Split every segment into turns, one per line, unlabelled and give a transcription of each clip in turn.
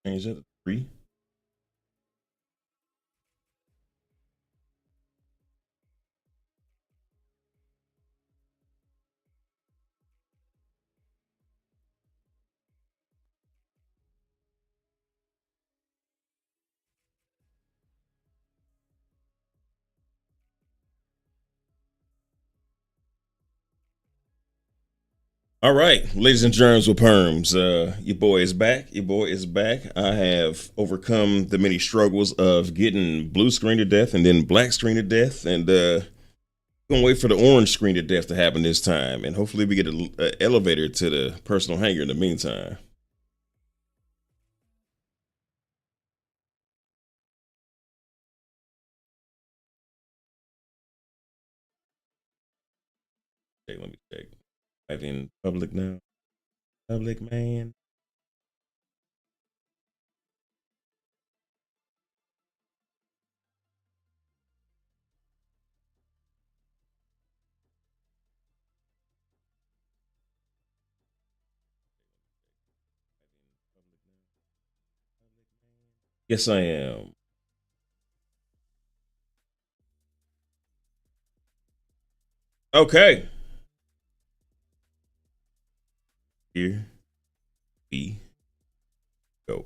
Change that to 3. All right, ladies and germs with perms, your boy is back. Your boy is back. I have overcome the many struggles of getting blue screen to death and then black screen to death, and gonna wait for the orange screen to death to happen this time, and hopefully we get an elevator to the personal hangar in the meantime. Okay, let me check. I'm in public now. Public, man. Yes, I am. Okay. Here we go.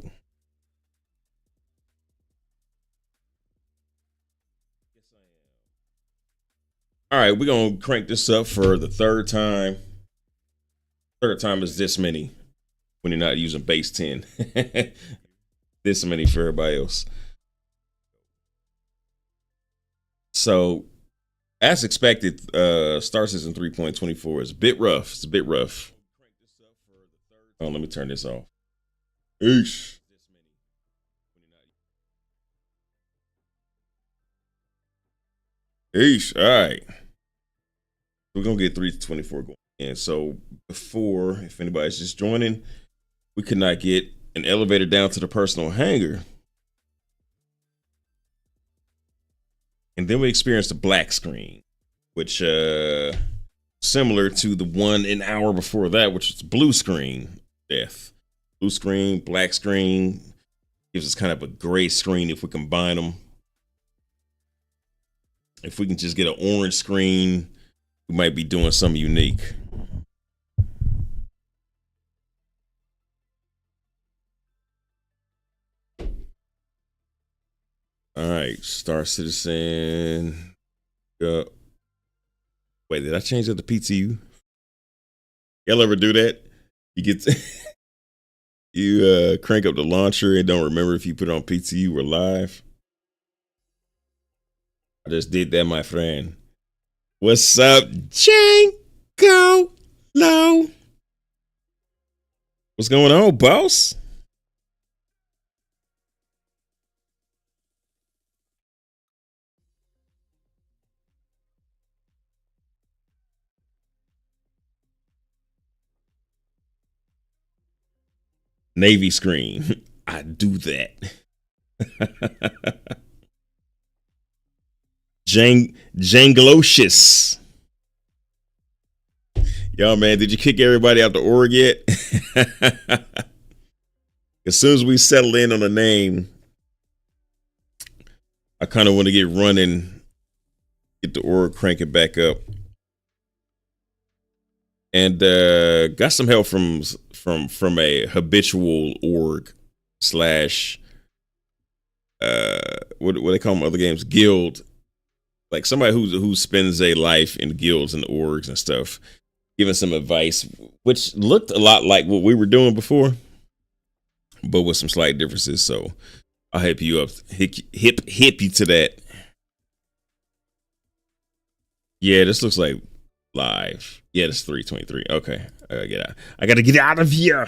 All right, we're gonna crank this up for the third time. Third time is this many when you're not using base 10. This many for everybody else. So, as expected, Star Citizen 3.24 is a bit rough. It's a bit rough. Oh, let me turn this off. Eesh. Eesh. All right. We're going to get 3.24 going. And so, before, if anybody's just joining, we could not get an elevator down to the personal hangar. And then we experienced a black screen, which similar to the one an hour before that, which was blue screen death. Blue screen, black screen gives us kind of a gray screen if we combine them. If we can just get an orange screen, we might be doing something unique. All right, Star Citizen. Wait, did I change that to PTU? Y'all ever do that? You get you crank up the launcher and don't remember if you put it on PTU or live. I just did that, my friend. What's up, Django Low? What's going on, boss? Navy screen. I do that. Janglocious. Yo, man, did you kick everybody out the org yet? As soon as we settle in on a name, I kind of want to get running, get the org cranking back up. And got some help from a habitual org slash what they call them other games, guild, like somebody who spends a life in guilds and orgs and stuff, giving some advice, which looked a lot like what we were doing before, but with some slight differences. So I'll hip you up, hip you to that. Yeah, this looks like live. Yeah, it's 3:23. Okay, I gotta get out. I gotta get out of here.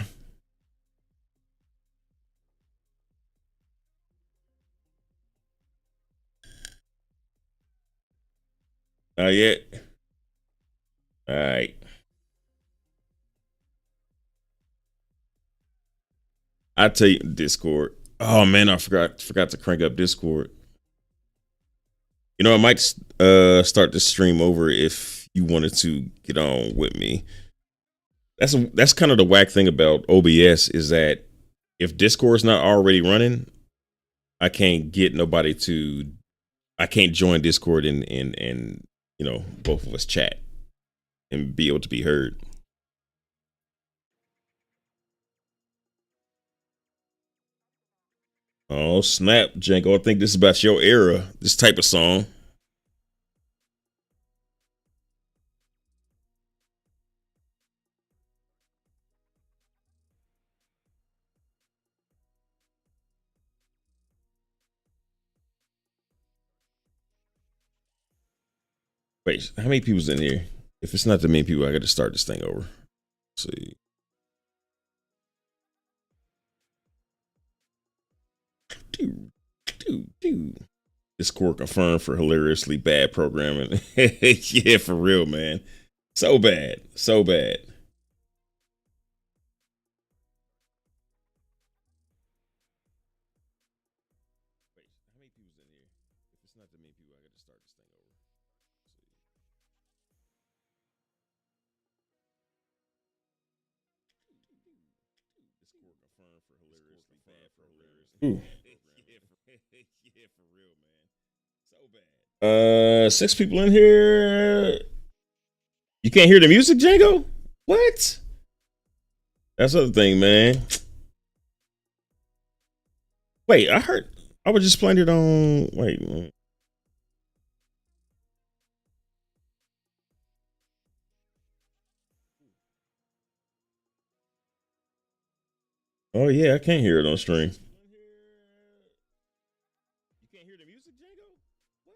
Not yet. All right. I tell you, Discord. Oh man, I forgot to crank up Discord. You know, I might start the stream over if you wanted to get on with me. That's kind of the whack thing about OBS is that if Discord's not already running, I can't get nobody I can't join Discord and you know, both of us chat and be able to be heard. Oh snap, Janko! I think this is about your era. This type of song. Wait, how many people's in here? If it's not that many people, I got to start this thing over. Let's see. Discord confirmed for hilariously bad programming. Yeah, for real, man. So bad. So bad. Wait, how many people's in here? If it's not that many people, I got to start this thing over. Discord confirmed for hilariously bad programming. Yeah, for real, man. So bad. 6 people in here. You can't hear the music, Django? What? That's the other thing, man. Wait, I was just playing it on. Wait. Oh yeah, I can't hear it on stream. You can't hear the music, Django? What?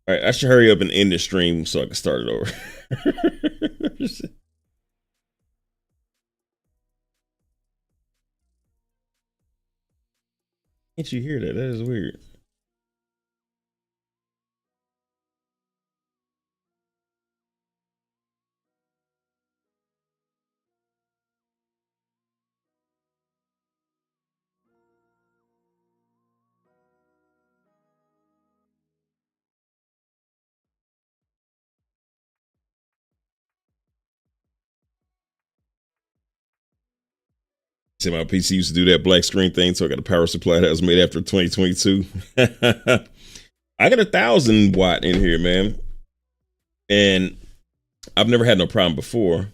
All right, I should hurry up and end the stream so I can start it over. Can't you hear that? That is weird. See, my PC used to do that black screen thing, so I got a power supply that was made after 2022. I got 1,000 watt in here, man, and I've never had no problem before.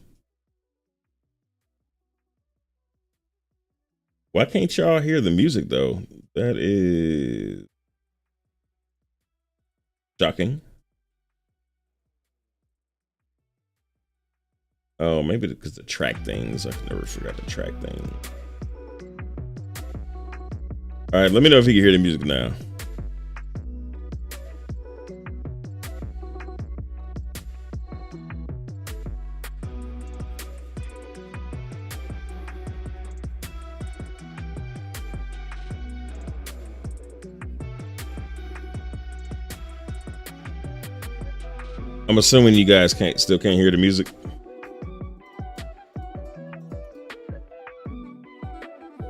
Why can't y'all hear the music though? That is shocking. Oh, maybe because the track things. I never forgot the track thing. All right, let me know if you can hear the music now. I'm assuming you guys still can't hear the music.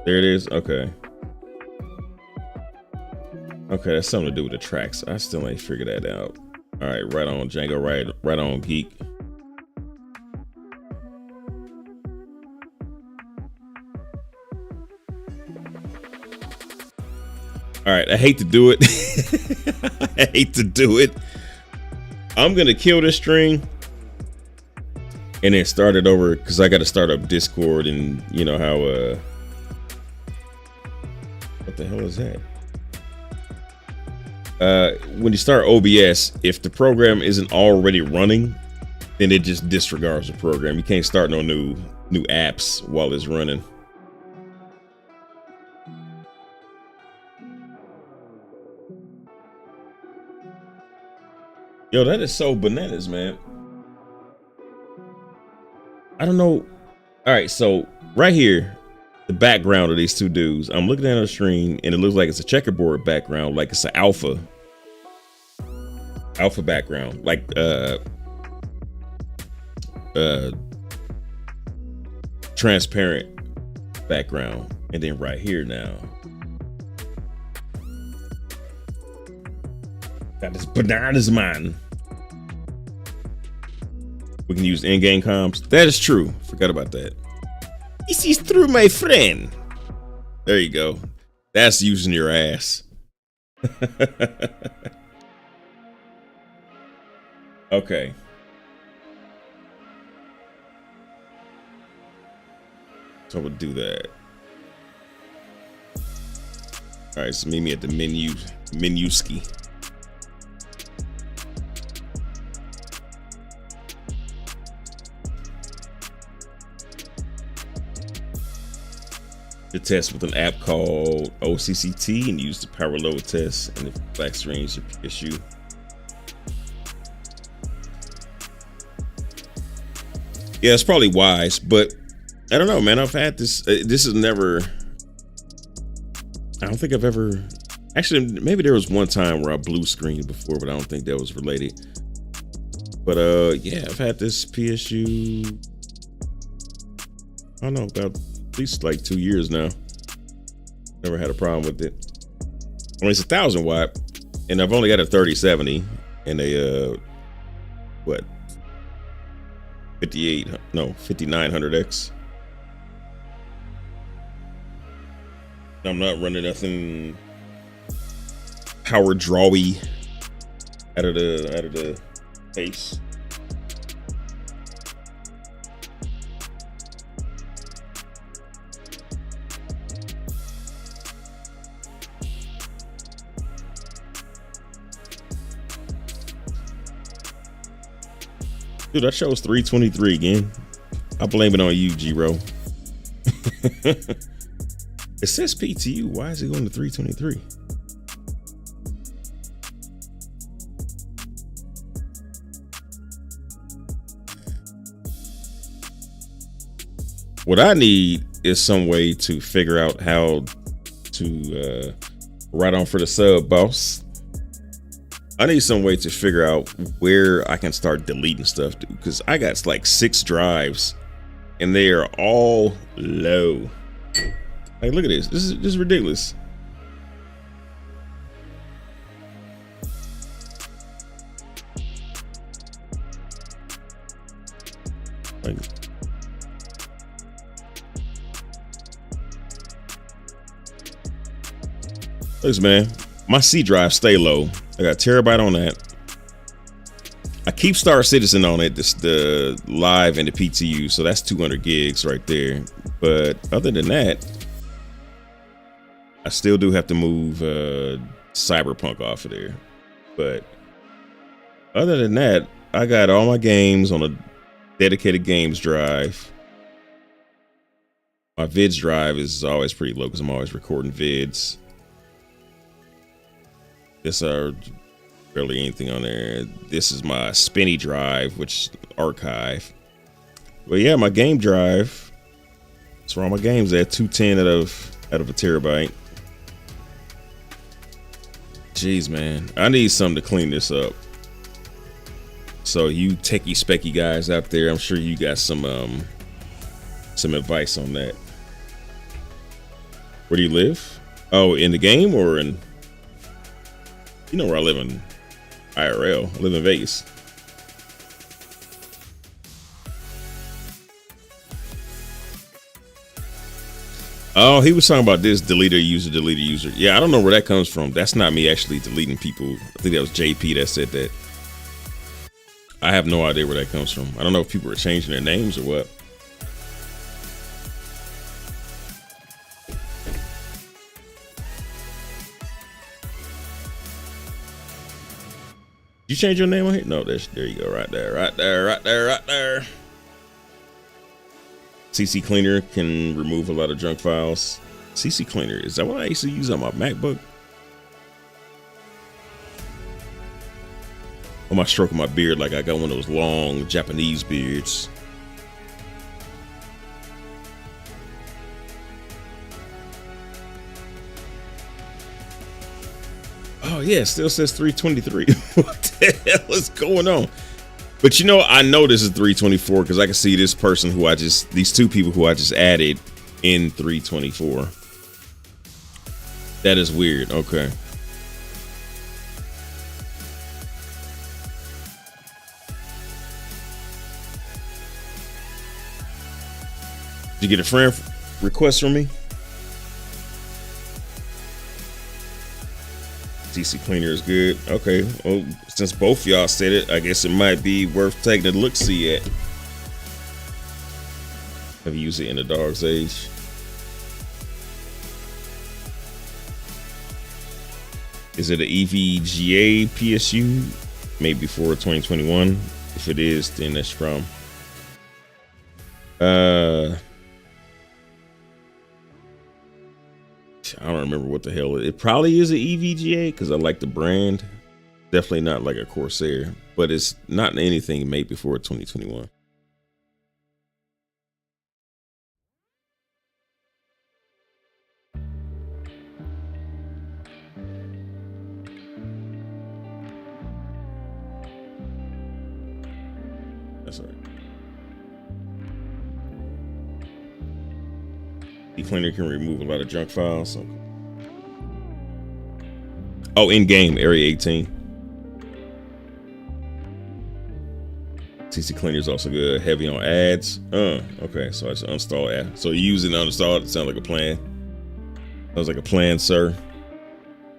There it is. Okay. Okay, that's something to do with the tracks. I still ain't figured that out. All right, right on, Django. Right on, Geek. All right, I hate to do it. I hate to do it. I'm gonna kill this string and then start it over because I got to start up Discord, and you know how what the hell is that? When you start OBS, if the program isn't already running, then it just disregards the program. You can't start no new apps while it's running. Yo, that is so bananas, man. I don't know. All right, so right here, the background of these two dudes, I'm looking at the screen and it looks like it's a checkerboard background, like it's an alpha background, like transparent background. And then right here now, That is bananas, man. We can use in-game comms. That is true. Forgot about that. This is through my friend. There you go. That's using your ass. Okay. So we'll do that. All right, so meet me at the menu ski. The test with an app called OCCT and use the power load test, and if black screens your issue. Yeah, it's probably wise, but I don't know, man. I've had this. This is never. I don't think I've ever. Actually, maybe there was one time where I blue screened before, but I don't think that was related. But yeah, I've had this PSU. I don't know, about at least like 2 years now. Never had a problem with it. I mean, it's 1,000 watt, and I've only got a 3070 and a what? 5900X. I'm not running nothing power drawy out of the case. Dude, that shows 323 again. I blame it on you, G-Ro. It says PTU. Why is it going to 323? What I need is some way to figure out how to write on for the sub, boss. I need some way to figure out where I can start deleting stuff, dude, because I got like 6 drives and they are all low. Like, look at this. This is ridiculous. Like, listen, man, my C drive stay low. I got a terabyte on that. I keep Star Citizen on it, the live and the PTU, so that's 200 gigs right there. But other than that, I still do have to move Cyberpunk off of there. But other than that, I got all my games on a dedicated games drive. My vids drive is always pretty low because I'm always recording vids. This are barely anything on there. This is my spinny drive, which archive. But yeah, my game drive. That's where all my games at. 210 out of a terabyte. Jeez, man, I need something to clean this up. So you techie specky guys out there, I'm sure you got some advice on that. Where do you live? Oh, in the game or in? You know where I live in IRL. I live in Vegas. Oh, he was talking about this deleter user. Yeah, I don't know where that comes from. That's not me actually deleting people. I think that was JP that said that. I have no idea where that comes from. I don't know if people are changing their names or what. You change your name on here? No, there you go, right there. CC Cleaner can remove a lot of junk files. CC Cleaner, is that what I used to use on my MacBook? On my stroke of my beard, like I got one of those long Japanese beards. Oh yeah, it still says 323. What the hell is going on? But you know, I know this is 324 because I can see this person who these two people who I just added in 324. That is weird. Okay. Did you get a friend request from me? DC Cleaner is good. Okay. Well, since both y'all said it, I guess it might be worth taking a look-see at. Have you used it in the dog's age? Is it an EVGA PSU? Maybe for 2021. If it is, then that's from. I don't remember what the hell it probably is an EVGA because I like the brand. Definitely not like a Corsair, but it's not anything made before 2021. That's all right. The cleaner can remove a lot of junk files. So. Oh, in-game, Area 18. CC Cleaner is also good. Heavy on ads. Okay, so I just uninstall ad. So using uninstalled, it sounds like a plan. Sounds like a plan, sir.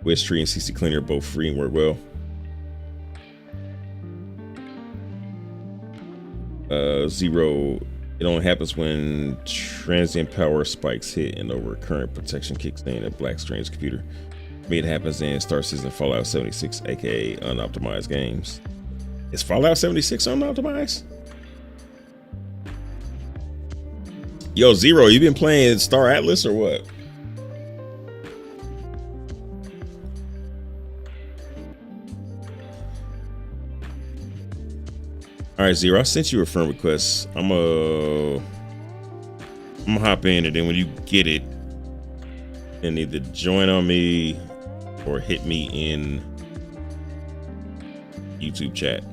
Wish3 and CC Cleaner are both free and work well. Zero. It only happens when transient power spikes hit and over current protection kicks in at black screen's computer. I mean, it happens in Star Citizen Fallout 76, aka unoptimized games. Is Fallout 76 unoptimized? Yo, Zero, you been playing Star Atlas or what? All right, Zero, I sent you a friend request. I'm gonna hop in, and then when you get it, then either join on me or hit me in YouTube chat.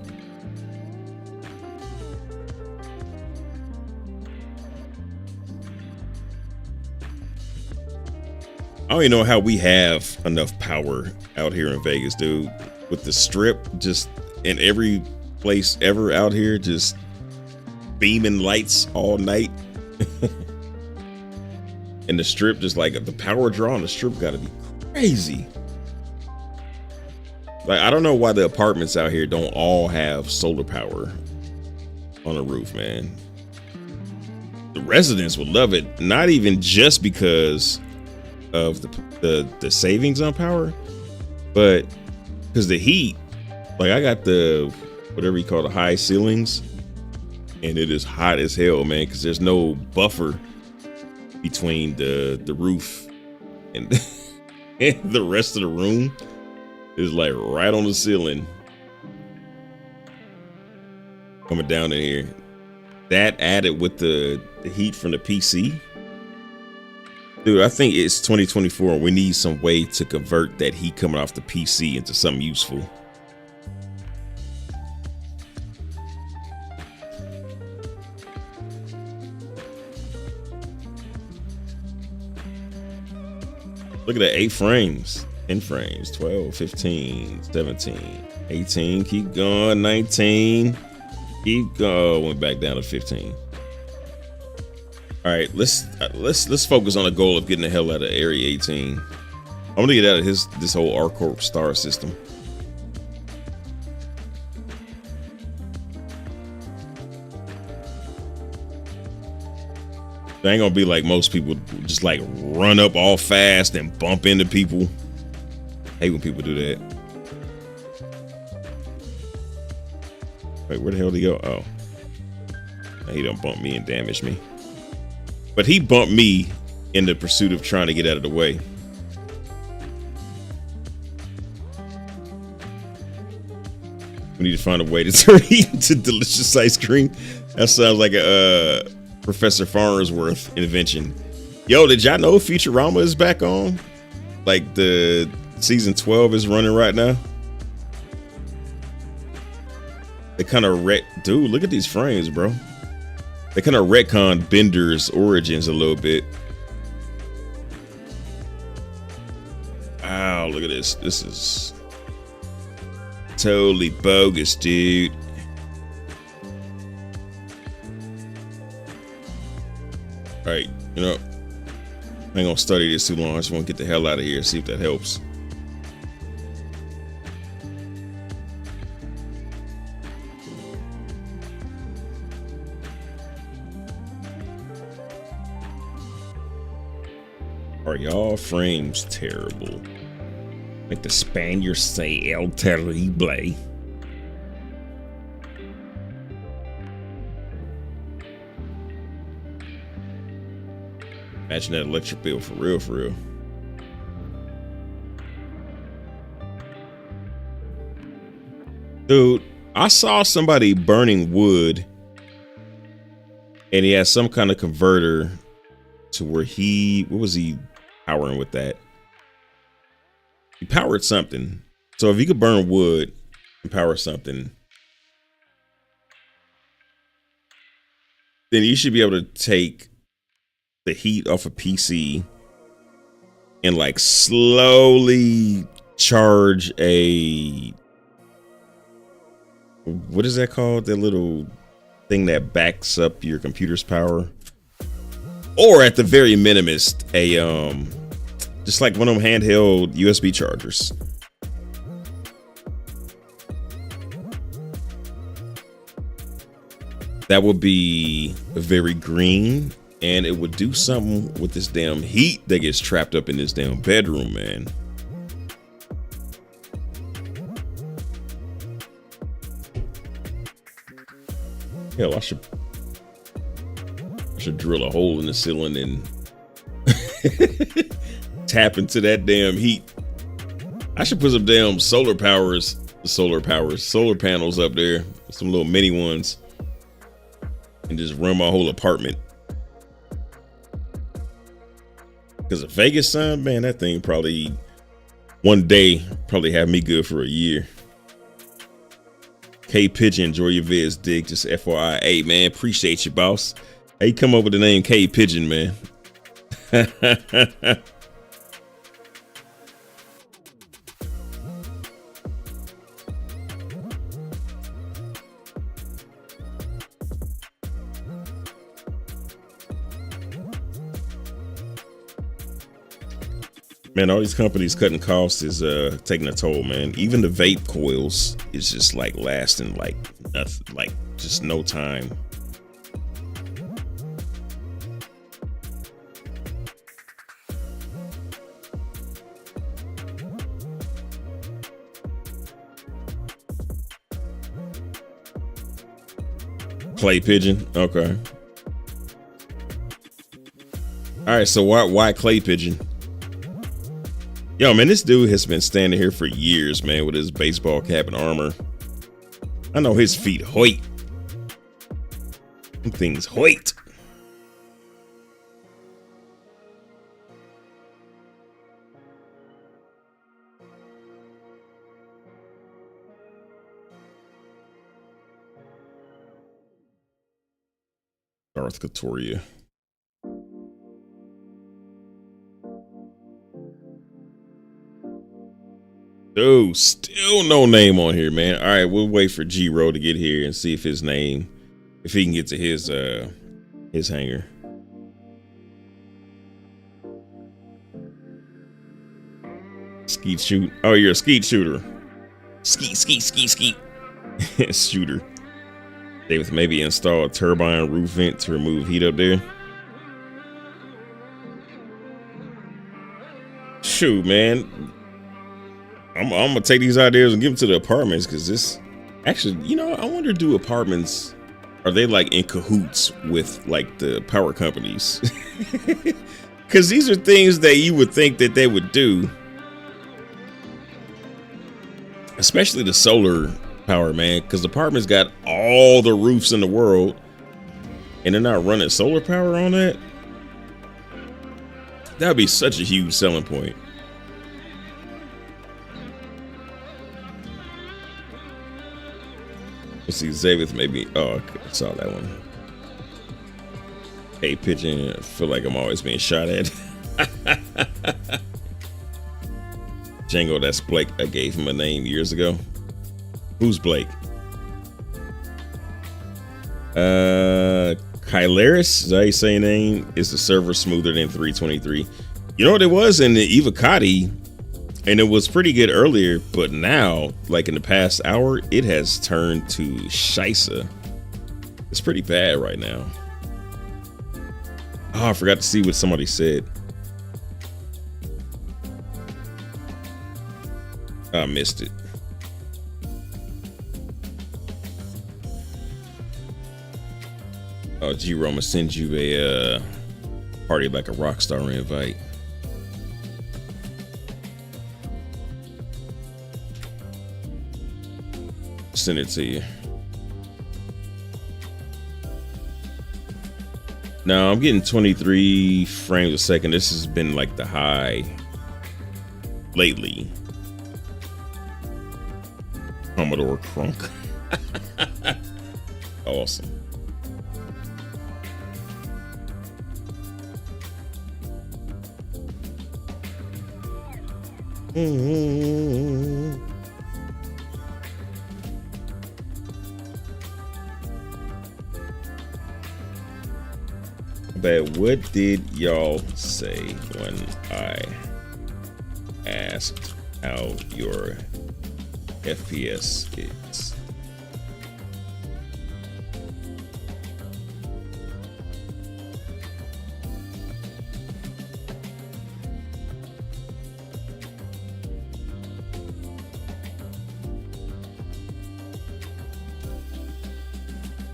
I don't even know how we have enough power out here in Vegas, dude. With the strip just in every place ever out here, just beaming lights all night. And the strip, just like the power draw on the strip gotta be crazy. Like, I don't know why the apartments out here don't all have solar power on the roof, man. The residents would love it, not even just because of the savings on power, but because the heat. Like, I got the whatever you call the high ceilings, and it is hot as hell, man, because there's no buffer between the roof and the rest of the room. Is like right on the ceiling. Coming down in here. That added with the heat from the PC. Dude, I think it's 2024 and we need some way to convert that heat coming off the PC into something useful. Look at that, 8 frames, 10 frames, 12, 15, 17, 18, keep going, 19, keep going, went back down to 15. All right, let's focus on the goal of getting the hell out of Area 18. I'm gonna get out of this whole ArcCorp star system. They ain't gonna be like most people, just like run up all fast and bump into people. I hate when people do that. Wait, where the hell did he go? Oh, he don't bump me and damage me. But he bumped me in the pursuit of trying to get out of the way. We need to find a way to turn heat into delicious ice cream. That sounds like a Professor Farnsworth invention. Yo, did y'all know Futurama is back on? Like, the season 12 is running right now. They kind of dude, look at these frames, bro. They kind of retconned Bender's origins a little bit. Wow, look at this. This is totally bogus, dude. All right, you know, I ain't gonna study this too long. I just want to get the hell out of here. See if that helps. Are y'all frames terrible? Like the Spaniards say, El Terrible. Imagine that electric bill for real, for real. Dude, I saw somebody burning wood and he has some kind of converter to where what was he powering with that? He powered something. So if you could burn wood and power something, then you should be able to take the heat off a PC and like slowly charge a, what is that called? That little thing that backs up your computer's power. Or at the very minimist, just like one of them handheld USB chargers. That would be very green, and it would do something with this damn heat that gets trapped up in this damn bedroom, man. Hell, I should drill a hole in the ceiling and tap into that damn heat. I should put some damn solar panels up there, some little mini ones, and just run my whole apartment. Because a Vegas sun, man, that thing probably one day have me good for a year. K Pigeon, enjoy your vids, Dig. Just FYI, hey man, appreciate you, boss. How you come up with the name K Pigeon, man? Man, all these companies cutting costs is taking a toll, man. Even the vape coils is just like lasting like nothing, like just no time. Clay pigeon, okay. All right, so why clay pigeon? Yo, man, this dude has been standing here for years, man, with his baseball cap and armor. I know his feet hoit. Them things hoit. North Katoria. Dude, still no name on here, man. All right, we'll wait for G-Ro to get here and see if his name, if he can get to his hangar. Skeet shoot. Oh, you're a skeet shooter. Skeet. Shooter. David, maybe install a turbine roof vent to remove heat up there. Shoot, man. I'm gonna take these ideas and give them to the apartments, because this actually, you know, I wonder, do apartments, are they like in cahoots with like the power companies? Because these are things that you would think that they would do, especially the solar power, man, because the apartments got all the roofs in the world and they're not running solar power on that. That would be such a huge selling point. Let's see, Xavier maybe. Oh, okay, I saw that one. Hey, pigeon, I feel like I'm always being shot at. Django, that's Blake. I gave him a name years ago. Who's Blake? Hylaris, is that how you say name? Is the server smoother than 323? You know what it was in the Evocati, and it was pretty good earlier, but now, like in the past hour, it has turned to Shisa. It's pretty bad right now. Oh, I forgot to see what somebody said. I missed it. Oh, G-Roma send you a party like a rock star invite. Send it to you. Now I'm getting 23 frames a second. This has been like the high lately. Commodore Crunk. Awesome. But what did y'all say when I asked how your FPS is?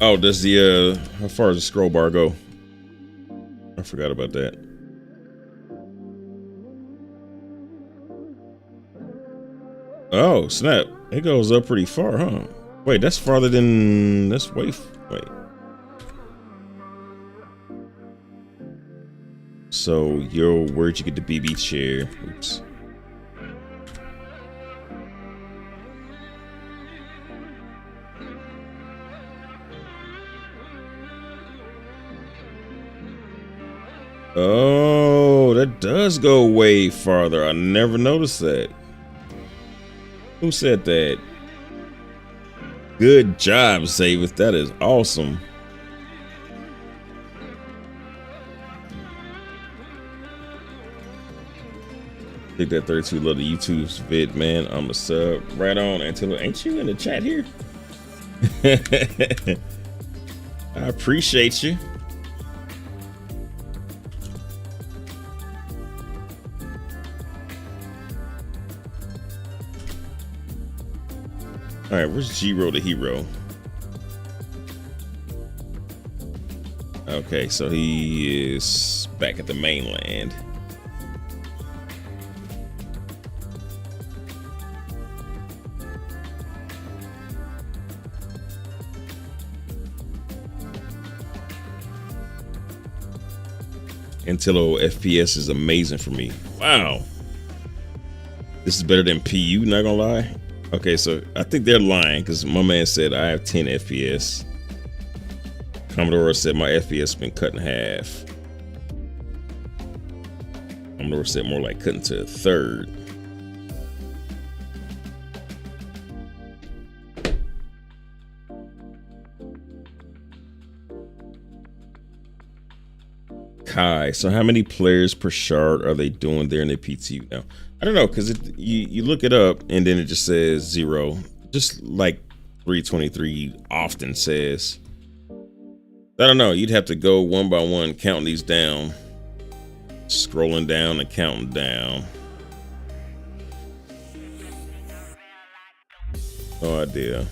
Oh, does the how far does the scroll bar go? I forgot about that. Oh, snap. It goes up pretty far, huh? Wait, that's farther than that's wait. So, yo, where'd you get the BB chair? Oops. Oh, that does go way farther. I never noticed that. Who said that? Good job, Zavis. That is awesome. I think that 32 love the YouTube's vid, man. I'm a sub. Right on, Antilla. Ain't you in the chat here? I appreciate you. All right, where's G-Ro the hero? Okay, so he is back at the mainland. Antillo FPS is amazing for me. Wow. This is better than PU, not gonna lie. Okay, so I think they're lying because my man said I have 10 FPS. Commodore said my FPS been cut in half. Commodore said more like cutting to a third. Kai, so how many players per shard are they doing there in the PTU now? I don't know, because you look it up and then it just says 0, just like 323 often says. I don't know, you'd have to go one by one, counting these down, scrolling down and counting down. No idea.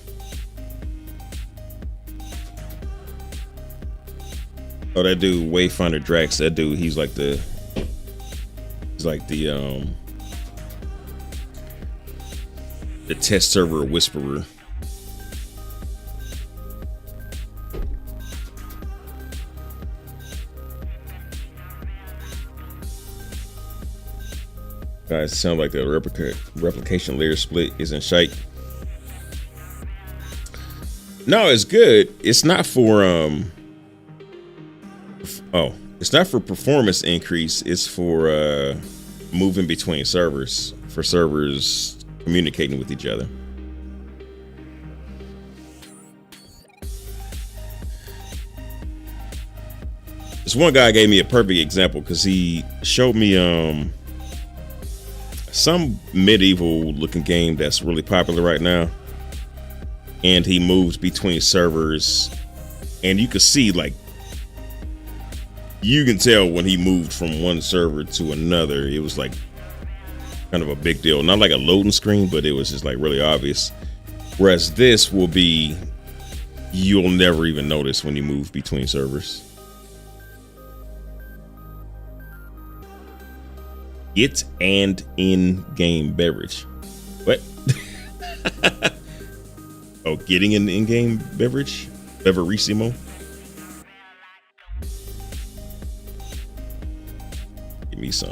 Oh, that dude Wayfinder Drax, that dude, he's like the test server whisperer. Guys, sound like the replication layer split isn't shite. No, it's good. It's not for it's not for performance increase. It's for moving between servers, for servers communicating with each other. This one guy gave me a perfect example because he showed me some medieval looking game that's really popular right now, and he moved between servers, and you could see, like, you can tell when he moved from one server to another, it was like kind of a big deal. Not like a loading screen, but it was just like really obvious. Whereas this will be, you'll never even notice when you move between servers. Get and in-game beverage. What? Oh, getting an in-game beverage? Beverissimo? Give me some.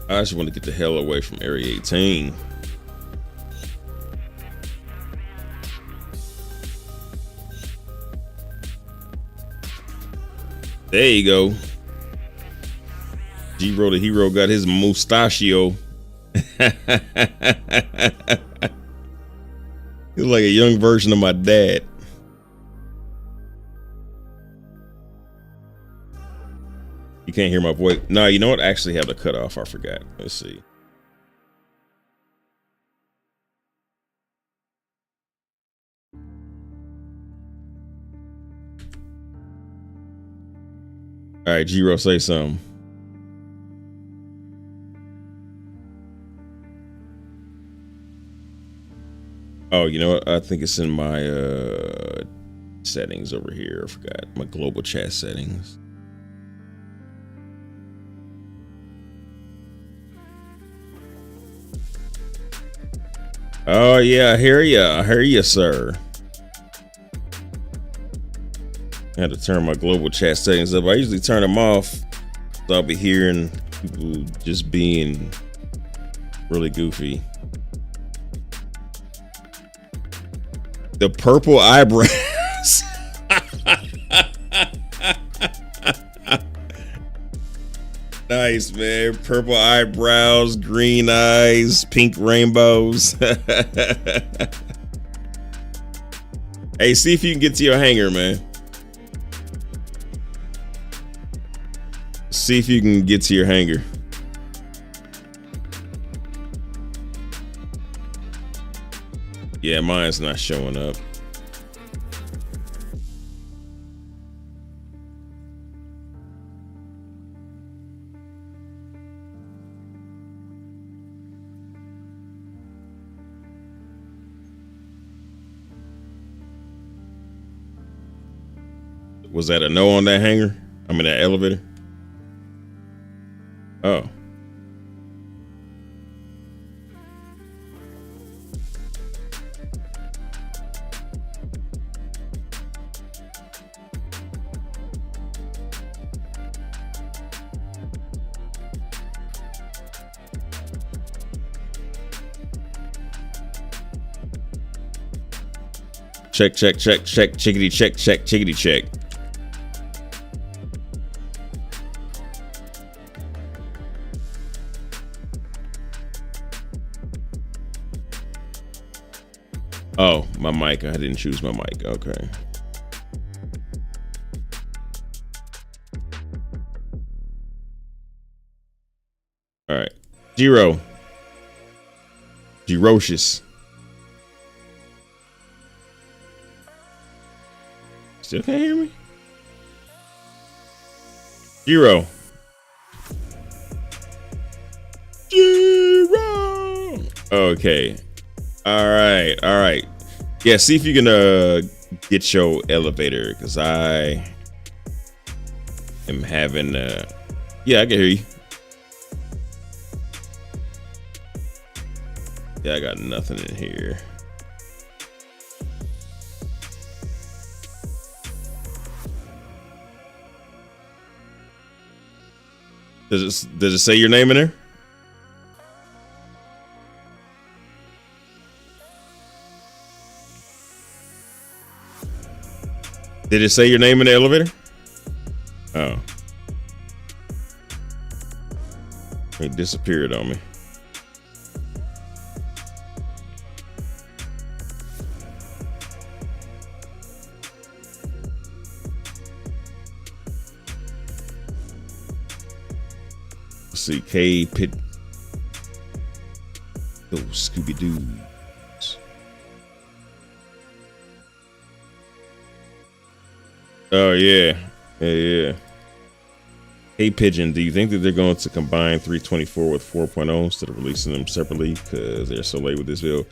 I just want to get the hell away from Area 18. There you go. G-Ro the hero got his mustachio. He's like a young version of my dad. You can't hear my voice. No, you know what? I actually have the cutoff. I forgot. Let's see. All right, G-Ro, say something. Oh, you know what? I think it's in my settings over here. I forgot my global chat settings. Oh yeah, I hear you, sir. I had to turn my global chat settings up. I usually turn them off, so I'll be hearing people just being really goofy. The purple eyebrows. Nice, man. Purple eyebrows, green eyes, pink rainbows. Hey, see if you can get to your hangar, man. See if you can get to your hangar. Yeah, mine's not showing up. Was that a no on that hangar? I mean, that elevator? Oh. Check, check, check, check, chickity, check, check, chickity, check. Oh, my mic. I didn't choose my mic. Okay. All right. G-Ro. G-Rocious. Still can't hear me? G-Ro. G-Ro. Okay. All right. All right. Yeah, see if you can get your elevator, because I am having yeah, I can hear you. Yeah, I got nothing in here. Does it say your name in there? Did it say your name in the elevator? Oh. It disappeared on me. Let's see, K Pit. Oh, Scooby Doo. Oh yeah, yeah. Hey Pigeon, do you think that they're going to combine 324 with 4.0 instead of releasing them separately because they're so late with this build?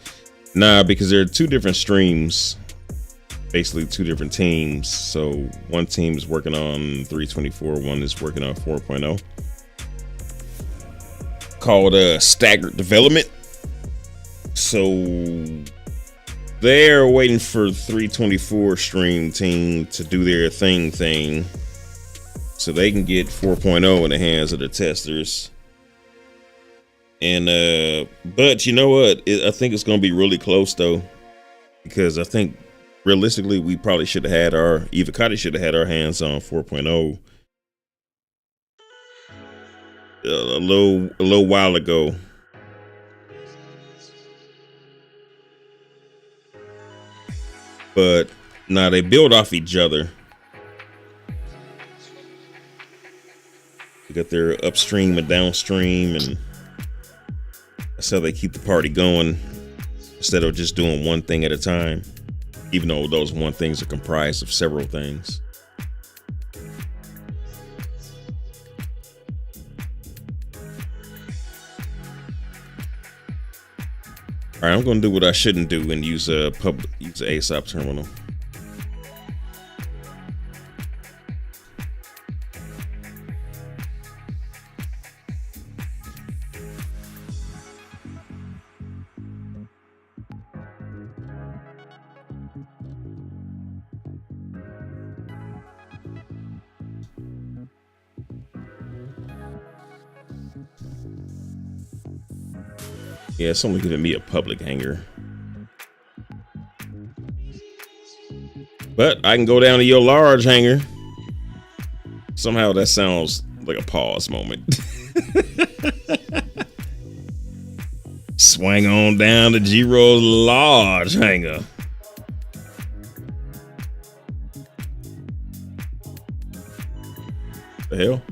Nah, because there are two different streams, basically two different teams. So one team is working on 324, one is working on 4.0, called staggered development. So they're waiting for 324 stream team to do their thing so they can get 4.0 in the hands of the testers. And but you know what, I think it's going to be really close though, because I think realistically we probably should have had our Evocati should have had our hands on 4.0 a little while ago. But now they build off each other. They got their upstream and downstream, and that's how they keep the party going instead of just doing one thing at a time, even though those one things are comprised of several things. All right, I'm going to do what I shouldn't do and use a ASAP terminal. Yeah, it's only giving me a public hangar. But I can go down to your large hangar. Somehow that sounds like a pause moment. Swing on down to G-Roll's large hangar. The hell?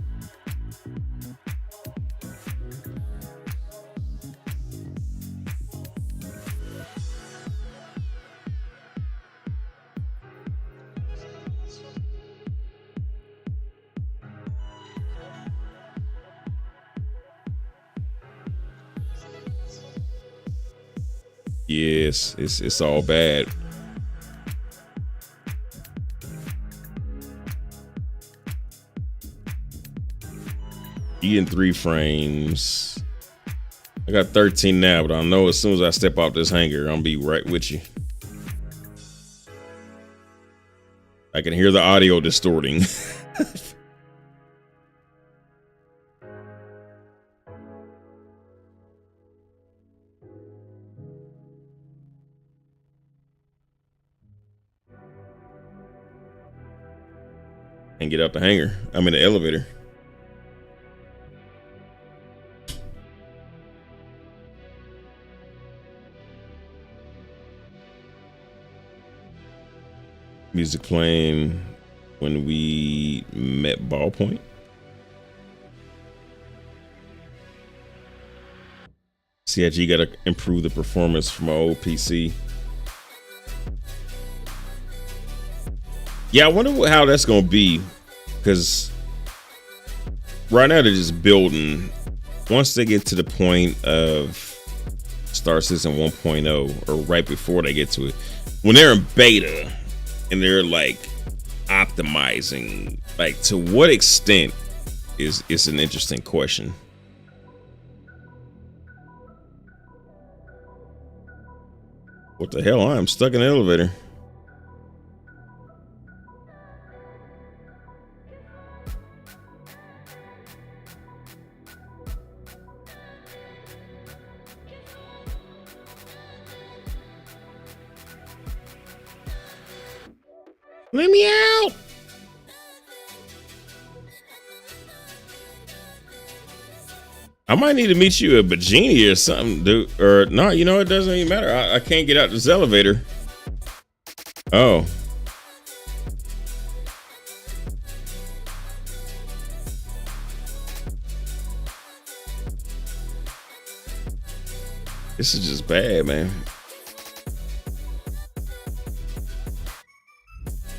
Yes, it's all bad. E in 3 frames. I got 13 now, but I know as soon as I step off this hangar, I'm gonna be right with you. I can hear the audio distorting. And get out the hangar. I'm in the elevator. Music playing when we met Ballpoint. CIG got to improve the performance from my old PC. Yeah, I wonder how that's going to be, because right now they're just building. Once they get to the point of Star Citizen 1.0, or right before they get to it, when they're in beta and they're like optimizing, like to what extent is an interesting question. What the hell? I'm stuck in the elevator. Let me out! I might need to meet you at Bajini or something, dude. Or no, you know, it doesn't even matter. I can't get out this elevator. Oh. This is just bad, man.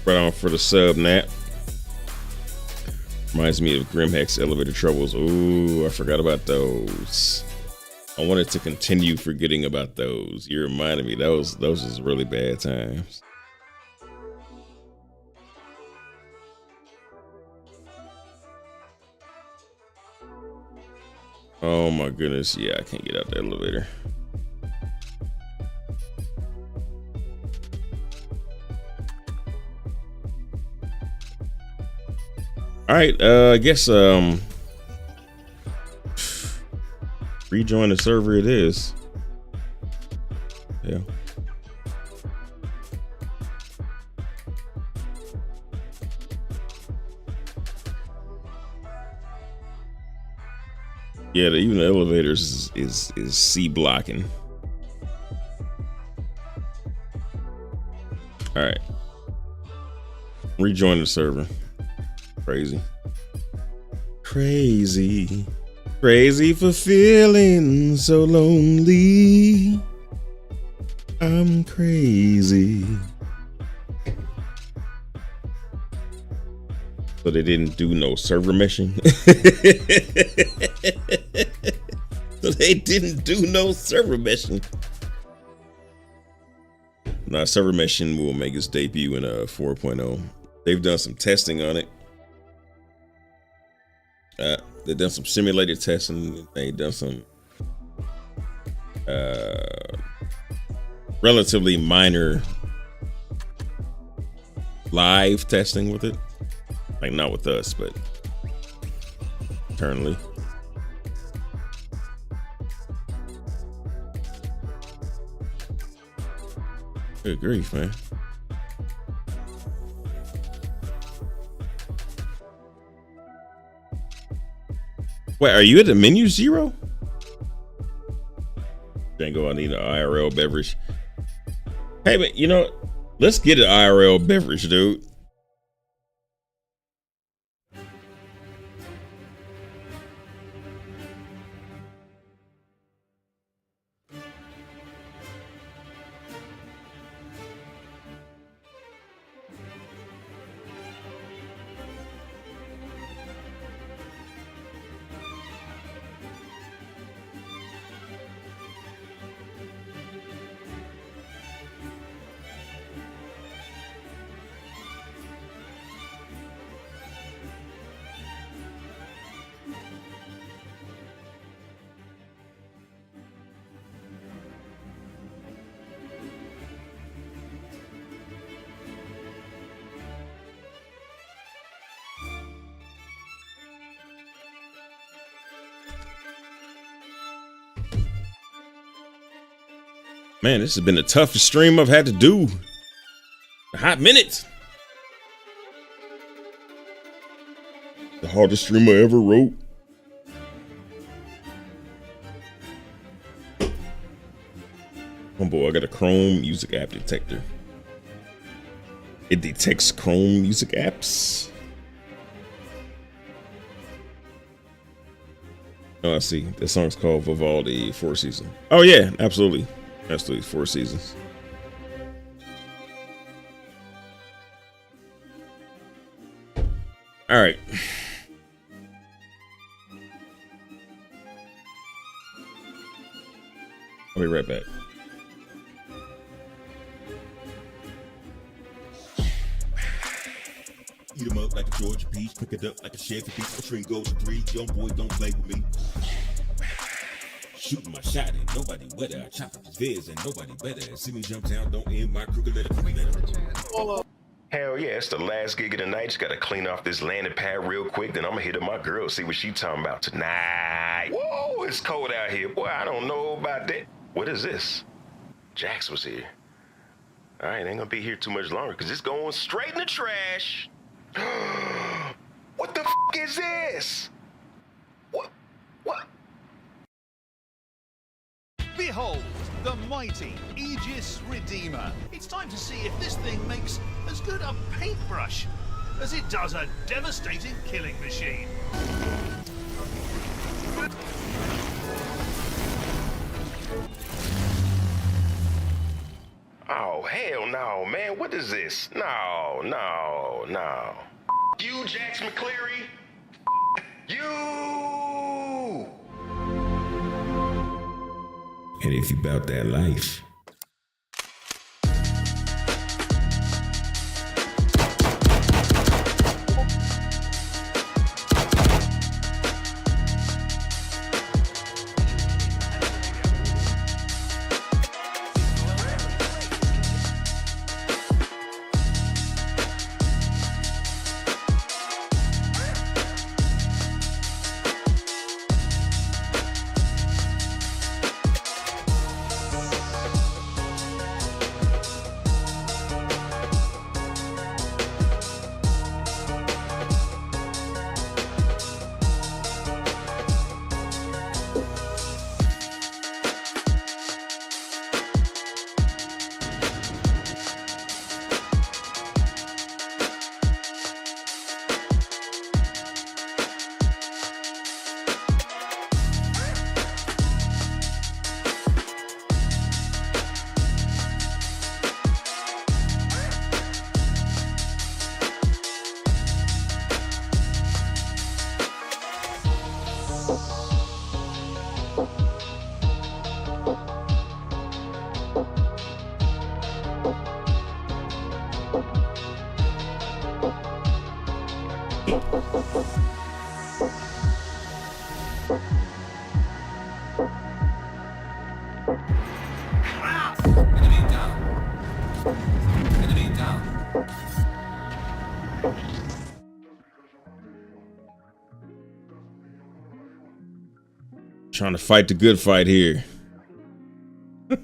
Right on for the sub, Nat. Reminds me of Grimhex elevator troubles. Ooh, I forgot about those. I wanted to continue forgetting about those. You reminded me. Those was really bad times. Oh my goodness. Yeah, I can't get out the elevator. All right, I guess rejoin the server it is. Yeah. Yeah, even the elevators is C blocking. All right. Rejoin the server. Crazy. Crazy for feeling so lonely. I'm crazy. So they didn't do no server meshing. So they didn't do no server meshing. Now server meshing will make its debut in 4.0. They've done some testing on it. They've done some simulated testing. They've done some relatively minor live testing with it. Like not with us, but internally. Good grief, man. Wait, are you at the menu 0? Django, I need an IRL beverage. Hey, but you know, let's get an IRL beverage, dude. Man, this has been the toughest stream I've had to do. A hot minute. The hardest stream I ever wrote. Oh boy, I got a Chrome music app detector. It detects Chrome music apps. Oh, I see. That song's called Vivaldi, Four Seasons. Oh yeah, absolutely. Absolutely, Four Seasons. All right. I'll be right back.
Eat 'em up like a Georgia peach, pick it up like a Chevy beach. The string goes to 3, young boy, don't play with me. Shooting my shot and nobody wetter. I chop up his vids and nobody better. See me jump down, don't end my crooked letter.
Hell yeah, it's the last gig of the night. Just gotta clean off this landing pad real quick. Then I'm gonna hit up my girl, see what she talking about tonight. Whoa, it's cold out here. Boy, I don't know about that. What is this? Jax was here. All right, ain't gonna be here too much longer because it's going straight in the trash. What the f is this? What?
mighty Aegis Redeemer. It's time to see if this thing makes as good a paintbrush as it does a devastating killing machine.
Oh, hell no, man. What is this? No. You, Jax McCleary. You.
And if you bout that life.
Trying to fight the good fight here. I'm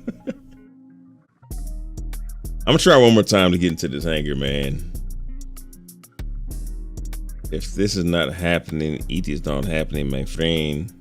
gonna try one more time to get into this hangar, man. If this is not happening, it is not happening, my friend.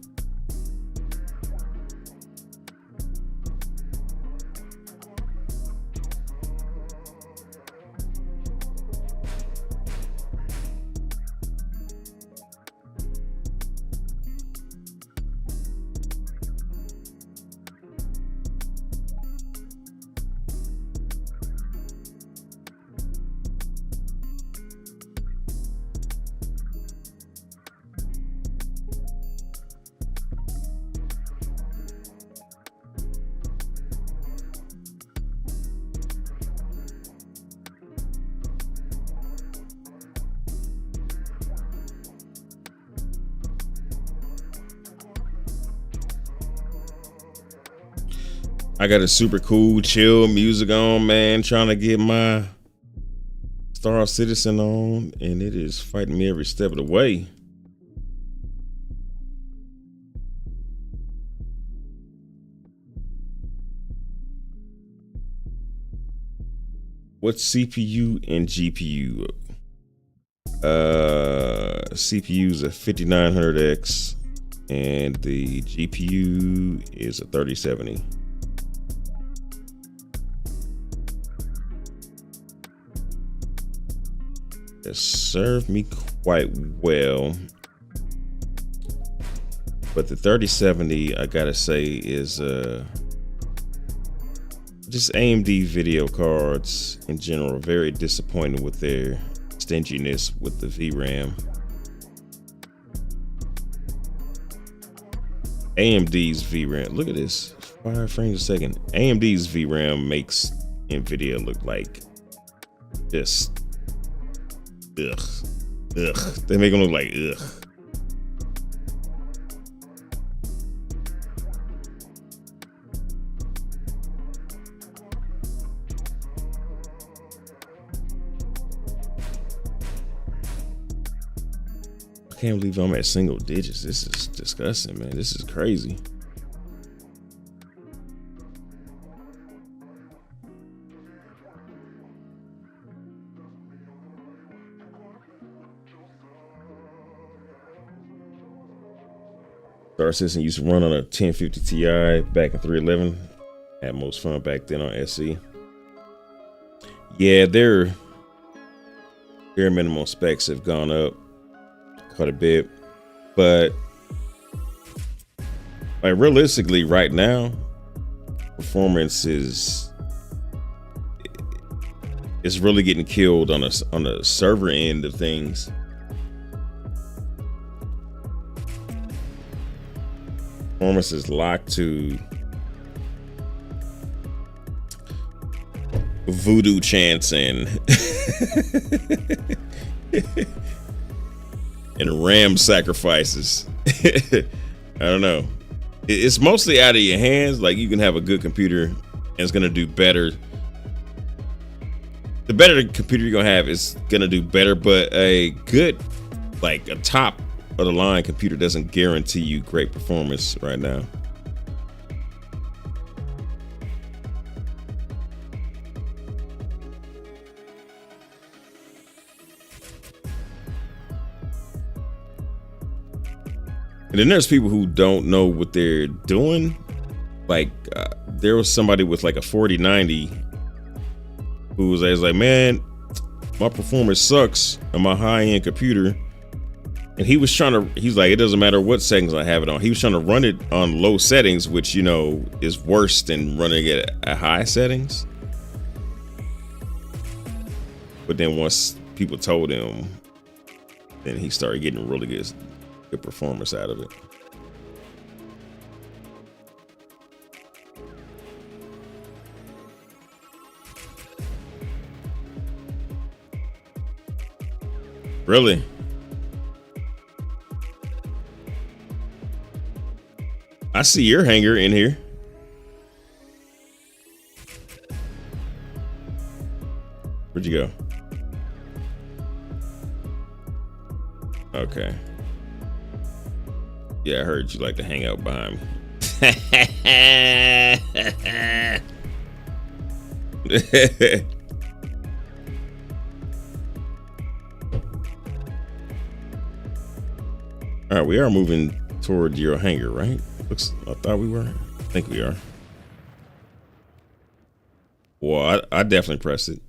I got a super cool, chill music on, man. Trying to get my Star Citizen on, and it is fighting me every step of the way. What's CPU and GPU? CPU is a 5900X, and the GPU is a 3070. It served me quite well, but the 3070, I gotta say, is just AMD video cards in general very disappointing with their stinginess with the VRAM. AMD's VRAM, look at this, 5 frames a second. AMD's VRAM makes NVIDIA look like just ugh. They make them look like ugh. I can't believe I'm at single digits. This is disgusting, man. This is crazy. Star Citizen used to run on a 1050 Ti back in 311. Had most fun back then on SE. Yeah, their minimum specs have gone up quite a bit, but like realistically, right now, performance is really getting killed on a server end of things. Performance is locked to voodoo chants and and ram sacrifices. I don't know. It's mostly out of your hands. Like, you can have a good computer and it's gonna do better. The better the computer you're gonna have is gonna do better, but a good, like a top of the line computer doesn't guarantee you great performance right now. And then there's people who don't know what they're doing. Like there was somebody with like a 4090 who was like, man, my performance sucks on my high-end computer. And he was trying to, he's like, it doesn't matter what settings I have it on. He was trying to run it on low settings, which, you know, is worse than running it at high settings. But then once people told him, then he started getting really good performance out of it. Really? I see your hangar in here. Where'd you go? Okay. Yeah, I heard you like to hang out behind me. All right, we are moving toward your hangar, right? I thought we were. I think we are. Well, I definitely pressed it.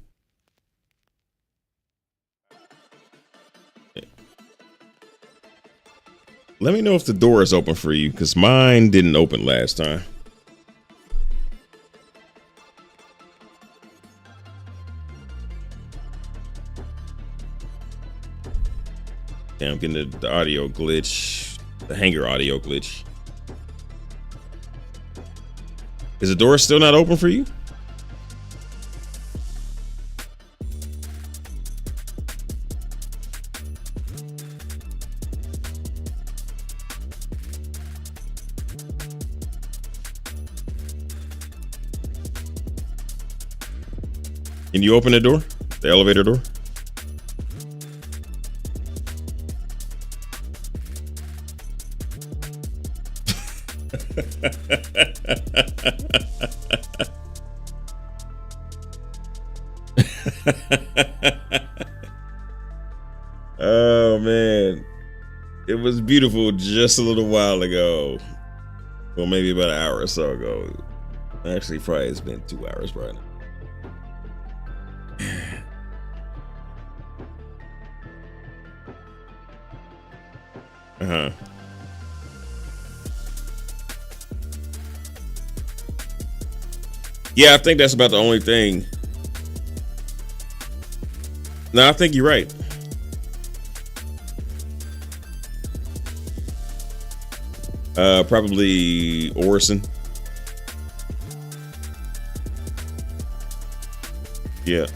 Let me know if the door is open for you, because mine didn't open last time. Damn, I'm getting the audio glitch, the hangar audio glitch. Is the door still not open for you? Can you open the door? The elevator door? Oh man, it was beautiful just a little while ago. Well, maybe about an hour or so ago. Actually, probably it's been 2 hours right now. Uh-huh. Yeah, I think that's about the only thing. No, I think you're right. Probably Orson. Yeah.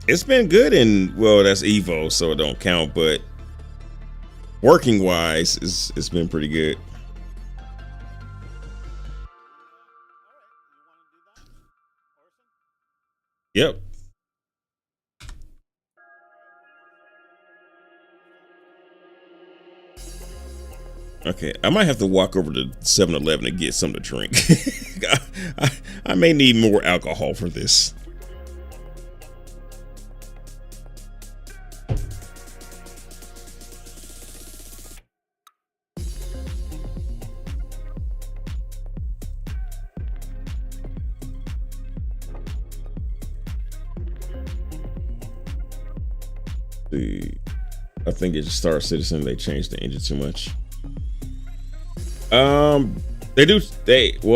It's been good, and well, that's Evo, so it don't count, but working wise, it's been pretty good. Yep. Okay, I might have to walk over to 7-Eleven and get something to drink. I may need more alcohol for this. I think it's Star Citizen. They changed the engine too much. Well,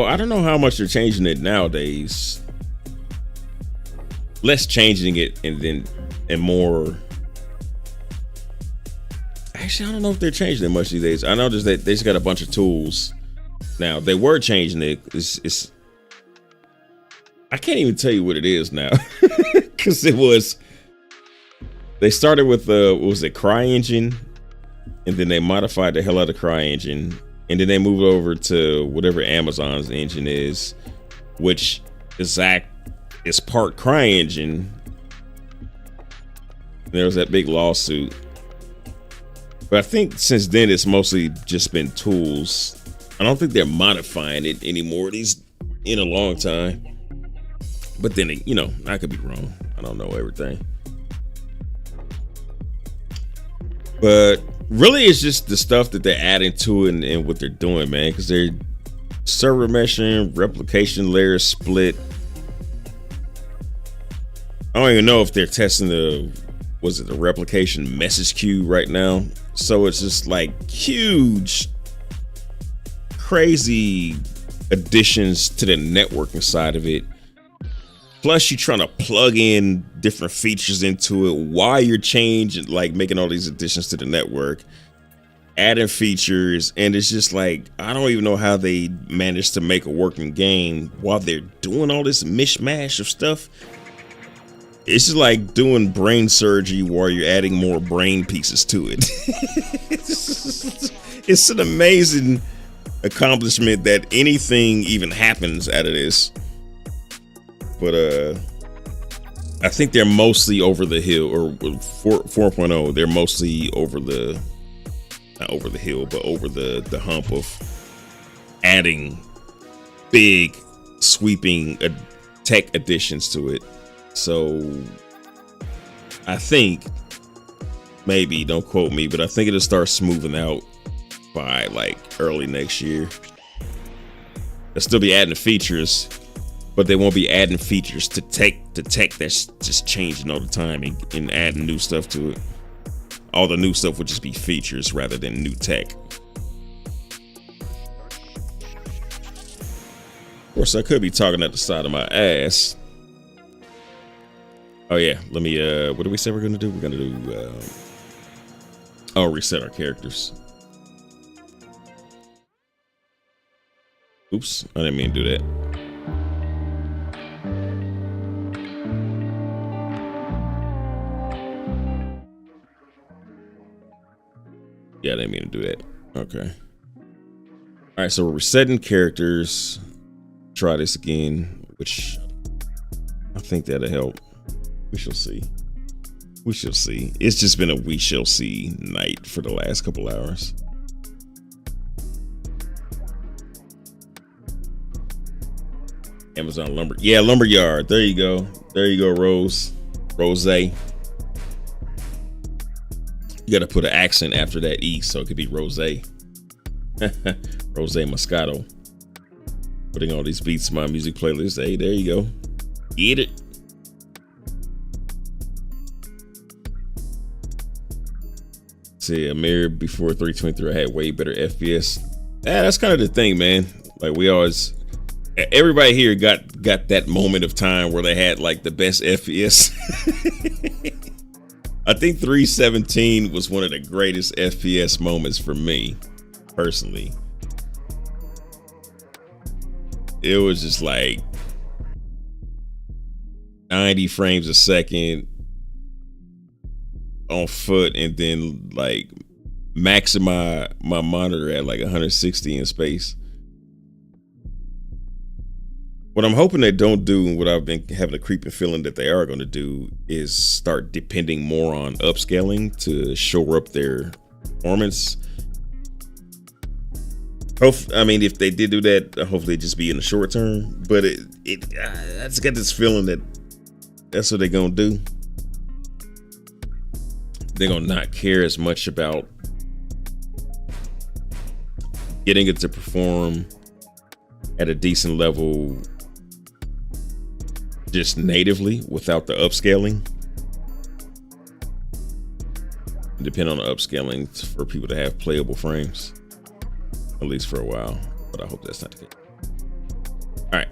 I don't know how much they're changing it nowadays. Less changing it and more. Actually, I don't know if they're changing it much these days. I know just that they just got a bunch of tools now. They were changing it. It's I can't even tell you what it is now because they started with what was it, CryEngine, and then they modified the hell out of CryEngine, and then they moved over to whatever Amazon's engine is, which is part CryEngine. There was that big lawsuit. But I think since then it's mostly just been tools. I don't think they're modifying it anymore. These in a long time. But then, you know, I could be wrong. I don't know everything. But really, it's just the stuff that they're adding to it and what they're doing, man. Because they're server meshing, replication layer split. I don't even know if they're testing the replication message queue right now. So it's just like huge, crazy additions to the networking side of it. Plus, you're trying to plug in different features into it while you're changing, like making all these additions to the network, adding features. And it's just like, I don't even know how they managed to make a working game while they're doing all this mishmash of stuff. It's just like doing brain surgery while you're adding more brain pieces to it. It's an amazing accomplishment that anything even happens out of this. But I think they're mostly over the hill, or 4.0. They're mostly over the, not over the hill, but over the hump of adding big, sweeping tech additions to it. So I think, maybe, don't quote me, but I think it'll start smoothing out by like early next year. They'll still be adding features, but they won't be adding features to tech that's just changing all the time and adding new stuff to it. All the new stuff would just be features rather than new tech. Of course, I could be talking at the side of my ass. Oh yeah, let me, what do we say we're gonna do? We're gonna do, reset our characters. Oops, I didn't mean to do that. Yeah, I didn't mean to do that. Okay. All right, so we're resetting characters. Try this again, which I think that'll help. We shall see. We shall see. It's just been a we shall see night for the last couple hours. Amazon Lumber. Yeah, Lumberyard. There you go. There you go, Rose. You got to put an accent after that E, so it could be Rose. Rose Moscato. Putting all these beats in my music playlist. Hey, there you go. Eat it. See, a mirror before 323, I had way better FPS. Yeah, that's kind of the thing, man. Like, we always, everybody here got that moment of time where they had like the best FPS. I think 317 was one of the greatest FPS moments for me, personally. It was just like 90 frames a second on foot, and then like maxing my monitor at like 160 in space. What I'm hoping they don't do, and what I've been having a creeping feeling that they are going to do, is start depending more on upscaling to shore up their performance. I mean, if they did do that, hopefully it'd just be in the short term. But I just got this feeling that that's what they're going to do. They're going to not care as much about getting it to perform at a decent level just natively without the upscaling. depend on the upscaling for people to have playable frames, at least for a while. But I hope that's not the case. All right.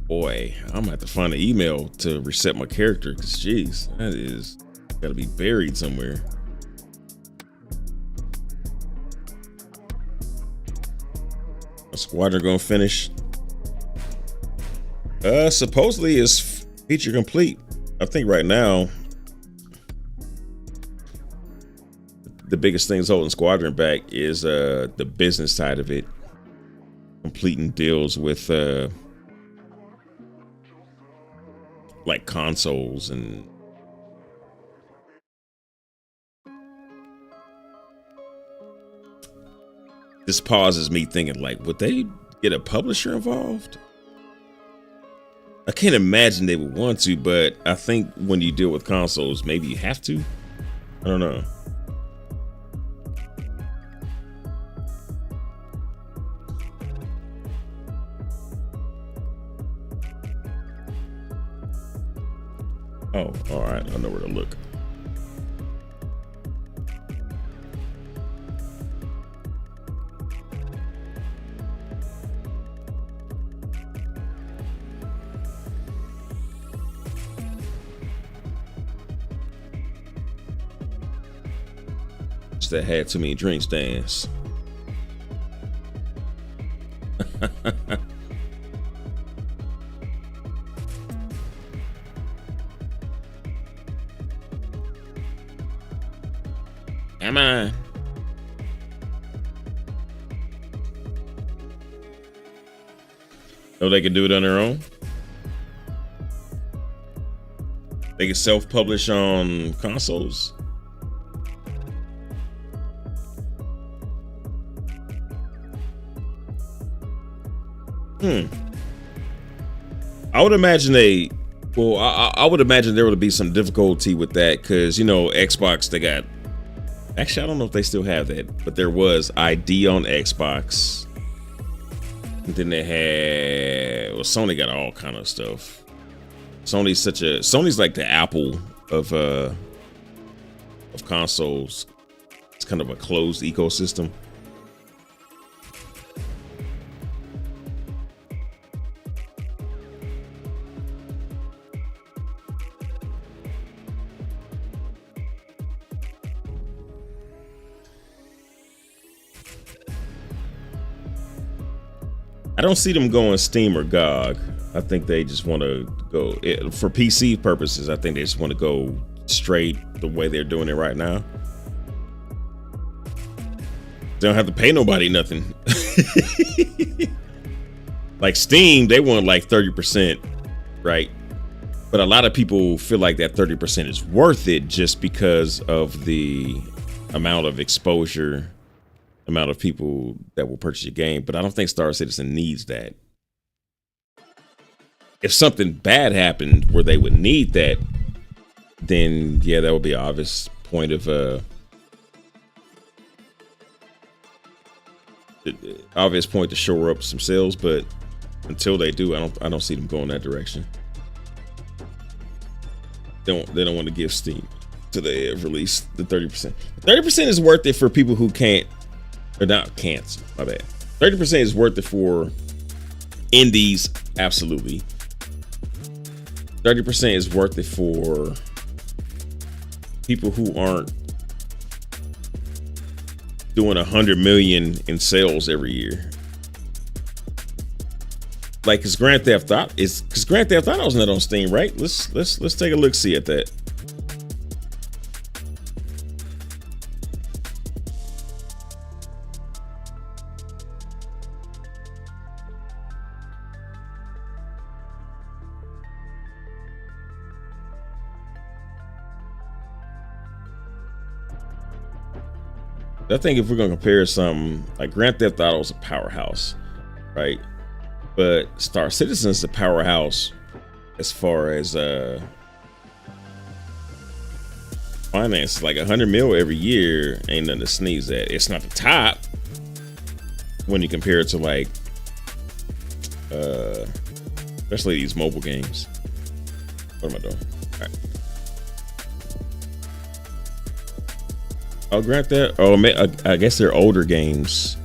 Boy, I'm gonna have to find an email to reset my character, because geez, that is gotta be buried somewhere. A squadron gonna finish. Supposedly it's feature complete. I think right now the biggest things holding Squadron back is the business side of it, completing deals with like consoles and this pauses me thinking, like, would they get a publisher involved? I can't imagine they would want to, but I think when you deal with consoles, maybe you have to. I don't know. Oh, all right. I know where to look. That had too many drinks dance. Come on. Oh, they can do it on their own? They can self-publish on consoles? I would imagine I would imagine there would be some difficulty with that, because, you know, Xbox, they got, actually, I don't know if they still have that, but there was ID on Xbox. And then they had, well, Sony got all kind of stuff. Sony's like the Apple of consoles. It's kind of a closed ecosystem. I don't see them going Steam or GOG. I think they just want to go for PC purposes. I think they just want to go straight the way they're doing it right now. They don't have to pay nobody nothing. Like Steam, they want like 30%, right? But a lot of people feel like that 30% is worth it just because of the amount of exposure, amount of people that will purchase your game. But I don't think Star Citizen needs that. If something bad happened where they would need that, then yeah, that would be an obvious point of to shore up some sales. But until they do, I don't see them going that direction. They don't want to give Steam to the release the 30%. 30% is worth it for people who can't, or not can't, my bad. 30% is worth it for indies, absolutely. 30% is worth it for people who aren't doing 100 million in sales every year. Like, because Grand Theft Auto is not on Steam, right? Let's take a look, see at that. I think if we're gonna compare something, like Grand Theft Auto is a powerhouse, right? But Star Citizen is a powerhouse as far as finance. Like 100 mil every year ain't nothing to sneeze at. It's not the top when you compare it to like especially these mobile games. What am I doing? All right. Oh, Grand Theft. Oh, I guess they're older games.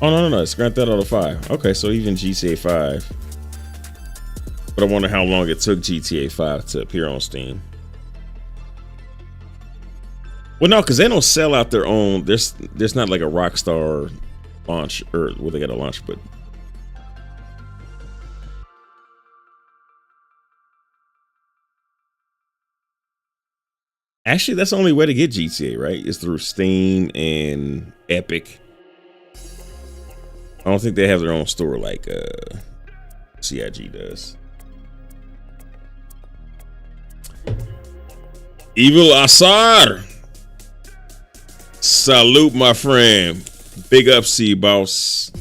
Oh no, it's Grand Theft Auto 5. Okay, so even GTA 5. But I wonder how long it took GTA 5 to appear on Steam. Well, no, because they don't sell out their own. There's not like a Rockstar launch, or well, they got a launch, but actually, that's the only way to get GTA, right? Is through Steam and Epic. I don't think they have their own store like CIG does. Evil Asar. Salute, my friend. Big up, C boss.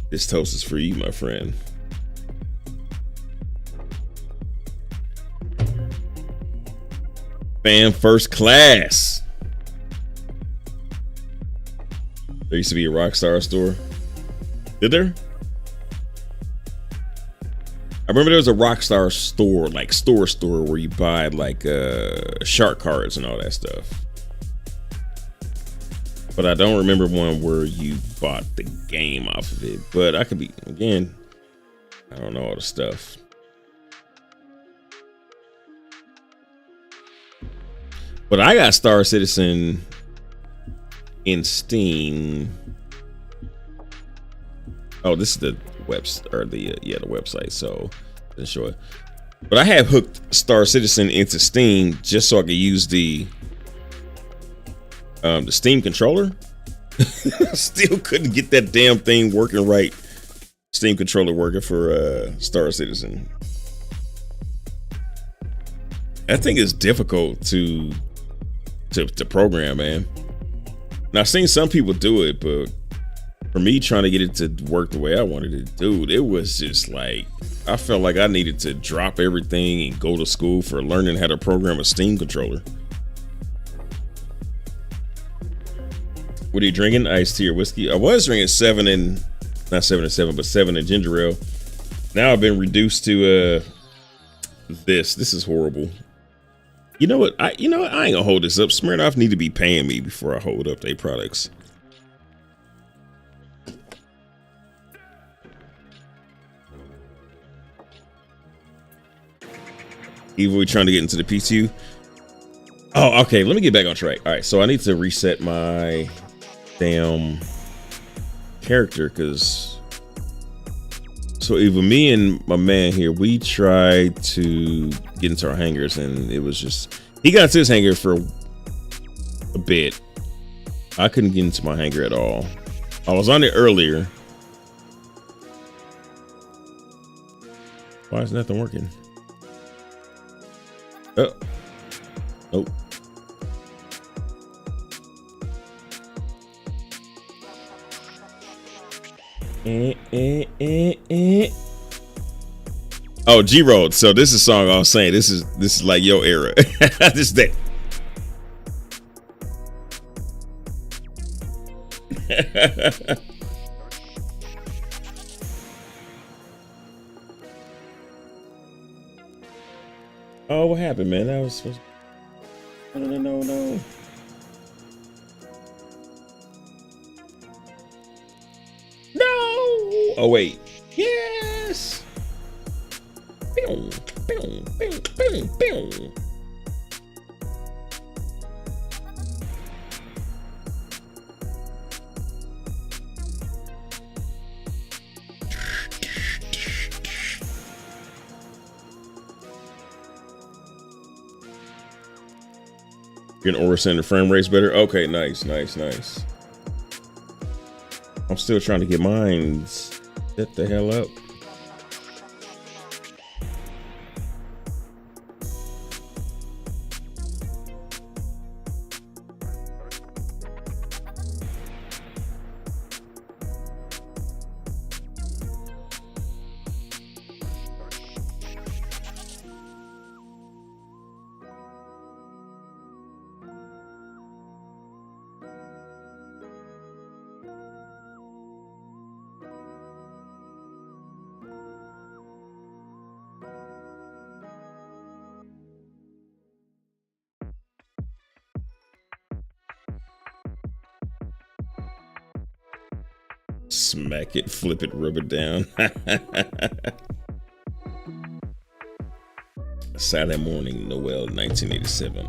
This toast is for you, my friend. Fan first class. There used to be a Rockstar store. Did there? I remember there was a Rockstar store, like store where you buy like shark cards and all that stuff. But I don't remember one where you bought the game off of it. But I could be, again, I don't know all the stuff. But I got Star Citizen in Steam. Oh, this is the the website. So didn't show it. But I have hooked Star Citizen into Steam just so I could use the Steam controller. Still couldn't get that damn thing working right. Steam controller working for Star Citizen. That thing is difficult to program, man. Now I've seen some people do it, but for me trying to get it to work the way I wanted it to, dude, it was just like I felt like I needed to drop everything and go to school for learning how to program a Steam controller. What are you drinking? Iced tea or whiskey? I was drinking 7 and 7 and ginger ale. Now I've been reduced to this. This is horrible. You know what? I ain't gonna hold this up. Smirnoff need to be paying me before I hold up their products. Evil, we trying to get into the PTU. Oh, okay. Let me get back on track. All right, so I need to reset my damn character because so even me and my man here, we tried to get into our hangars and it was just he got into his hangar for a bit. I couldn't get into my hangar at all. I was on it earlier. Why is nothing working? Oh, nope. Oh, G Road. So this is a song I was saying. This is like your era. This is that. Oh, what happened, man? That was supposed. No. Oh wait. Yes. Boom, boom, boom, boom, boom. Getting Aura Center frame rates better. Okay, nice. I'm still trying to get mine set the hell up. Smack it, flip it, rub it down. Saturday morning, Noel, 1987.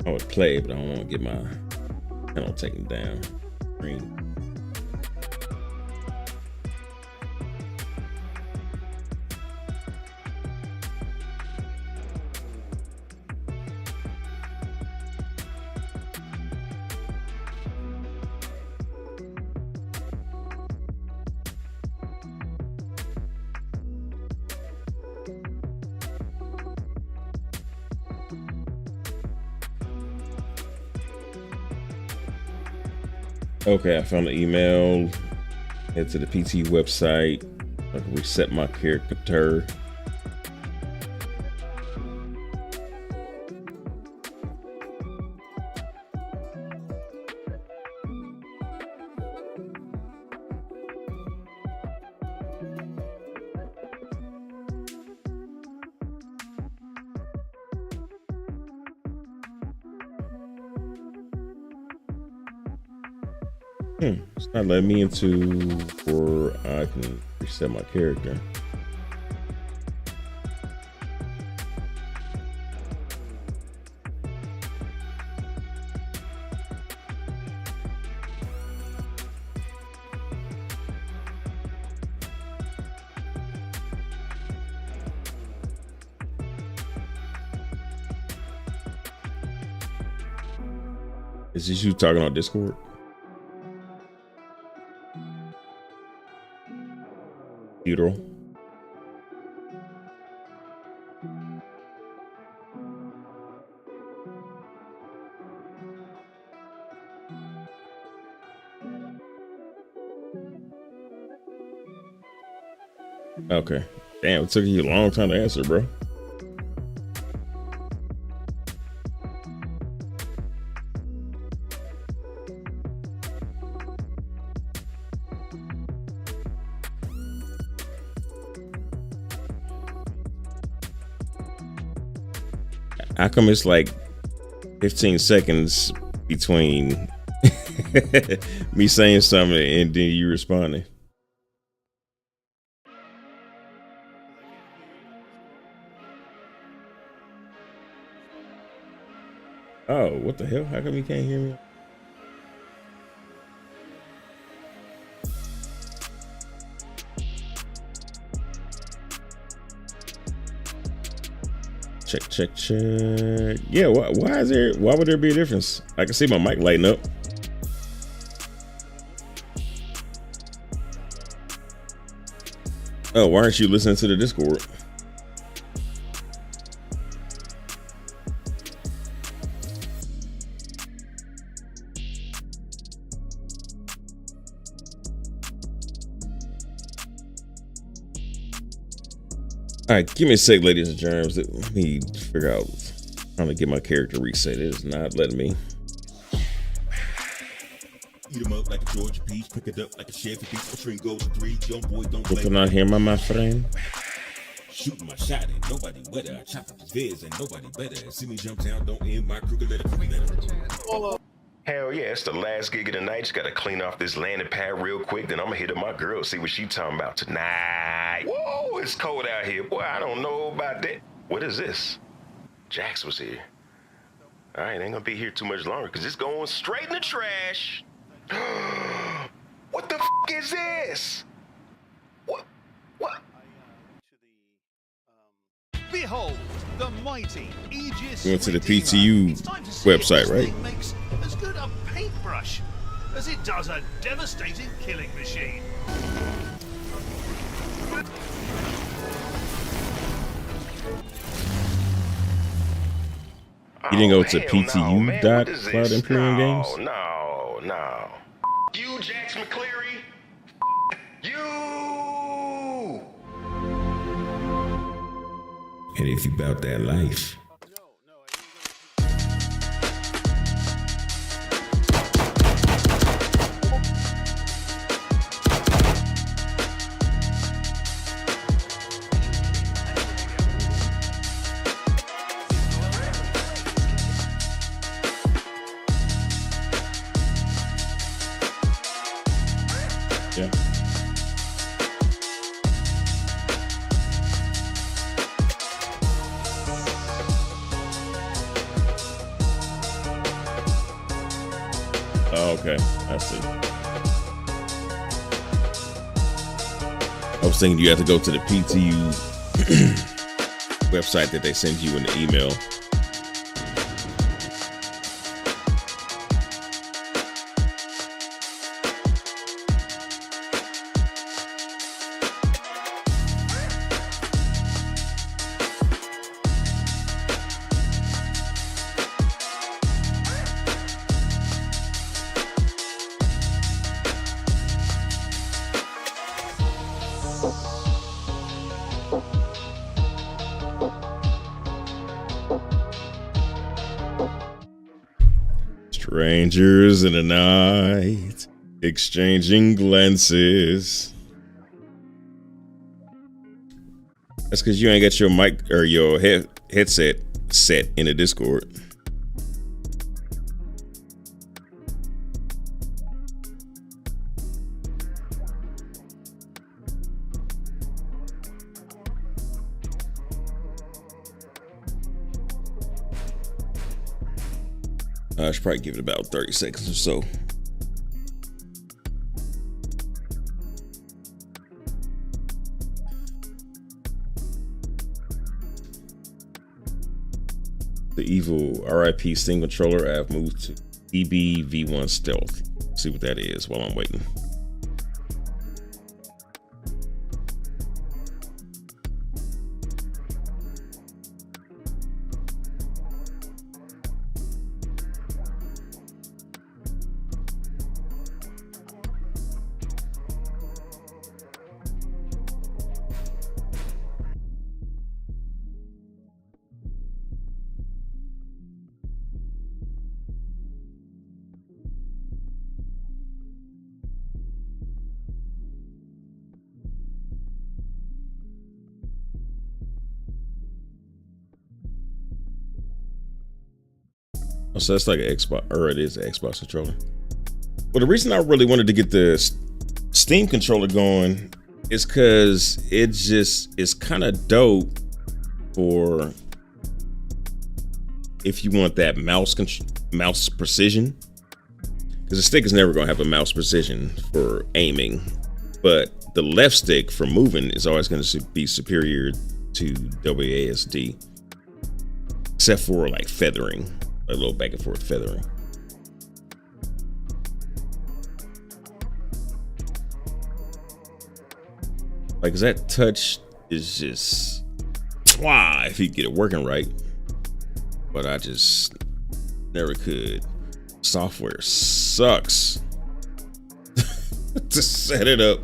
I would play, but I don't want to get my channel taken down. Green. Okay, I found the email. Head to the PT website. I can reset my character. It's not letting me into where I can reset my character. Is this you talking on Discord? Funeral. Okay. Damn, it took you a long time to answer, bro. How come it's like 15 seconds between me saying something and then you responding? Oh, what the hell? How come you can't hear me? Check, check, check. Yeah, why would there be a difference? I can see my mic lighting up. Oh, why aren't you listening to the Discord? All right, give me a sec, ladies and germs. Let me figure out how to get my character reset. It is not letting me.
Eat 'em up like a Georgia peach, pick it up like a Chevy beef. A string goes to 3, young boy don't play.
Looking out here, my friend.
Shooting my shot and nobody wetter. I chop up his vids and nobody better. See me jump down, don't end my crooked letter.
Hell yeah, it's the last gig of the night. Just gotta clean off this landing pad real quick. Then I'm gonna hit up my girl, see what she talking about tonight. Whoa, it's cold out here. Boy, I don't know about that. What is this? Jax was here. All right, ain't gonna be here too much longer because it's going straight in the trash. What the f is this? What?
Behold, the mighty Aegis.
Went to the
Redeemer.
PTU
It's time to see
website,
if this
right?
thing makes as good a paintbrush as it does a devastating killing machine.
You didn't go to
hell
PTU
no, man.
dot
What is
Cloud
this?
Imperium Games?
No. You, Jax McCleary. You.
And if you bout that life.
Okay. Oh, okay, I see. I was thinking you have to go to the PTU website that they send you in the email. Strangers in the night, exchanging glances. That's because you ain't got your mic or your headset set in the Discord. I should probably give it about 30 seconds or so. The evil RIP Steam controller. I've moved to EBV1 Stealth. See what that is while I'm waiting. So that's like an Xbox, or it is an Xbox controller. Well, the reason I really wanted to get the Steam controller going is because it's kind of dope for if you want that mouse precision. Because the stick is never going to have a mouse precision for aiming, but the left stick for moving is always going to be superior to WASD, except for like feathering. A little back and forth feathering. Like, 'cause that touch is just if you get it working right. But I just never could. Software sucks to set it up.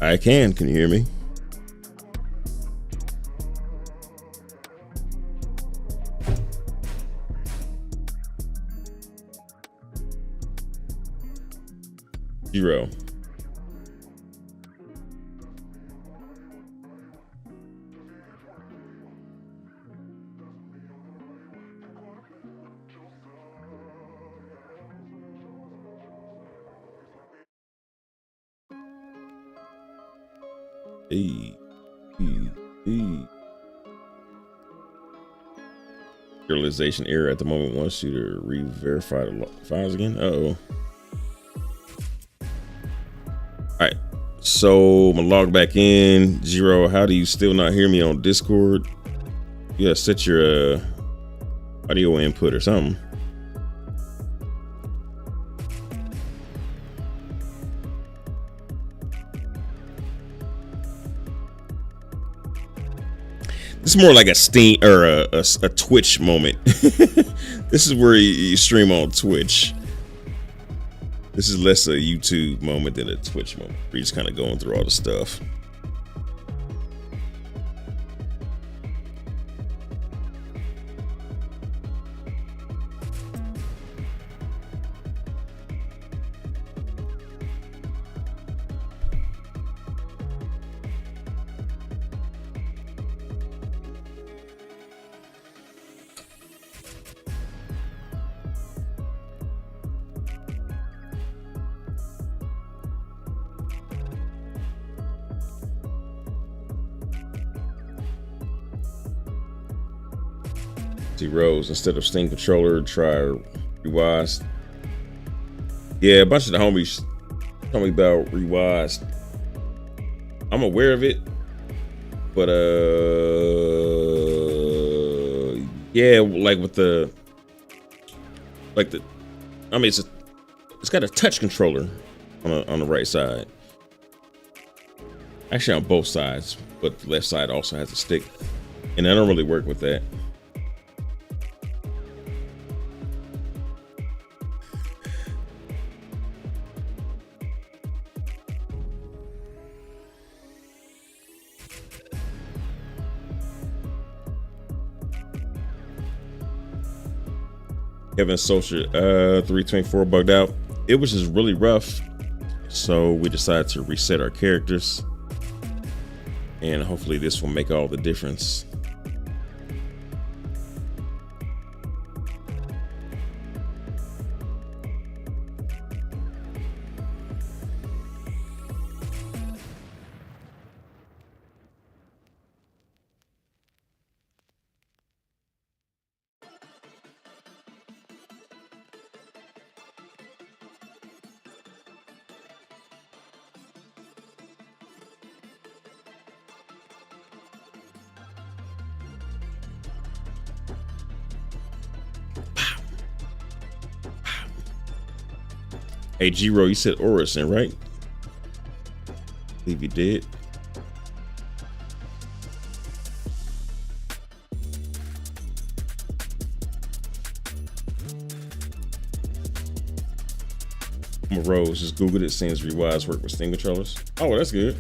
I can you hear me? Zero. Serialization error at the moment. Wants you to re-verify the files again. Uh-oh. All right, so I'm gonna log back in. Zero, how do you still not hear me on Discord? You gotta set your audio input or something. This is more like a Steam or a Twitch moment. This is where you stream on Twitch. This is less a YouTube moment than a Twitch moment. Where you're just kind of going through all the stuff. Zeros instead of Steam controller. Try Rewise. Yeah, a bunch of the homies told me about Rewise. I'm aware of it, but yeah, like with the I mean, it's got a touch controller on the right side. Actually, on both sides, but the left side also has a stick, and I don't really work with that. Kevin Social 324 bugged out. It was just really rough, so we decided to reset our characters, and hopefully this will make all the difference. Hey, G-Ro, you said Orison, right? I believe you did. Rose just Googled it, seems Rewise work with Steam controllers. Oh, well, that's good.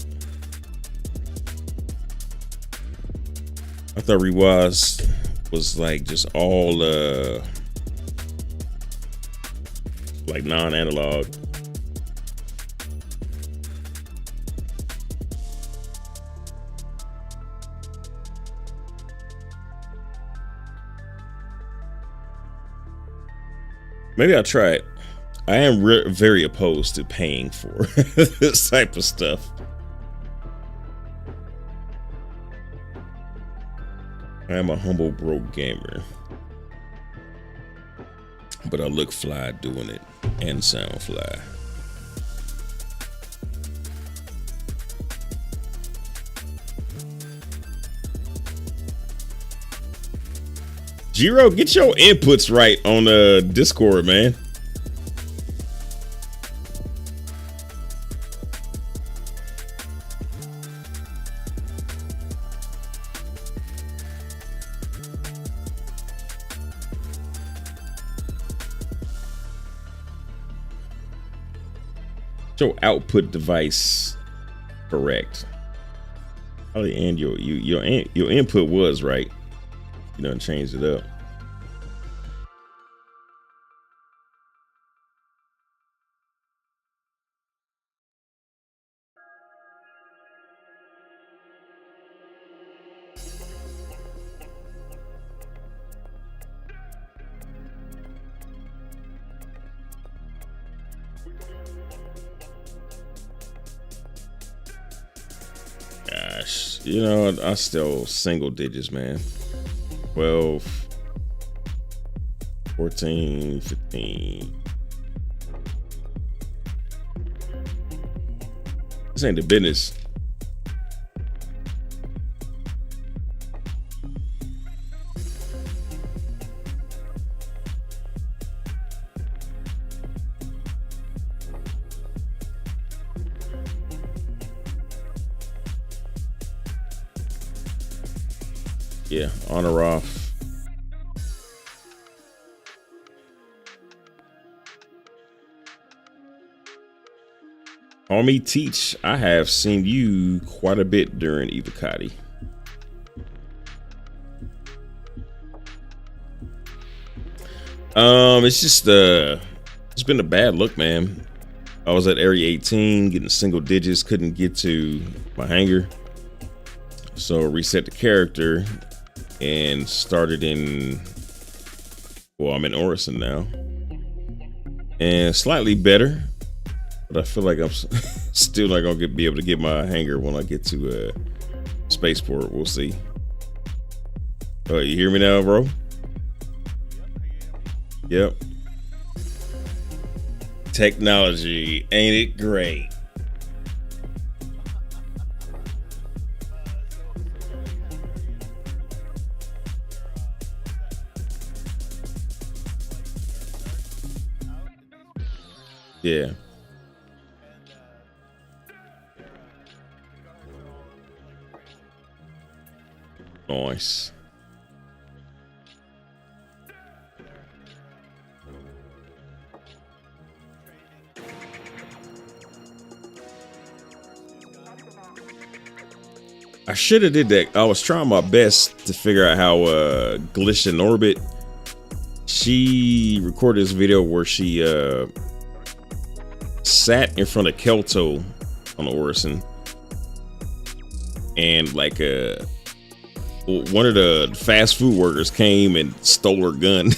I thought Rewise was like just all like non-analog. Maybe I'll try it. I am very opposed to paying for this type of stuff. I am a humble broke gamer, but I look fly doing it and sound fly. Jiro, get your inputs right on Discord, man. Your output device correct. Oh, and your input was right. You done changed it up. Gosh, you know, I still single digits, man. 12, 14, 15. This ain't the business. Yeah, on or off. Homie Teach, I have seen you quite a bit during Evocati. It's just it's been a bad look, man. I was at Area 18 getting single digits, couldn't get to my hangar. So reset the character and started in, well, I'm in Orison now. And slightly better, but I feel like I'm still not gonna be able to get my hangar when I get to Spaceport. We'll see. You hear me now, bro? Yep. Technology, ain't it great? Yeah. Nice. I should have did that. I was trying my best to figure out how Glitch in Orbit. She recorded this video where she sat in front of Kelto on the Orison, and like one of the fast food workers came and stole her gun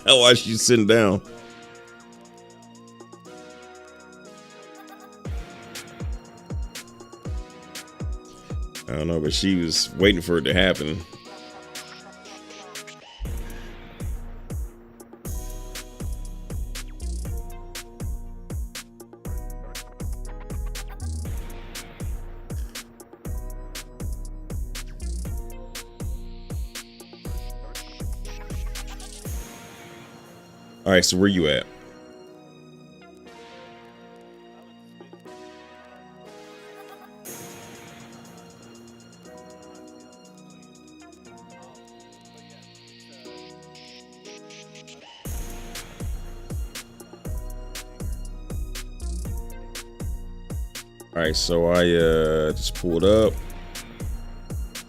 while she's sitting down. I don't know, but she was waiting for it to happen. All right, so where you at? All right, so I just pulled up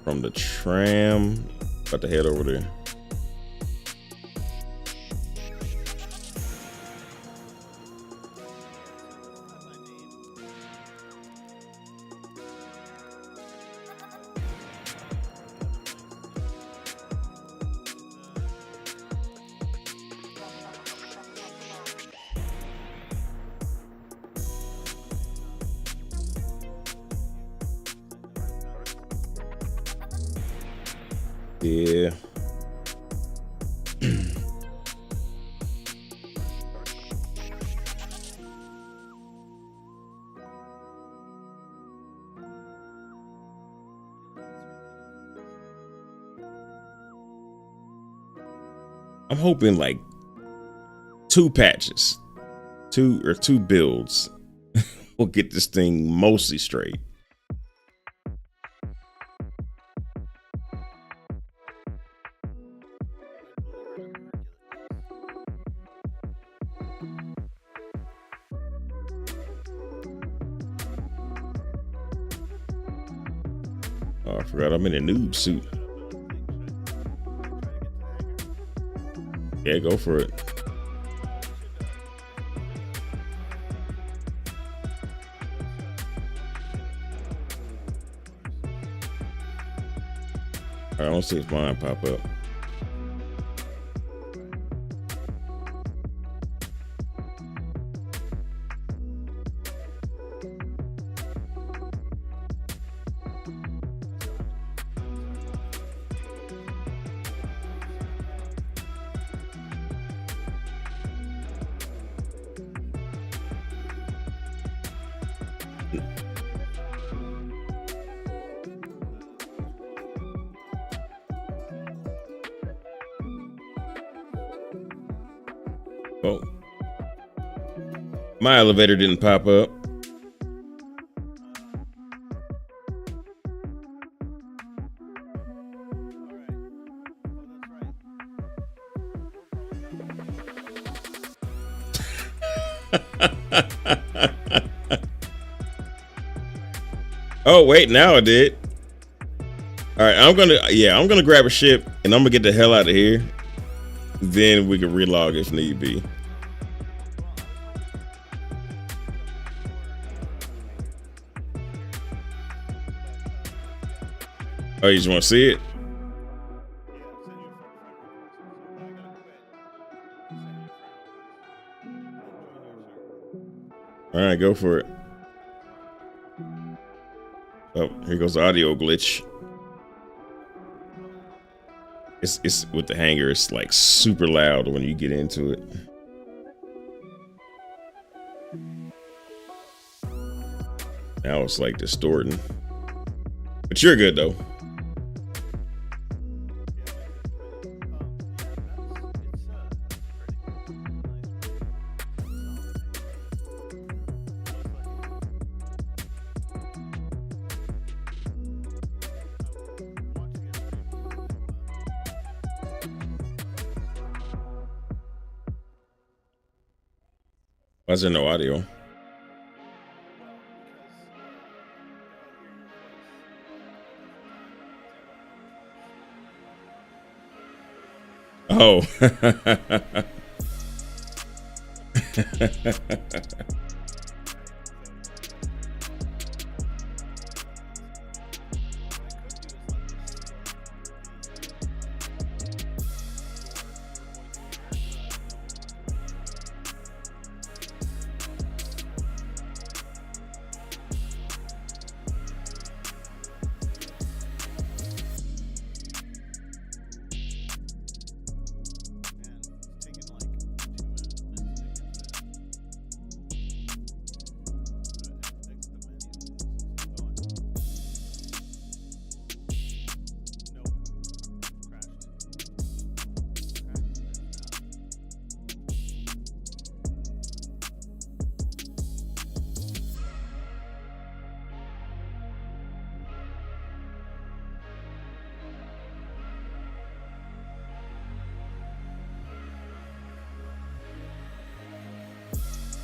from the tram, about to head over there. Yeah. I'm hoping like 2 patches, 2 builds will get this thing mostly straight. Oh, I forgot I'm in a noob suit. Yeah, go for it. I don't see if mine pop up. Oh, my elevator didn't pop up. Oh, wait, now I did. All right, I'm gonna grab a ship and I'm gonna get the hell out of here. Then we can relog if need be. Oh, you just want to see it? All right, go for it. Oh, here goes the audio glitch. It's with the hangar. It's like super loud when you get into it. Now it's like distorting. But you're good though. Why is there no audio? Oh.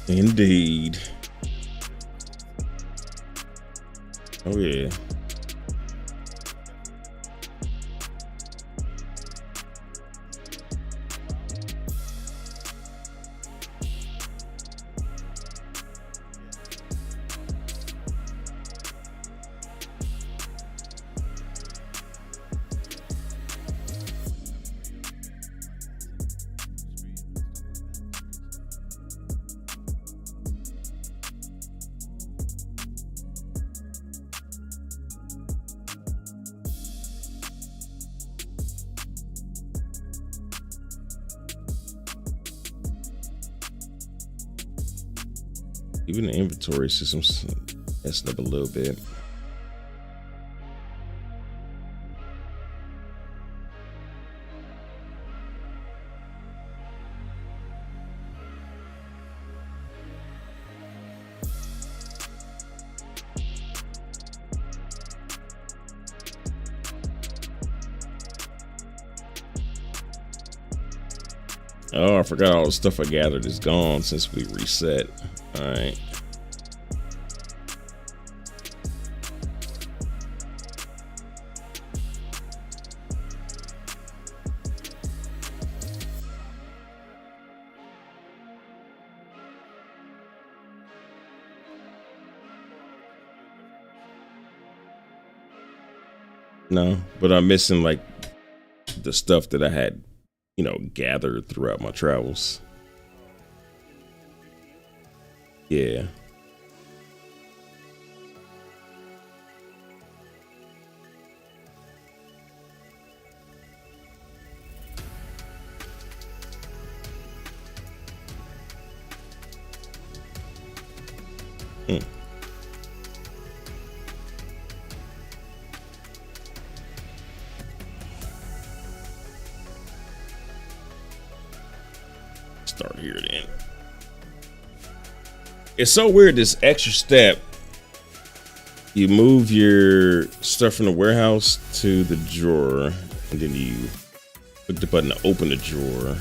Indeed. Oh yeah. Even the inventory system's messed up a little bit. Oh, I forgot all the stuff I gathered is gone since we reset. All right. No, but I'm missing like the stuff that I had, you know, gathered throughout my travels. Yeah. Start here then. It's so weird, this extra step. You move your stuff from the warehouse to the drawer, and then you click the button to open the drawer.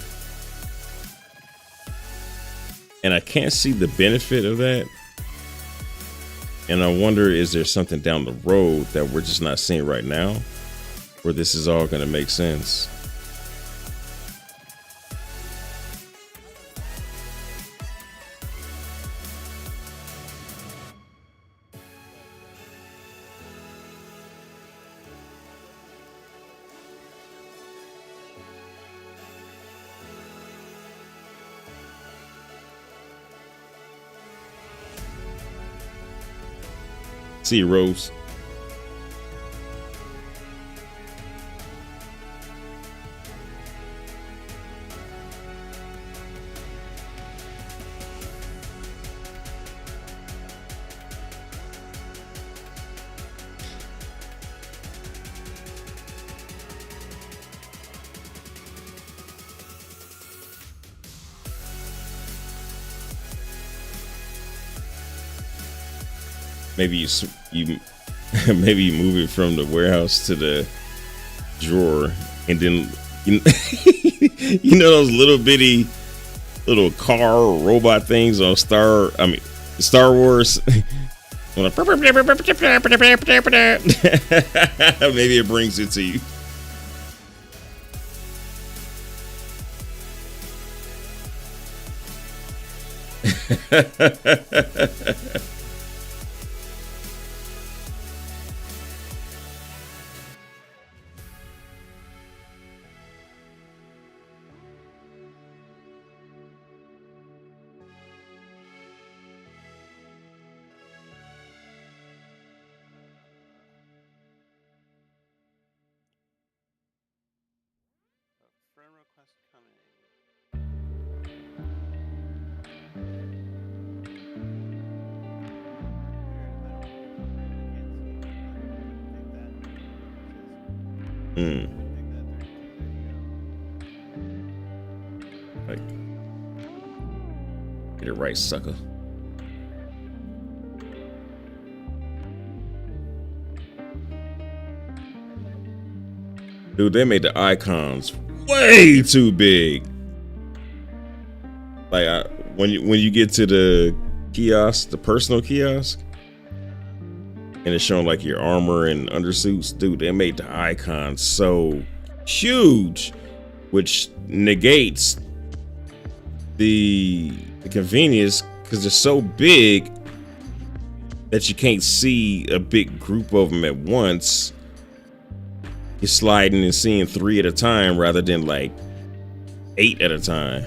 And I can't see the benefit of that. And I wonder, is there something down the road that we're just not seeing right now, where this is all going to make sense? See you, Rose. maybe you maybe you move it from the warehouse to the drawer, and then you know those little bitty little car or robot things on Star Wars. Maybe it brings it to you.
Friend request coming.
Like, get it right, sucker. Dude, they made the icons way too big. Like when you get to the kiosk, the personal kiosk, and it's showing like your armor and undersuits, dude, they made the icons so huge, which negates the convenience because they're so big that you can't see a big group of them at once. You're sliding and seeing 3 at a time rather than like 8 at a time.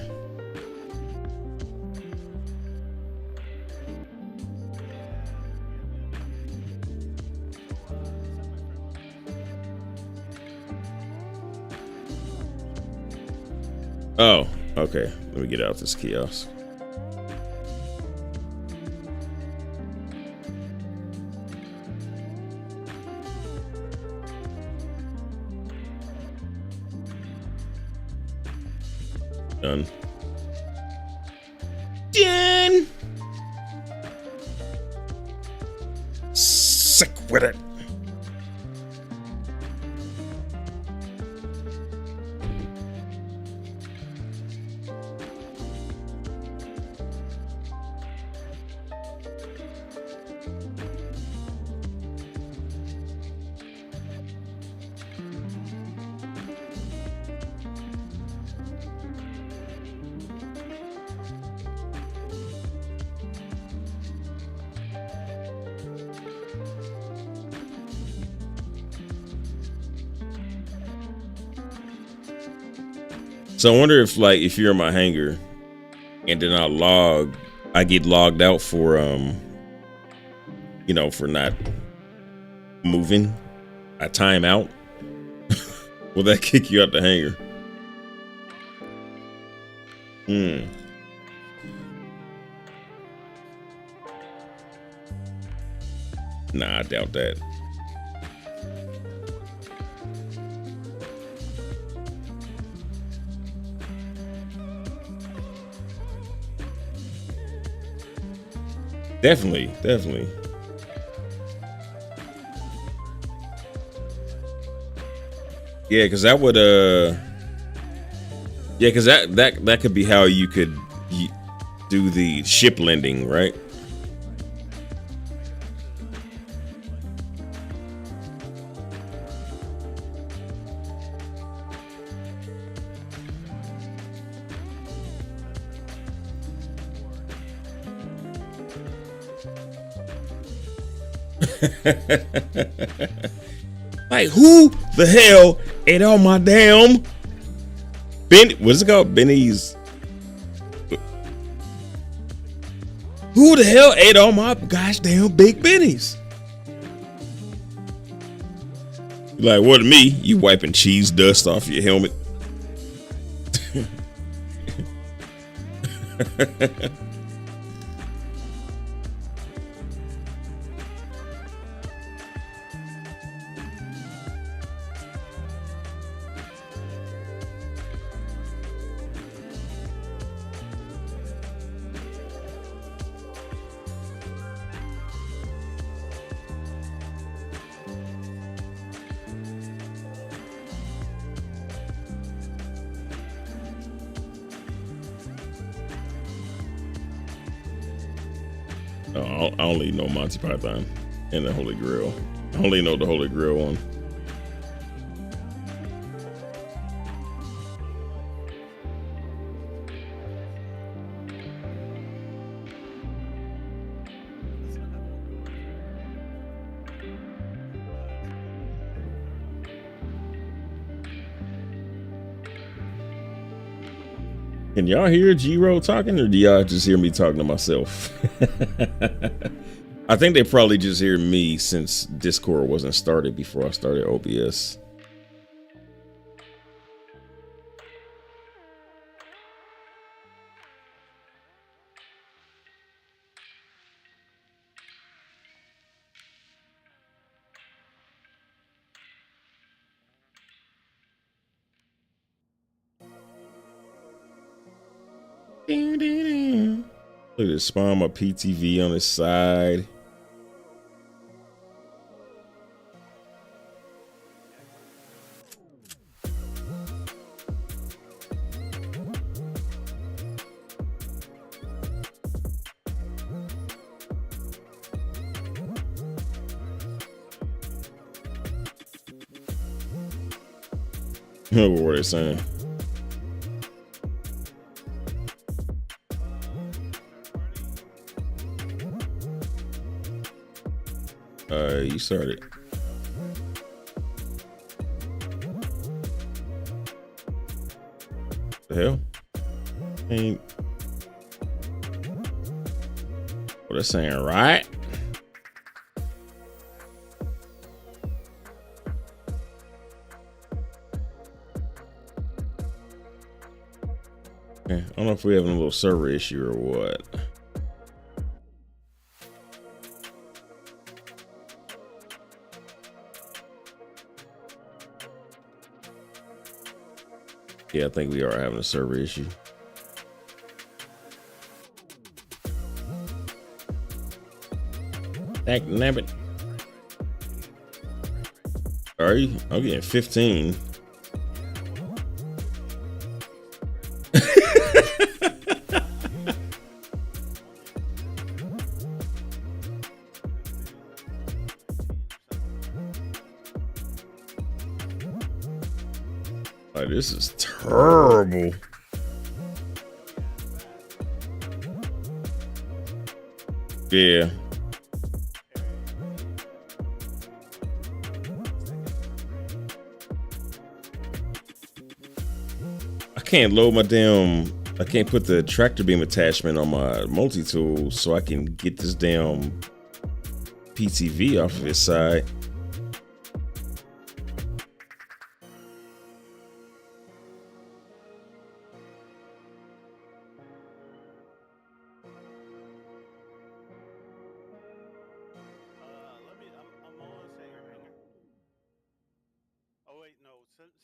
Oh, okay. Let me get out this kiosk. Done. Done. Sick with it. So I wonder if if you're in my hangar and then I get logged out for for not moving. I time out. Will that kick you out the hangar? Nah, I doubt that. Definitely. Yeah, because that would because that could be how you could do the ship lending, right? Like, who the hell ate all my damn what's it called? Benny's. Who the hell ate all my gosh damn big bennies? Like, what to me? You wiping cheese dust off your helmet. I only know Monty Python and the Holy Grail. I only know the Holy Grail one. Can y'all hear G-Ro talking, or do y'all just hear me talking to myself? I think they probably just hear me since Discord wasn't started before I started OBS. Look at this, spawn my PTV on the side. What were they saying? You started. The hell? Ain't. What they're saying, right? Okay. I don't know if we're having a little server issue or what. Yeah, I think we are having a server issue. Heck, nabbit. Are you? I'm getting 15. Like, this is terrible. Yeah. I can't load my damn, I can't put the tractor beam attachment on my multi-tool so I can get this damn PTV off of its side.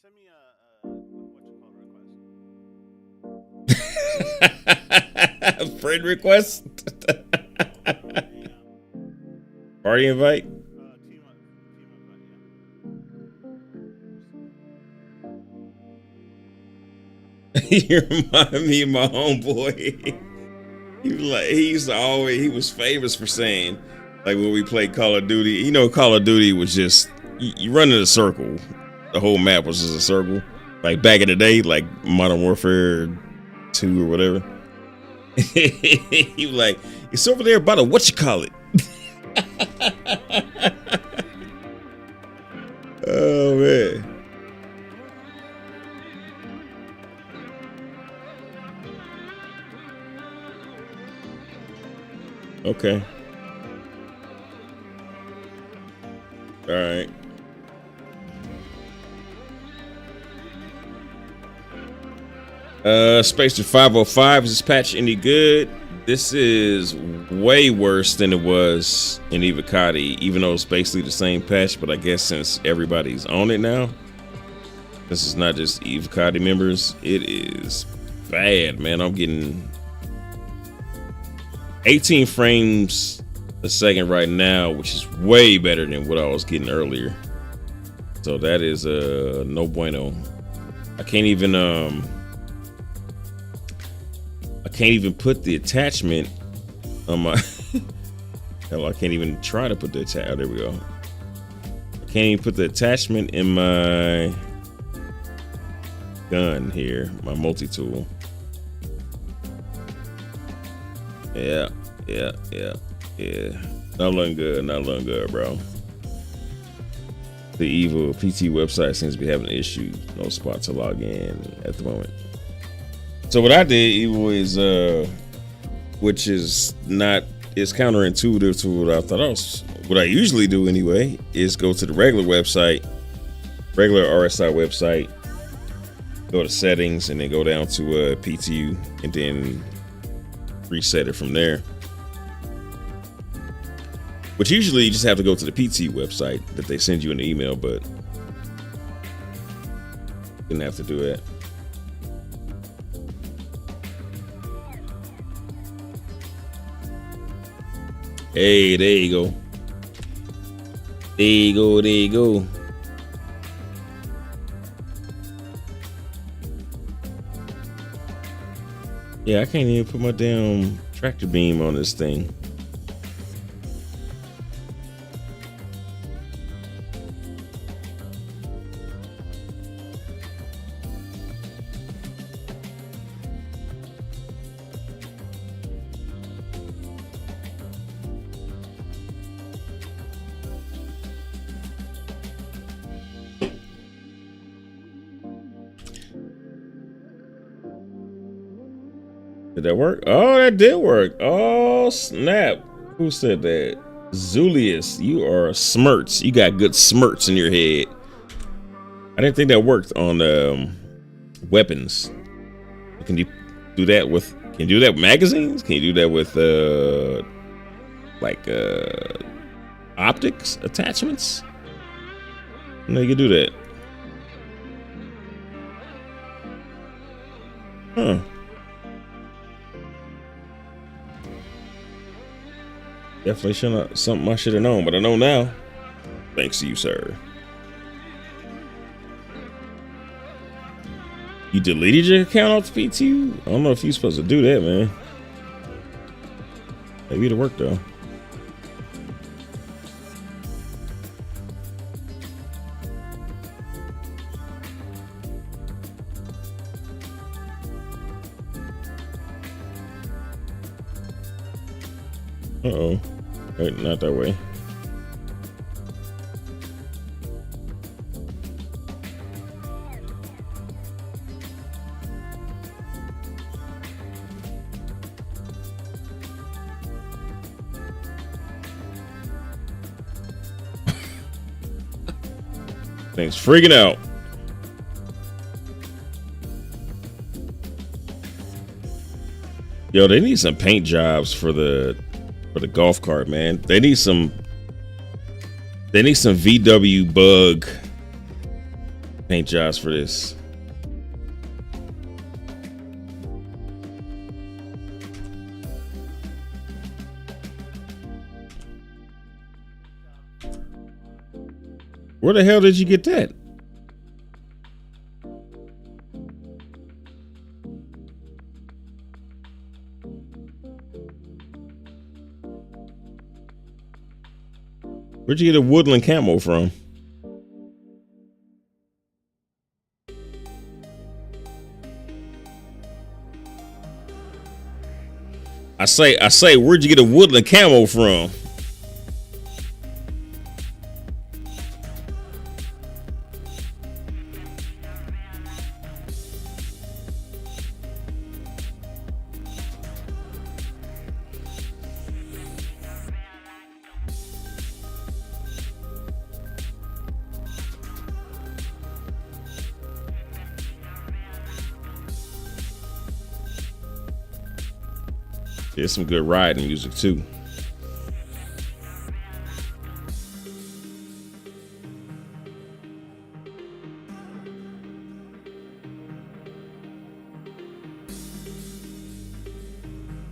Send me a
friend request. Party invite.
team invite, yeah.
You remind me of my homeboy. He was famous for saying, like, when we played Call of Duty, you know, Call of Duty was just you run in a circle. The whole map was just a circle. Like back in the day, like Modern Warfare 2 or whatever. He was like, it's over there by the whatchamacallit. Oh man. Okay. All right. Spacer 505, is this patch any good? This is way worse than it was in Evocati, even though it's basically the same patch, but I guess since everybody's on it now, this is not just Evocati members, it is bad, man. I'm getting 18 frames a second right now, which is way better than what I was getting earlier. So that is no bueno. I can't even put the attachment on my Hell, I can't even try to put the attachment. Oh, there we go. I can't even put the attachment in my gun here, my multi-tool. Yeah. Not looking good, bro. The evil PT website seems to be having issues. No spot to log in at the moment. So what I did, evil, is which is counterintuitive to what I thought what I usually do anyway, is go to the regular RSI website, go to settings, and then go down to PTU, and then reset it from there. Which usually you just have to go to the PT website that they send you an email, but didn't have to do that. Hey, there you go. There you go. Yeah, I can't even put my damn tractor beam on this thing. Did that work? Oh, that did work. Oh, snap. Who said that? Zulius, you are smirts. You got good smirts in your head. I didn't think that worked on weapons. Can you do that with magazines? Can you do that with optics attachments? No, you can do that. Huh. Definitely something I should have known, but I know now. Thanks to you, sir. You deleted your account off the PTU? I don't know if you're supposed to do that, man. Maybe it'll work though. Uh-oh. Wait, not that way. Thing's freaking out. Yo, they need some paint jobs for the golf cart, man. They need some VW bug paint jobs for this. Where the hell did you get that? Where'd you get a woodland camo from? I say, where'd you get a woodland camo from? There's some good riding music too.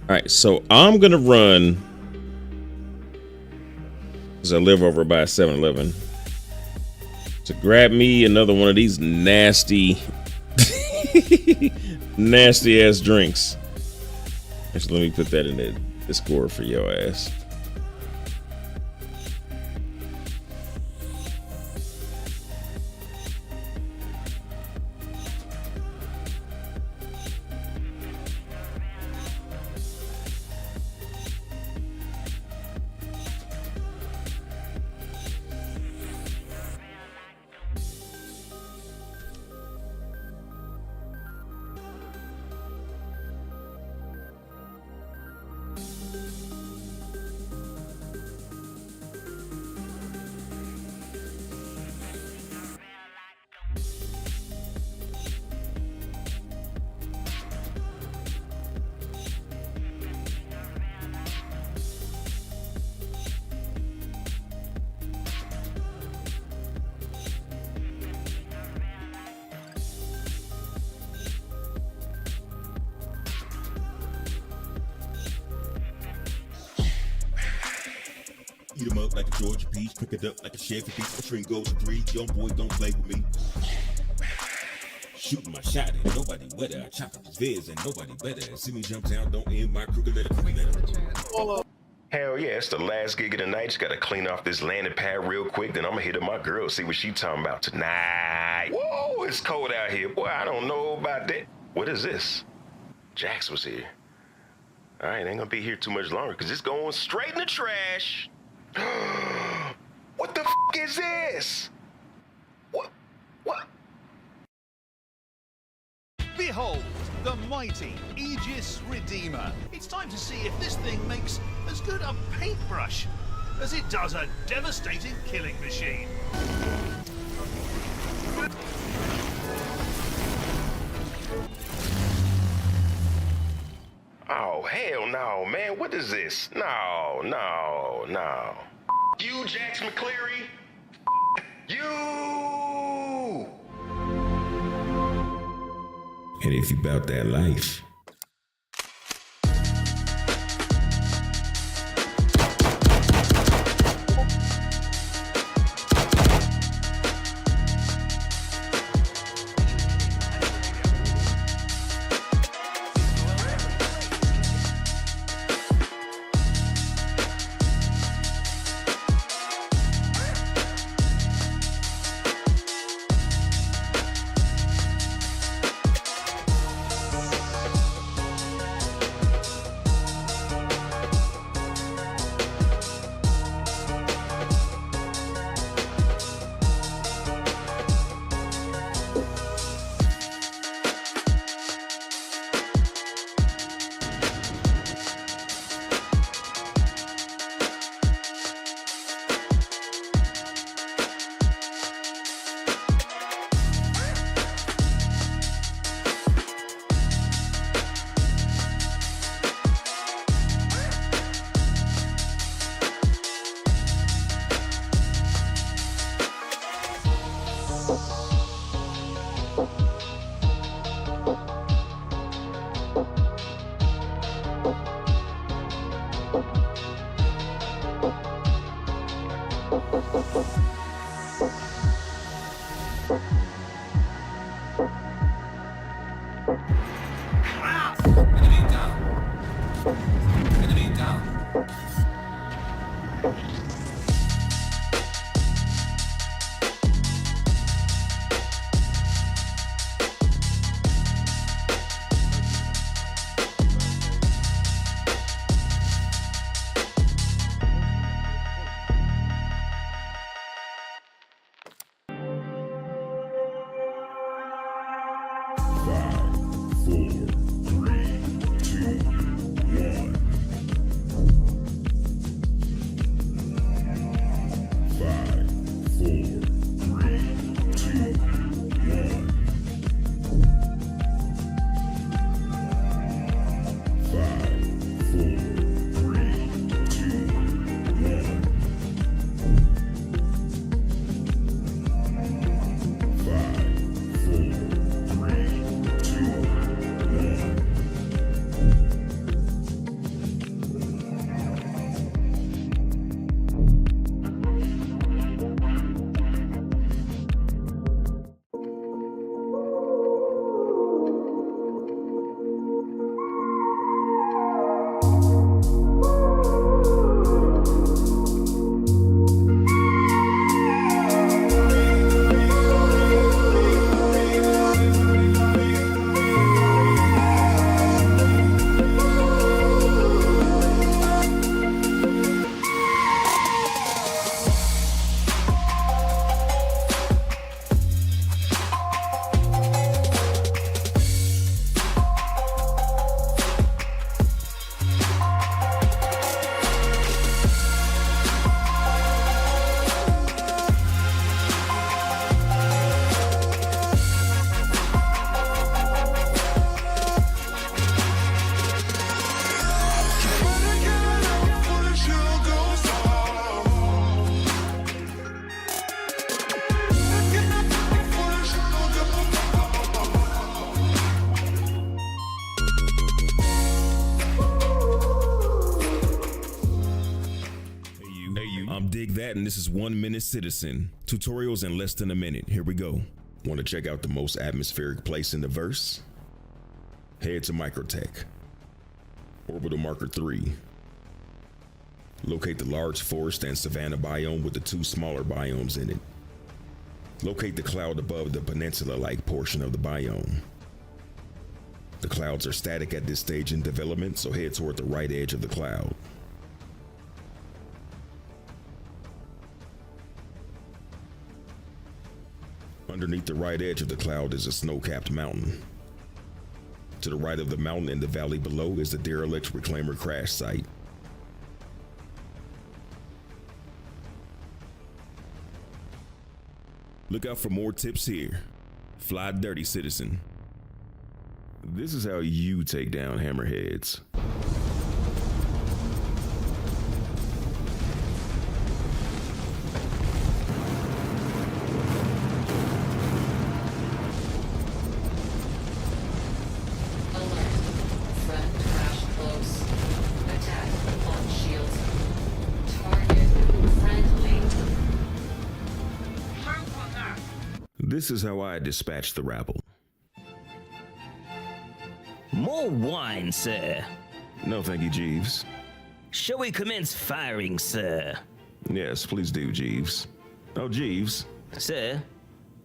All right, so I'm gonna run, because I live over by 7-Eleven, to grab me another one of these nasty nasty ass drinks. Actually, let me put that in the Discord for your ass.
Eat 'em up like a Georgia peach, pick it up like a Chevy beat. The string goes to 3, young boy don't play with me. Shooting my shot and nobody wetter. I chop up his viz and nobody better. See me jump down, don't end my crooked letter.
Hell yeah, it's the last gig of the night. Just gotta clean off this landing pad real quick, then I'ma hit up my girl, see what she talking about tonight. Whoa, it's cold out here. Boy, I don't know about that. What is this? Jax was here. All right, ain't gonna be here too much longer, because it's going straight in the trash. What the f*** is this? What?
Behold, the mighty Aegis Redeemer. It's time to see if this thing makes as good a paintbrush as it does a devastating killing machine.
Oh, hell no, man. What is this? No. You, Jax McCleary. You!
And if you bout that life. and this is 1 Minute Citizen. Tutorials in less than a minute. Here we go. Want to check out the most atmospheric place in the verse? Head to Microtech. Orbital Marker 3. Locate the large forest and savanna biome with the 2 smaller biomes in it. Locate the cloud above the peninsula-like portion of the biome. The clouds are static at this stage in development, so head toward the right edge of the cloud. Underneath the right edge of the cloud is a snow-capped mountain. To the right of the mountain in the valley below is the derelict reclaimer crash site. Look out for more tips here. Fly dirty, citizen. This is how you take down hammerheads. This is how I dispatch the rabble.
More wine, sir.
No, thank you, Jeeves.
Shall we commence firing, sir?
Yes, please do, Jeeves. Oh, Jeeves,
Sir?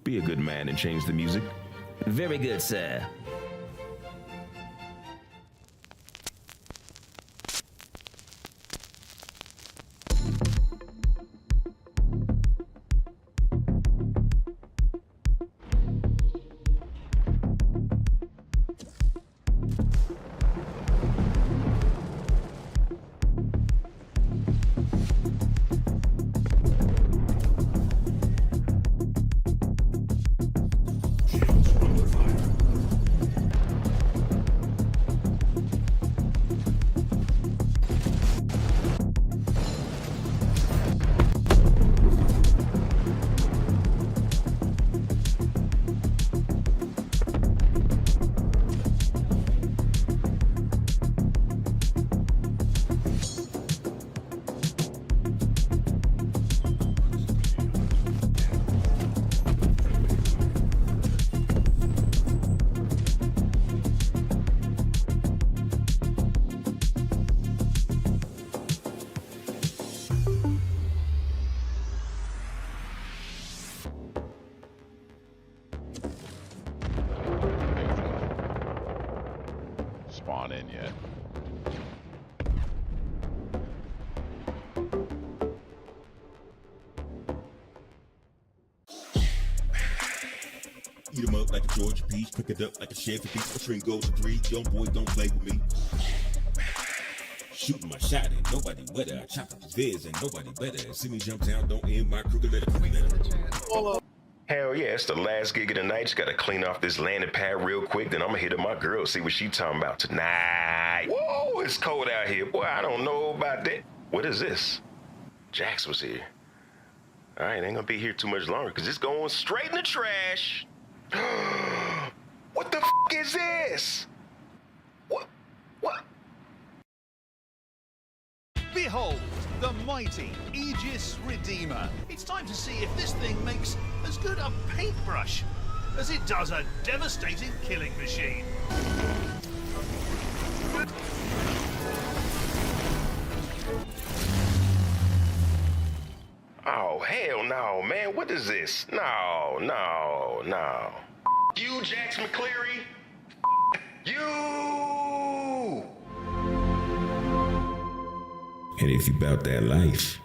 be a good man and change the music.
Very good, sir.
Spawn in yet.
Eat 'em up like a Georgia peach, pick it up like a Chevy beat. My string goes to 3, young boy, don't play with me. Shooting my shot and nobody wetter. I chop up the viz and nobody better. See me jump down, don't end my crooked letter.
Hell yeah, it's the last gig of the night. Just gotta clean off this landing pad real quick, then I'm gonna hit up my girl, see what she talking about tonight. Whoa, it's cold out here. Boy, I don't know about that. What is this? Jax was here. All right, ain't gonna be here too much longer because it's going straight in the trash. What the f is this? What?
Behold, the mighty Aegis Redeemer. It's time to see if this thing makes as good a paintbrush as it does a devastating killing machine.
Oh, hell no, man. What is this? No. You, Jax McCleary. You!
And if you bout that life,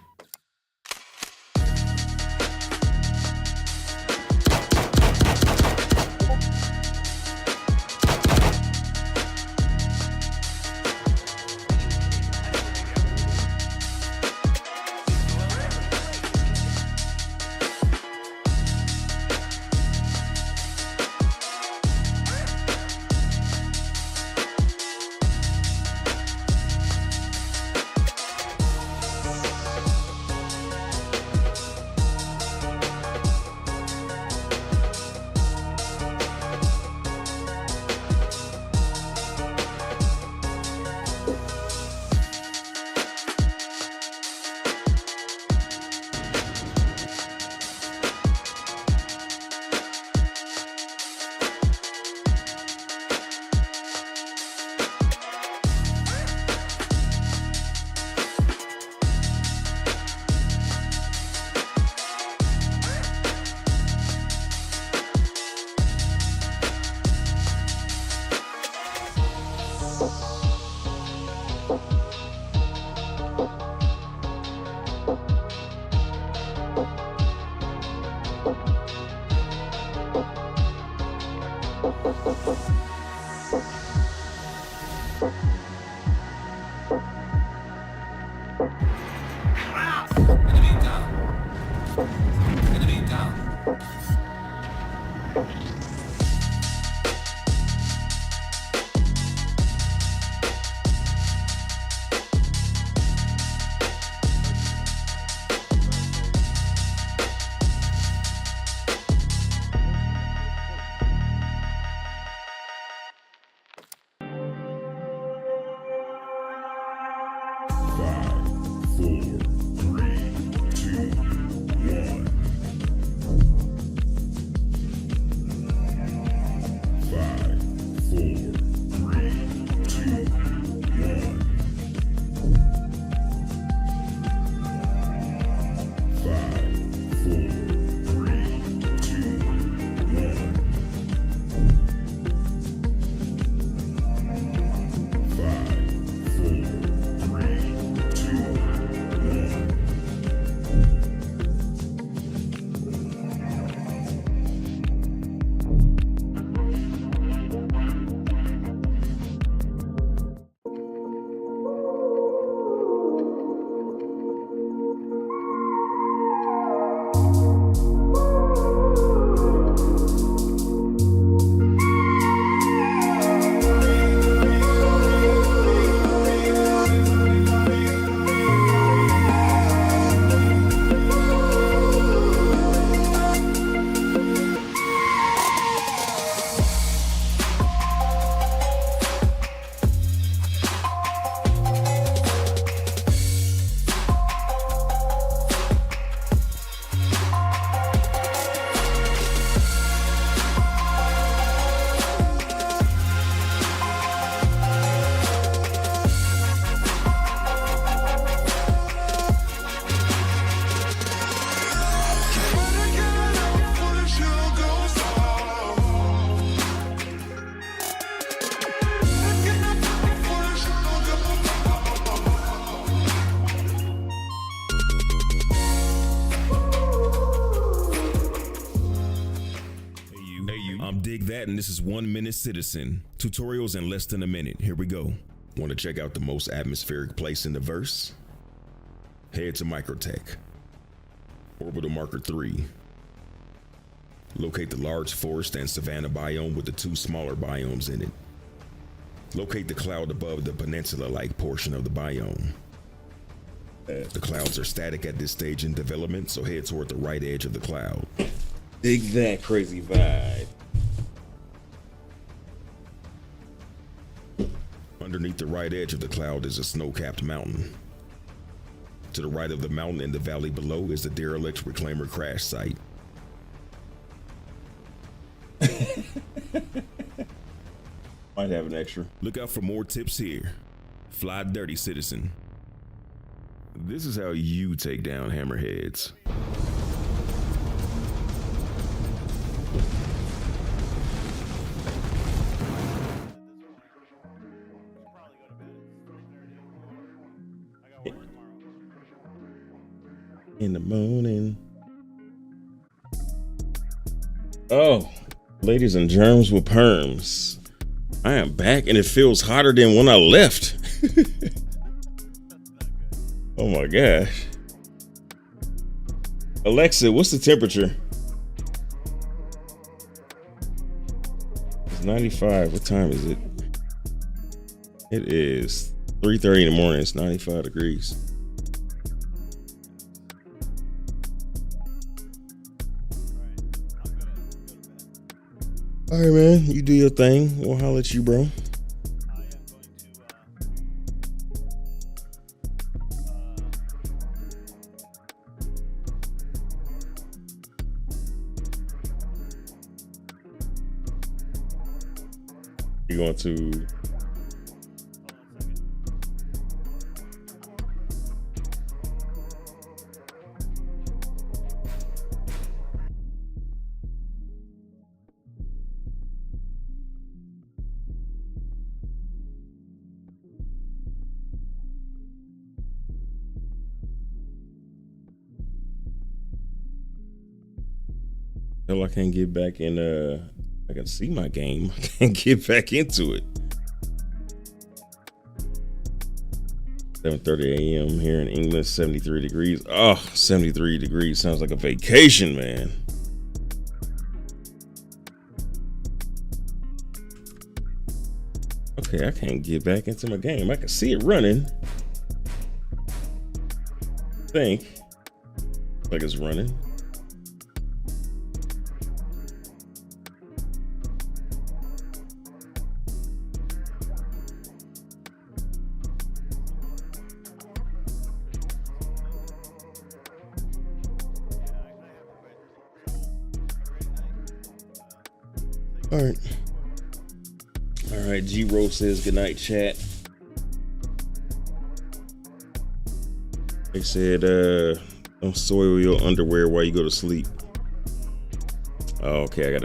Dig that, and this is 1 Minute Citizen. Tutorials in less than a minute. Here we go. Want to check out the most atmospheric place in the verse? Head to Microtech. Orbital Marker 3. Locate the large forest and savanna biome with the 2 smaller biomes in it. Locate the cloud above the peninsula-like portion of the biome. The clouds are static at this stage in development, so head toward the right edge of the cloud.
Dig that crazy vibe.
Underneath the right edge of the cloud is a snow-capped mountain. To the right of the mountain in the valley below is the derelict reclaimer crash site.
Might have an extra.
Look out for more tips here. Fly dirty, citizen. This is how you take down hammerheads.
In the morning. Oh, ladies and germs with perms. I am back and it feels hotter than when I left. Oh my gosh. Alexa, what's the temperature? It's 95. What time is it? It is 3:30 in the morning. It's 95 degrees. All right, man. You do your thing. We'll holler at you, bro. You're going to... Hell, I can't get back in, I can see my game. I can't get back into it. 7:30 a.m. here in England, 73 degrees. Oh, 73 degrees sounds like a vacation, man. Okay, I can't get back into my game. I can see it running. I think like it's running. All right, G-Roll says goodnight, chat. They said, don't soil your underwear while you go to sleep. Oh, okay, I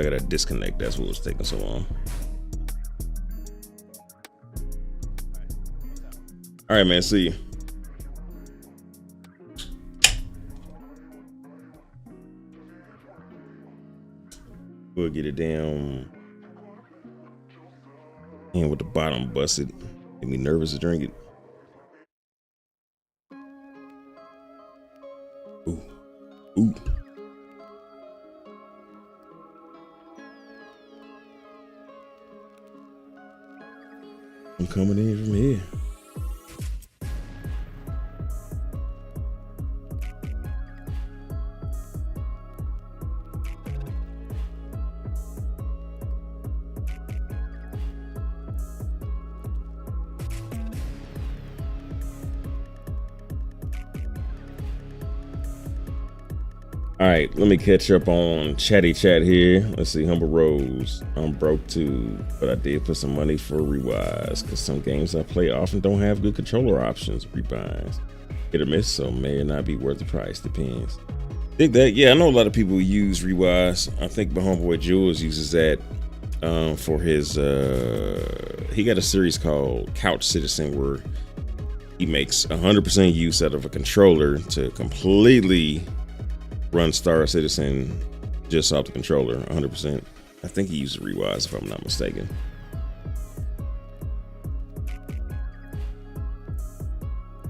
gotta disconnect. That's what was taking so long. All right, man, see you. We'll get it down. And with the bottom busted, make me nervous to drink it. Ooh, ooh. I'm coming in from here. All right, let me catch up on Chatty Chat here. Let's see, Humble Rose. I'm broke too, but I did put some money for rewise because some games I play often don't have good controller options. Rebinds, hit or miss, so may or not be worth the price. Depends. Think that? Yeah, I know a lot of people use rewise. I think my homeboy Jules uses that for his. He got a series called Couch Citizen where he makes 100% use out of a controller to completely run Star Citizen just off the controller 100%. I think he uses rewise if I'm not mistaken.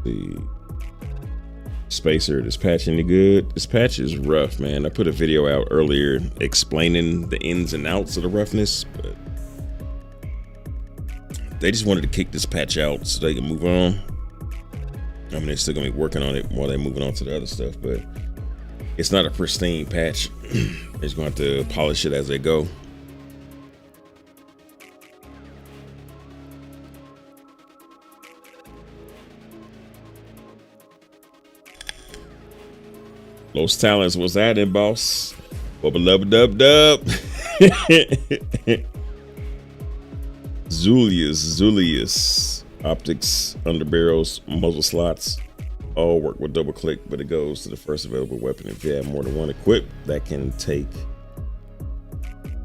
The Spacer, this patch any good? This patch is rough, man. I put a video out earlier explaining the ins and outs of the roughness, but they just wanted to kick this patch out so they can move on. I mean, they're still gonna be working on it while they're moving on to the other stuff, but it's not a pristine patch. They're just going to have to polish it as they go. Los Talents, what's that in, boss? Bubba lub dub dub. Zulius. Optics, underbarrels, muzzle slots. All work with double click, but it goes to the first available weapon. If you have more than one equipped, that can take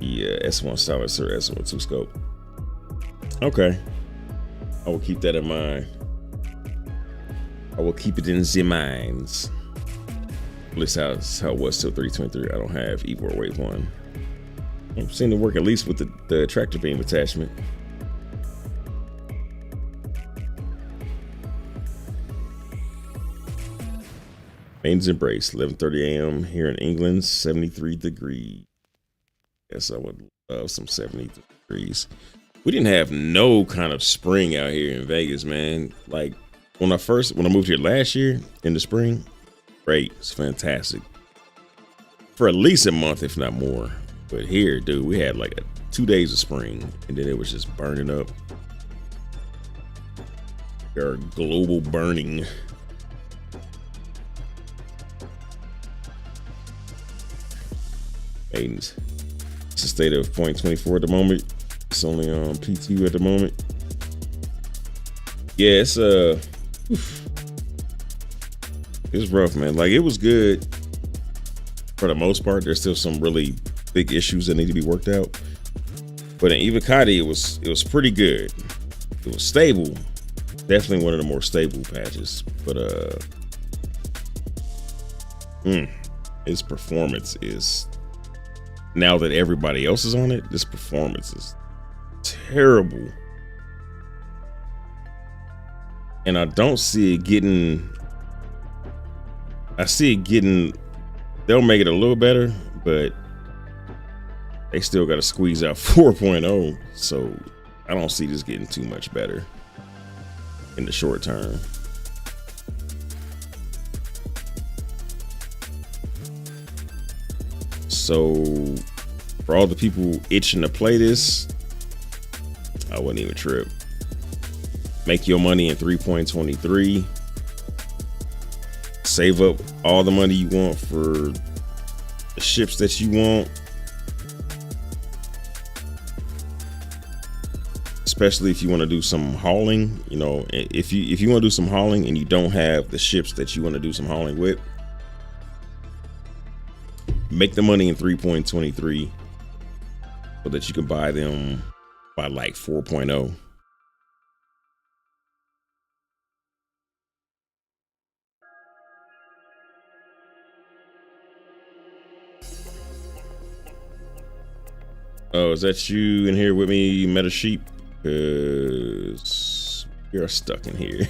the S1 silencer, S1 scope. Okay, I will keep that in mind. I will keep it in the minds. At least how it was till 323. I don't have Evor Wave 1. I've seen it work at least with the tractor beam attachment. Main's Embrace, 11:30 a.m. here in England, 73 degrees. Yes, I would love some 70 degrees. We didn't have no kind of spring out here in Vegas, man. Like when I moved here last year in the spring, great, it's fantastic. For at least a month, if not more. But here, dude, we had like 2 days of spring, and then it was just burning up. Our global burning. It's a state of 0.24 at the moment. It's only on P2 at the moment. Yeah, it's rough, man. Like, it was good for the most part. There's still some really big issues that need to be worked out. But in Ivacati, it was pretty good. It was stable. Definitely one of the more stable patches. But its performance is now that everybody else is on it, this performance is terrible. And I don't see it getting, they'll make it a little better, but they still got to squeeze out 4.0. So I don't see this getting too much better in the short term. So for all the people itching to play this, I wouldn't even trip. Make your money in 3.23. Save up all the money you want for the ships that you want. Especially if you want to do some hauling, you know, if you want to do some hauling and you don't have the ships that you want to do some hauling with, make the money in 3.23 so that you can buy them by like 4.0. Oh, is that you in here with me, Meta Sheep? Because you're stuck in here.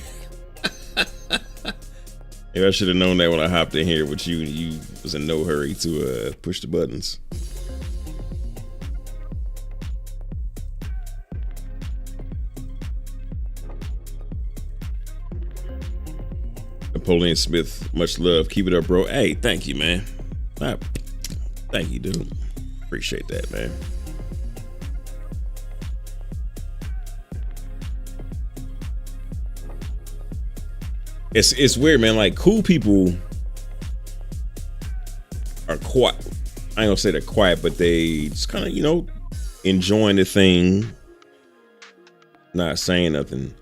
Maybe I should have known that when I hopped in here with you and you was in no hurry to push the buttons. Napoleon Smith, much love. Keep it up, bro. Hey, thank you, man. Thank you, dude. Appreciate that, man. It's weird, man. Like, cool people are quiet. I ain't gonna say they're quiet, but they just kind of, you know, enjoying the thing, not saying nothing.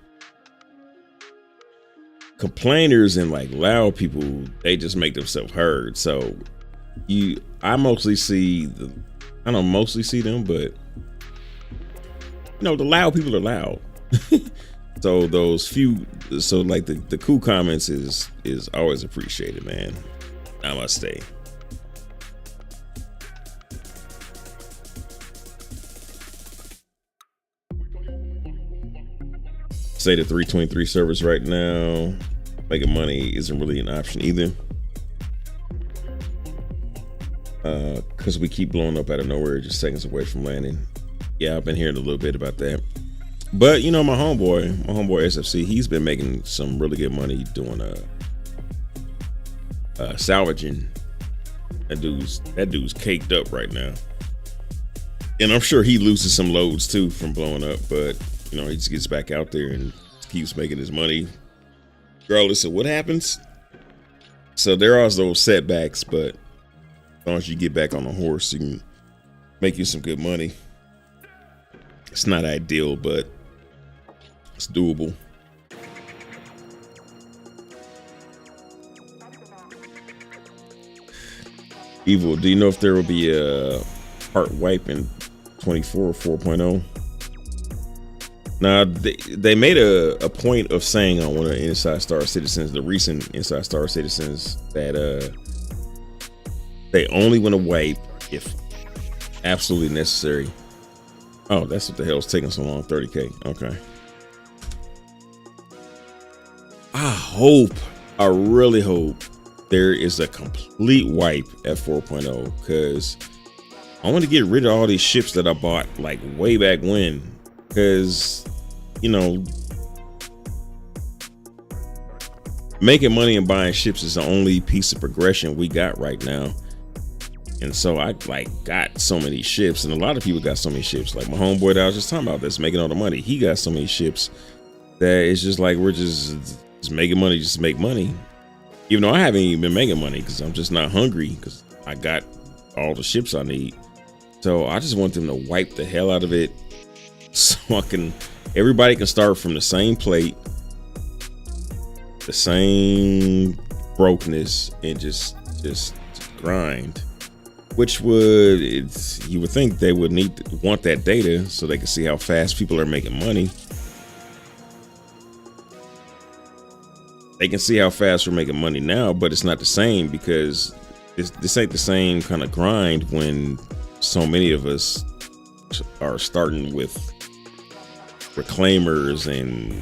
Complainers and like loud people, they just make themselves heard. So I mostly see I don't mostly see them, but you know, the loud people are loud. So those few, so like the cool comments is always appreciated, man. Namaste. Say the 323 servers right now, making money isn't really an option either. Because we keep blowing up out of nowhere, just seconds away from landing. Yeah, I've been hearing a little bit about that. But you know, my homeboy SFC, he's been making some really good money doing salvaging. That dude's caked up right now. And I'm sure he loses some loads too from blowing up, but you know, he just gets back out there and keeps making his money regardless of what happens. So there are those setbacks, but as long as you get back on the horse, you can make you some good money. It's not ideal, but it's doable. Evil, do you know if there will be a part wipe in 24 or 4.0? Now, they made a point of saying on one of the Inside Star Citizens, the recent Inside Star Citizens, that they only want to wipe if absolutely necessary. Oh, that's what the hell's taking so long. 30K. Okay. I really hope there is a complete wipe at 4.0, because I want to get rid of all these ships that I bought like way back when, because you know, making money and buying ships is the only piece of progression we got right now. And so I like got so many ships, and a lot of people got so many ships. Like my homeboy that I was just talking about that's making all the money, he got so many ships that it's just like we're just making money just to make money. Even though I haven't even been making money because I'm just not hungry, because I got all the ships I need. So I just want them to wipe the hell out of it, so everybody can start from the same plate, the same brokenness, and just grind. Which you would think they would want that data so they can see how fast people are making money. They can see how fast we're making money now, but it's not the same, because this ain't the same kind of grind when so many of us are starting with reclaimers and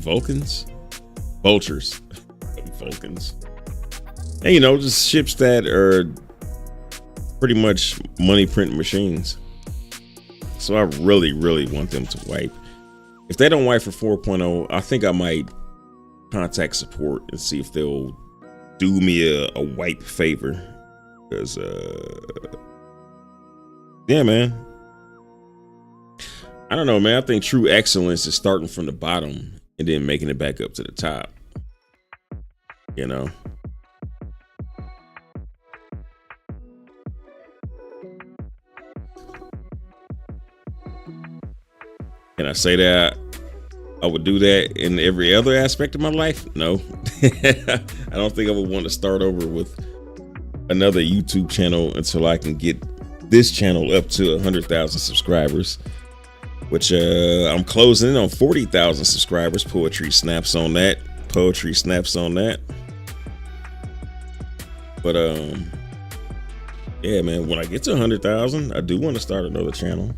vulcans, and just ships that are pretty much money print machines. So I really want them to wipe. If they don't wipe for 4.0, I think I might contact support and see if they'll do me a wipe favor, because yeah, man, I don't know, man. I think true excellence is starting from the bottom and then making it back up to the top, Can I say that I would do that in every other aspect of my life? No. I don't think I would want to start over with another YouTube channel until I can get this channel up to 100,000 subscribers, which I'm closing in on 40,000 subscribers. Poetry snaps on that. But yeah, man, when I get to 100,000, I do want to start another channel.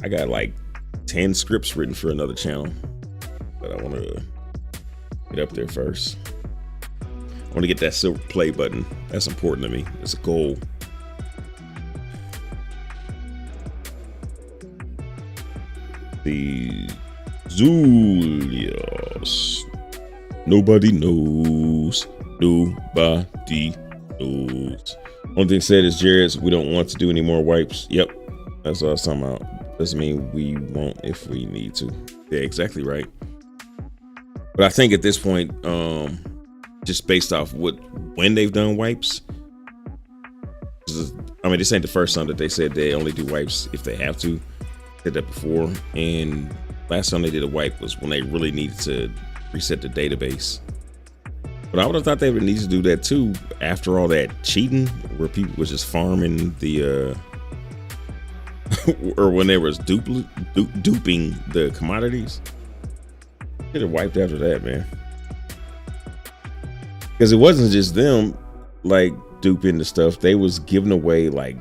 I got like 10 scripts written for another channel, but I want to get up there first. I want to get that silver play button. That's important to me. It's a goal. The Zulios. Nobody knows. Only thing said is Jared's, we don't want to do any more wipes. Yep, that's what I was talking about. Doesn't mean we won't if we need to. Yeah, exactly right. But I think at this point, just based off when they've done wipes, I mean, this ain't the first time that they said they only do wipes if they have to. Did that before, and last time they did a wipe was when they really needed to reset the database. But I would have thought they would need to do that too after all that cheating, where people was just farming the or when they was duping the commodities. Should have wiped after that, man. Because it wasn't just them like duping the stuff; they was giving away like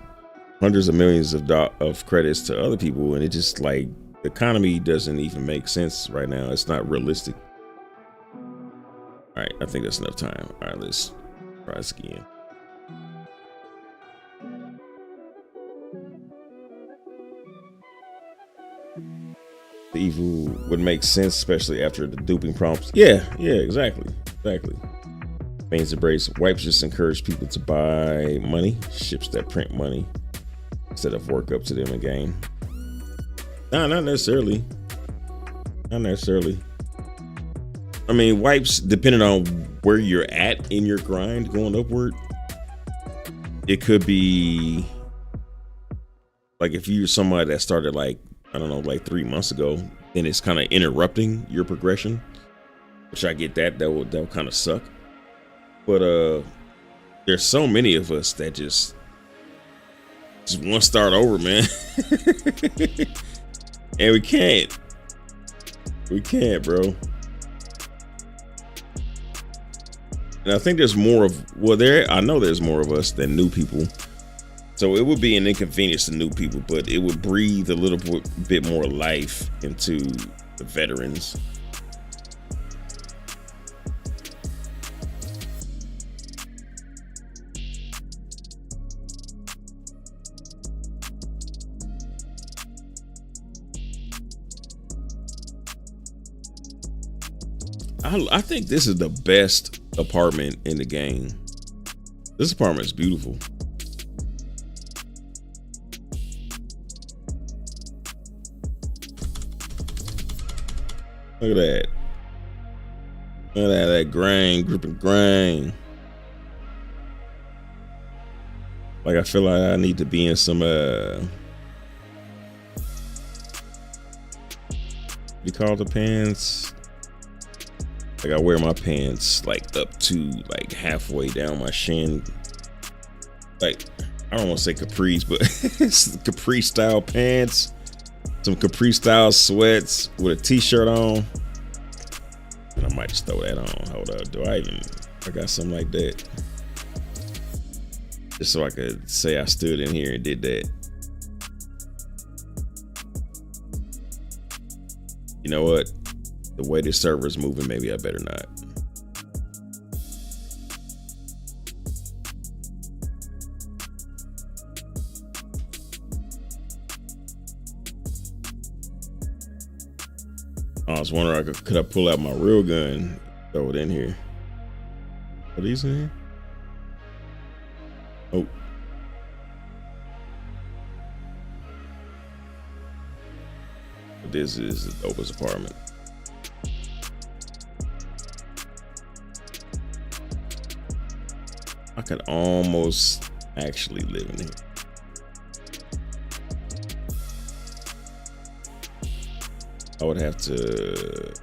hundreds of millions of credits to other people, and it just like the economy doesn't even make sense right now. It's not realistic. All right, I think that's enough time. All right, let's try this again. The evil would make sense, especially after the duping prompts. Yeah, exactly. Means embrace wipes just encourage people to buy money, ships that print money instead of work up to them again. No, not necessarily. I mean, wipes, depending on where you're at in your grind going upward, it could be like if you're somebody that started like, I don't know, like 3 months ago, then it's kind of interrupting your progression, which I get that will kind of suck. But there's so many of us that just want to start over, man. And we can't, bro. And I think there's more of, I know there's more of us than new people. So it would be an inconvenience to new people, but it would breathe a little bit more life into the veterans. I think this is the best apartment in the game. This apartment is beautiful. Look at that. Look at that grain, gripping grain. Like I feel like I need to be in some what do you call the pants? Like I wear my pants like up to like halfway down my shin. Like I don't want to say capris, but it's capri style pants, some capri style sweats with a t-shirt on. And I might just throw that on. Hold up, I got something like that? Just so I could say I stood in here and did that. You know what? The way this server is moving, maybe I better not. I was wondering, could I pull out my real gun, throw it in here? Are these in here? Oh. This is the dopest apartment. I could almost actually live in here. I would have to.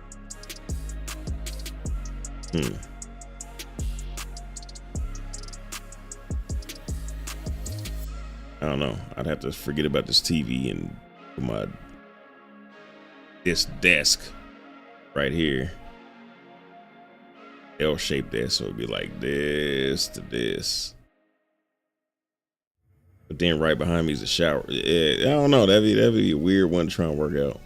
I don't know. I'd have to forget about this TV and put this desk right here. L-shaped desk, so it'd be like this to this. But then right behind me is a shower. Yeah, I don't know. That'd be a weird one to try and work out.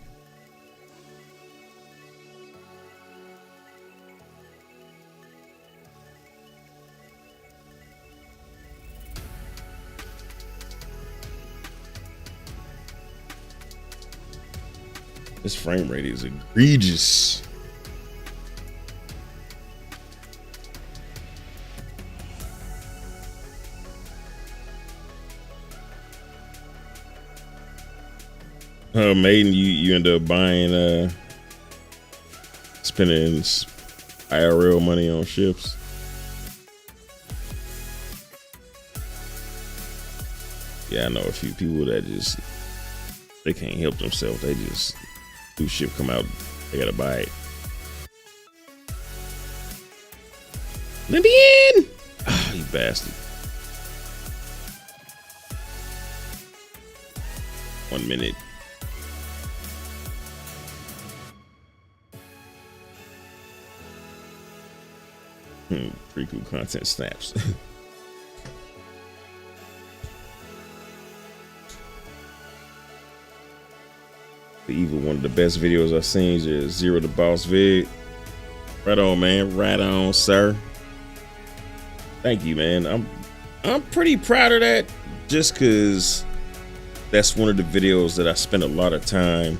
This frame rate is egregious. Maiden, you end up buying, spending IRL money on ships. Yeah, I know a few people that just, they can't help themselves. They just do ship come out, they gotta buy it. Let me in! Ah, you bastard. 1 minute. Pretty cool content snaps. Either one of the best videos I've seen is Zero to BAWSE Vid. Right on, man. Right on, sir. Thank you, man. I'm pretty proud of that, just because that's one of the videos that I spent a lot of time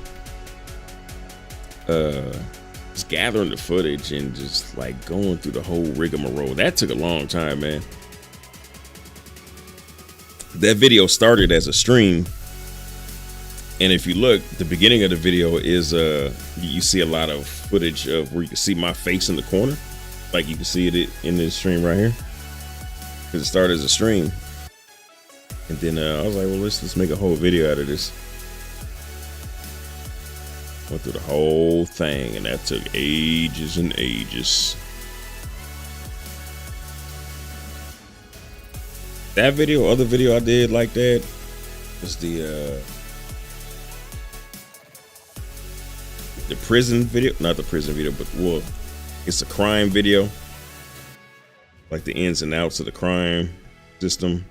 just gathering the footage and just like going through the whole rigmarole. That took a long time, man. That video started as a stream. And if you look, the beginning of the video is you see a lot of footage of where you can see my face in the corner, like you can see it in this stream right here, because it started as a stream. And then I was like, well, let's make a whole video out of this. Went through the whole thing, and that took ages and ages. That video, other video I did like that was the prison video, not the prison video, but well, it's a crime video, like the ins and outs of the crime system.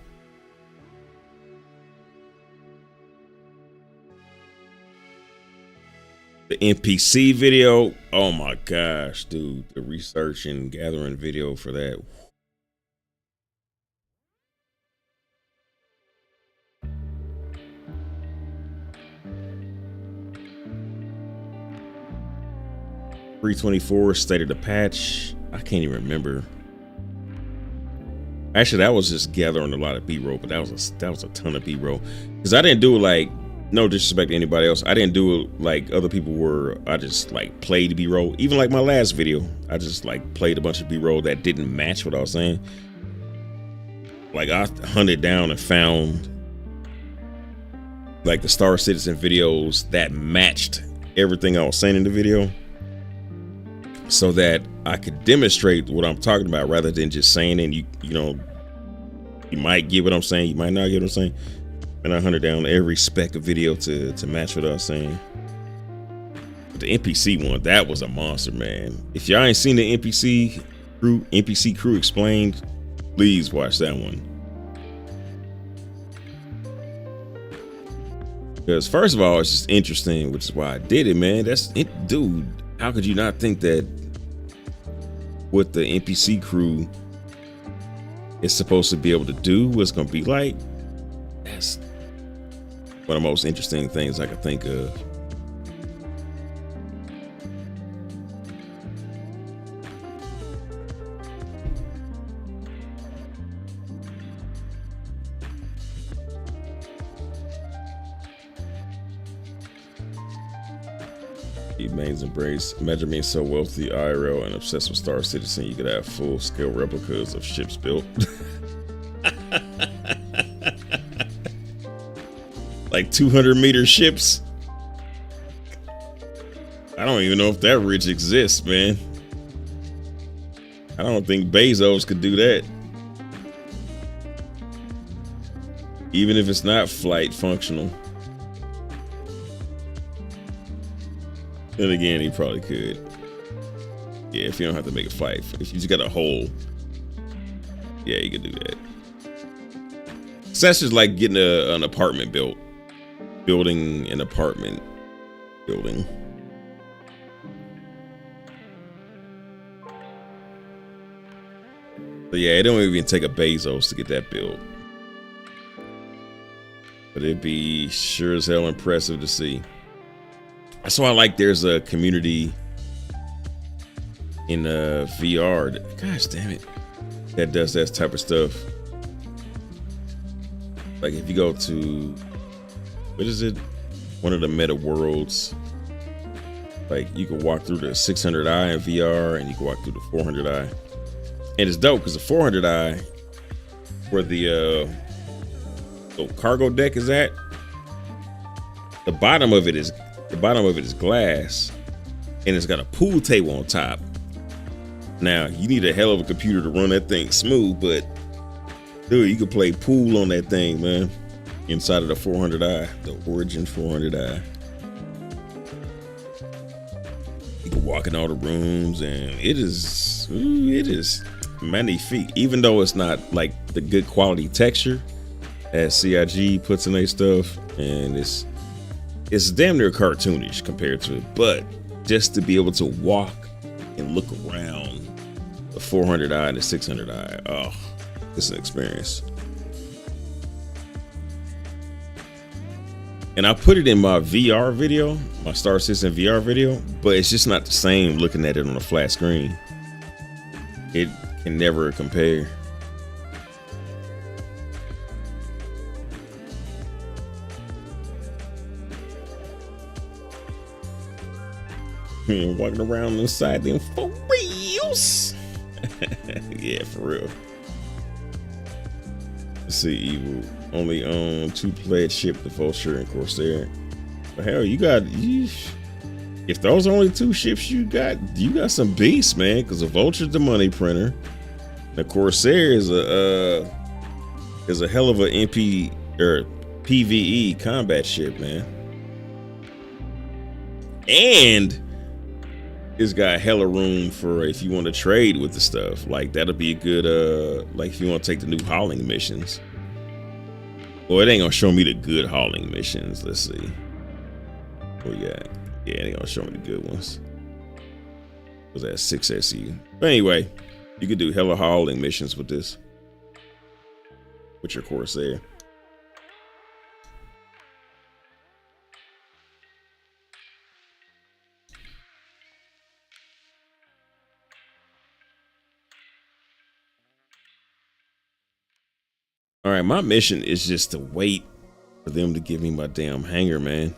The NPC video, oh my gosh, dude, the research and gathering video for that. .324 state of the patch. I can't even remember. Actually, that was just gathering a lot of B-roll, but that was a ton of B-roll, because I didn't do like, no disrespect to anybody else, I didn't do it like other people were. I just like played B-roll. Even like my last video, I just like played a bunch of B-roll that didn't match what I was saying. Like I hunted down and found like the Star Citizen videos that matched everything I was saying in the video, so that I could demonstrate what I'm talking about rather than just saying it. And you know, you might get what I'm saying, you might not get what I'm saying. And I hunted down every spec of video to match what I was saying. But the NPC one, that was a monster, man. If y'all ain't seen the NPC crew explained, please watch that one. Because first of all, it's just interesting, which is why I did it, man. That's it, dude. How could you not think that what the NPC crew is supposed to be able to do, what's going to be like? That's one of the most interesting things I could think of. Main's embrace. Imagine being so wealthy, IRL, and obsessed with Star Citizen, you could have full-scale replicas of ships built. Like 200-meter ships. I don't even know if that rich exists, man. I don't think Bezos could do that. Even if it's not flight functional. Then again, he probably could. Yeah, if you don't have to make a flight. If you just got a hole. Yeah, you could do that. So that's just like getting an apartment built. Building an apartment building. So yeah, it don't even take a Bezos to get that built. But it'd be sure as hell impressive to see. That's why I like there's a community in VR. Gosh damn it. That does that type of stuff. Like if you go to, what is it? One of the meta worlds. Like you can walk through the 600i in VR and you can walk through the 400i. And it's dope because the 400i, where the cargo deck is at, the bottom of it is glass, and it's got a pool table on top. Now you need a hell of a computer to run that thing smooth, but dude, you can play pool on that thing, man. Inside of the 400i, the Origin 400i. You can walk in all the rooms, and it is magnifique. Even though it's not like the good quality texture as CIG puts in their stuff, and it's damn near cartoonish compared to it, but just to be able to walk and look around the 400i and the 600i, oh, it's an experience. And I put it in my VR video, my Star Citizen VR video, but it's just not the same looking at it on a flat screen. It can never compare. Walking around inside them for reals. Yeah, for real. Let's see, Evil only own 2 pledged ship, the Vulture and Corsair. But hell, if those are only 2 ships you got some beasts, man. Because the Vulture's the money printer. The Corsair is a hell of a MP or PVE combat ship, man. And it's got hella room for if you want to trade with the stuff. Like that'll be a good like if you want to take the new hauling missions. Well, it ain't gonna show me the good hauling missions. Let's see. Oh yeah, it ain't gonna show me the good ones. Was that 6SU? But anyway, you could do hella hauling missions with this. With your Corsair. All right, my mission is just to wait for them to give me my damn hangar, man.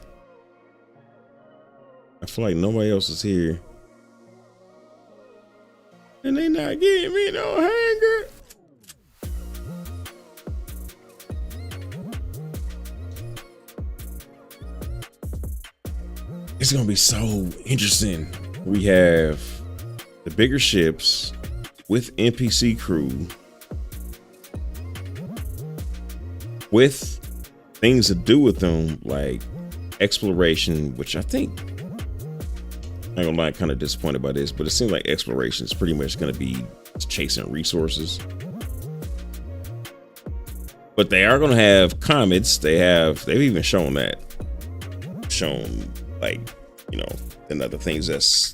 I feel like nobody else is here. And they not giving me no hangar. It's gonna be so interesting. We have the bigger ships with NPC crew, with things to do with them, like exploration, which I think, I'm gonna lie, kind of disappointed by this, but it seems like exploration is pretty much gonna be chasing resources. But they are gonna have comets. They've even shown that. shown like, you know, and other things that's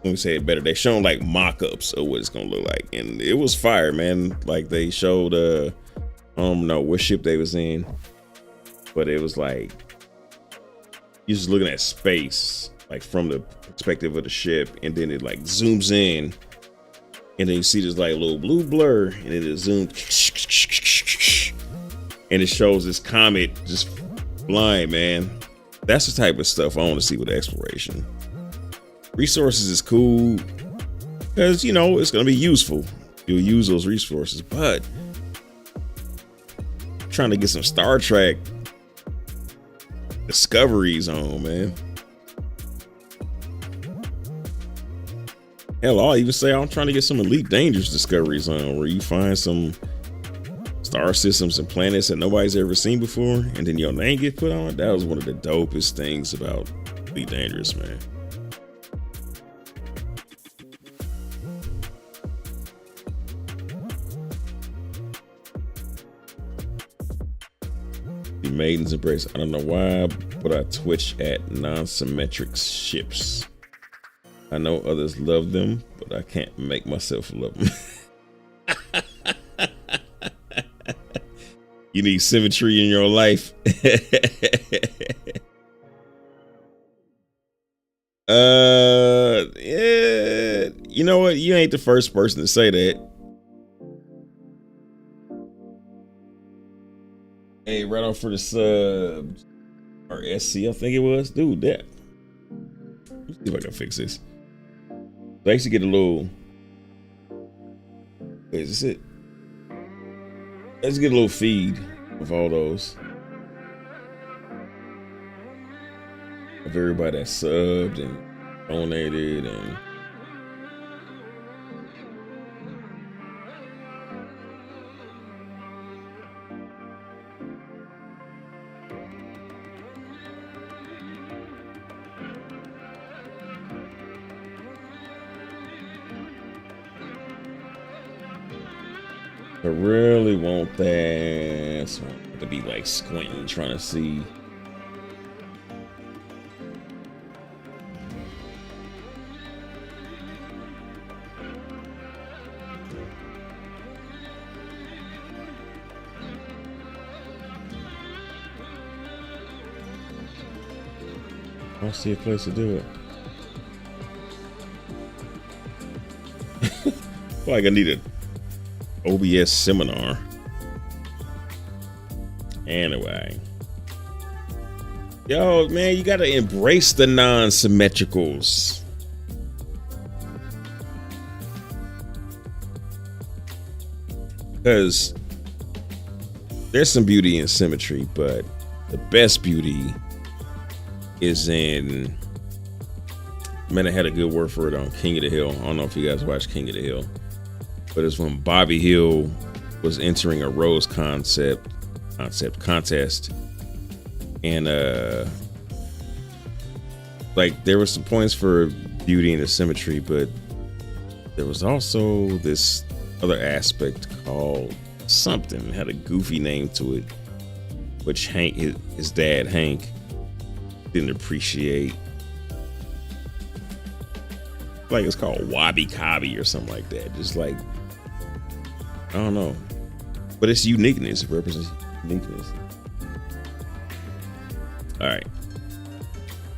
let me say it better. They shown like mock-ups of what it's gonna look like, and it was fire, man. Like they showed I don't know what ship they was in, but it was like you're just looking at space, like from the perspective of the ship, and then it like zooms in, and then you see this like little blue blur, and then it zooms, and it shows this comet just flying, man. That's the type of stuff I want to see with exploration. Resources is cool because, you know, it's going to be useful. You'll use those resources, but trying to get some Star Trek discoveries on, man. Hell, I'll even say I'm trying to get some Elite Dangerous discoveries on, where you find some star systems and planets that nobody's ever seen before, and then your name get put on. That was one of the dopest things about Elite Dangerous, man. The Maiden's Embrace. I don't know why, but I twitch at non-symmetric ships. I know others love them, but I can't make myself love them. You need symmetry in your life. Yeah, you know what? You ain't the first person to say that. Hey, right off for the subs, or SC, I think it was. Dude, that. Let's see if I can fix this. So I actually get a little. Wait, is this it? Let's get a little feed of all those. Of everybody that subbed and donated and. I really want that. So I have to be like squinting, trying to see. I don't see a place to do it. Like I need a OBS seminar. Anyway. Yo, man, you gotta embrace the non-symmetricals. Because there's some beauty in symmetry, but the best beauty is in, man, I had a good word for it on King of the Hill. I don't know if you guys watch King of the Hill, but it's when Bobby Hill was entering a Rose concept contest, and like there were some points for beauty and the symmetry, but there was also this other aspect called something, it had a goofy name to it, which Hank, his dad Hank, didn't appreciate. Like it's called Wabi Kabi or something like that. Just like, I don't know, but it's uniqueness. It represents uniqueness. All right.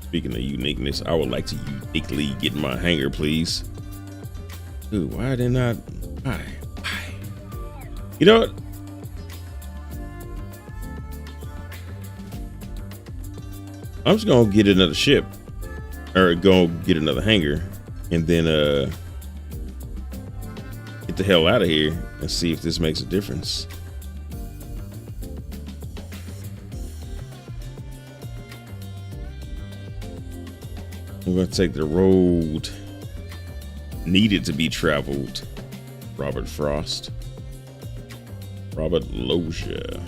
Speaking of uniqueness, I would like to uniquely get my hangar, please. Dude, why did not? Why? You know what? I'm just gonna get another ship, or go get another hangar, and then get the hell out of here and see if this makes a difference. I'm gonna take the road needed to be traveled. Robert Frost. Robert Loja.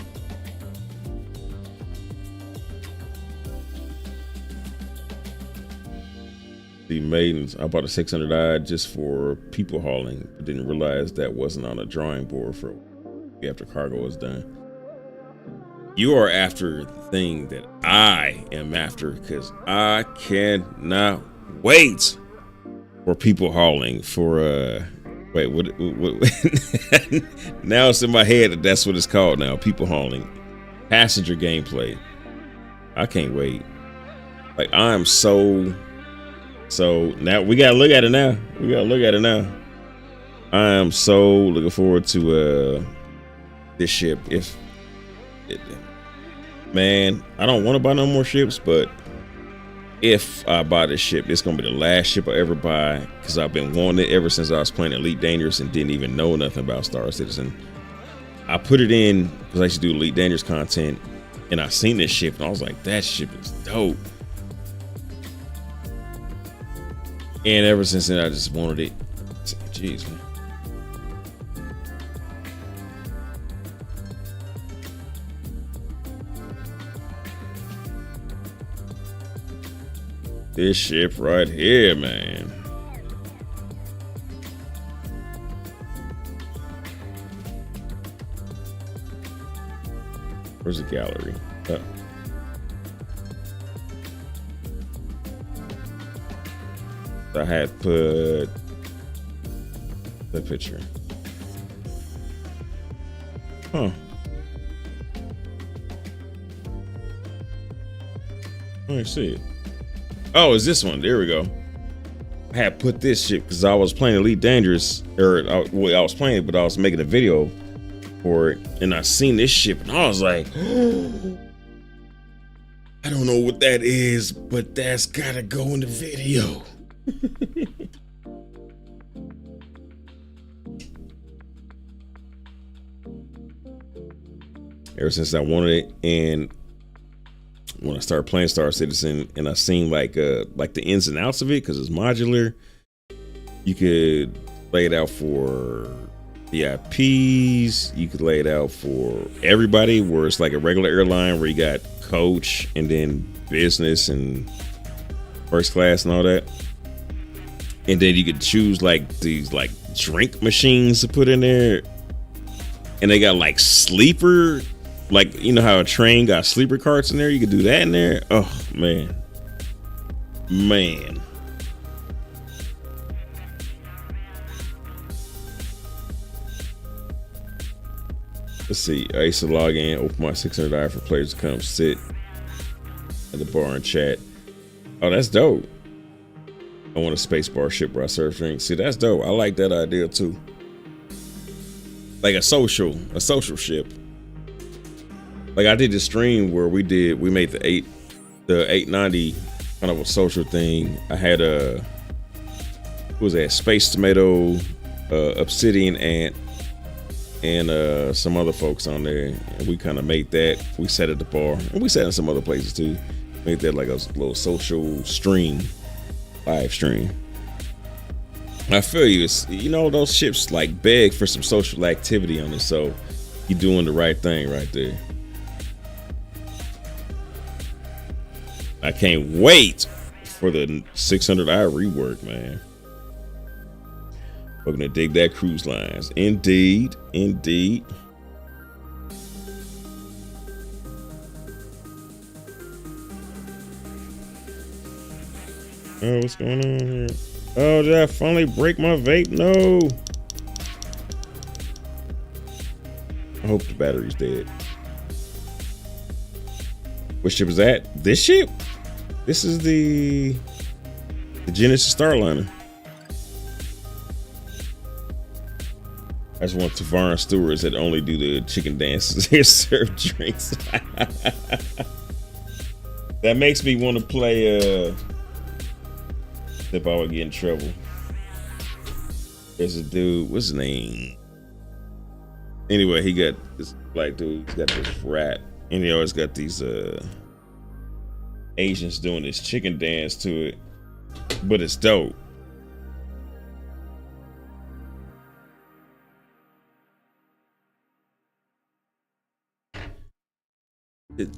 The Maidens. I bought a 600i just for people hauling, but didn't realize that wasn't on a drawing board for. after cargo is done. You are after the thing that I am after, because I cannot wait for people hauling for wait, what now it's in my head that that's what it's called now. People hauling. Passenger gameplay. I can't wait. Like I'm so now we gotta look at it now. I am so looking forward to this ship. Man, I don't want to buy no more ships, but if I buy this ship, it's gonna be the last ship I ever buy, because I've been wanting it ever since I was playing Elite Dangerous and didn't even know nothing about Star Citizen. I put it in because I used to do Elite Dangerous content, and I seen this ship and I was like, that ship is dope. And ever since then, I just wanted it. Jeez, man. This ship right here, man. Where's the gallery? I had put the picture. Huh. Let me see it. Oh, is this one? There we go. I had put this shit because I was playing Elite Dangerous, I was playing it, but I was making a video for it, and I seen this ship, and I was like, I don't know what that is, but that's gotta go in the video. Ever since I wanted it, and when I started playing Star Citizen and I seen like the ins and outs of it, because it's modular, you could lay it out for VIPs, you could lay it out for everybody, where it's like a regular airline where you got coach and then business and first class and all that. And then you could choose like these like drink machines to put in there, and they got like sleeper, like, you know how a train got sleeper carts in there, you could do that in there. Oh man, let's see. I used to log in, open my $600 for players to come sit at the bar and chat. Oh, that's dope. I want a space bar ship where I serve drinks. See, that's dope. I like that idea too. Like a social ship. Like I did this stream where we made the 890 kind of a social thing. I had what was that? Space Tomato, Obsidian Ant, and some other folks on there. And we kind of made that. We sat at the bar, and we sat in some other places too. Made that like a little social stream, live stream. I feel you. It's, you know, those ships like beg for some social activity on it, so you're doing the right thing right there. I can't wait for the 600-hour rework, man. We're gonna dig that cruise lines. Indeed. Oh, what's going on here? Oh, did I finally break my vape? No. I hope the battery's dead. What ship is that? This ship? This is the Genesis Starliner. I just want Tavaran stewards that only do the chicken dances and serve drinks. That makes me want to play if I would get in trouble. There's a dude, what's his name? Anyway, he got this black dude, he's got this rat, and he always got these Asians doing this chicken dance to it, but it's dope. Two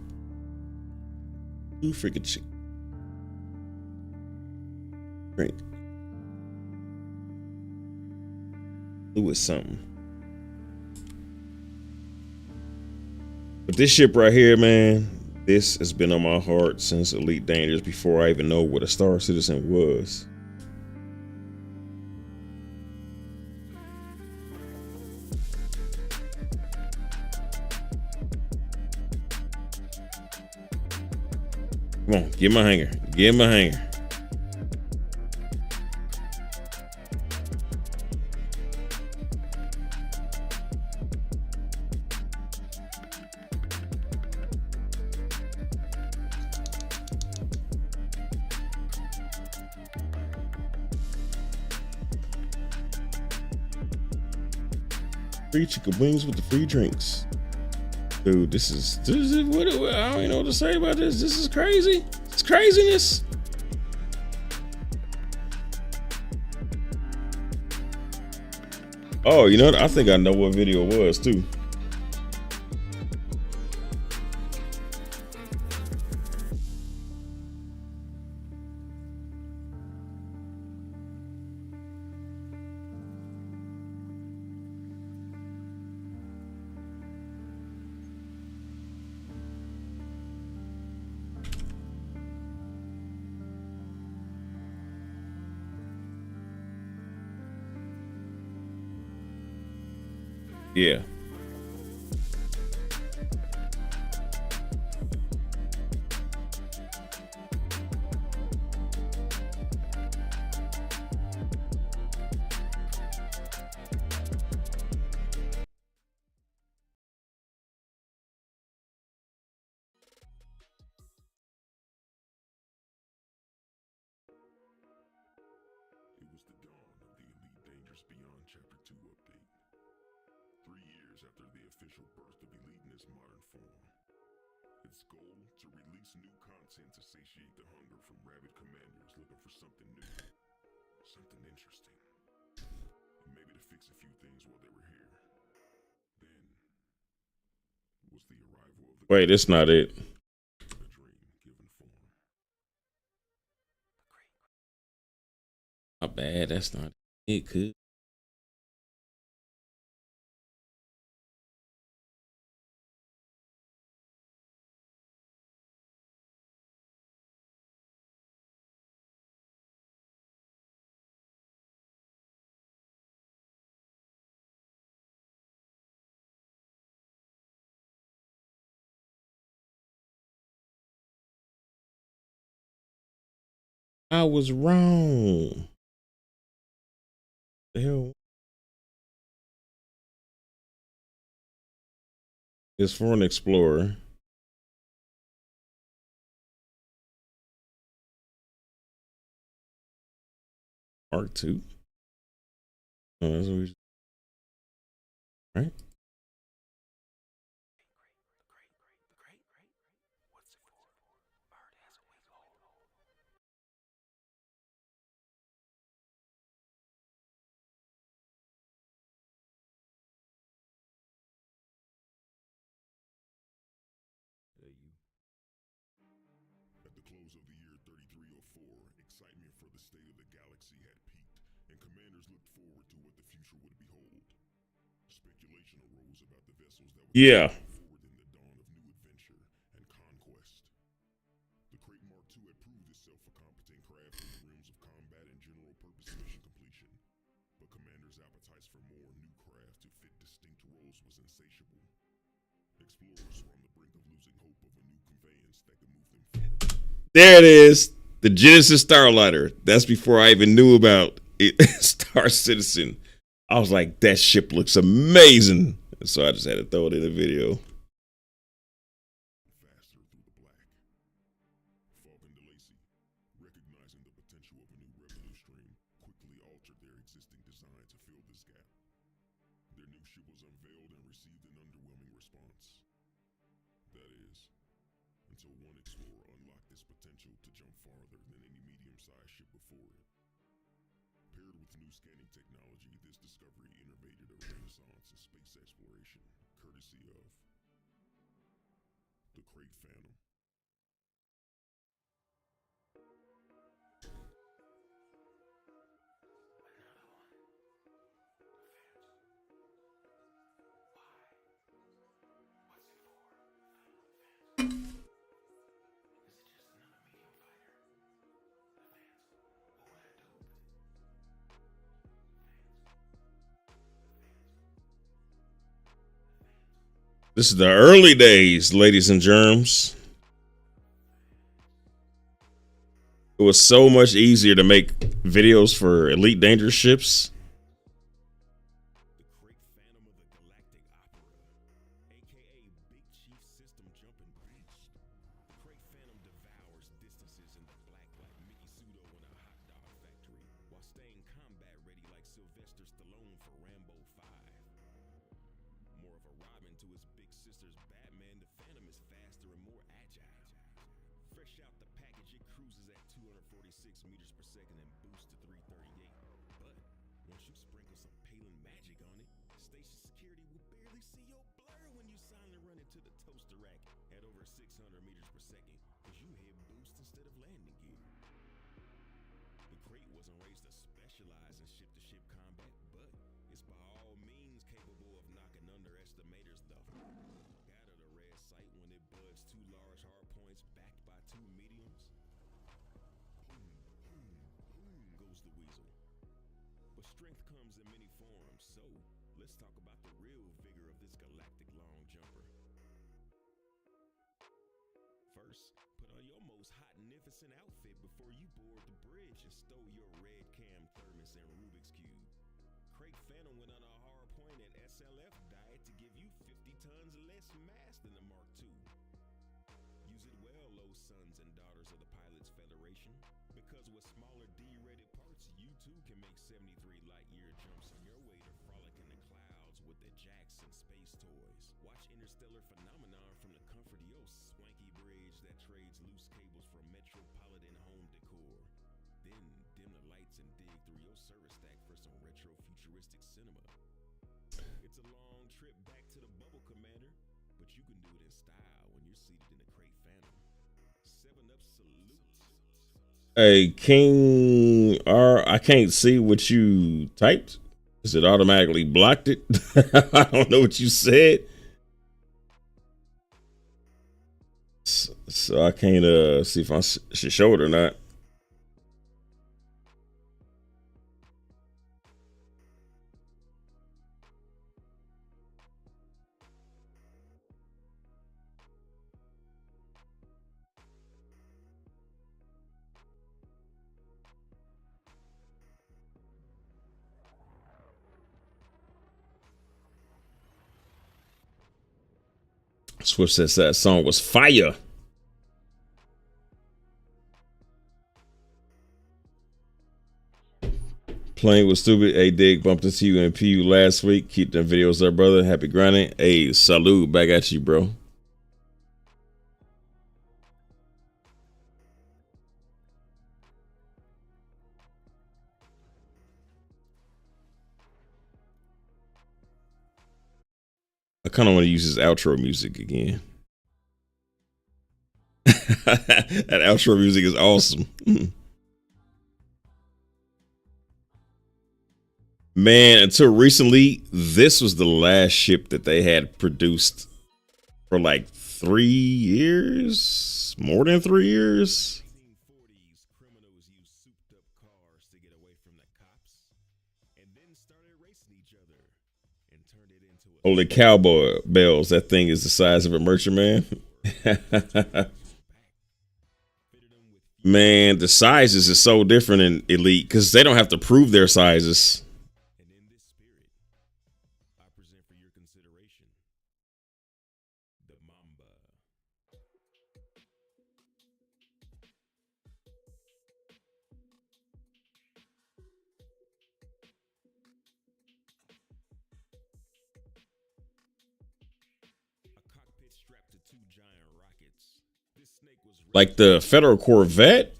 freaking chicken. Drink. It was something. But this ship right here, man, this has been on my heart since Elite Dangerous, before I even know what a Star Citizen was. Come on, get my hanger. Get my hanger. Free chicken wings with the free drinks. Dude, this is what I don't even know what to say about this. This is crazy. It's craziness. Oh, you know what? I think I know what video it was too. Yeah.
It was the dawn of the Elite Dangerous Beyond Chapter 2 update. 3 years after the official birth of Elite in its modern form. Its goal, to release new content to satiate the hunger from rabid commanders looking for something new. Something interesting. And maybe to fix a few things while they were here. Then was the arrival of the...
Wait, it's not it.
A dream given form.
Not bad. That's not it. Could. I was wrong. The hell? It's for an explorer. Part 2. Oh, that's what we, right?
At the close of the year 3304, excitement for the state of the galaxy had peaked, and commanders looked forward to what the future would behold. Speculation arose about the vessels that would
Yeah.
move forward in the dawn of new adventure and conquest. The Crate Mark II had proved itself a competent craft in the realms of combat and general purpose mission completion, but commanders' appetites for more new craft to fit distinct roles was insatiable. Explorers were on the brink of losing hope of a new conveyance that could move them forward.
There it is. The Genesis Starlighter. That's before I even knew about it. Star Citizen. I was like, that ship looks amazing. So I just had to throw it in the video.
Faster through the black. Falcon DeLacy, recognizing the potential of a new revenue stream, quickly altered their existing design to fill this gap. Their new ship was unveiled and received an underwhelming response. That is, until one explorer unlocked this potential to jump farther than any medium-sized ship before it. Paired with new scanning technology, this discovery innovated a renaissance in space exploration, courtesy of the Crate Phantom.
This is the early days, ladies and germs. It was so much easier to make videos for Elite Dangerous ships. Hey, King R, I can't see what you typed. Is it automatically blocked it? I don't know what you said. So I can't see if I should show it or not. Swift says that song was fire. Playing with stupid. A Dig bumped into you in PU last week. Keep them videos up, brother. Happy grinding. Hey, salute back at you, bro. I kind of want to use his outro music again. That outro music is awesome. Man, until recently, this was the last ship that they had produced for like 3 years, more than 3 years. Holy cowboy bells, that thing is the size of a merchantman. Man, the sizes is so different in Elite because they don't have to prove their sizes. Like the Federal Corvette,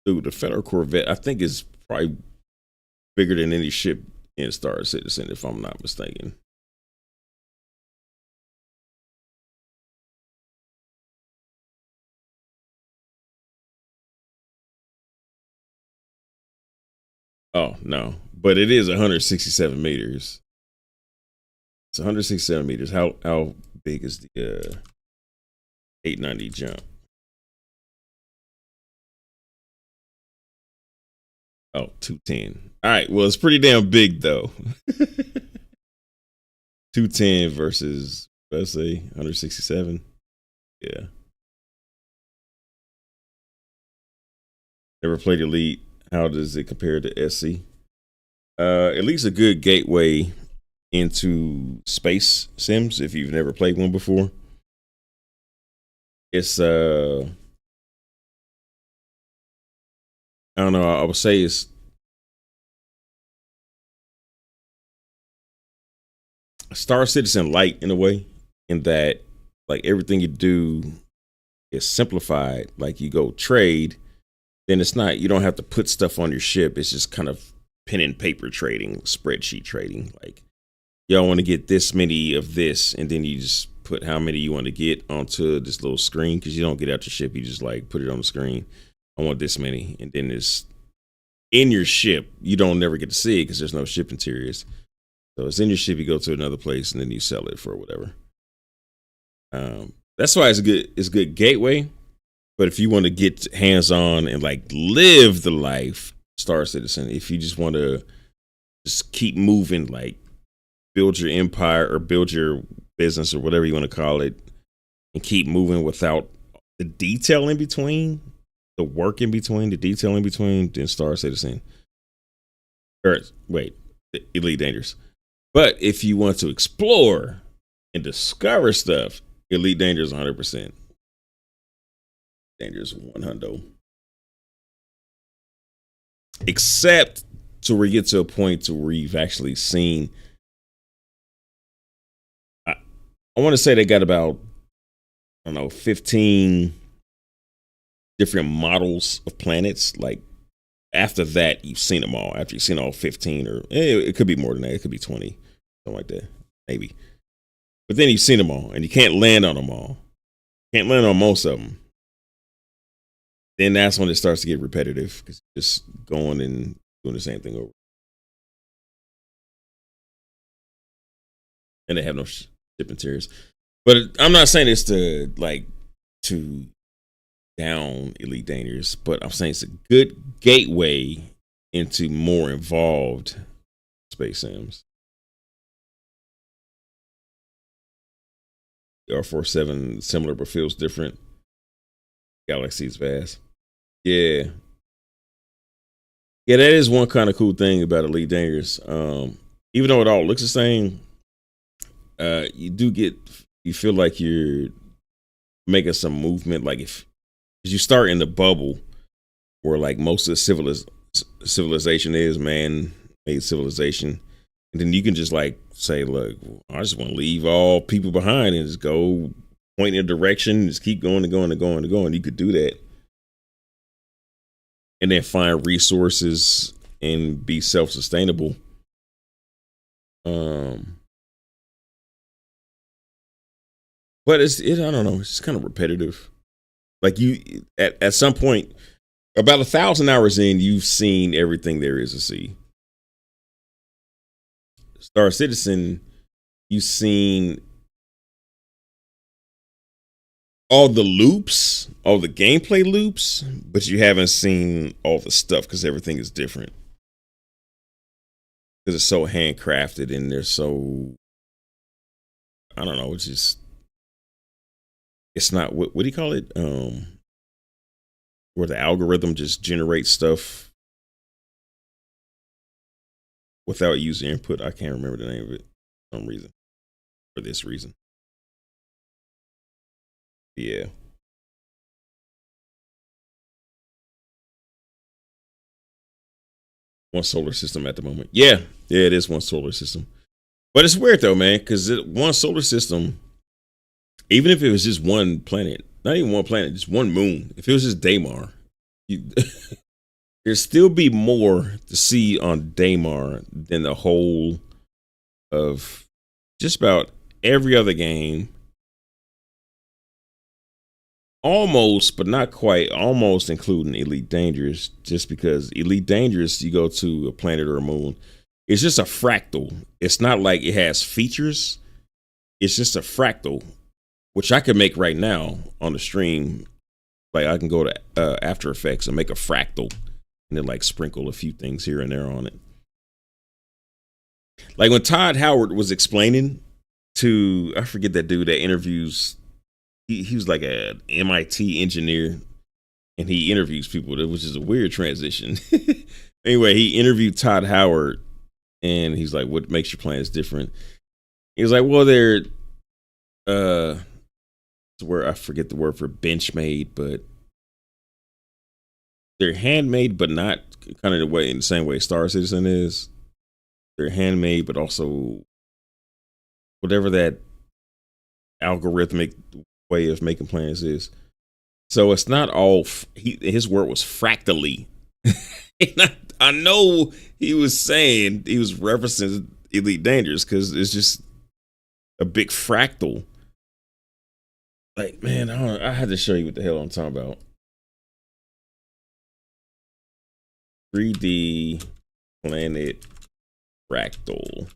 dude, the Federal Corvette, I think is probably bigger than any ship in Star Citizen, if I'm not mistaken. Oh, no, but it is 167 meters. It's 167 meters. How big is the 890 jump? Oh, 210. All right. Well, it's pretty damn big, though. 210 versus Let's say 167. Yeah. Never played Elite. How does it compare to SC? Elite's a good gateway into space sims if you've never played one before. It's I don't know, I would say it's Star Citizen light in a way, in that like everything you do is simplified. Like you go trade, then it's not, you don't have to put stuff on your ship. It's just kind of pen and paper trading, spreadsheet trading. Like, y'all want to get this many of this, and then you just put how many you want to get onto this little screen, because you don't get out your ship, you just like put it on the screen. I want this many, and then it's in your ship. You don't never get to see it because there's no ship interiors. So it's in your ship, you go to another place, and then you sell it for whatever. That's why it's a good gateway. But if you want to get hands on and like live the life, Star Citizen. If you just want to just keep moving, like build your empire or build your business or whatever you want to call it, and keep moving without the detail in between, the work in between, the detail in between, then Star Citizen. Or wait, Elite Dangerous. But if you want to explore and discover stuff, Elite Dangerous 100%. Dangerous 100. Except to where you get to a point to where you've actually seen. I want to say they got about, I don't know, 15 different models of planets. Like after that, you've seen them all. After you've seen all 15, or it could be more than that. It could be 20, something like that, maybe. But then you've seen them all, and you can't land on them all. Can't land on most of them. Then that's when it starts to get repetitive, because just going and doing the same thing over. And they have no ship interiors. But I'm not saying it's to down Elite Dangerous, but I'm saying it's a good gateway into more involved space sims. The R47 similar but feels different. Galaxy's vast. Yeah. Yeah, that is one kind of cool thing about Elite Dangerous. Even though it all looks the same, you feel like you're making some movement. Like if you start in the bubble where like most of the civilization is man-made civilization, and then you can just like say, look, I just want to leave all people behind and just go point in a direction, just keep going and going and going and going. You could do that. And then find resources and be self-sustainable. But I don't know, it's just kind of repetitive. Like you at some point, about 1,000 hours in, you've seen everything there is to see. Star Citizen, you've seen all the loops, all the gameplay loops, but you haven't seen all the stuff because everything is different. Because it's so handcrafted and they're so, I don't know, it's not, what do you call it? Where the algorithm just generates stuff without user input. I can't remember the name of it for some reason. For this reason. Yeah. One solar system at the moment. Yeah, it is one solar system. But it's weird though, man, because one solar system, even if it was just one planet, not even one planet, just one moon, if it was just Daymar, there'd still be more to see on Daymar than the whole of just about every other game. Almost, but not quite, almost including Elite Dangerous, just because Elite Dangerous, you go to a planet or a moon, it's just a fractal. It's not like it has features. It's just a fractal, which I can make right now on the stream. Like I can go to After Effects and make a fractal and then like sprinkle a few things here and there on it. Like when Todd Howard was explaining to, I forget that dude that interviews. He was like a MIT engineer, and he interviews people, which is a weird transition. Anyway, he interviewed Todd Howard, and he's like, "What makes your plans different?" He was like, "Well, they're where I forget the word for benchmade, but they're handmade, but not kind of in the same way Star Citizen is. They're handmade, but also whatever that algorithmic way of making plans is. So it's not all." His word was fractally. I know he was saying, he was referencing Elite Dangerous because it's just a big fractal. Like, man, I had to show you what the hell I'm talking about. 3D planet fractal.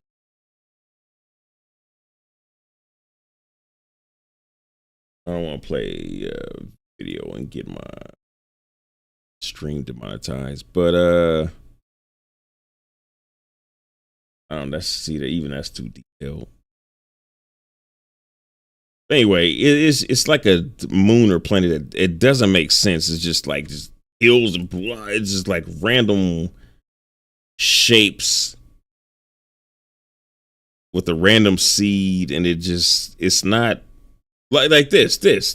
I don't want to play video and get my stream demonetized, but I don't know. That's too detailed. Anyway, it's like a moon or planet that it doesn't make sense. It's just like hills and blah. It's just like random shapes with a random seed, and it's not like this. It's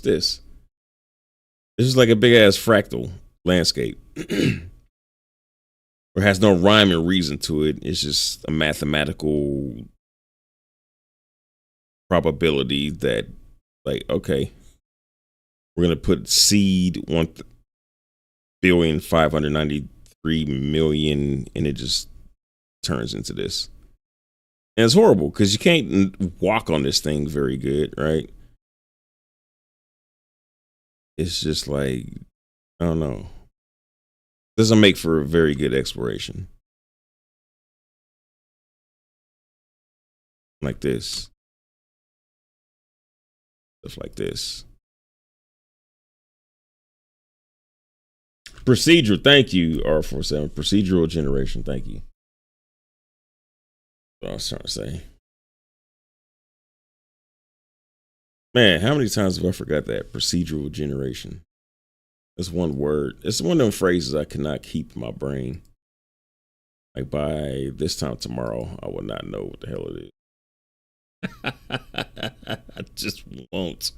just like a big ass fractal landscape. Or has no rhyme and reason to it. It's just a mathematical probability that, like, okay, we're gonna put seed 1,593,000,000, and it just turns into this. And it's horrible because you can't walk on this thing very good, right? It's just like, I don't know. Doesn't make for a very good exploration. Like this. Stuff like this. Procedural, thank you, R47. Procedural generation, thank you. That's what I was trying to say. Man, how many times have I forgot that? Procedural generation. It's one word. It's one of them phrases I cannot keep in my brain. Like, by this time tomorrow, I will not know what the hell it is. I just won't.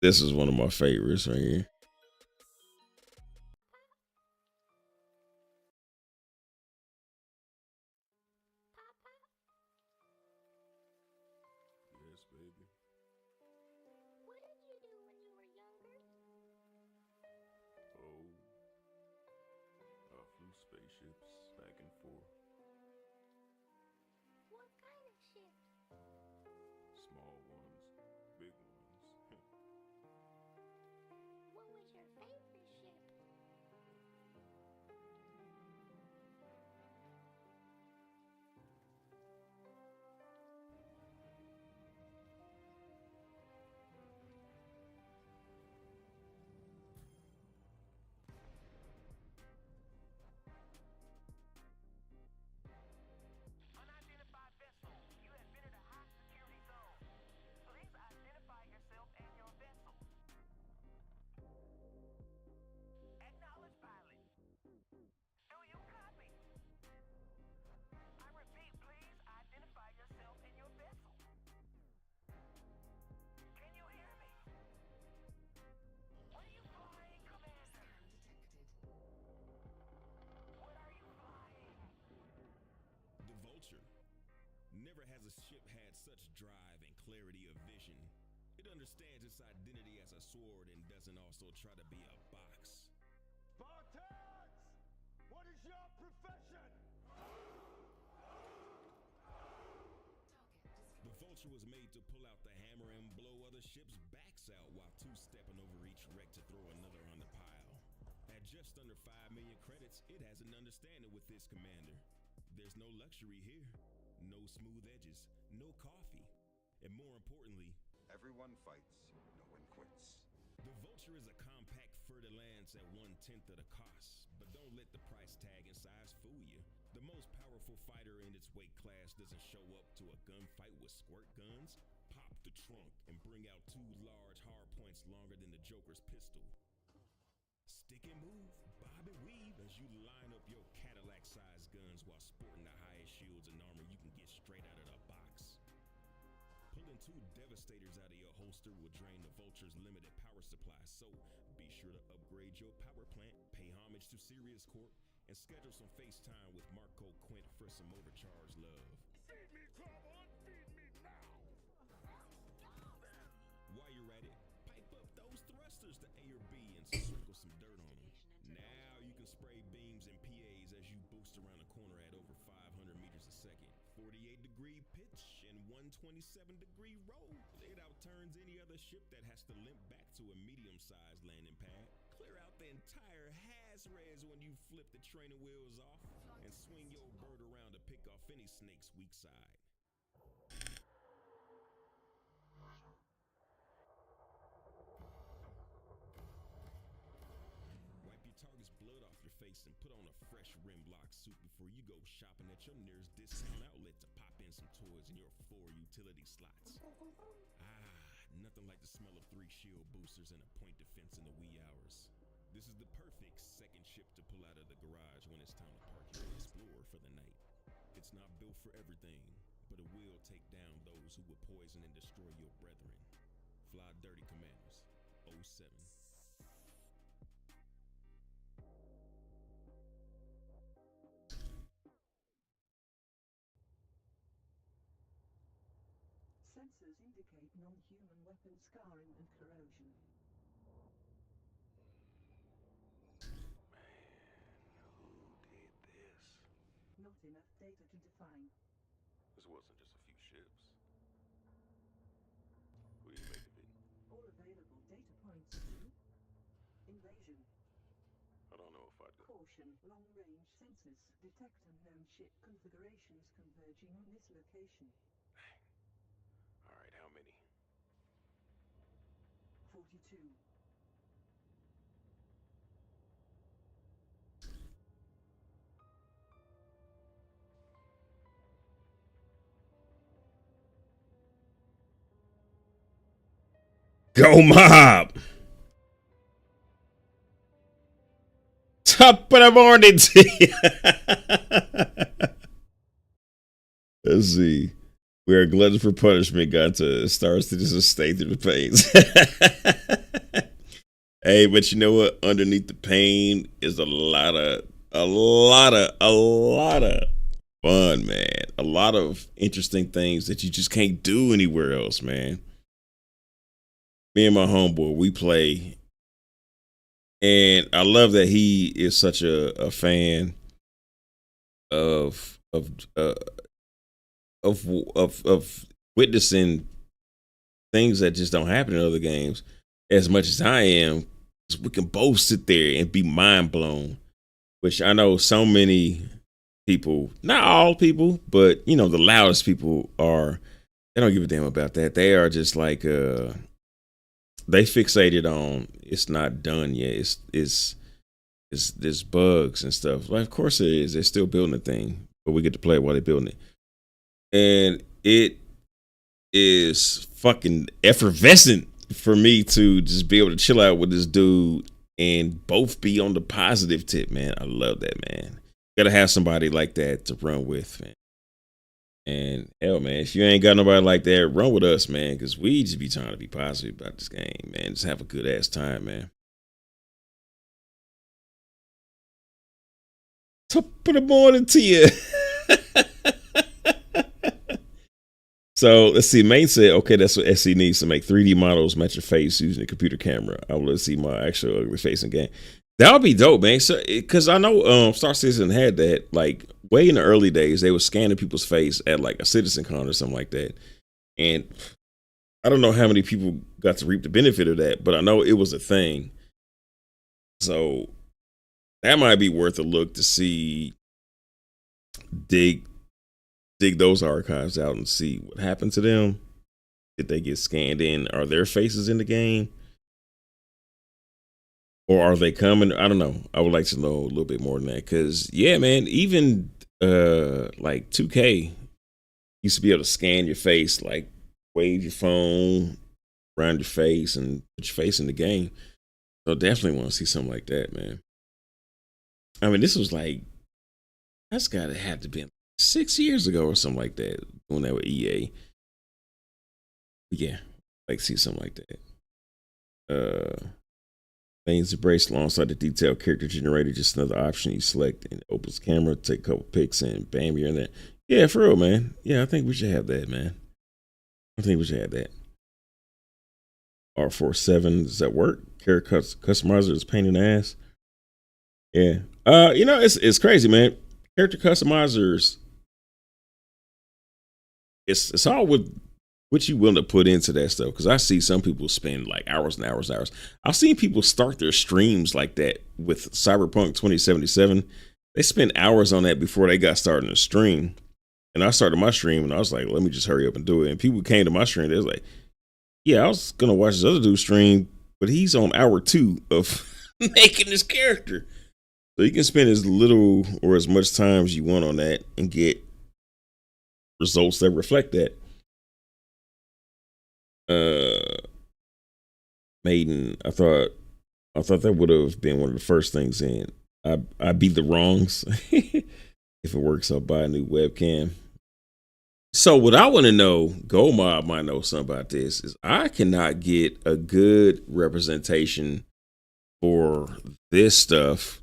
This is one of my favorites right here. Yes, baby.
What did you do when you were younger?
Oh, I flew spaceships back and forth.
What kind of ship?
Small ones, big ones.
What was your favorite ship?
Unidentified vessel. You have entered a high security zone. Please identify yourself and your vessel. Acknowledge pilot. Do you copy? I repeat, please identify yourself and your vessel. Can you hear me? What are you flying, Commander? What are you flying?
The Vulture. Never has a ship had such drive and clarity of vision. It understands its identity as a sword and doesn't also try to be a box.
Spartans! What is your profession?
The Vulture was made to pull out the hammer and blow other ships' backs out while two-stepping over each wreck to throw another on the pile. At just under 5 million credits, it has an understanding with this commander. There's no luxury here, no smooth edges, no coffee, and more importantly,
everyone fights, no one quits.
the Vulture is a compact fer-de-lance at 1/10 of the cost, but don't let the price tag and size fool you. The most powerful fighter in its weight class doesn't show up to a gunfight with squirt guns, pop the trunk and bring out 2 large hard points longer than the Joker's pistol. Stick and move, bob and weave as you line up your Cadillac-sized guns while sporting the highest shields and armor you can get straight out of the box. Pulling 2 Devastators out of your holster will drain the Vulture's limited power supply, so be sure to upgrade your power plant, pay homage to Sirius Corp, and schedule some FaceTime with Marco Quint for some overcharged love.
Feed me, Clover! Feed me now!
While you're at it, pipe up those thrusters to A or B and sprinkle some dirt on them. Now you can spray beams and PAs as you boost around the corner at over 500 meters a second. 48-degree pitch and 127-degree roll. It outturns any other ship that has to limp back to a medium-sized landing pad. Clear out the entire Haz-Res when you flip the training wheels off and swing your bird around to pick off any snake's weak side. Wipe your target's blood off your face and put on a fresh rim block suit before you go shopping at your nearest discount outlet to pop in some toys in your 4 utility slots. Nothing like the smell of 3 shield boosters and a point defense in the wee hours. This is the perfect second ship to pull out of the garage when it's time to park your Explorer for the night. It's not built for everything, but it will take down those who would poison and destroy your brethren. Fly Dirty Commanders, 07.
Sensors indicate non-human weapon scarring and corrosion.
Who did this?
Not enough data to define.
This wasn't just a few ships. What do you make of it?
All available data points. Invasion.
I don't know if I'd go.
Caution. Long-range sensors detect unknown ship configurations converging on this location.
All right, how many?
42.
Go mob! Top of the morning to you. Let's see. We are glutton for punishment. Got to Star Citizen stay through the pains. Hey, but you know what? Underneath the pain is a lot of fun, man. A lot of interesting things that you just can't do anywhere else, man. Me and my homeboy, we play, and I love that he is such a fan of witnessing things that just don't happen in other games as much as I am. We can both sit there and be mind blown, which I know so many people, not all people, but you know, the loudest people are, they don't give a damn about that. They are just like, they fixated on it's not done yet. It's there's bugs and stuff. Like, of course it is. They're still building the thing, but we get to play it while they're building it. And it is fucking effervescent for me to just be able to chill out with this dude and both be on the positive tip, man. I love that, man. Gotta have somebody like that to run with, man. And hell, man, if you ain't got nobody like that, run with us, man, because we just be trying to be positive about this game, man. Just have a good ass time, man. Top of the morning to you. So let's see. Main said, okay, that's what SC needs to make 3D models match your face using a computer camera. I will see my actual ugly face in game. That would be dope, man. So, because I know Star Citizen had that, like, way in the early days, they were scanning people's face at like a Citizen Con or something like that. And I don't know how many people got to reap the benefit of that, but I know it was a thing. So that might be worth a look to see, dig those archives out and see what happened to them. Did they get scanned in? Are their faces in the game? Or are they coming? I don't know. I would like to know a little bit more than that. Because, yeah, man, even like 2K used to be able to scan your face, like wave your phone around your face and put your face in the game. So definitely want to see something like that, man. I mean, this was like, that's gotta have to be 6 years ago or something like that, doing that with EA. Yeah, like see something like that. Things embraced alongside the detailed character generator, just another option you select and it opens camera, take a couple pics and bam, you're in there. Yeah, for real, man. Yeah, I think we should have that, man. I think we should have that. R47, does that work? Character customizer is pain in the ass. Yeah. You know, it's crazy, man. Character customizers, it's all with what you willing to put into that stuff. Because I see some people spend like hours and hours and hours. I've seen people start their streams like that with Cyberpunk 2077. They spend hours on that before they got started to stream. And I started my stream and I was like, let me just hurry up and do it. And people came to my stream, they was like, yeah, I was gonna watch this other dude stream, but he's on hour 2 of making this character. So you can spend as little or as much time as you want on that and get results that reflect that. Maiden, I thought that would have been one of the first things in. I beat the wrongs. If it works, I'll buy a new webcam. So what I want to know, Gold Mob might know something about this, is I cannot get a good representation for this stuff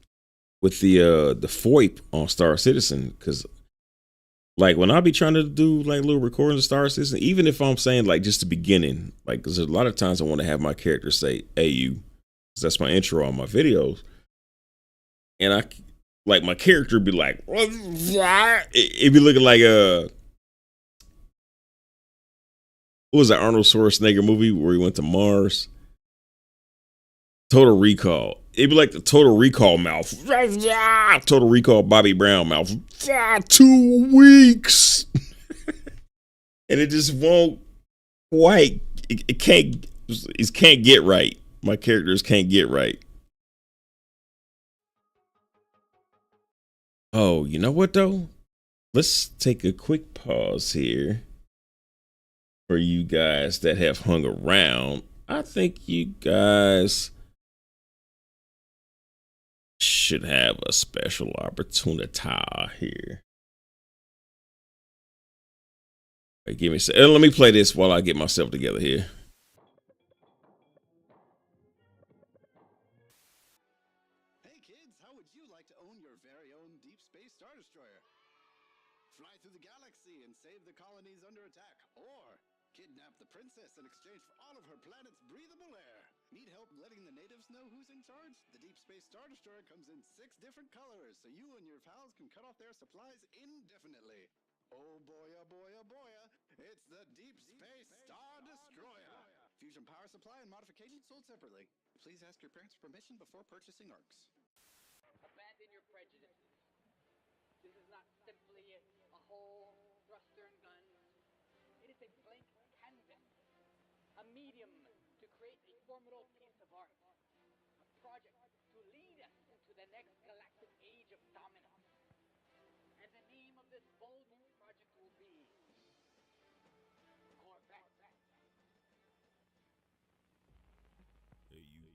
with the FOIP on Star Citizen, because like when I be trying to do like little recordings of Star Citizen, even if I'm saying like just the beginning, like because a lot of times I want to have my character say "AU," because that's my intro on my videos, and I like my character be like, it be looking like what was that Arnold Schwarzenegger movie where he went to Mars? Total Recall. It'd be like the Total Recall mouth. Total Recall Bobby Brown mouth. 2 weeks. And it just won't quite, it can't get right. My characters can't get right. Oh, you know what though? Let's take a quick pause here. For you guys that have hung around, I think you guys should have a special opportunity here. Right, give me a second. Let me play this while I get myself together here.
Hey kids, how would you like to own your very own deep space Star Destroyer? Fly through the galaxy and save the colonies under attack, or kidnap the princess in exchange for all of her planet's breathable air. Need help letting the natives know who's in charge? The Deep Space Star Destroyer comes in 6 different colors, so you and your pals can cut off their supplies indefinitely. Oh boy, oh boy, oh boy, it's the Deep Space Star Destroyer. Fusion power supply and modifications sold separately. Please ask your parents' permission before purchasing ARCs.
Abandon your prejudices. This is not simply a whole thruster and guns. It is a blank canvas, a medium to create a formidable piece of art, a project to lead us into the next galactic age of dominance. And the name of this bold new project will be Corvette.
Hey, you.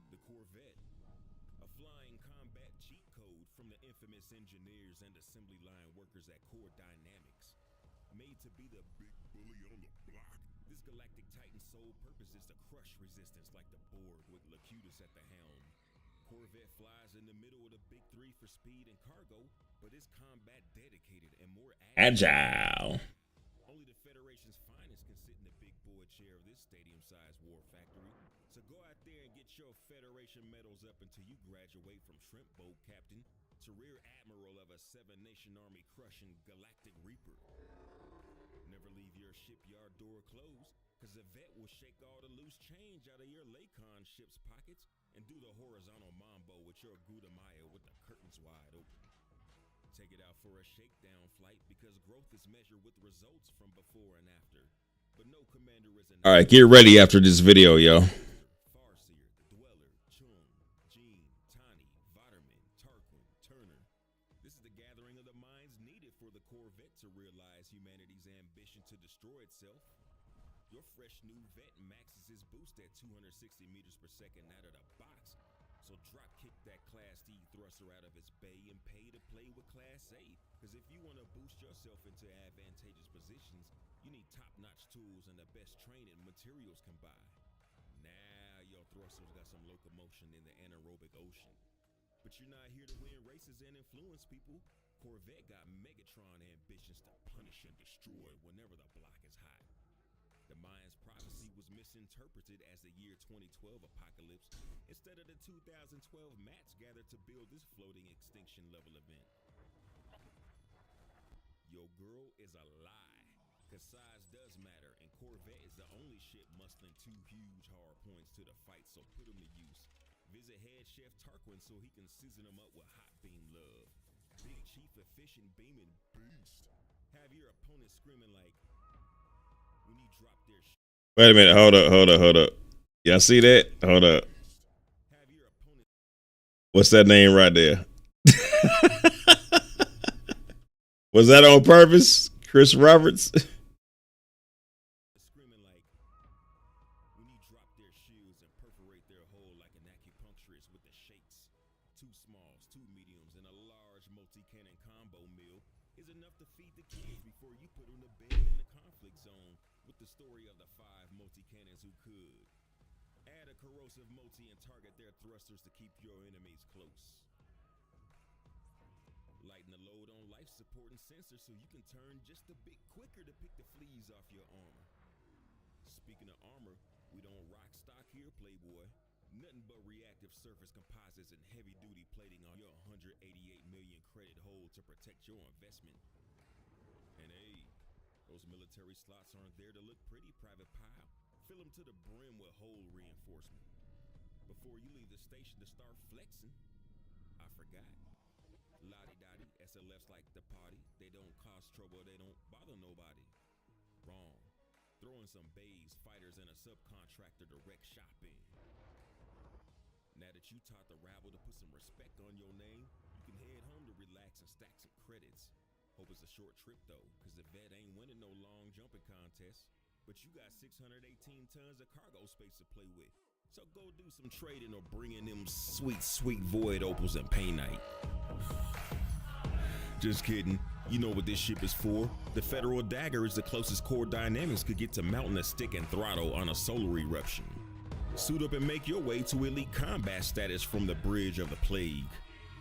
The Corvette, a flying combat cheat code from the infamous engineers and assembly line workers at Core Dynamics. Made to be the big bully on the block, this galactic titan's sole purpose is to crush resistance like the Borg with Locutus at the helm. Corvette flies in the middle of the big 3 for speed and cargo, but is combat dedicated and more
Agile.
Only the Federation's finest can sit in the big boy chair of this stadium-sized war factory. So go out there and get your Federation medals up until you graduate from Shrimp Boat Captain to Rear Admiral of a 7-nation army crushing Galactic Reaper. Never leave your shipyard door closed, cause the vet will shake all the loose change out of your Lakon ship's pockets and do the horizontal mambo with your Gudamaya with the curtains wide open. Take it out for a shakedown flight because growth is measured with results from before and after.
All right, get ready after this video, yo.
This is the gathering of the minds needed for the Corvette to realize humanity's ambition to destroy itself. Your fresh new vet maxes his boost at 260 meters per second out of the box. So drop kick that Class D thruster out of its bay and pay to play with Class A. Because if you want to boost yourself into advantageous positions, you need top-notch tools and the best training materials combined. Now your thruster's got some locomotion in the anaerobic ocean. But you're not here to win races and influence people. Corvette got Megatron ambitions to punish and destroy whenever the block is hot. The Mayans' prophecy was misinterpreted as the year 2012 apocalypse instead of the 2012 mats gathered to build this floating extinction level event. Your girl is a lie, cause size does matter, and Corvette is the only ship muscling 2 huge hard points to the fight, so put them to use. Visit Head Chef Tarquin so he can season them up with hot beam love. Big Chief Efficient Beaming Beast. Have your opponent screaming like, when you drop their
Wait a minute. Hold up. Y'all see that? Hold up. What's that name right there? Was that on purpose? Chris Roberts?
screaming like, when you drop their shields and perforate their hole like an acupuncturist with the shakes. 2 smalls, 2 mediums, and a large multi-cannon combo meal is enough to feed the kids before you put them to bed in the conflict zone with the story of the 5 multi-cannons who could. Add a corrosive multi and target their thrusters to keep your enemies close. Lighten the load on life support and sensors so you can turn just a bit quicker to pick the fleas off your armor. Speaking of armor, we don't rock stock here, Playboy. Nothing but reactive surface composites and heavy-duty plating on your 188 million credit hold to protect your investment. And hey, those military slots aren't there to look pretty, Private Pile. Fill them to the brim with hole reinforcement. Before you leave the station to start flexing, I forgot. Lottie-dottie, SLF's like the party. They don't cause trouble, they don't bother nobody. Wrong. Throw in some bays, fighters, and a subcontractor to wreck shop in. Now that you taught the rabble to put some respect on your name, you can head home to relax and stack some credits. Hope it's a short trip though, cause the vet ain't winning no long jumping contest. But you got 618 tons of cargo space to play with. So go do some trading or bring in them sweet, sweet void opals and paint night. Just kidding. You know what this ship is for. The Federal Dagger is the closest core dynamics could get to mounting a stick and throttle on a solar eruption. Suit up and make your way to elite combat status from the Bridge of the Plague.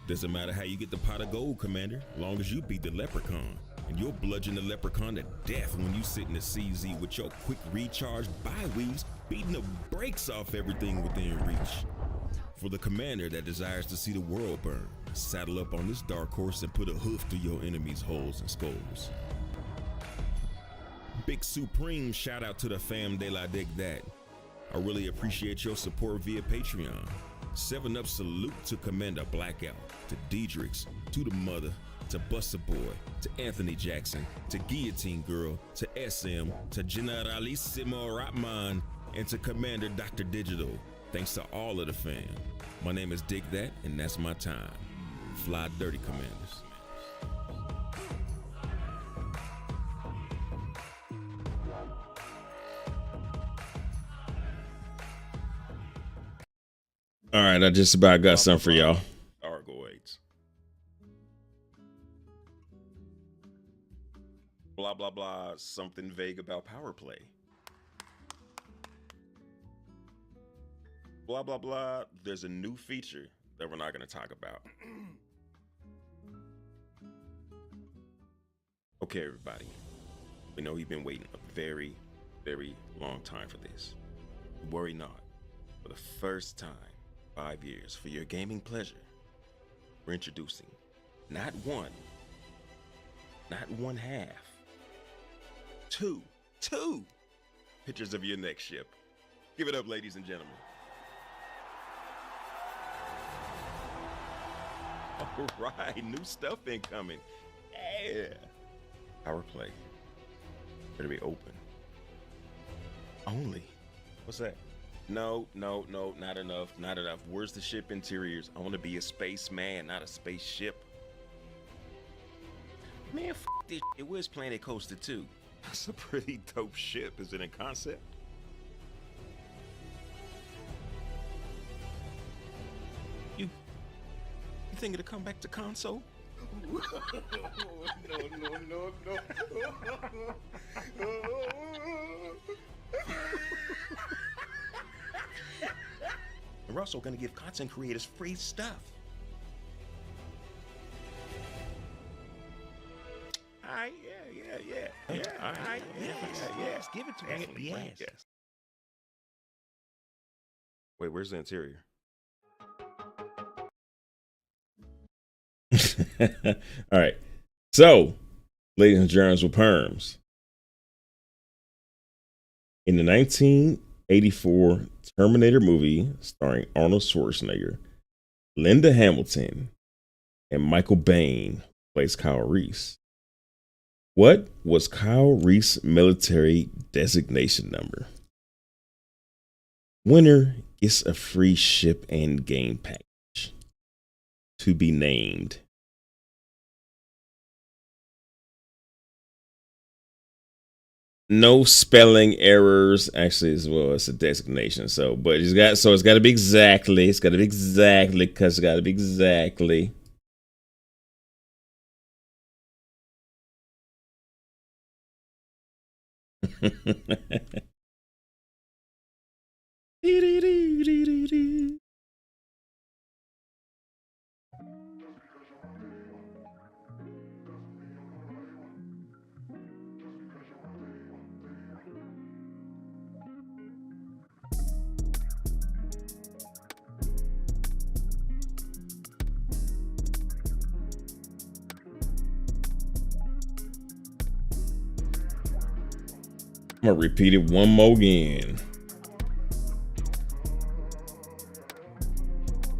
Doesn't matter how you get the pot of gold, Commander, long as you beat the Leprechaun. And you'll bludgeon the Leprechaun to death when you sit in the CZ with your quick recharge bi-weaves beating the brakes off everything within reach. For the commander that desires to see the world burn, saddle up on this dark horse and put a hoof through your enemies' holes and skulls. Big Supreme shout out to the fam de la dig that. I really appreciate your support via Patreon. 7-Up salute to Commander Blackout, to Diedrichs, to the Mother, to Buster Boy, to Anthony Jackson, to Guillotine Girl, to SM, to Generalissimo Ratman, and to Commander Dr. Digital. Thanks to all of the fam. My name is Dig That, and that's my time. Fly dirty, Commanders.
All right, I just about got something for y'all.
Argoids. Blah, blah, blah, something vague about power play. Blah, blah, blah, there's a new feature that we're not going to talk about. Okay, everybody. We know you've been waiting a very, very long time for this. Worry not. For the first time, 5 years, for your gaming pleasure, we're introducing not one half, two pictures of your next ship. Give it up, ladies and gentlemen. All right, new stuff incoming. Yeah. Power play. Better be open.
only. What's that? No, not enough, not enough. Where's the ship interiors? I want to be a spaceman, not a spaceship. Man, f this shit. Where's Planet Coaster 2? That's a pretty dope ship. Is it in concept? You think it'll come back to console?
No.
We're also gonna give content creators free stuff. Alright, yeah. Alright, yes. Give it to me. Yes. Wait, where's the interior? All right. So, ladies and germs with perms. In the 1984 Terminator movie starring Arnold Schwarzenegger, Linda Hamilton and Michael Biehn plays Kyle Reese. What was Kyle Reese's military designation number? Winner gets a free ship and game package. To be named. No spelling errors. Actually, as well, it's a designation. So, but it's got to be exactly. It's got to be exactly because it's got to be exactly. I'm gonna repeat it one more again.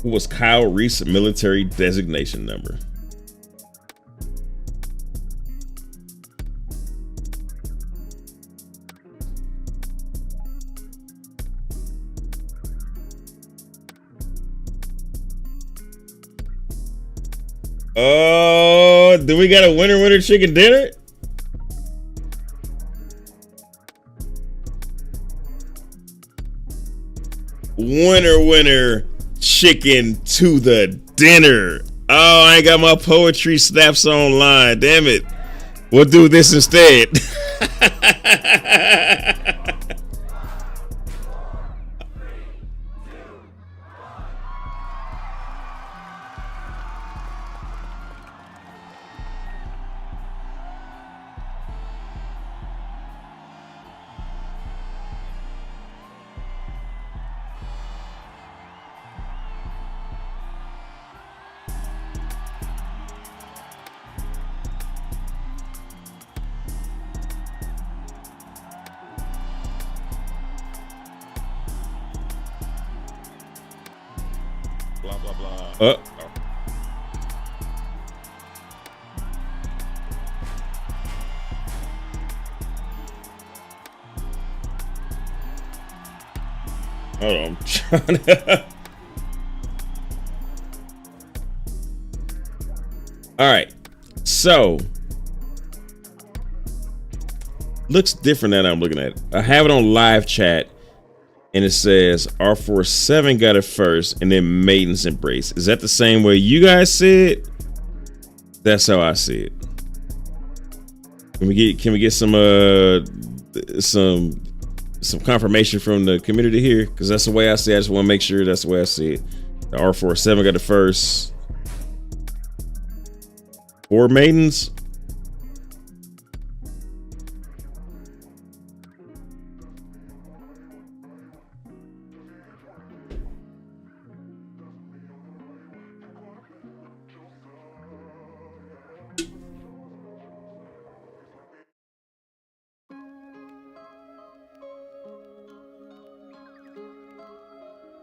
What was Kyle Reese's military designation number? Oh, do we got a winner chicken dinner? Winner chicken to the dinner. Oh, I ain't got my poetry snaps online. Damn it. We'll do this instead. Blah, blah, blah. Hold on, I'm trying to. All right, so looks different than I'm looking at. I have it on live chat, and it says R47 got it first, and then Maiden's Embrace. Is that the same way you guys see it? That's how I see it. Can we get some confirmation from the community here? Because that's the way I see it. I just want to make sure that's the way I see it. The R47 got it first. 4 Maidens.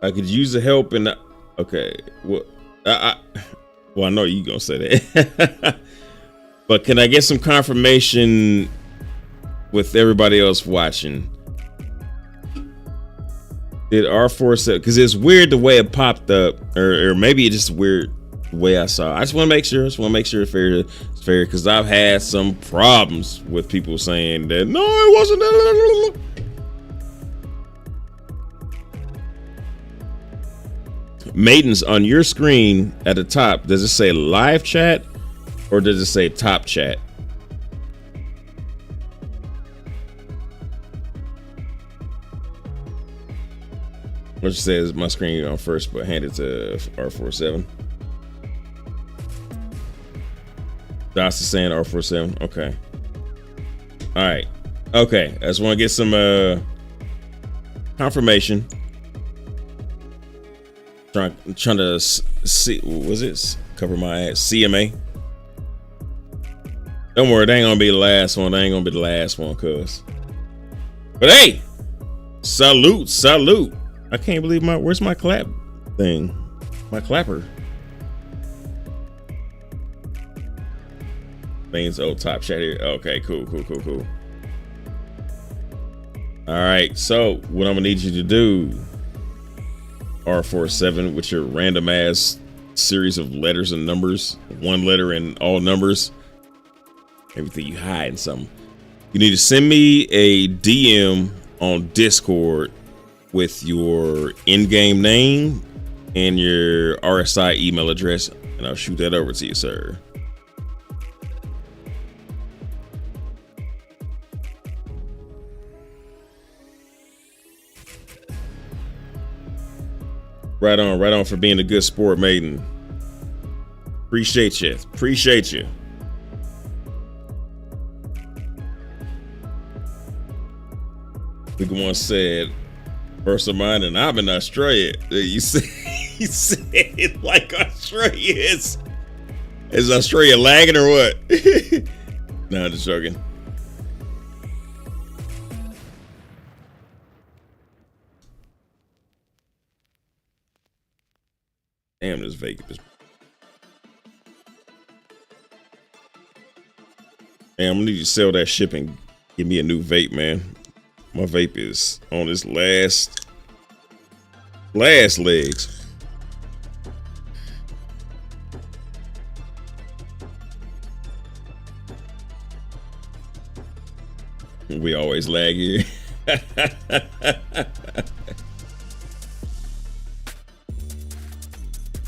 I could use the help in the, okay. Well, I know you gonna say that, but can I get some confirmation with everybody else watching? Did R47, because it's weird the way it popped up, or maybe it's just weird the way I saw it. I just want to make sure. It's fair. It's fair, because I've had some problems with people saying that no, it wasn't. Maidens, on your screen at the top, does it say live chat or does it say top chat? Which says my screen on first, but hand it to R47. Dots is saying R47. Okay. All right. Okay. I just want to get some confirmation. Trying to see, what was it? Cover my ass. CMA. Don't worry, they ain't gonna be the last one. They ain't gonna be the last one, cuz. But hey, salute. I can't believe where's my clap thing? My clapper. Things old top chat here. Okay, cool. All right, so what I'm gonna need you to do, R47, with your random ass series of letters and numbers, one letter and all numbers, everything you hide in something. You need to send me a DM on Discord with your in-game name and your RSI email address, and I'll shoot that over to you, sir. Right on for being a good sport, Maiden. Appreciate you. Big one said, first of mine, and I'm in Australia. You said it like Australia is. Is Australia lagging or what? No, just joking. Damn, this vape. Damn, I'm gonna need you to sell that ship and give me a new vape, man. My vape is on its last legs. We always lag here.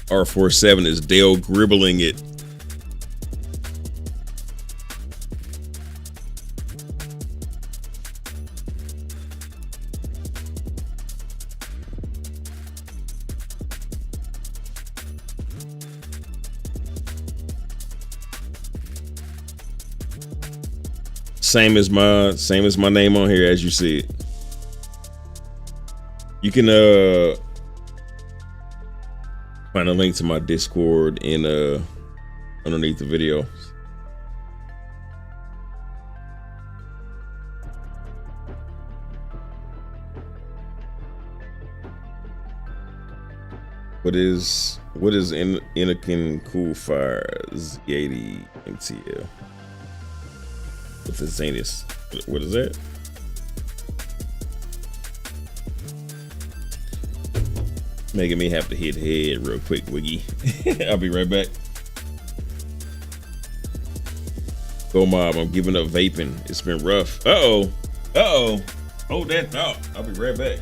R47 is Dale gribbling it. Same as my name on here, as you see it. You can find a link to my Discord in underneath the video. What is Inakin Cool Fires 80 MTL with the Zanus? What is that? Making me have to hit head real quick, Wiggy. I'll be right back. Go mob, I'm giving up vaping. It's been rough. Uh-oh. Hold that thought. I'll be right back.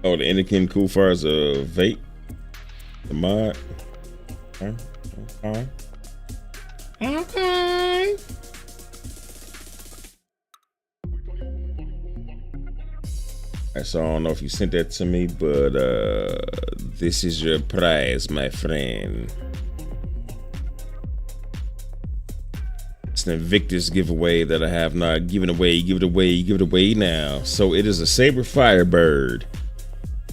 Oh, the Anakin Cool Fire's a vape. The mod. Okay. Okay. So I don't know if you sent that to me, but this is your prize, my friend. It's an Invictus giveaway that I have not given away. Give it away now. So it is a Saber Firebird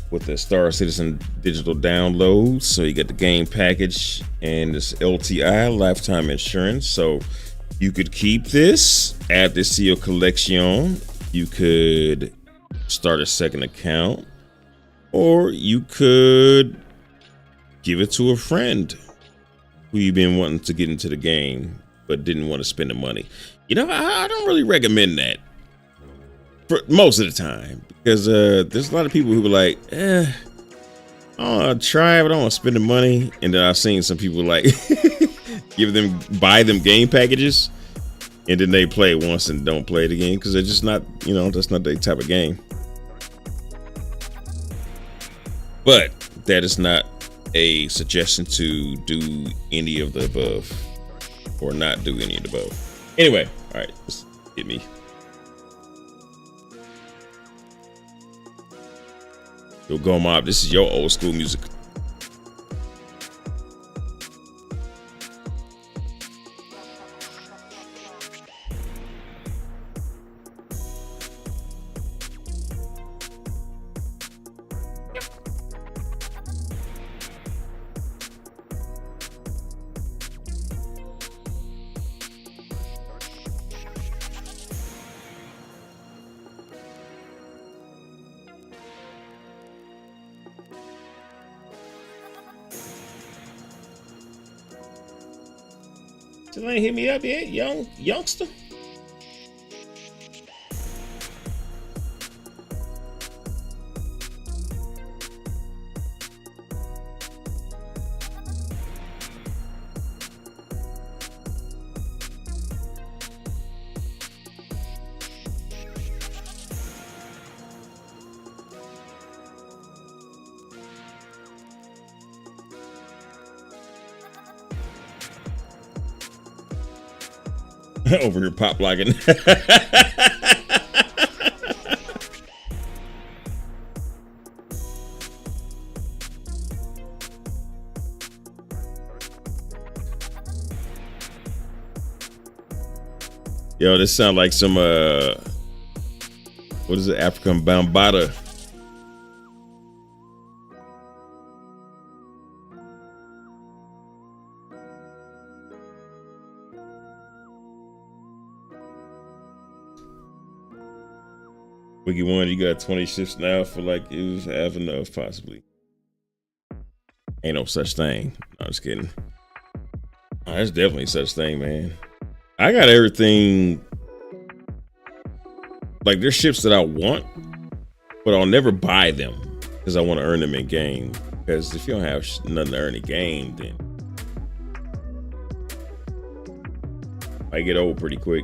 with the Star Citizen digital download. So you get the game package and this LTI lifetime insurance. So you could keep this, add this to your collection. You could start a second account, or you could give it to a friend who you've been wanting to get into the game but didn't want to spend the money. You know, I don't really recommend that for most of the time, because there's a lot of people who are like, I want to try it, but I don't want to spend the money. And then I've seen some people like buy them game packages, and then they play it once and don't play it again because they're just not, you know, that's not their type of game. But that is not a suggestion to do any of the above or not do any of the above. Anyway, all right, let's get me. Yo, Go Mob, this is your old school music. Still ain't hit me up yet, youngster. Over here pop locking. Yo, this sound like some what is it, African Bambata. Wiggy One, you got 20 shifts now for like it was half enough, possibly. Ain't no such thing. No, I'm just kidding. Oh, there's definitely such thing, man. I got everything. Like there's ships that I want, but I'll never buy them because I want to earn them in game. Because if you don't have nothing to earn in game, then I get old pretty quick.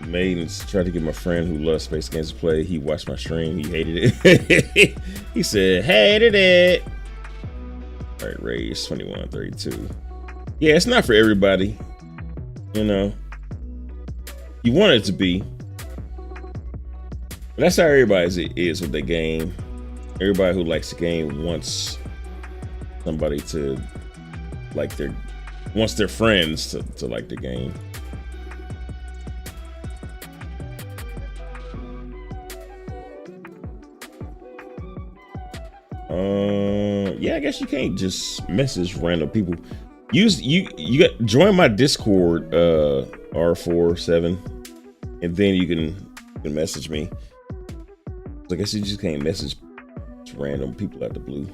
Maidens tried to get my friend who loves space games to play. He watched my stream. He hated it. He said, hated it. All right, Rage 2132. Yeah, it's not for everybody. You know, you want it to be. But that's how everybody is with the game. Everybody who likes the game wants somebody to like wants their friends to like the game. Yeah, I guess you can't just message random people. You got join my Discord R47, and then you can message me. So I guess you just can't message random people out the blue.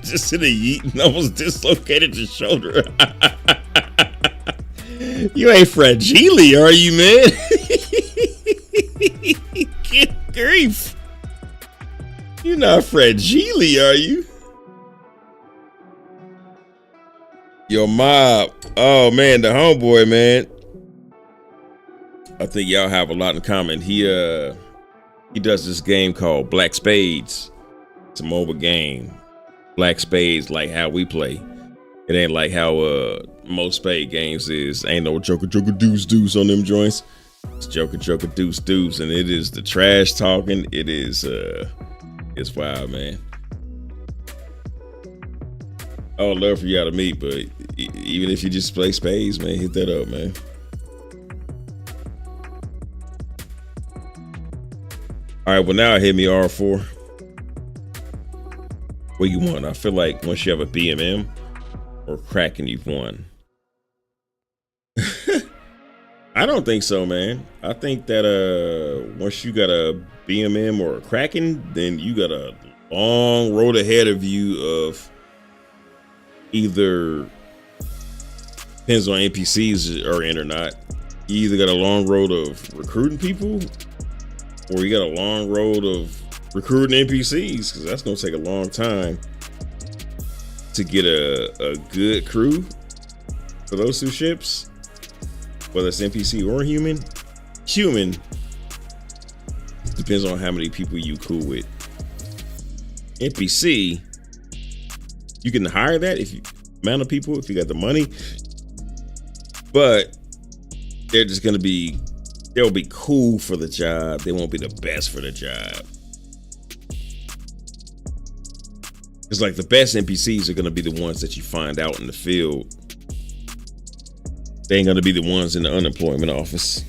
Just in a yeet and almost dislocated your shoulder. You ain't fragile, are you, man? Good grief. You're not fragile, are you? Yo, mob. Oh, man, the homeboy, man. I think y'all have a lot in common. He does this game called Black Spades. It's a mobile game. Black Spades, like how we play. It ain't like how most spade games is. Ain't no joker deuce deuce on them joints. It's joker deuce deuce, and it is the trash talking. It is it's wild, man. I would love for y'all to meet, but even if you just play spades, man, hit that up, man. All right, well now hit me R4. What you want? I feel like once you have a BMM or Kraken, you've won. I don't think so, man. I think that once you got a BMM or a Kraken, then you got a long road ahead of you of either, depends on NPCs are in or not. You either got a long road of recruiting people, or you got a long road of recruiting NPCs, because that's gonna take a long time to get a good crew for those two ships, whether it's NPC or human. Human depends on how many people you cool with. NPC, you can hire that if you amount of people, if you got the money, but they're just gonna be, they'll be cool for the job. They won't be the best for the job. It's like the best NPCs are gonna be the ones that you find out in the field. They ain't gonna be the ones in the unemployment office.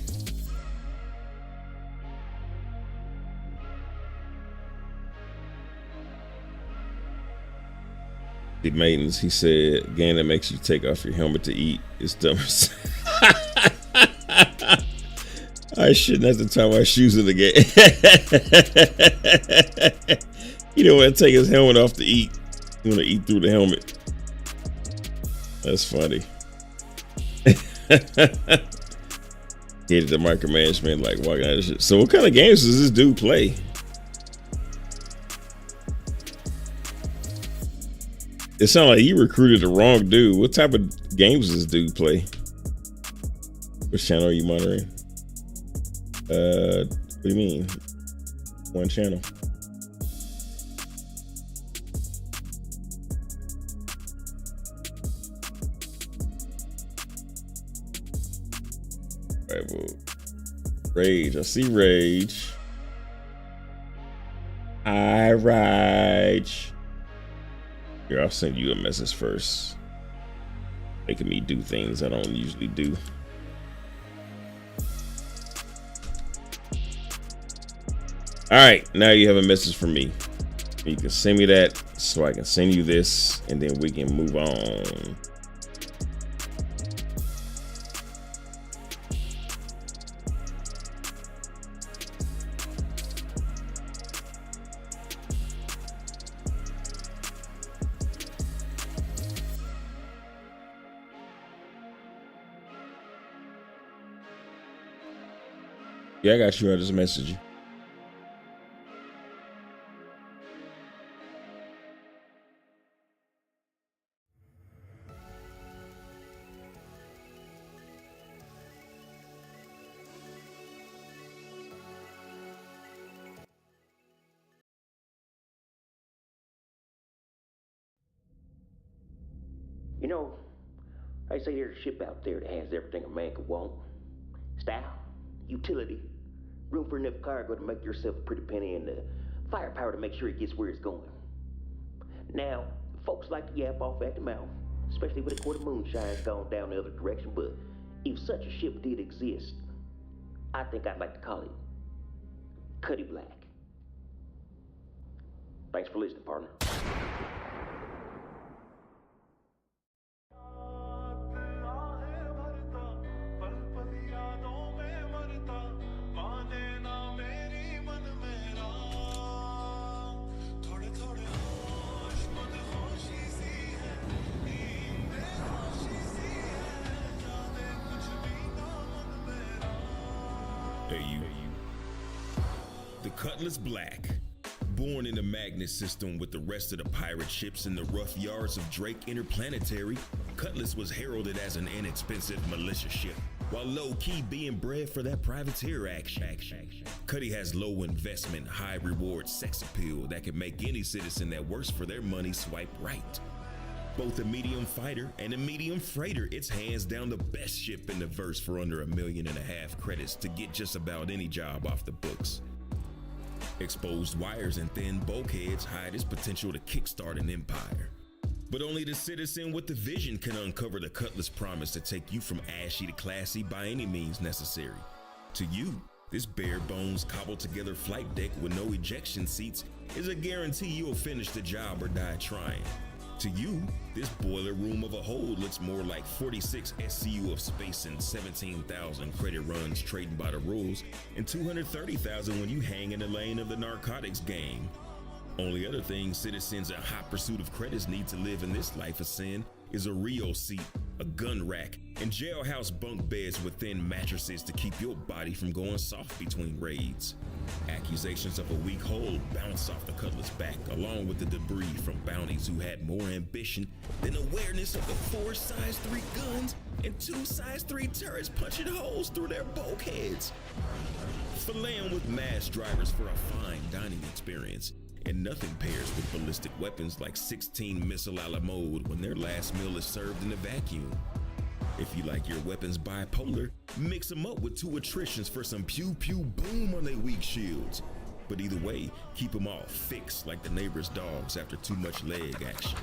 The maintenance, he said, game that makes you take off your helmet to eat is dumb. I shouldn't have to tie my shoes in the game. You don't want to take his helmet off to eat. You want to eat through the helmet. That's funny. Hated the micromanagement, like walking out of shit. So what kind of games does this dude play? It sounds like you recruited the wrong dude. What type of games does this dude play? Which channel are you monitoring? What do you mean? One channel. All right, well, Rage. I see Rage. Hi, Rage. Here, I'll send you a message first. Making me do things I don't usually do. All right, now you have a message from me. You can send me that so I can send you this, and then we can move on. Yeah, I got you. I just messaged you.
You know, I say there's a ship out there that has everything a man could want. Style, utility, room for enough cargo to make yourself a pretty penny, and the firepower to make sure it gets where it's going. Now, folks like to yap off at the mouth, especially when a quart of moonshine's gone down the other direction, but if such a ship did exist, I think I'd like to call it Cuddy Black. Thanks for listening, partner.
Cutlass Black. Born in the Magnet system with the rest of the pirate ships in the rough yards of Drake Interplanetary, Cutlass was heralded as an inexpensive militia ship, while low-key being bred for that privateer action. Cuddy has low investment, high reward sex appeal that can make any citizen that works for their money swipe right. Both a medium fighter and a medium freighter, it's hands down the best ship in the verse for under $1.5 million credits to get just about any job off the books. Exposed wires and thin bulkheads hide its potential to kickstart an empire. But only the citizen with the vision can uncover the Cutlass promise to take you from ashy to classy by any means necessary. To you, this bare bones cobbled together flight deck with no ejection seats is a guarantee you'll finish the job or die trying. To you, this boiler room of a hold looks more like 46 SCU of space and 17,000 credit runs trading by the rules and 230,000 when you hang in the lane of the narcotics game. Only other thing citizens in hot pursuit of credits need to live in this life of sin is a Rio seat, a gun rack, and jailhouse bunk beds with thin mattresses to keep your body from going soft between raids. Accusations of a weak hold bounce off the Cutlass back, along with the debris from bounties who had more ambition than awareness of the 4 size 3 guns and 2 size 3 turrets punching holes through their bulkheads. Filleting with mass drivers for a fine dining experience, and nothing pairs with ballistic weapons like 16 missile a la mode when their last meal is served in a vacuum. If you like your weapons bipolar, mix them up with 2 attritions for some pew pew boom on their weak shields. But either way, keep them all fixed like the neighbor's dogs after too much leg action.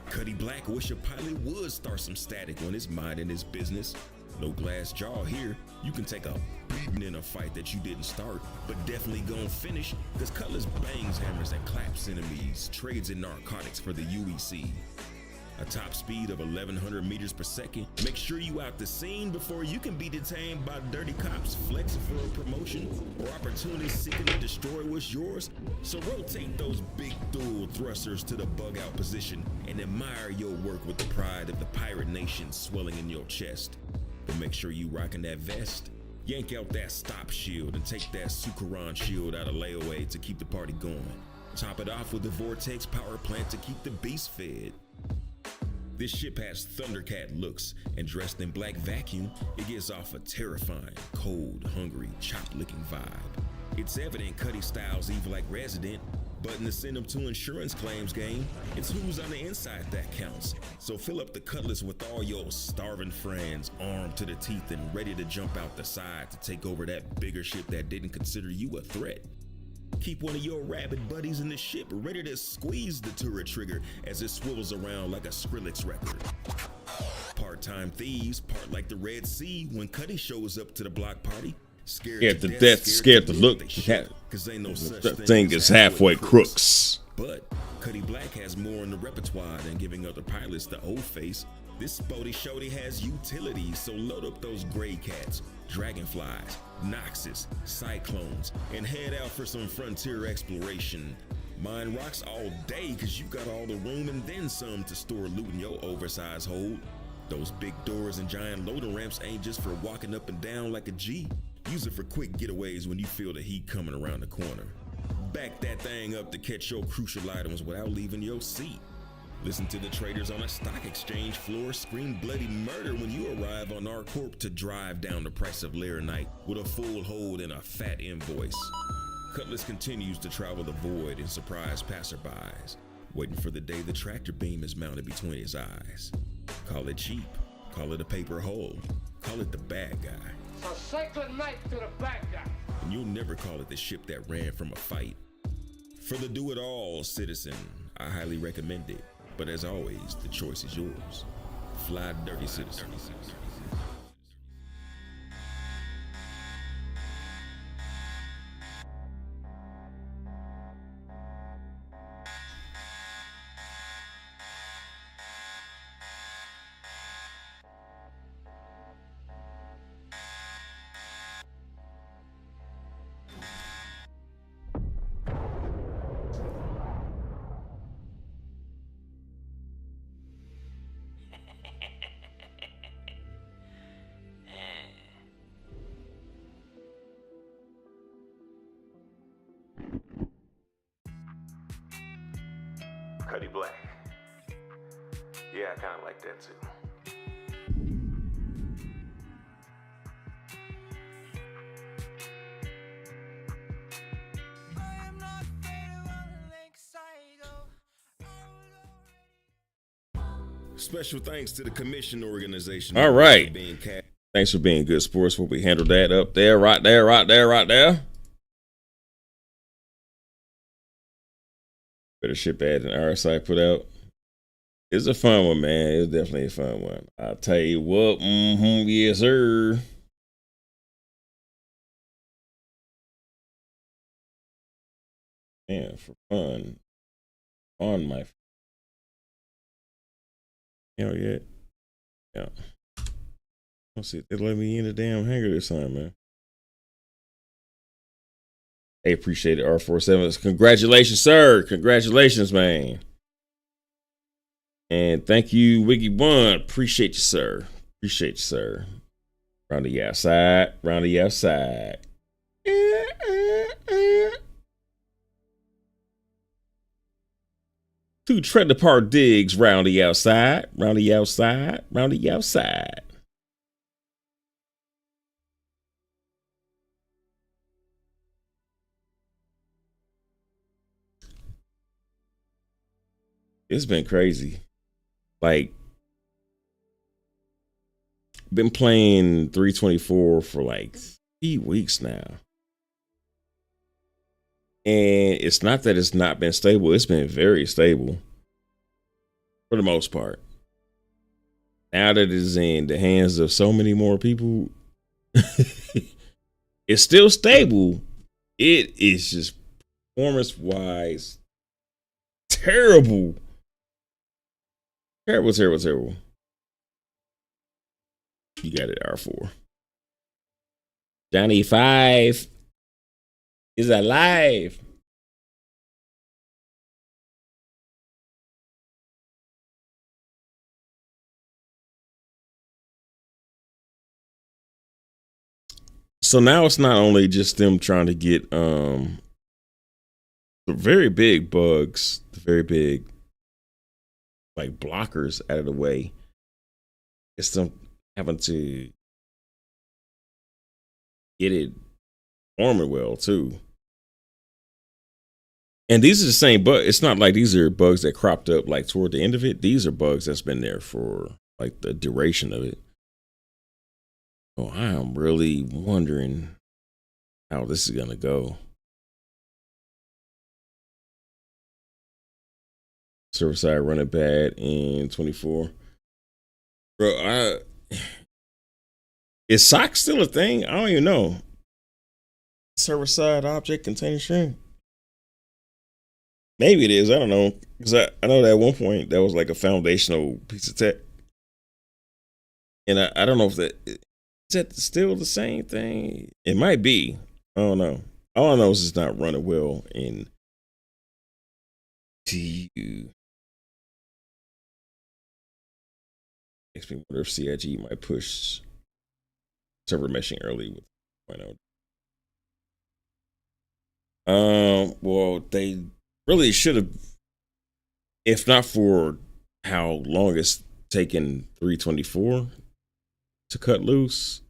Cuddy Black wish a pilot would start some static when it's minding his business. No glass jaw here, you can take a beating in a fight that you didn't start, but definitely gon' finish, cause Cutlass bangs hammers and claps enemies, trades in narcotics for the UEC. A top speed of 1,100 meters per second. Make sure you out the scene before you can be detained by dirty cops flexing for a promotion or opportunities seeking to destroy what's yours. So rotate those big dual thrusters to the bug out position and admire your work with the pride of the pirate nation swelling in your chest. But make sure you rocking that vest. Yank out that stop shield and take that Sukaran shield out of layaway to keep the party going. Top it off with the Vortex power plant to keep the beast fed. This ship has Thundercat looks, and dressed in black vacuum, it gives off a terrifying, cold, hungry, chop-licking vibe. It's evident Cuddy style's evil like Resident, but in the send 'em to insurance claims game, it's who's on the inside that counts. So fill up the Cutlass with all your starving friends, armed to the teeth and ready to jump out the side to take over that bigger ship that didn't consider you a threat. Keep one of your rabid buddies in the ship ready to squeeze the turret trigger as it swivels around like a Skrillex record. Part-time thieves, part like the Red Sea when Cuddy shows up to the block party.
Scared to death, scared to look.
Cause ain't no such
thing as halfway crooks.
But Cuddy Black has more in the repertoire than giving other pilots the old face. This spotty shorty has utilities, so load up those gray cats, dragonflies, Noxus, cyclones, and head out for some frontier exploration. Mine rocks all day cause you got all the room and then some to store loot in your oversized hold. Those big doors and giant loading ramps ain't just for walking up and down like a G. Use it for quick getaways when you feel the heat coming around the corner. Back that thing up to catch your crucial items without leaving your seat. Listen to the traders on a stock exchange floor scream bloody murder when you arrive on our corp to drive down the price of Laranite with a full hold and a fat invoice. Cutlass continues to travel the void and surprise passerbys, waiting for the day the tractor beam is mounted between his eyes. Call it cheap, call it a paper hole, call it the bad guy.
So cycling knife to the bad guy.
And you'll never call it the ship that ran from a fight. For the do-it-all citizen, I highly recommend it. But as always, the choice is yours. Fly dirty, citizen.
Cuddy Black. Yeah, I kind of like that too.
Special thanks to the commission organization.
All right.
Being
Thanks for being good sports. Where we handled that up there, right there, right there, right there. Better ship ad than our site put out. It's a fun one, man. It's definitely a fun one. I'll tell you what. Yes, sir. Man, for fun. On my. Hell yeah. Yeah. Let's see. They let me in the damn hangar this time, man. Hey, appreciate it, R47. Congratulations, sir. Congratulations, man. And thank you, Wiggy One. Appreciate you, sir. Appreciate you, sir. Round the outside. Round the outside. Two tread apart digs round the outside. Round the outside. Round the outside. It's been crazy. Like, been playing 324 for like 3 weeks now. And it's not that it's not been stable. It's been very stable for the most part. Now that it is in the hands of so many more people, it's still stable. It is just performance-wise terrible. Terrible, terrible, terrible. You got it, R4. Johnny 5 is alive. So now it's not only just them trying to get the very big bugs, the very big like blockers out of the way. It's them having to get it performing well too. And these are the same bugs. It's not like these are bugs that cropped up like toward the end of it. These are bugs that's been there for like the duration of it. So I am really wondering how this is gonna go. Server side running bad in 24. Bro, is sock still a thing? I don't even know. Server side object container string. Maybe it is. I don't know. Because I know that at one point that was like a foundational piece of tech. And I don't know if that is that still the same thing? It might be. I don't know. All I know is it's not running well in TU. Makes me wonder if CIG might push server meshing early with 0.0. Well, they really should have, if not for how long it's taken 324 to cut loose,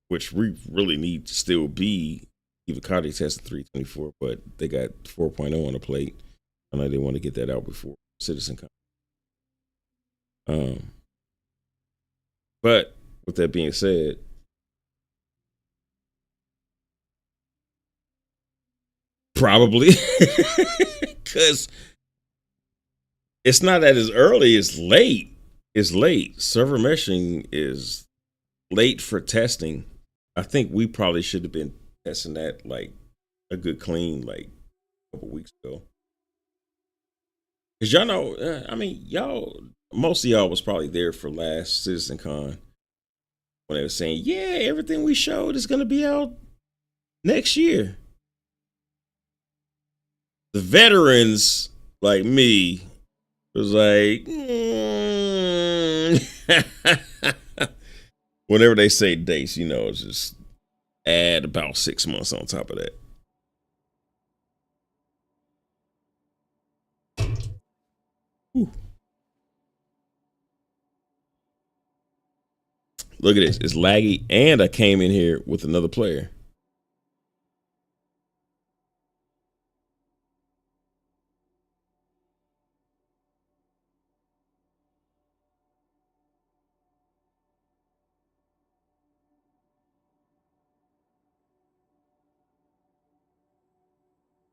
which we really need to still be Evocati testing 324, but they got 4.0 on the plate. I know they want to get that out before Citizen comes. But with that being said, probably because it's not that it's early, it's late. It's late. Server meshing is late for testing. I think we probably should have been testing that like a good clean like a couple weeks ago. Cause y'all know, I mean, most of y'all was probably there for last Citizen Con when they were saying, yeah, everything we showed is going to be out next year. The veterans like me was like, whenever they say dates, you know, just add about 6 months on top of that. Whew. Look at this. It's laggy, and I came in here with another player.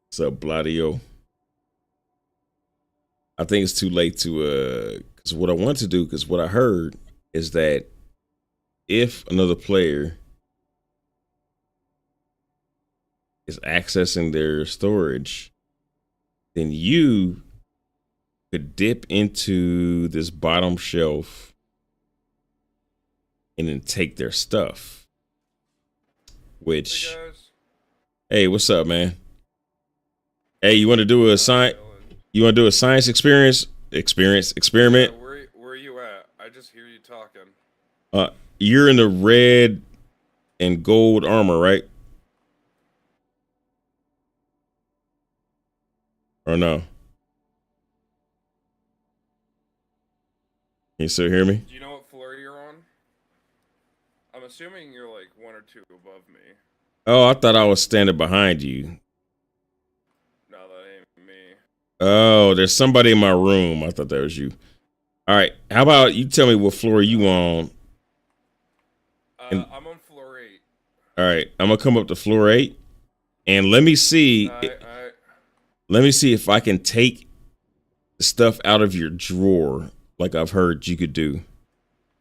What's up, Bladio? I think it's too late to because what I want to do, because what I heard is that if another player is accessing their storage, then you could dip into this bottom shelf and then take their stuff. Which, hey, what's up, man? Hey, you want to do a science? You want to do a science experiment?
Yeah, where are you at? I just hear you talking.
You're in the red and gold armor, right? Or no? Can you still hear me?
Do you know what floor you're on? I'm assuming you're like 1 or 2 above me.
Oh, I thought I was standing behind you.
No, that ain't me.
Oh, there's somebody in my room. I thought that was you. All right. How about you tell me what floor you on?
I'm on floor 8.
All right. I'm going to come up to floor 8. And let me see. Let me see if I can take the stuff out of your drawer like I've heard you could do.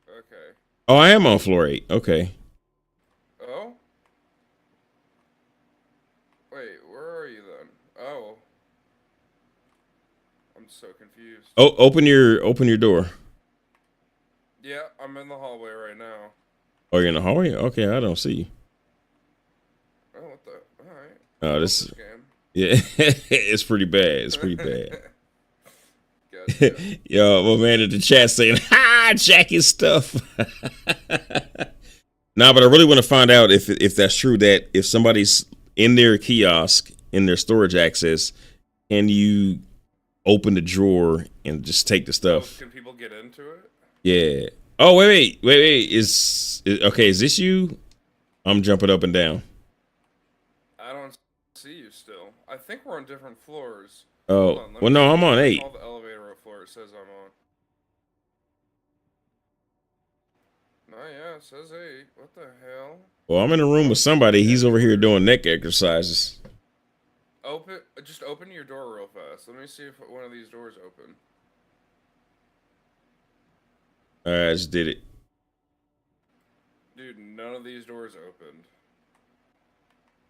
Okay.
Oh, I am on floor 8. Okay.
Oh? Wait, where are you then? Oh. I'm so confused.
Oh, open your door.
Yeah, I'm in the hallway right now.
Oh, you're in the hallway? Okay, I don't see you.
Oh, what the? Alright.
Oh, this is... Yeah, it's pretty bad. It's pretty bad. Yo, my man in the chat saying, "Ha, Jackie's stuff." Nah, but I really want to find out if that's true. That if somebody's in their kiosk in their storage access, can you open the drawer and just take the stuff?
Can people get into it?
Yeah. Oh, wait. Is this you? I'm jumping up and down.
I don't see you still. I think we're on different floors.
Oh, well, no, I'm on 8.
Call the elevator what floor it says I'm on. No, yeah, it says 8. What the hell?
Well, I'm in a room with somebody. He's over here doing neck exercises.
Just open your door real fast. Let me see if one of these doors open.
All right, I just did it.
Dude, none of these doors opened.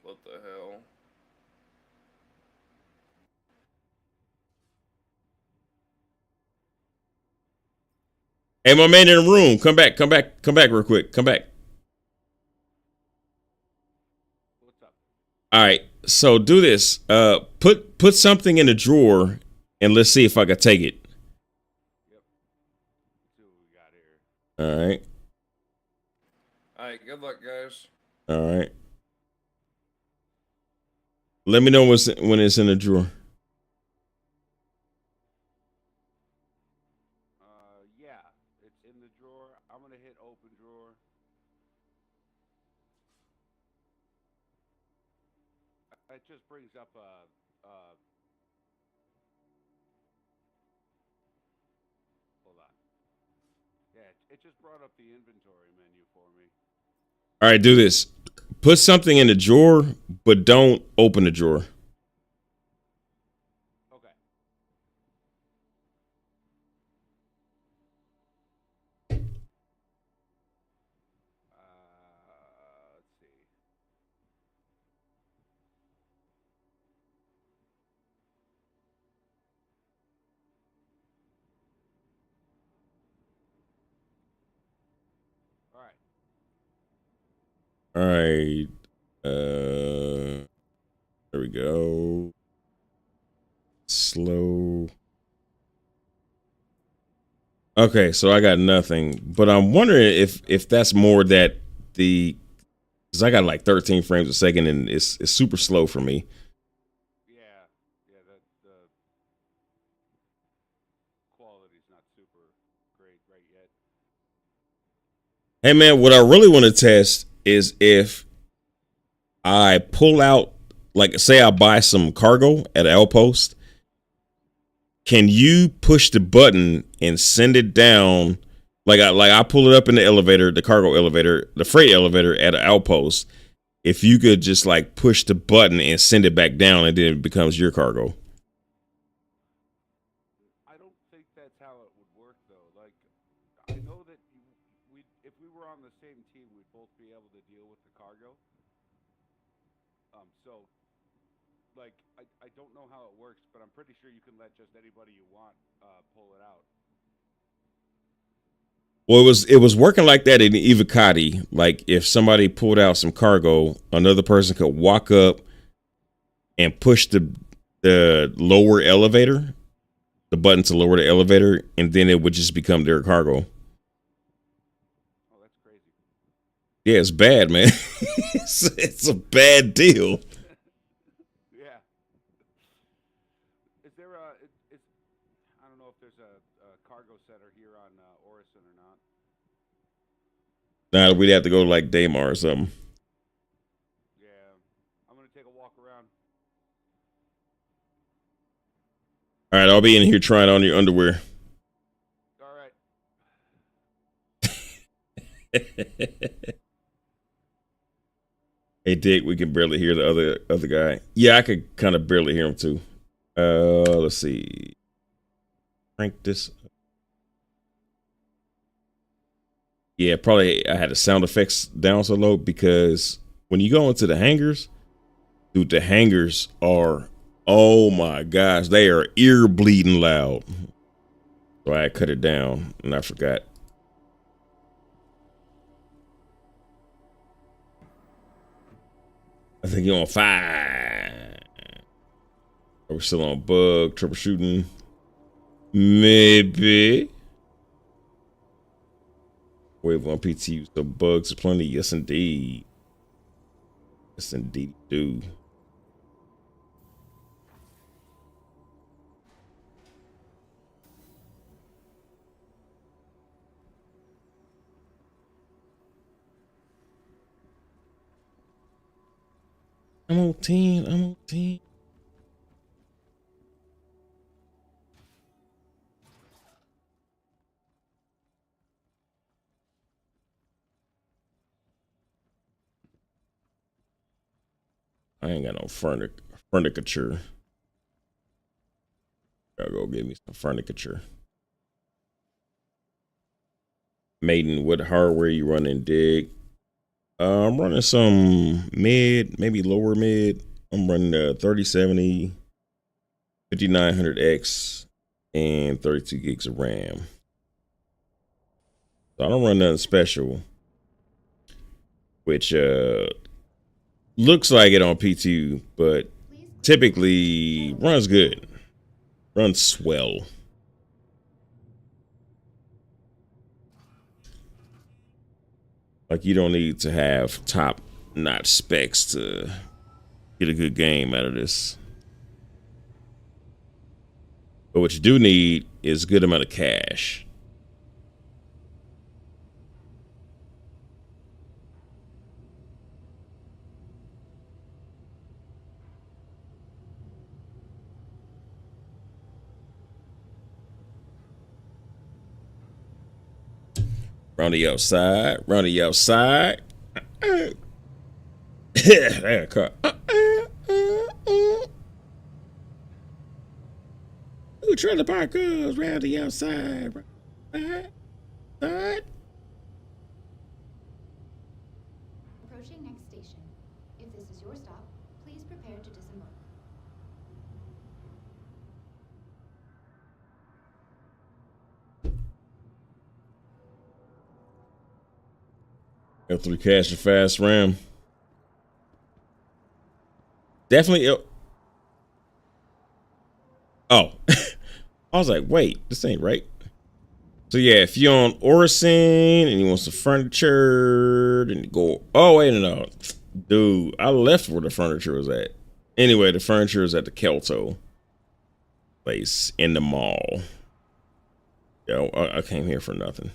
What the hell?
Hey, my man in the room, come back real quick. Come back.
What's up?
All right, so do this. Put something in the drawer, and let's see if I can take it.
Yep. Let's see what we got here.
All right.
All right, good luck, guys.
All right. Let me know when it's in the drawer.
Yeah, it's in the drawer. I'm gonna hit open drawer. It just brings up hold on. Yeah, it just brought up the inventory menu for me.
All right, do this. Put something in the drawer, but don't open the drawer.
Okay. Let's see. All right.
All right. There we go. Slow. Okay, so I got nothing, but I'm wondering if that's more that because I got like 13 frames a second and it's super slow for me.
Yeah, the quality's not super great right yet.
Hey man, what I really want to test is if I pull out, like, say I buy some cargo at an outpost, can you push the button and send it down? Like I pull it up in the elevator, the cargo elevator, the freight elevator at an outpost. If you could just like push the button and send it back down, and then it becomes your cargo.
I don't think that's how it would work though. Like, I know that if we were on the same team, we'd both be able to deal with the cargo. So, like, I don't know how it works, but I'm pretty sure you can let just anybody you want pull it out.
Well, it was working like that in Ivacati. Like if somebody pulled out some cargo, another person could walk up and push the lower elevator, the button to lower the elevator, and then it would just become their cargo.
Oh, that's crazy.
Yeah, it's bad, man. it's a bad deal.
Yeah. Is there I don't know if there's a cargo center here on Orison or not.
Nah, we'd have to go to like Daymar or something.
Yeah, I'm gonna take a walk around.
All right, I'll be in here trying on your underwear.
All right.
Hey, Dick, we can barely hear the other guy. Yeah, I could kind of barely hear him too. Let's see. Crank this. Yeah, probably I had the sound effects down so low because when you go into the hangars, dude, the hangars are, oh my gosh, they are ear bleeding loud. So I cut it down and I forgot. I think you're on 5. We're still on bug troubleshooting. Maybe. Wave 1 PTU, so bugs are plenty. Yes, indeed. Yes, indeed, do. I'm on 10. I'm on 10. I ain't got no furniture. Gotta go get me some furniture. Maiden, what hardware you running, Dig? I'm running some mid, maybe lower mid. I'm running the 3070, 5900X, and 32 gigs of RAM. So I don't run nothing special, which looks like it on P2, but typically runs good. Runs swell. Like you don't need to have top-notch specs to get a good game out of this. But what you do need is a good amount of cash. Round the outside, round the outside. That car. Who trailer park goes round the outside? Right.
Approaching next station. If this is your stop, please prepare to disembark.
F3 cash and fast RAM. Definitely. Oh, I was like, wait, this ain't right. So yeah, if you're on Orison and you want some furniture, then you go. Oh wait, no, dude, I left where the furniture was at. Anyway, the furniture is at the Kelto place in the mall. Yeah, I came here for nothing.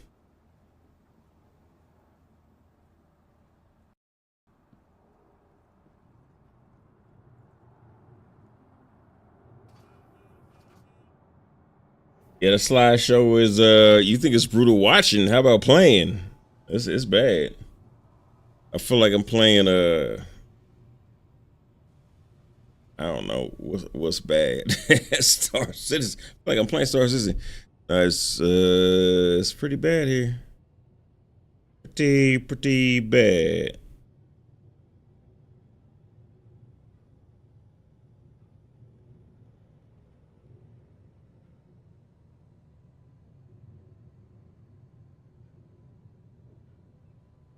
Yeah, the slideshow is you think it's brutal watching. How about playing? It's bad. I feel like I'm playing I don't know what's bad. Star Citizen. I feel like I'm playing Star Citizen. It's pretty bad here. Pretty bad.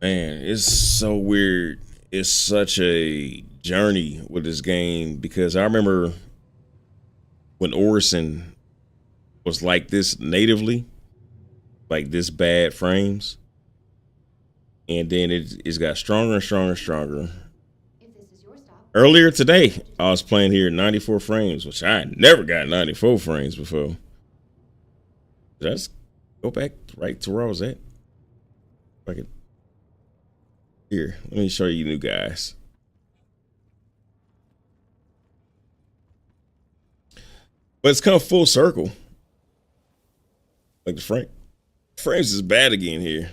Man, it's so weird. It's such a journey with this game because I remember when Orison was like this natively, like this bad frames, and then it's got stronger and stronger and stronger. Earlier today, I was playing here at 94 frames, which I never got 94 frames before. Did I just go back right to where I was at? If I could. Here, let me show you new guys. But it's come full circle. Like the frames is bad again here.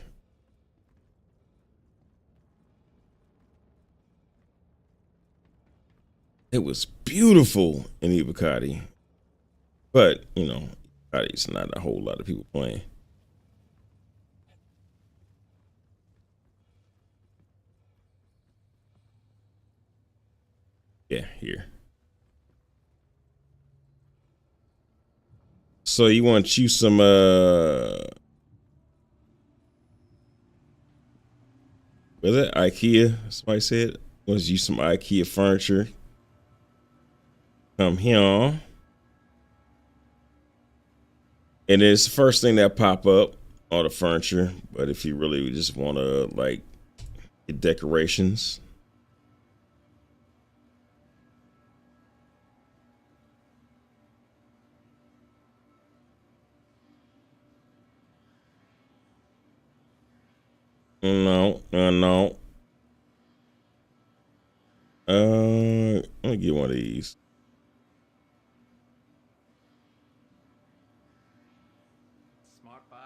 It was beautiful in Ibukati. But, you know, Ibukati's not a whole lot of people playing. Yeah, here. So you want to choose some was it IKEA? Somebody said let's use some IKEA furniture. Come here. And it's the first thing that pop up on the furniture. But if you really just want to like get decorations. No. Let me get one of these.
Smart buy.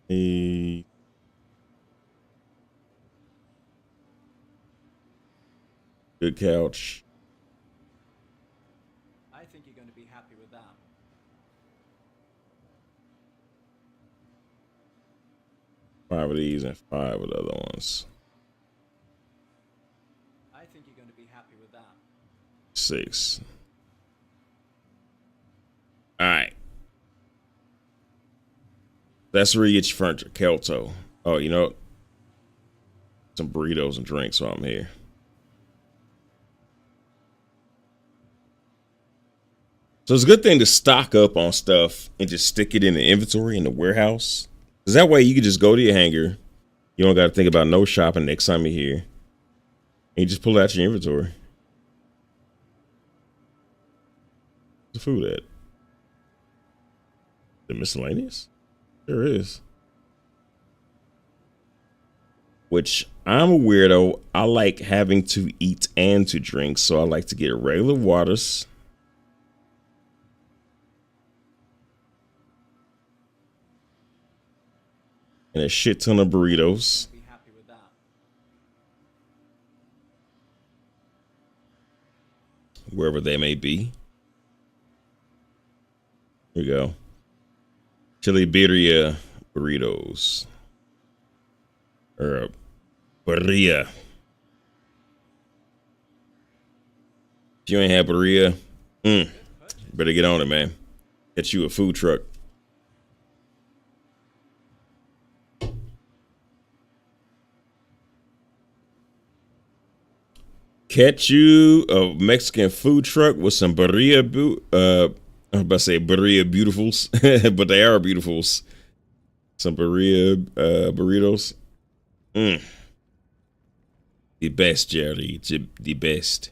A good couch.
I think you're going to be happy with that.
Five of these and five of the other ones.
I think you're going to be happy with that.
6. All right. That's where you get your furniture. Kelto. Oh, you know, some burritos and drinks while I'm here. So it's a good thing to stock up on stuff and just stick it in the inventory in the warehouse. Because that way you can just go to your hangar. You don't got to think about no shopping next time you're here. And you just pull out your inventory. Where's the food at? The miscellaneous? There is. Which I'm a weirdo. I like having to eat and to drink. So I like to get regular waters. And a shit ton of burritos.
Be happy with that.
Wherever they may be. Here we go. Chili birria burritos. Or birria. If you ain't have birria, better get on it, man. Get you a food truck. Catch you a Mexican food truck with some birria, I was about to say birria beautifuls, but they are beautifuls. Some birria burritos. The best, Jerry. The best.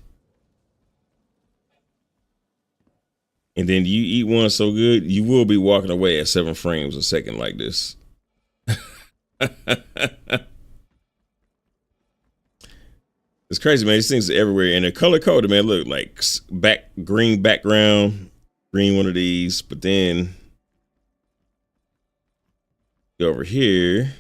and then you eat one so good, you will be walking away at 7 frames a second like this. It's crazy, man. These things are everywhere, and they're color coded, man. Look, like green background, green one of these, but then go over here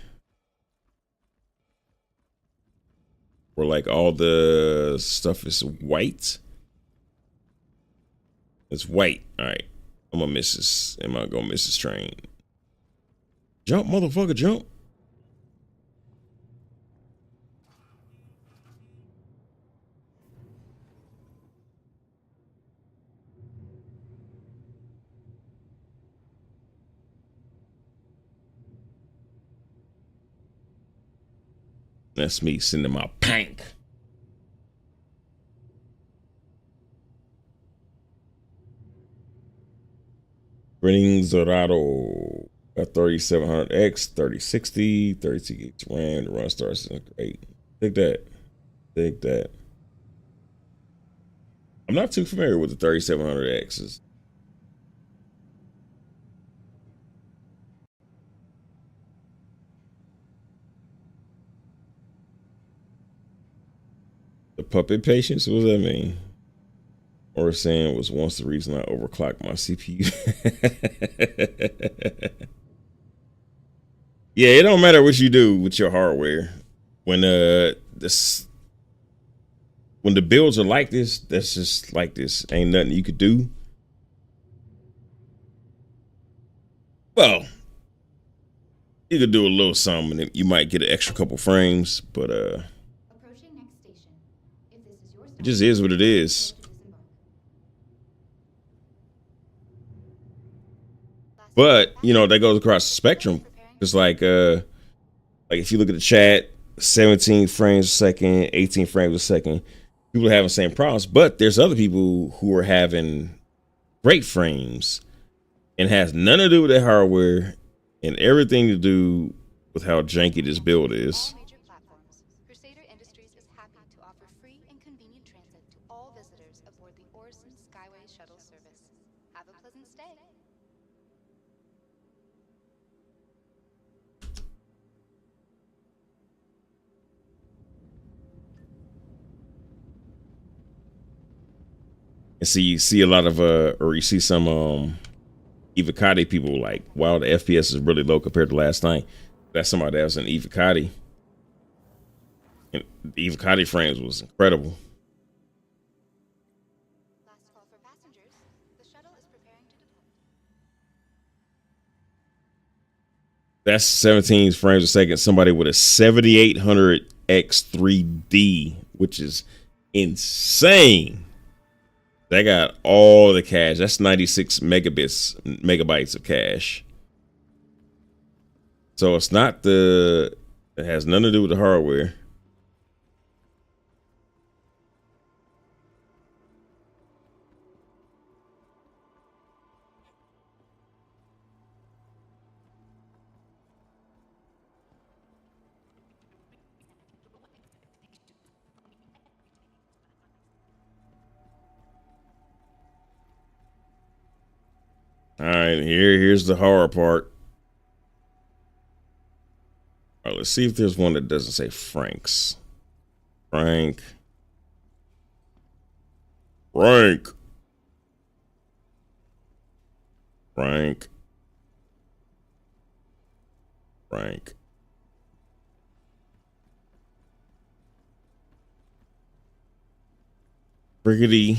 where like all the stuff is white. It's white. All right, I'm gonna miss this. Am I gonna miss this train? Jump, motherfucker, jump. That's me sending my pank. Bringing Zorado a 3700X, 3060, 32 gigs RAM. The run starts great. Take that. Take that. I'm not too familiar with the 3700Xs. The puppet patience? What does that mean? Or saying was once the reason I overclocked my CPU. Yeah, it don't matter what you do with your hardware. When the builds are like this, that's just like this. Ain't nothing you could do. Well, you could do a little something and you might get an extra couple frames, but it just is what it is. But you know, that goes across the spectrum. It's like if you look at the chat, 17 frames a second, 18 frames a second, people are having the same problems. But there's other people who are having great frames, and has nothing to do with their hardware and everything to do with how janky this build is. And see, you see a lot of or you see some Evocati people like, wow, the FPS is really low compared to last night. That's somebody that was an Evocati. And the Evocati frames was incredible. That's 17 frames a second. Somebody with a 7800X 3D, which is insane. They got all the cache. That's 96 megabytes of cache. So it's not it has nothing to do with the hardware. All right, here's the horror part. All right, let's see if there's one that doesn't say Frank's. Frank. Frank. Frank. Frank. Briggity.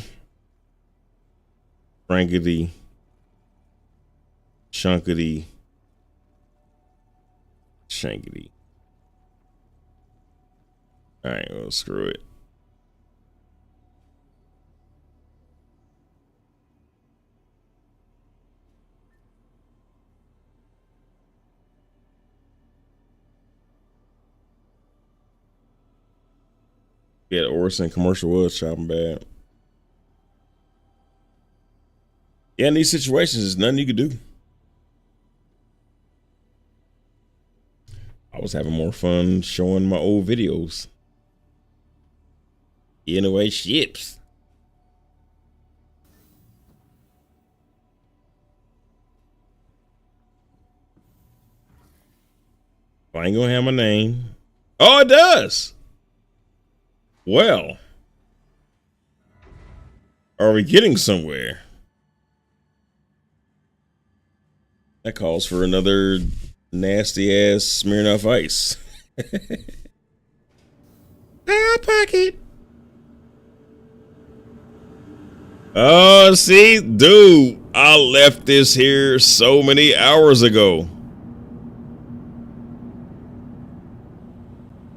Frankity. Chunkity. Shankity. All right, well, screw it. Yeah, the Orson commercial was chopping bad. Yeah, in these situations, there's nothing you could do. I was having more fun showing my old videos. Anyway, ships. I ain't gonna have my name. Oh, it does. Well, are we getting somewhere? That calls for another nasty ass Smirnoff Ice. Our pocket. Oh, see, dude, I left this here so many hours ago.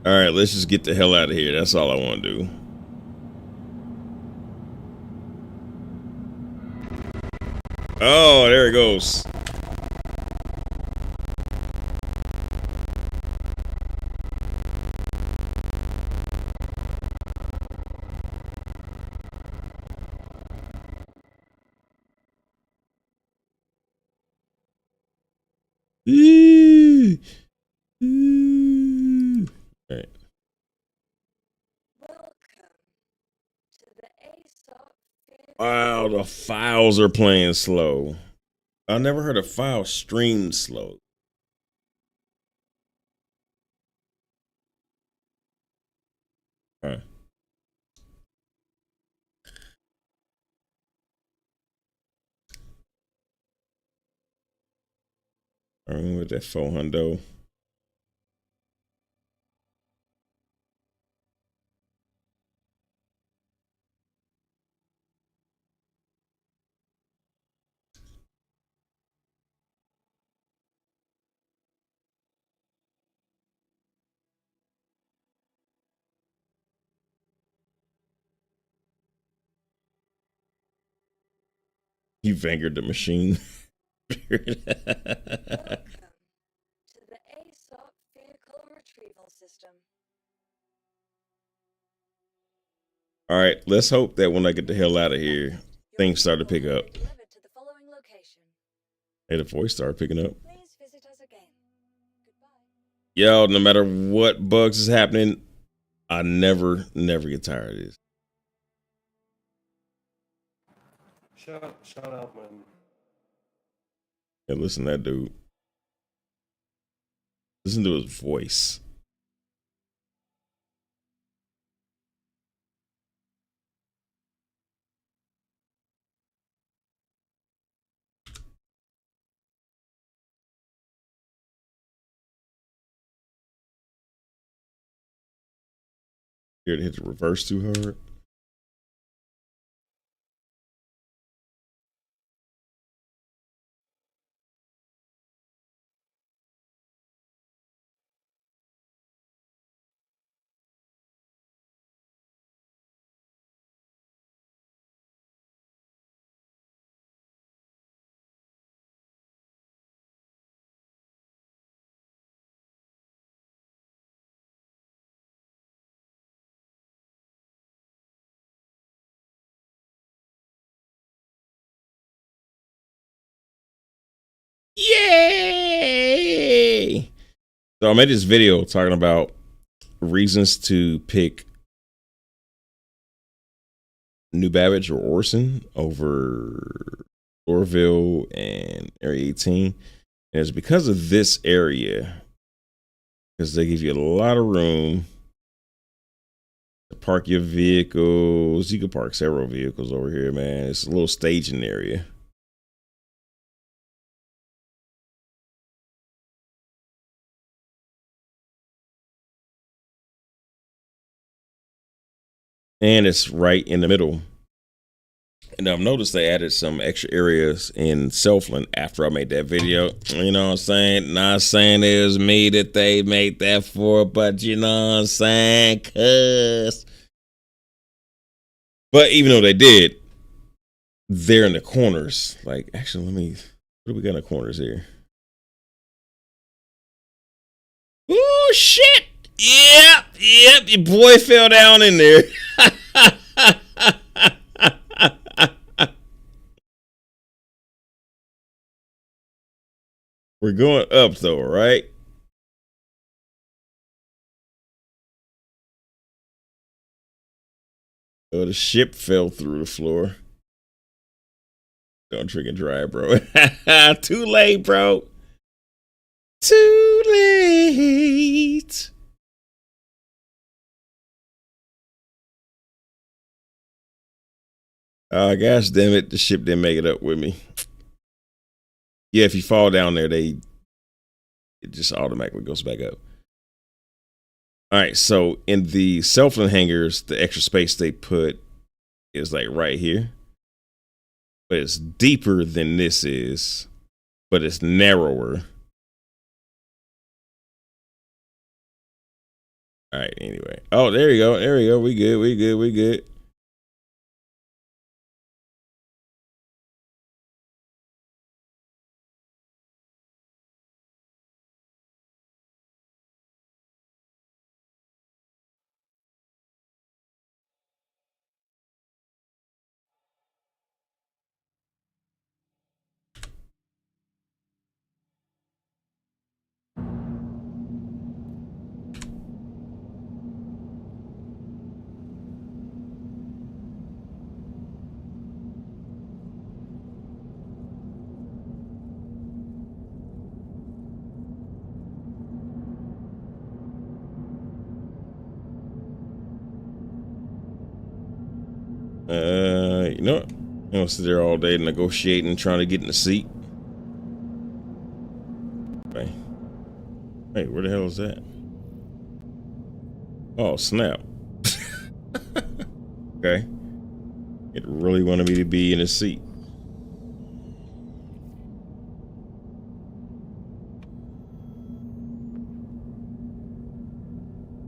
All right, let's just get the hell out of here. That's all I want to do. Oh, there it goes. All right. Wow, the files are playing slow. I never heard a file stream slow. Huh. I remember that 400. He vanguard the machine.
Welcome to the ASOP vehicle retrieval system.
All right, let's hope that when I get the hell out of here, things start to pick up.
Delivered to the following location.
Hey, the voice started picking up.
Please visit us again. Goodbye.
Yo, no matter what bugs is happening, I never get tired of this.
Shut up, man.
Hey, listen to that dude. Listen to his voice. Here to hit the reverse too hard. Yay! So I made this video talking about reasons to pick New Babbage or Orson over Orville and Area 18. And it's because of this area, because they give you a lot of room to park your vehicles. You can park several vehicles over here, man. It's a little staging area. And it's right in the middle. And I've noticed they added some extra areas in Southland after I made that video. You know what I'm saying? Not saying it was me that they made that for, but you know what I'm saying? But even though they did, they're in the corners. Like, actually, what do we got in the corners here? Oh, shit! Yep, your boy fell down in there. We're going up though, right? Oh, the ship fell through the floor. Don't drink and drive, bro. Too late, bro. Too late. wait. Gosh damn it, the ship didn't make it up with me. Yeah, if you fall down there, it just automatically goes back up. All right, so in the Selflin hangars, the extra space they put is like right here. But it's deeper than this is, but it's narrower. All right, anyway. Oh, there you go. There we go. We good. We good. We good. You know what? I'm gonna sit there all day negotiating, trying to get in the seat. Okay. Hey, where the hell is that? Oh, snap. Okay. It really wanted me to be in the seat.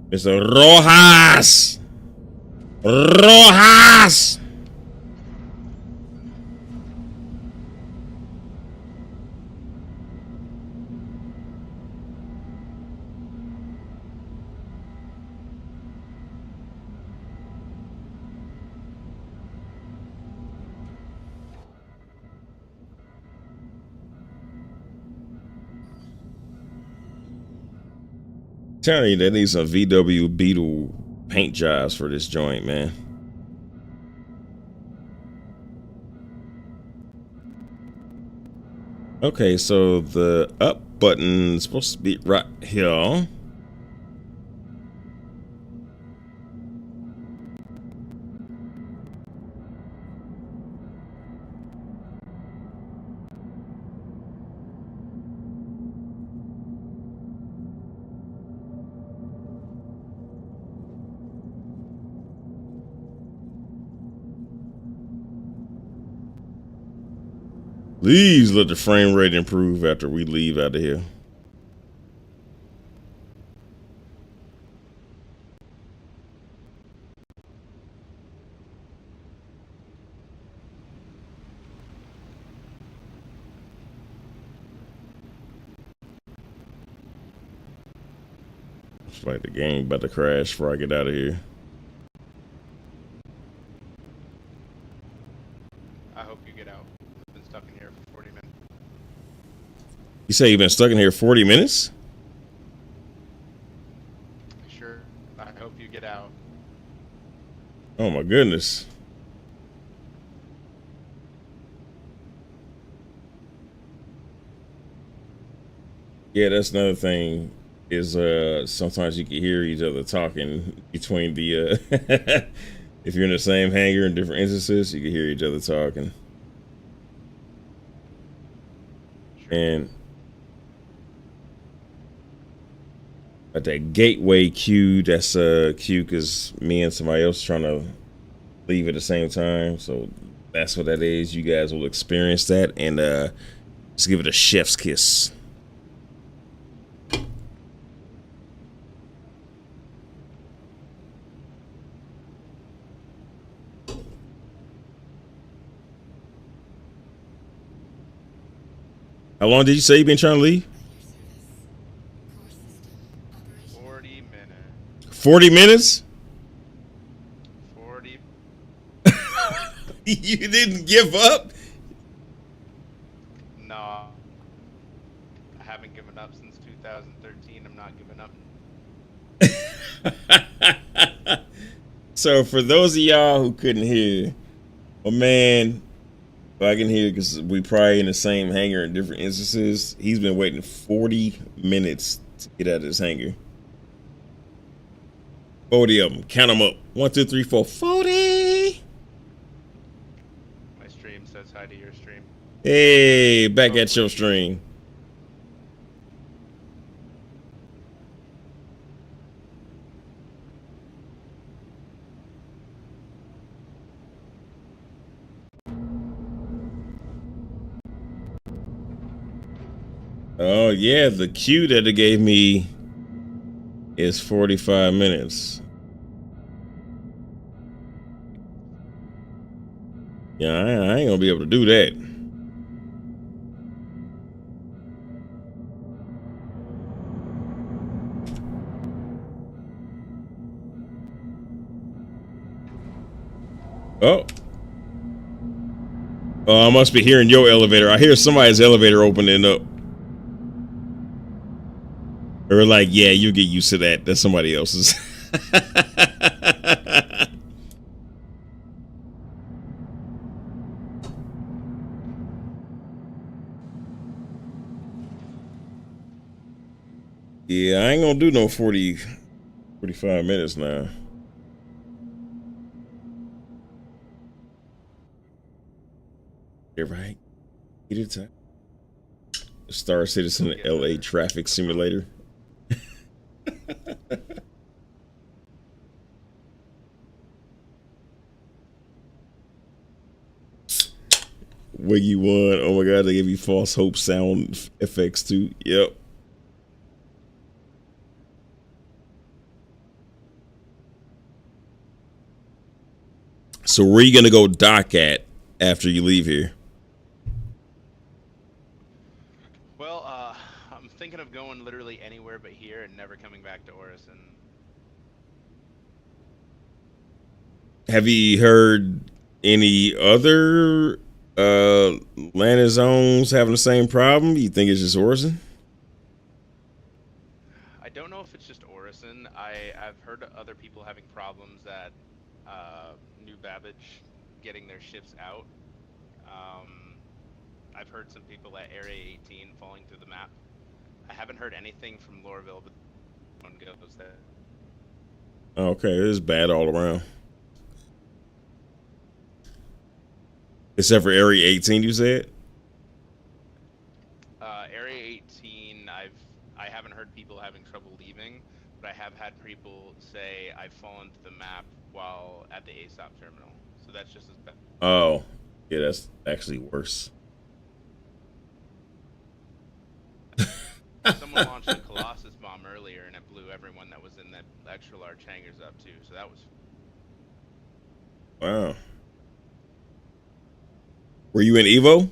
Mr. Rojas! Rojas! Telling you, they need some VW Beetle paint jobs for this joint, man. Okay, so the up button is supposed to be right here. Please let the frame rate improve after we leave out of here. It's like the game about to crash before I get out of here.
I hope you get out. I've been stuck in here for 40 minutes.
You say you've been stuck in here 40 minutes?
Sure. I hope you get out.
Oh my goodness. Yeah, that's another thing is sometimes you can hear each other talking between the if you're in the same hangar in different instances, you can hear each other talking. Sure. And at that gateway queue, that's queue because me and somebody else trying to leave at the same time. So that's what that is. You guys will experience that, and let's give it a chef's kiss. How long did you say you've been trying to leave?
40 minutes.
40 minutes?
40.
You didn't give up?
No. I haven't given up since 2013. I'm not giving up.
So for those of y'all who couldn't hear, oh man, I can hear because we probably in the same hangar in different instances. He's been waiting 40 minutes to get out of this hangar. 40 of them. Count them up. 1, 2, 3, 4. 40.
My stream says hi to your stream.
Hey, back at your stream. Oh yeah, the queue that it gave me is 45 minutes. Yeah, I ain't gonna be able to do that. Oh. Oh, I must be hearing your elevator. I hear somebody's elevator opening up. Or like, yeah, you get used to that. That's somebody else's. Yeah, I ain't gonna do no 45 minutes now. Yeah, right. Get it time. Star Citizen LA Traffic Simulator. Wiggy 1. Oh my god, they gave you false hope sound effects too. Yep. So where are you gonna go dock at after you leave here?
Well, I'm thinking of going literally anywhere but here and never coming back to Orison.
Have you heard any other landing zones having the same problem? You think it's just Orison?
I don't know if it's just Orison. I've heard other people having problems at New Babbage getting their ships out. I've heard some people at Area 18 falling through the map. I haven't heard anything from Lorville, but one goes there.
Okay, it's bad all around. Except for Area 18, you said?
Area 18, I haven't heard people having trouble leaving, but I have had people say I've fallen to the map while at the ASOP terminal. So that's just as bad.
Oh, yeah, that's actually worse.
Someone launched a Colossus bomb earlier and it blew everyone that was in that extra large hangars up too. So that was.
Wow. Were you in Evo?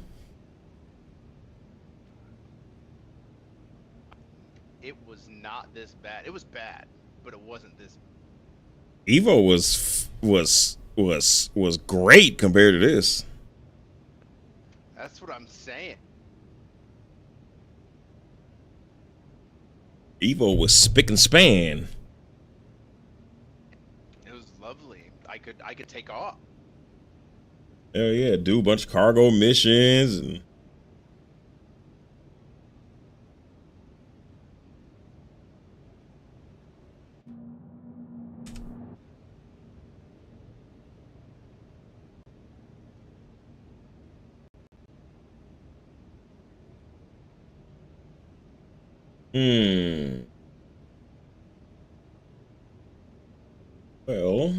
It was not this bad. It was bad, but it wasn't this.
Evo was great compared to this.
That's what I'm saying.
Evo was spick and span.
It was lovely. I could take off.
Hell yeah, do a bunch of cargo missions and Well.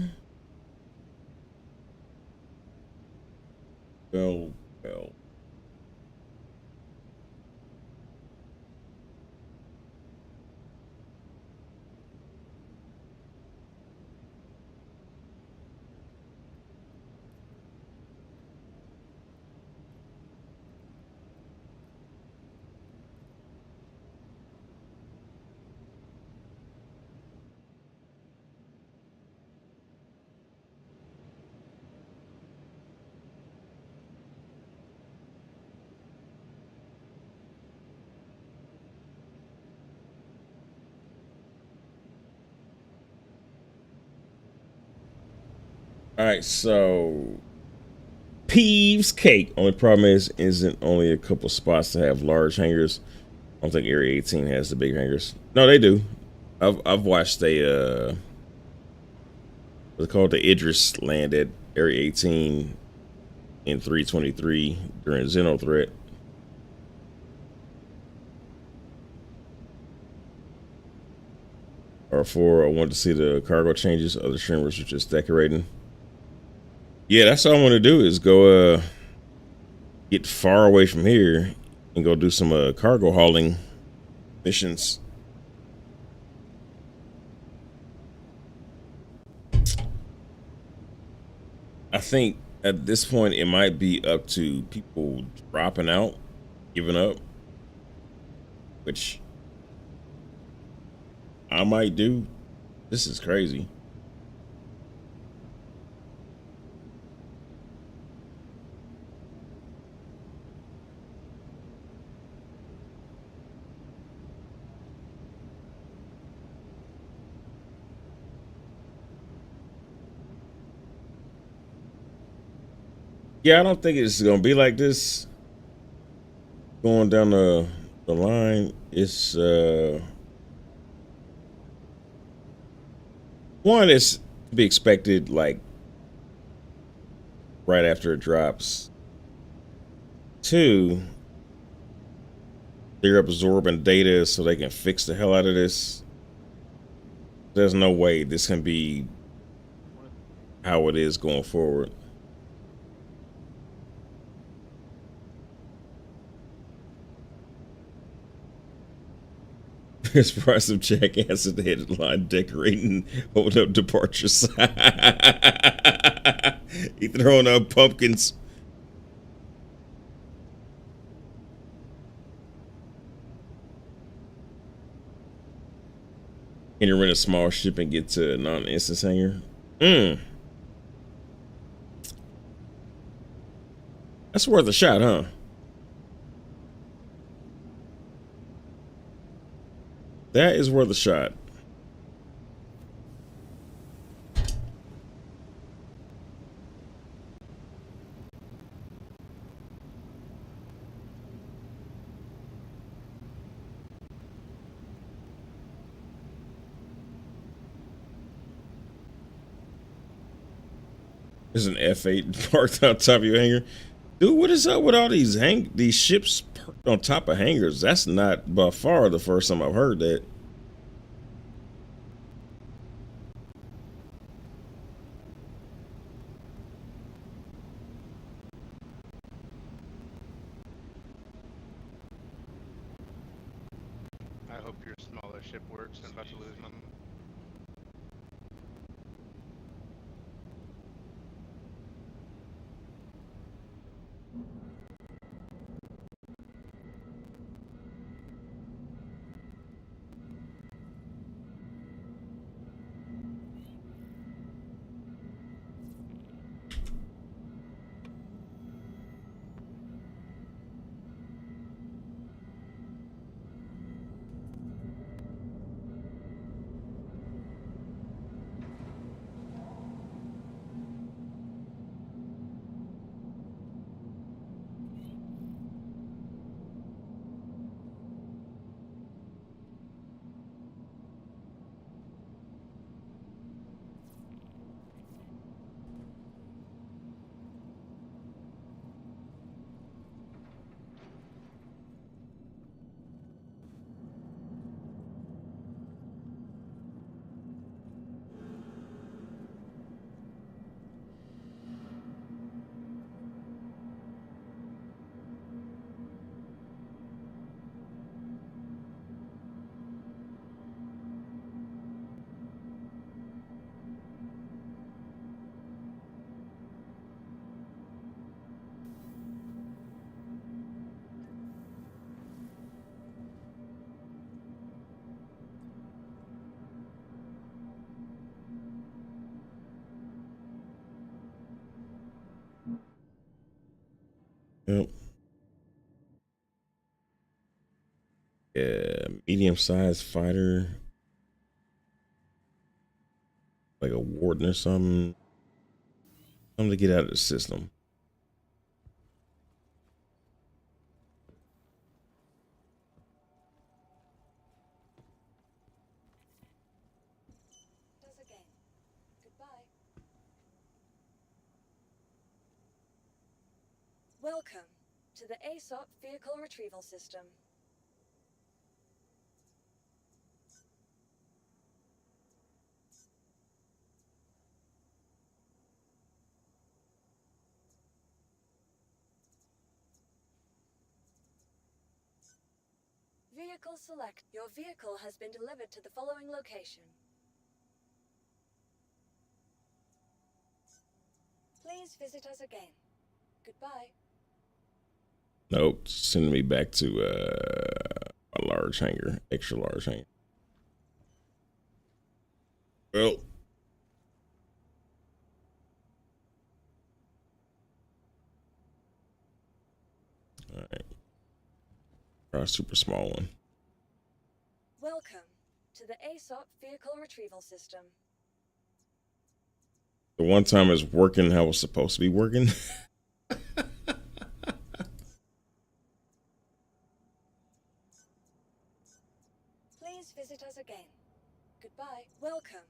All right, so Peeves Cake. Only problem is, isn't only a couple spots to have large hangars. I don't think Area 18 has the big hangars. No, they do. I've watched what's it called, the Idris land at Area 18 in 323 during Xeno threat. Or for I wanted to see the cargo changes. Other streamers were just decorating. Yeah, that's all I want to do is go get far away from here and go do some cargo hauling missions. I think at this point it might be up to people dropping out, giving up, which I might do. This is crazy. Yeah, I don't think it's gonna be like this going down the line. It's one is to be expected, like right after it drops. Two, they're absorbing data so they can fix the hell out of this. There's no way this can be how it is going forward. There's probably some jackass at the headline decorating holding up departures. He throwing up pumpkins. Can you rent a small ship and get to a non-instance hangar? That's worth a shot, huh? That is worth a shot. There's an F8 parked on top of your hangar. Dude, what is up with all these ships parked on top of hangars? That's not by far the first time I've heard that.
I hope your smaller ship works. I'm about to lose my.
Yep. Yeah, medium-sized fighter, like a warden or something. Something to get out of the system.
Welcome to the ASOP Vehicle Retrieval System. Vehicle select. Your vehicle has been delivered to the following location. Please visit us again. Goodbye.
Nope, send me back to a large hangar, extra large hangar. Well, all right. Try a super small one.
Welcome to the ASOP Vehicle Retrieval System.
The one time it's working how it's supposed to be working.
Please visit us again. Goodbye. Welcome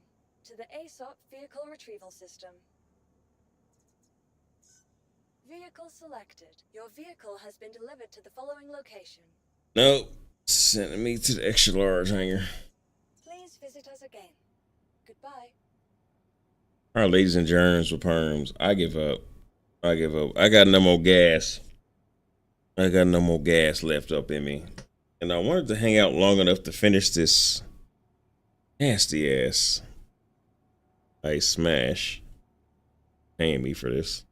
to the ASOP Vehicle Retrieval System. Vehicle selected. Your vehicle has been delivered to the following location.
Nope, sending me to the extra large hangar.
Please visit us again. Goodbye.
All right, ladies and germs with perms, I give up. I give up. I got no more gas. I got no more gas left up in me. And I wanted to hang out long enough to finish this nasty ass ice smash. Paying me for this.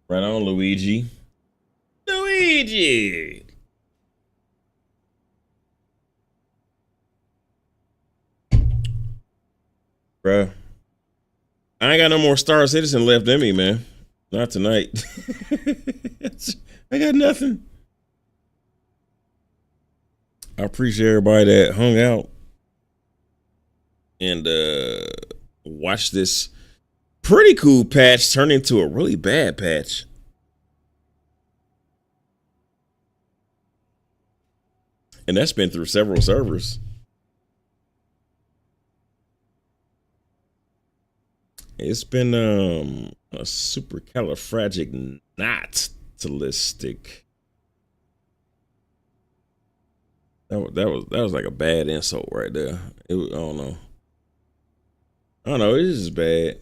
Right on, Luigi. Luigi! Bruh. I ain't got no more Star Citizen left in me, man. Not tonight. I got nothing. I appreciate everybody that hung out and watched this pretty cool patch turn into a really bad patch. And that's been through several servers. It's been a supercalifragilistic. That was like a bad insult right there. I don't know. It's just bad.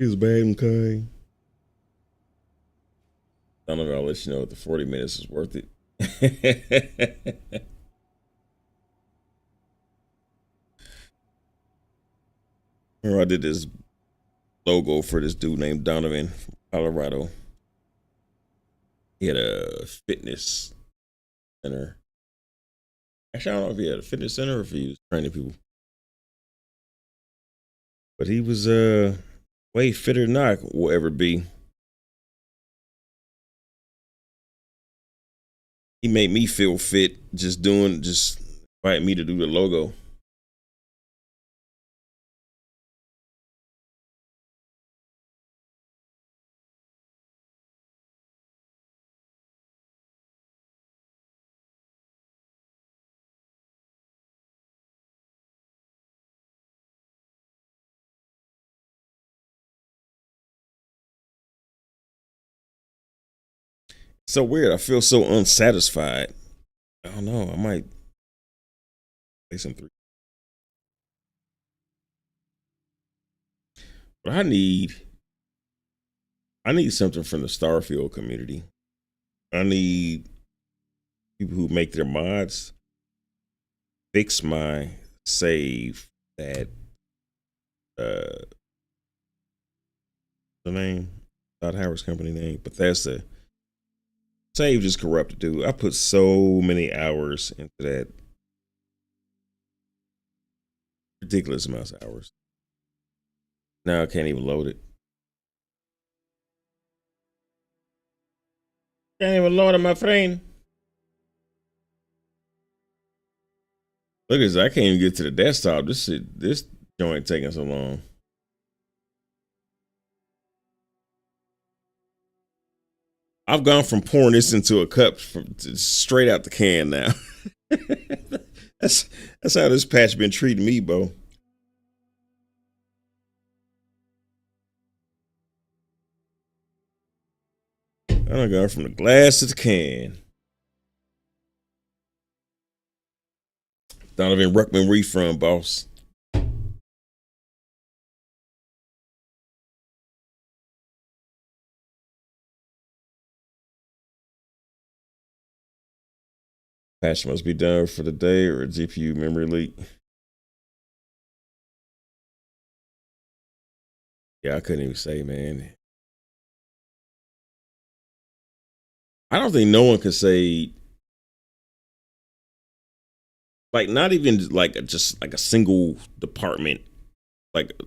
It was bad and kind. I don't know if I'll let you know if the 40 minutes is worth it. Remember I did this logo for this dude named Donovan from Colorado. He had a fitness center. Actually, I don't know if he had a fitness center or if he was training people. But he was way fitter than I will ever be. He made me feel fit just invite me to do the logo. So weird. I feel so unsatisfied. I don't know. I might play some 3. But I need something from the Starfield community. I need people who make their mods fix my save that the name, Todd Howard's company name, Bethesda. Save is corrupted, dude. I put so many hours into that. Ridiculous amounts of hours. Now I can't even load it. Can't even load it, my friend. Look at this. I can't even get to the desktop. This joint taking so long. I've gone from pouring this into a cup straight out the can now. That's how this patch been treating me, bro. I done gone from the glass to the can. Donovan Ruckman, where you from, boss? Patch must be done for the day or a GPU memory leak. Yeah, I couldn't even say, man. I don't think no one can say, like, not even like just like a single department, like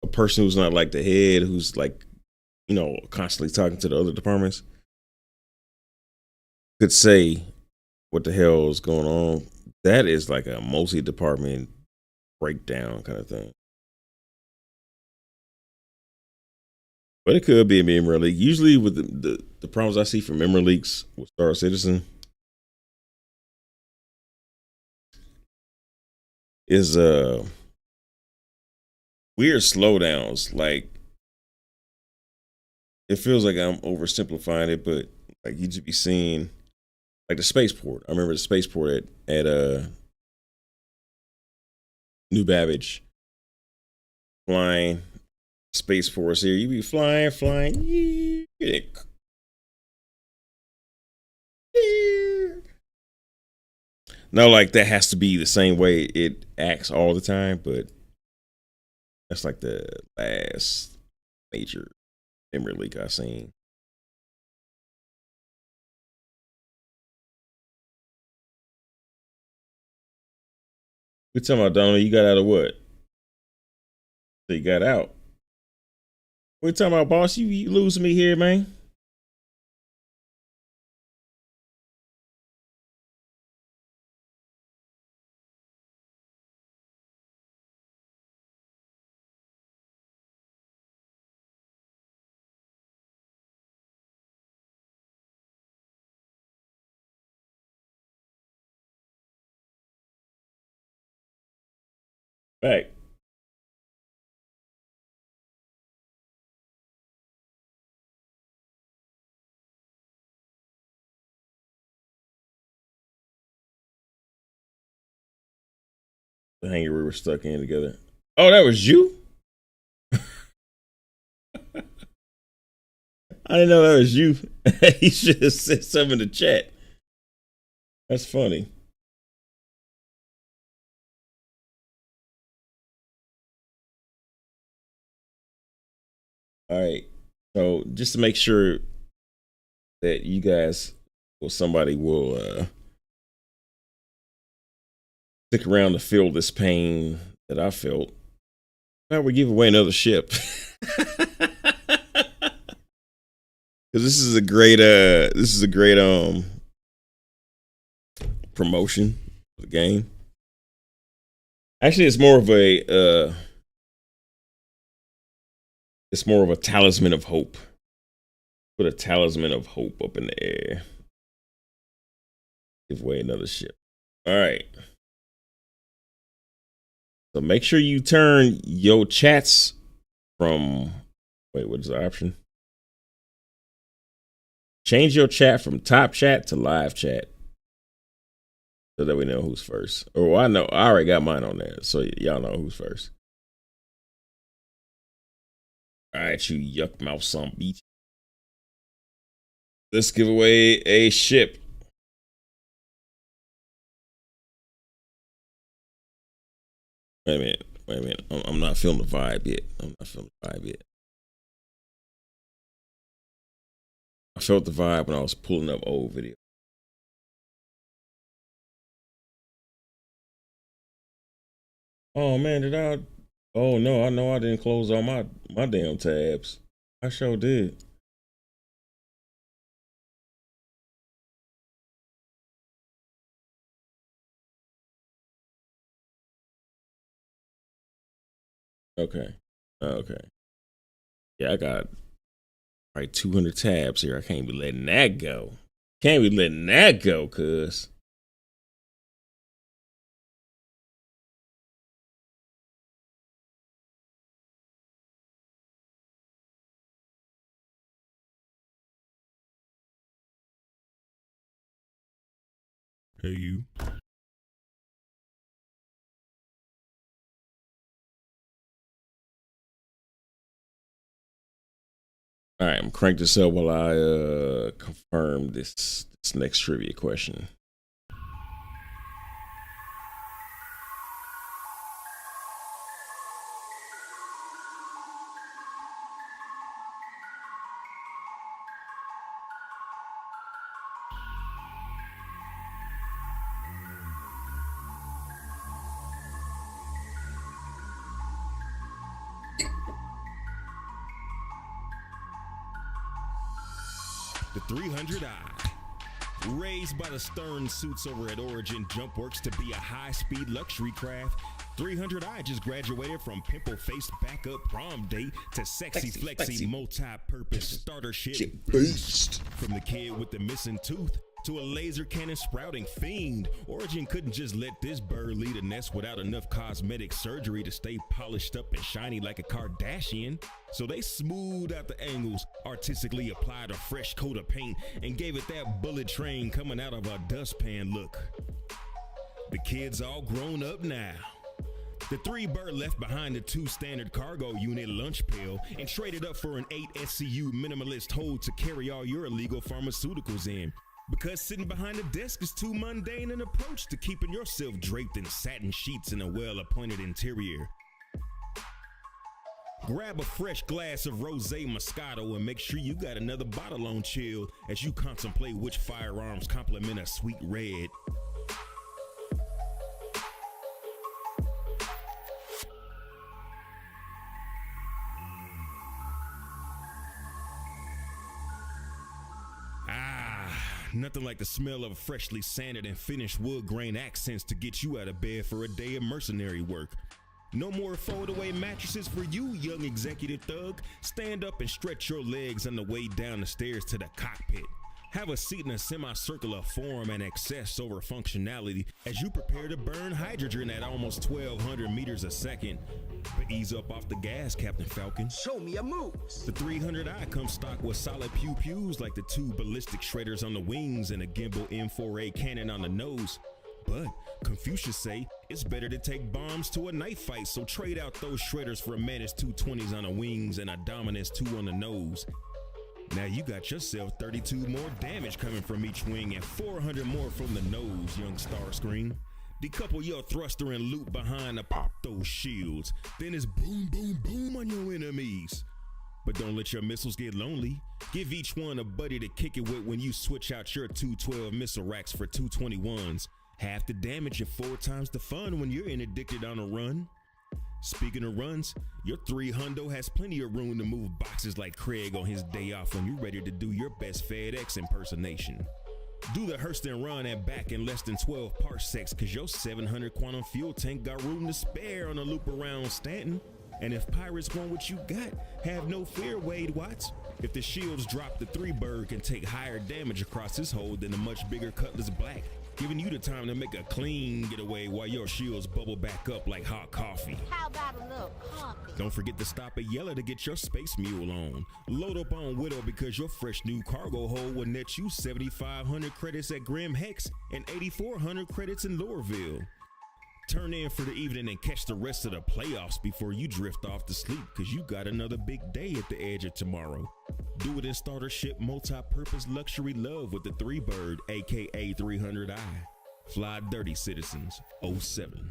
a person who's not like the head, who's like, you know, constantly talking to the other departments, could say what the hell is going on. That is like a multi-department breakdown kind of thing. But it could be a memory leak. Usually with the problems I see from memory leaks with Star Citizen is weird slowdowns. Like, it feels like I'm oversimplifying it, but like you just be seeing like the spaceport. I remember the spaceport at New Babbage, flying Space Force here. You be flying. Now, like, that has to be the same way it acts all the time, but that's like the last major memory leak I've seen. We talking about, Donald, you got out of what? So you got out. We talking about, boss? You losing me here, man? Back. The hangar we were stuck in together. Oh, that was you? I didn't know that was you. He should have said something in the chat. That's funny. All right. So just to make sure that you guys or somebody will stick around to feel this pain that I felt, well, we give away another ship. Because this is a great promotion for the game. Actually, it's more of a talisman of hope. Put a talisman of hope up in the air. Give away another ship. All right. So make sure you turn your chats from, wait, what is the option? Change your chat from top chat to live chat, so that we know who's first. Oh, I know. I already got mine on there, so y'all know who's first. All right, you yuck mouth son beat. Let's give away a ship. Wait a minute. I'm not feeling the vibe yet. I felt the vibe when I was pulling up old video. Oh man, oh no, I know I didn't close all my damn tabs. I sure did. Okay. Yeah, I got like 200 tabs here. I can't be letting that go. Cuz.
Hey, you.
All right, I'm crank this up while I confirm this next trivia question.
The 300i. Raised by the Stern suits over at Origin Jumpworks to be a high-speed luxury craft, 300i just graduated from pimple-faced backup prom date to sexy flexy multi-purpose starter ship beast. From the kid with the missing tooth to a laser cannon sprouting fiend, Origin couldn't just let this bird lead a nest without enough cosmetic surgery to stay polished up and shiny like a Kardashian. So they smoothed out the angles, artistically applied a fresh coat of paint, and gave it that bullet train coming out of a dustpan look. The kid's all grown up now. The 3-bird left behind the 2 standard cargo unit lunch pail and traded up for an 8 SCU minimalist hold to carry all your illegal pharmaceuticals in. Because sitting behind a desk is too mundane an approach to keeping yourself draped in satin sheets in a well-appointed interior. Grab a fresh glass of Rosé Moscato and make sure you got another bottle on chill as you contemplate which firearms complement a sweet red. Nothing like the smell of freshly sanded and finished wood grain accents to get you out of bed for a day of mercenary work. No more fold-away mattresses for you, young executive thug. Stand up and stretch your legs on the way down the stairs to the cockpit. Have a seat in a semicircular form and excess over functionality as you prepare to burn hydrogen at almost 1,200 meters a second. But ease up off the gas, Captain Falcon.
Show me your moves.
The 300i comes stock with solid pew-pews like the 2 ballistic shredders on the wings and a gimbal M4A cannon on the nose. But Confucius say it's better to take bombs to a knife fight, so trade out those shredders for a Mantis 220s on the wings and a Dominus 2 on the nose. Now you got yourself 32 more damage coming from each wing and 400 more from the nose, young Starscream. Decouple your thruster and loop behind to pop those shields. Then it's boom, boom, boom on your enemies. But don't let your missiles get lonely. Give each one a buddy to kick it with when you switch out your 212 missile racks for 221s. Half the damage and 4 times the fun when you're interdicted on a run. Speaking of runs, your 300 has plenty of room to move boxes like Craig on his day off when you're ready to do your best FedEx impersonation. Do the Hurston run and back in less than 12 parsecs cause your 700 quantum fuel tank got room to spare on a loop around Stanton. And if pirates want what you got, have no fear, Wade Watts. If the shields drop, the 3-bird can take higher damage across his hold than the much bigger Cutlass Black, giving you the time to make a clean getaway while your shields bubble back up like hot coffee.
How about a little coffee?
Don't forget to stop at Yella to get your Space Mule on. Load up on Widow because your fresh new cargo hold will net you 7,500 credits at Grim Hex and 8,400 credits in Loreville. Turn in for the evening and catch the rest of the playoffs before you drift off to sleep because you got another big day at the edge of tomorrow. Do it in starter ship multi-purpose luxury love with the 3-bird, aka 300i. Fly dirty, citizens. 07.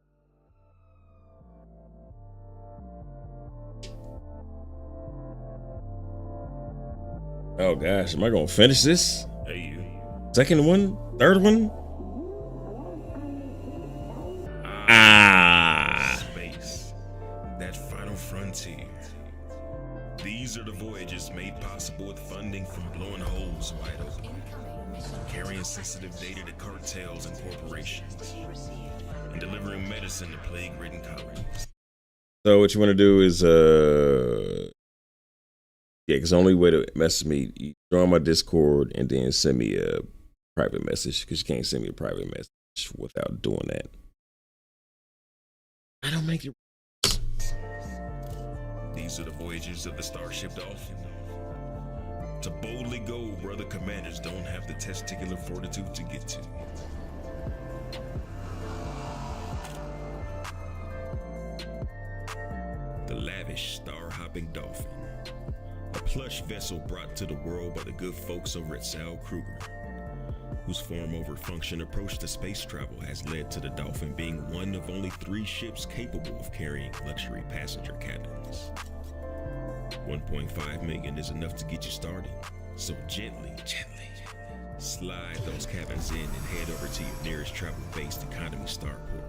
Oh gosh, am I gonna finish this?
Hey, you.
Second one? Third one? Ah.
Space. That final frontier. These are the voyages made possible with funding from blowing holes wide open, carrying sensitive data to cartels and corporations, and delivering medicine to plague-ridden colonies.
So what you want to do is yeah, because the only way to message me, you join my Discord and then send me a private message, because you can't send me a private message without doing that. I don't make it.
These are the voyages of the Starship Dolphin. To boldly go where other commanders don't have the testicular fortitude to get to. The lavish, star-hopping Dolphin. A plush vessel brought to the world by the good folks over at Sal Kruger, whose form-over-function approach to space travel has led to the Dolphin being one of only 3 ships capable of carrying luxury passenger cabins. 1.5 million is enough to get you started, so gently, slide those cabins in and head over to your nearest travel-based economy starport.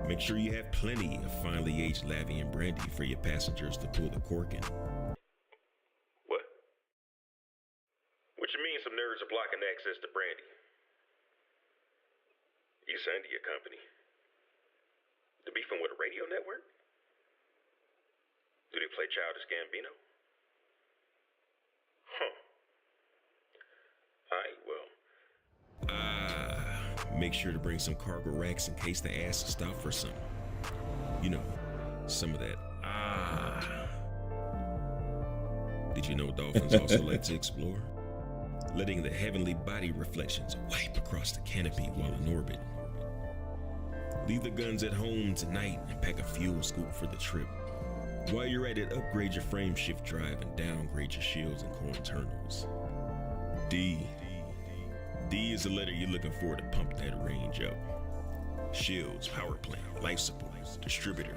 Make sure you have plenty of finely aged Lavi and brandy for your passengers to pull the cork in.
What? What you mean some nerds are blocking access to brandy? You signed to your company. To beefing with a radio network? Do they play Childish Gambino? Huh. Alright, well.
Make sure to bring some cargo racks in case they ask to stop for something. You know, some of that. Did you know dolphins also like to explore? Letting the heavenly body reflections wipe across the canopy while in orbit. Leave the guns at home tonight and pack a fuel scoop for the trip. While you're at it, upgrade your frame shift drive and downgrade your shields and core internals. D is the letter you're looking for to pump that range up. Shields, power plant, life support, distributor.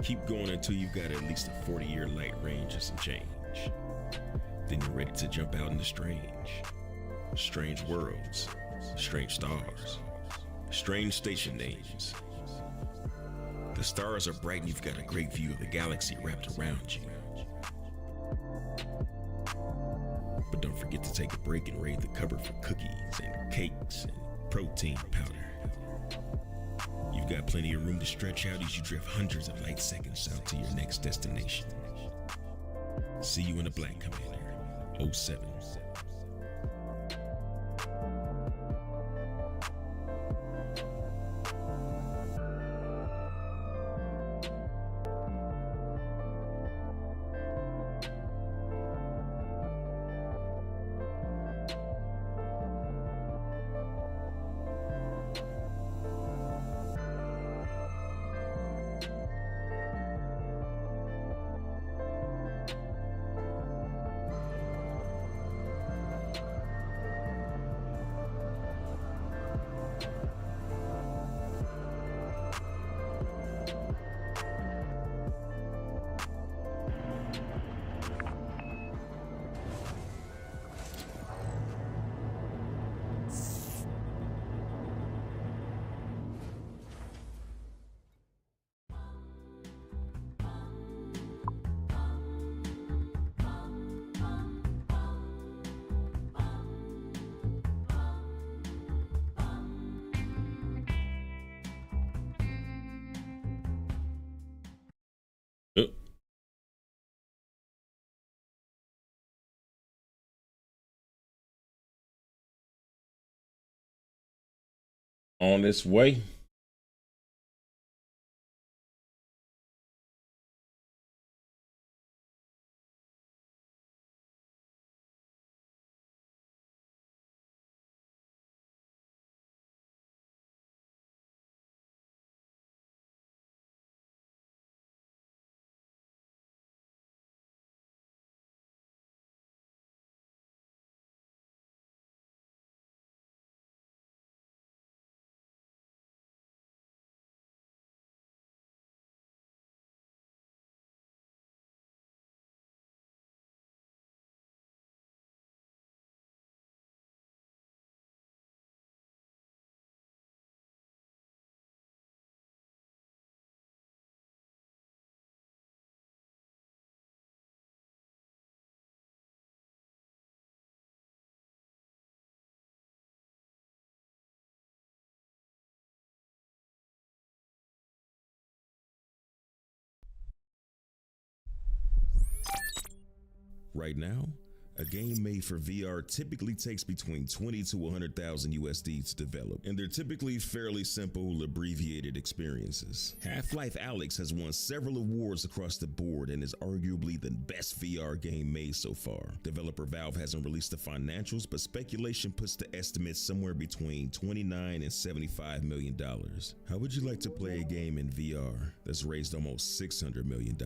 Keep going until you've got at least a 40-year light range and some change. Then you're ready to jump out into strange worlds, strange stars, strange station names. The stars are bright and you've got a great view of the galaxy wrapped around you. But don't forget to take a break and raid the cupboard for cookies and cakes and protein powder. You've got plenty of room to stretch out as you drift hundreds of light seconds out to your next destination. See you in the Black Commander, 07.
On its way.
Right now, a game made for VR typically takes between 20 to 100,000 USD to develop, and they're typically fairly simple, abbreviated experiences. Half-Life Alyx has won several awards across the board and is arguably the best VR game made so far. Developer Valve hasn't released the financials, but speculation puts the estimate somewhere between $29 and $75 million. How would you like to play a game in VR that's raised almost $600 million?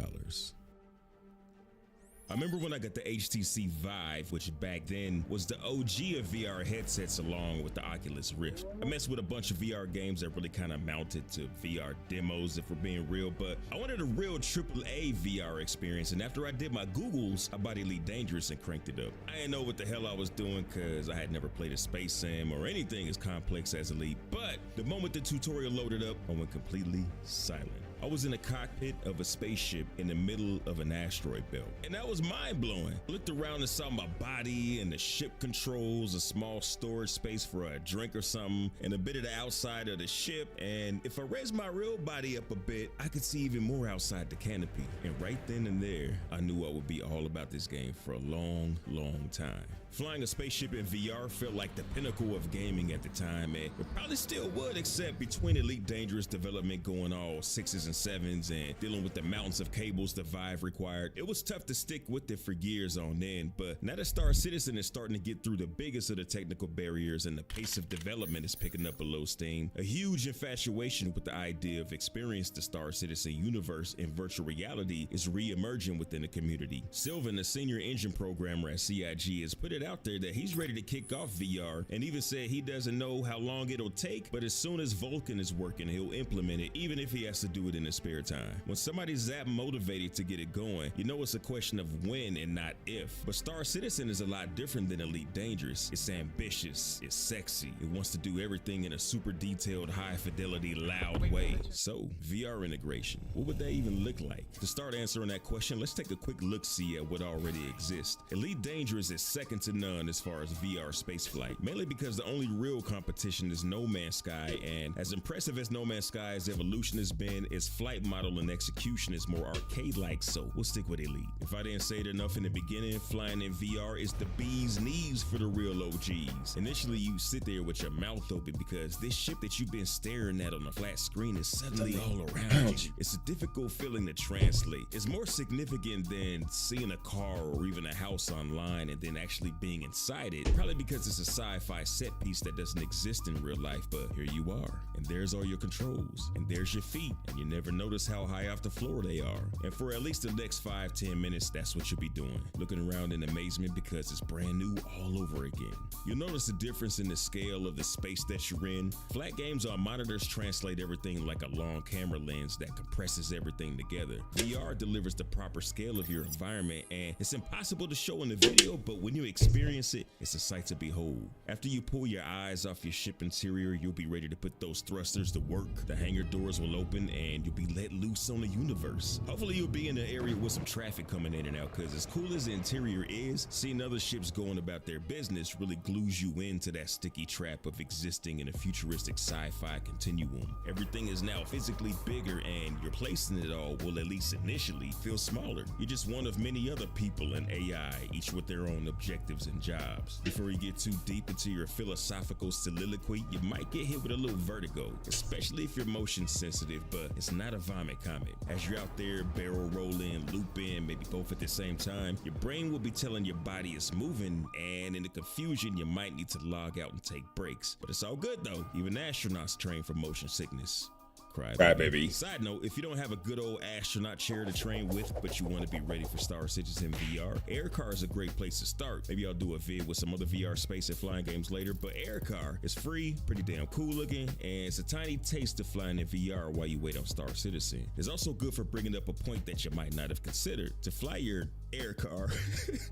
I remember when I got the HTC Vive, which back then was the OG of VR headsets along with the Oculus Rift. I messed with a bunch of VR games that really kind of mounted to VR demos if we're being real, but I wanted a real AAA VR experience, and after I did my Googles, I bought Elite Dangerous and cranked it up. I didn't know what the hell I was doing because I had never played a space sim or anything as complex as Elite, but the moment the tutorial loaded up, I went completely silent. I was in the cockpit of a spaceship in the middle of an asteroid belt, and that was mind-blowing. I looked around and saw my body and the ship controls, a small storage space for a drink or something, and a bit of the outside of the ship, and if I raised my real body up a bit, I could see even more outside the canopy. And right then and there, I knew I would be all about this game for a long, long time. Flying a spaceship in VR felt like the pinnacle of gaming at the time, and it probably still would, except between Elite Dangerous development going all 6s and 7s and dealing with the mountains of cables the Vive required, it was tough to stick with it for years on end. But now that Star Citizen is starting to get through the biggest of the technical barriers and the pace of development is picking up a low steam, a huge infatuation with the idea of experience the Star Citizen universe in virtual reality is re-emerging within the community. Sylvan, a senior engine programmer at CIG, has put it out there that he's ready to kick off VR and even said he doesn't know how long it'll take, but as soon as Vulkan is working, he'll implement it, even if he has to do it in his spare time. When somebody's that motivated to get it going, you know it's a question of when and not if. But Star Citizen is a lot different than Elite Dangerous. It's ambitious, it's sexy, it wants to do everything in a super detailed, high fidelity, loud way. So, VR integration, what would that even look like? To start answering that question, let's take a quick look-see at what already exists. Elite Dangerous is second to none as far as VR spaceflight, mainly because the only real competition is No Man's Sky, and as impressive as No Man's Sky's evolution has been, its flight model and execution is more arcade-like, so we'll stick with Elite. If I didn't say it enough in the beginning, flying in VR is the bee's knees for the real OGs. Initially, you sit there with your mouth open because this ship that you've been staring at on a flat screen is suddenly all around you. It's a difficult feeling to translate. It's more significant than seeing a car or even a house online and then actually being inside it, probably because it's a sci-fi set piece that doesn't exist in real life, but here you are, and there's all your controls, and there's your feet, and you never notice how high off the floor they are. And for at least the next 5-10 minutes, that's what you'll be doing, looking around in amazement because it's brand new all over again. You'll notice the difference in the scale of the space that you're in. Flat games on monitors translate everything like a long camera lens that compresses everything together. VR delivers the proper scale of your environment, and it's impossible to show in the video, but when you experience it, it's a sight to behold. After you pull your eyes off your ship interior, you'll be ready to put those thrusters to work. The hangar doors will open and you'll be let loose on the universe. Hopefully you'll be in an area with some traffic coming in and out, because as cool as the interior is, seeing other ships going about their business really glues you into that sticky trap of existing in a futuristic sci-fi continuum. Everything is now physically bigger, and your place in it all will, at least initially, feel smaller. You're just one of many other people in AI, each with their own objectives and jobs. Before you get too deep into your philosophical soliloquy, you might get hit with a little vertigo, especially if you're motion sensitive, but it's not a vomit comet. As you're out there barrel rolling, looping, maybe both at the same time, your brain will be telling your body it's moving, and in the confusion, you might need to log out and take breaks. But it's all good though, even astronauts train for motion sickness. Cry baby. Side note, if you don't have a good old astronaut chair to train with, but you want to be ready for Star Citizen VR, Aircar is a great place to start. Maybe I'll do a vid with some other VR space and flying games later, but Aircar is free, pretty damn cool looking, and it's a tiny taste of flying in VR while you wait on Star Citizen. It's also good for bringing up a point that you might not have considered. To fly your Aircar,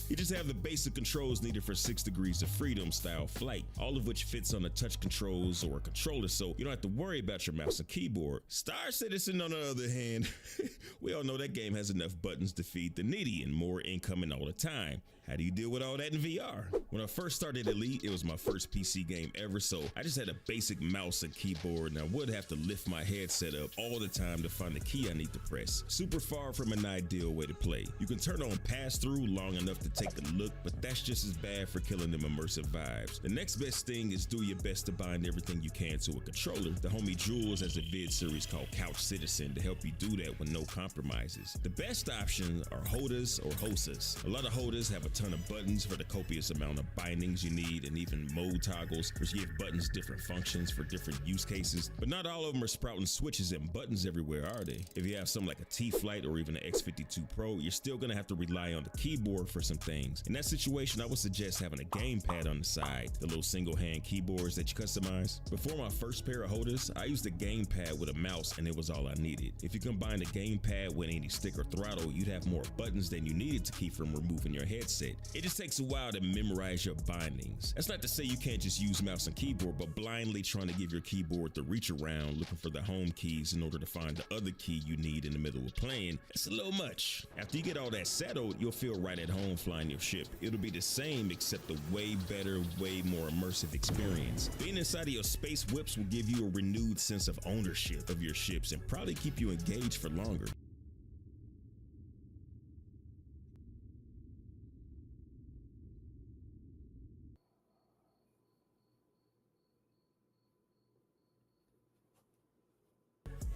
you just have the basic controls needed for 6 degrees of freedom style flight, all of which fits on the touch controls or a controller, so you don't have to worry about your mouse and keyboard. Star Citizen, on the other hand, we all know that game has enough buttons to feed the needy and more incoming all the time.
How do you deal with all that in VR? When I first started Elite, it was my first PC game ever, so I just had a basic mouse and keyboard, and I would have to lift my headset up all the time to find the key I need to press. Super far from an ideal way to play. You can turn on pass-through long enough to take a look, but that's just as bad for killing them immersive vibes. The next best thing is do your best to bind everything you can to a controller. The homie Jules has a vid series called Couch Citizen to help you do that with no compromises. The best options are HOTAS or HOSAs. A lot of HOTAs have a ton of buttons for the copious amount of bindings you need, and even mode toggles, which give buttons different functions for different use cases. But not all of them are sprouting switches and buttons everywhere, are they? If you have something like a T-Flight or even an X52 Pro, you're still gonna have to rely on the keyboard for some things. In that situation, I would suggest having a gamepad on the side, the little single-hand keyboards that you customize. Before my first pair of HOTAS, I used a gamepad with a mouse, and it was all I needed. If you combine the gamepad with any stick or throttle, you'd have more buttons than you needed to keep from removing your headset. It just takes a while to memorize your bindings. That's not to say you can't just use mouse and keyboard, but blindly trying to give your keyboard the reach around looking for the home keys in order to find the other key you need in the middle of playing, it's a little much. After you get all that settled, you'll feel right at home flying your ship. It'll be the same except a way better, way more immersive experience. Being inside of your space whips will give you a renewed sense of ownership of your ships and probably keep you engaged for longer.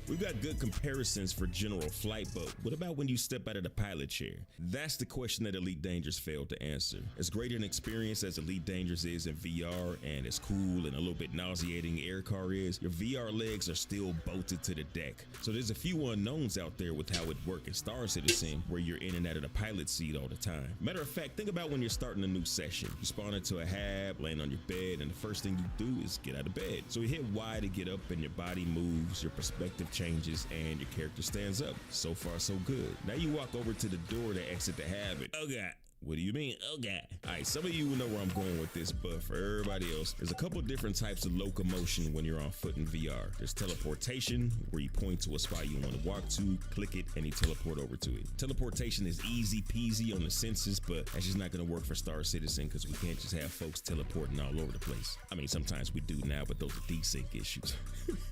We've got good comparisons for general flight, but what about when you step out of the pilot chair? That's the question that Elite Dangerous failed to answer. As great an experience as Elite Dangerous is in VR, and as cool and a little bit nauseating Air Car is, your VR legs are still bolted to the deck. So there's a few unknowns out there with how it works in Star Citizen, where you're in and out of the pilot seat all the time. Matter of fact, think about when you're starting a new session. You spawn into a hab, laying on your bed, and the first thing you do is get out of bed. So you hit Y to get up, and your body moves, your perspective changes, and your character stands up. So far, so good. Now you walk over to the door to exit the habit. Oh God. What do you mean? Oh God. All right, some of you will know where I'm going with this, but for everybody else, there's a couple different types of locomotion when you're on foot in VR. There's teleportation, where you point to a spot you want to walk to, click it, and you teleport over to it. Teleportation is easy peasy on the senses, but that's just not going to work for Star Citizen because we can't just have folks teleporting all over the place. I mean, sometimes we do now, but those are desync issues.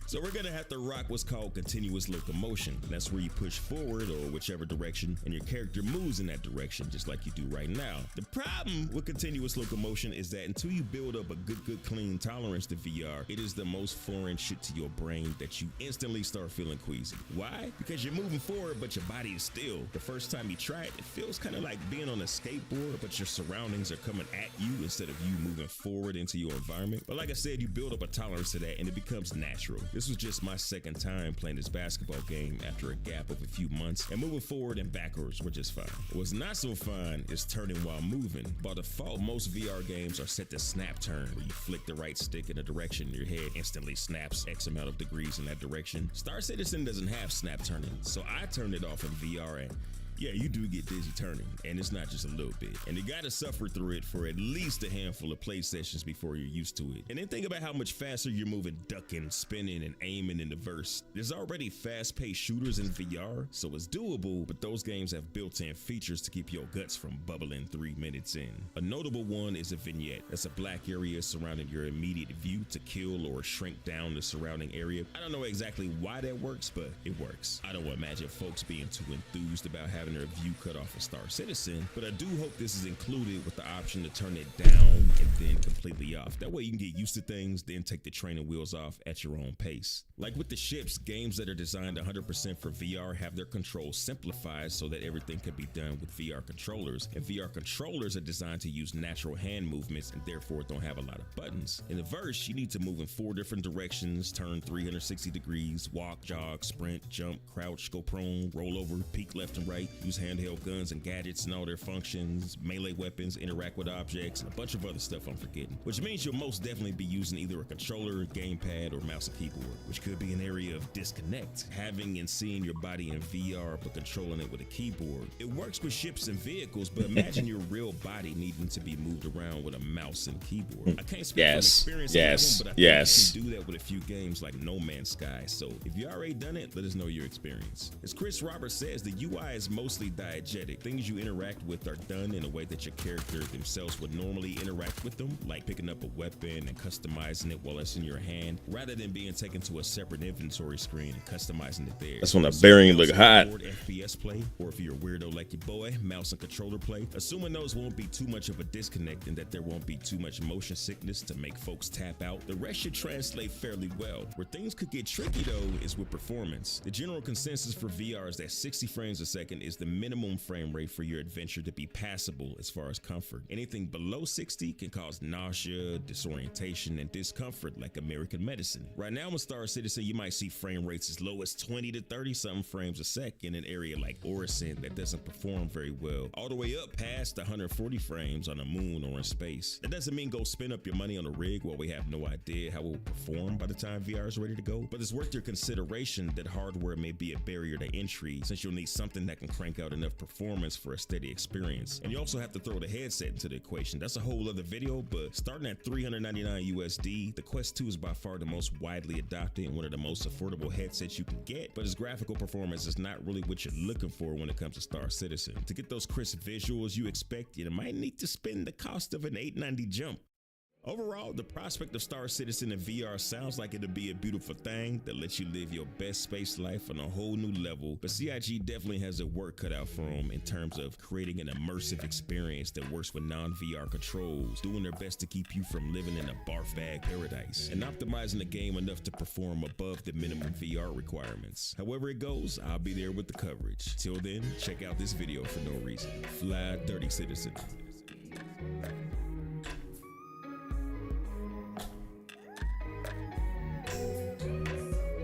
So we're going to have to rock what's called continuous locomotion. That's where you push forward or whichever direction, and your character moves in that direction, just like you do right now. The problem with continuous locomotion is that until you build up a good clean tolerance to VR, it is the most foreign shit to your brain that you instantly start feeling queasy. Why? Because you're moving forward, but your body is still. The first time you try it, it feels kind of like being on a skateboard, but your surroundings are coming at you instead of you moving forward into your environment. But like I said, you build up a tolerance to that and it becomes natural. This was just my second time playing this basketball game after a gap of a few months, and moving forward and backwards were just fine. What's not so fun is turning while moving. By default, most VR games are set to snap turn, where you flick the right stick in a direction, your head instantly snaps X amount of degrees in that direction. Star Citizen doesn't have snap turning, so I turned it off in VR, and yeah, you do get dizzy turning, and it's not just a little bit. And you gotta suffer through it for at least a handful of play sessions before you're used to it. And then think about how much faster you're moving, ducking, spinning, and aiming in the verse. There's already fast-paced shooters in VR, so it's doable, but those games have built-in features to keep your guts from bubbling 3 minutes in. A notable one is a vignette. That's a black area surrounding your immediate view to kill or shrink down the surrounding area. I don't know exactly why that works, but it works. I don't imagine folks being too enthused about having their view cut off of Star Citizen, but I do hope this is included with the option to turn it down and then completely off. That way you can get used to things, then take the training wheels off at your own pace. Like with the ships, games that are designed 100% for VR have their controls simplified so that everything can be done with VR controllers, and VR controllers are designed to use natural hand movements and therefore don't have a lot of buttons. In the verse, you need to move in 4 different directions, turn 360 degrees, walk, jog, sprint, jump, crouch, go prone, roll over, peek left and right, use handheld guns and gadgets and all their functions, melee weapons, interact with objects, and a bunch of other stuff I'm forgetting. Which means you'll most definitely be using either a controller, gamepad, or mouse and keyboard, which could be an area of disconnect. Having and seeing your body in VR but controlling it with a keyboard. It works with ships and vehicles, but imagine your real body needing to be moved around with a mouse and keyboard. I can't speak from experience on that one, but I think you can do that with a few games like No Man's Sky. So if you already done it, let us know your experience. As Chris Roberts says, the UI is most
mostly diegetic. Things you interact with are done in a way that your character themselves would normally interact with them, like picking up a weapon and customizing it while it's in your hand, rather than being taken to a separate inventory screen and customizing it there.
That's when the bearing look hot.
FPS play, or if you're a weirdo like your boy, mouse and controller play, assuming those won't be too much of a disconnect and that there won't be too much motion sickness to make folks tap out, the rest should translate fairly well. Where things could get tricky though is with performance. The general consensus for VR is that 60 frames a second is the minimum frame rate for your adventure to be passable as far as comfort. Anything below 60 can cause nausea, disorientation, and discomfort like American medicine. Right now in Star Citizen, you might see frame rates as low as 20 to 30 something frames a sec in an area like Orison that doesn't perform very well, all the way up past 140 frames on the moon or in space. That doesn't mean go spend up your money on a rig while we have no idea how it will perform by the time VR is ready to go, but it's worth your consideration that hardware may be a barrier to entry since you'll need something that can crank out enough performance for a steady experience. And you also have to throw the headset into the equation. That's a whole other video, but starting at $399 USD, the Quest 2 is by far the most widely adopted and one of the most affordable headsets you can get, but its graphical performance is not really what you're looking for when it comes to Star Citizen. To get those crisp visuals you expect, you might need to spend the cost of an $890 jump. Overall, the prospect of Star Citizen in VR sounds like it'll be a beautiful thing that lets you live your best space life on a whole new level, but CIG definitely has their work cut out for them in terms of creating an immersive experience that works with non-VR controls, doing their best to keep you from living in a barf bag paradise, and optimizing the game enough to perform above the minimum VR requirements. However it goes, I'll be there with the coverage. Till then, check out this video for no reason. Fly dirty, citizen.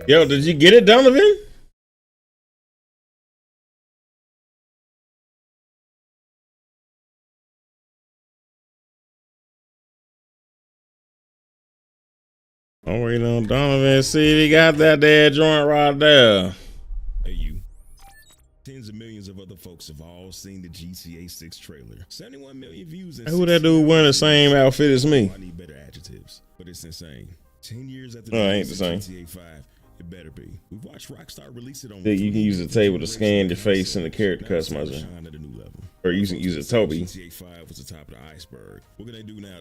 Yo, did you get it, Donovan? I'm waiting on Donovan. See, he got that dead joint right there.
Hey, you. Tens of millions of other folks have all seen the GTA 6 trailer. 71 million views.
Who that dude wearing the same outfit as me?
I need better adjectives, but it's insane. 10 years after
the ain't the same.
GTA 5, it better be. We've watched Rockstar release it on.
You can use a table to scan your face in the character customizer, or you can use a Toby.
GTA 5 was the top of the iceberg. What can they do now?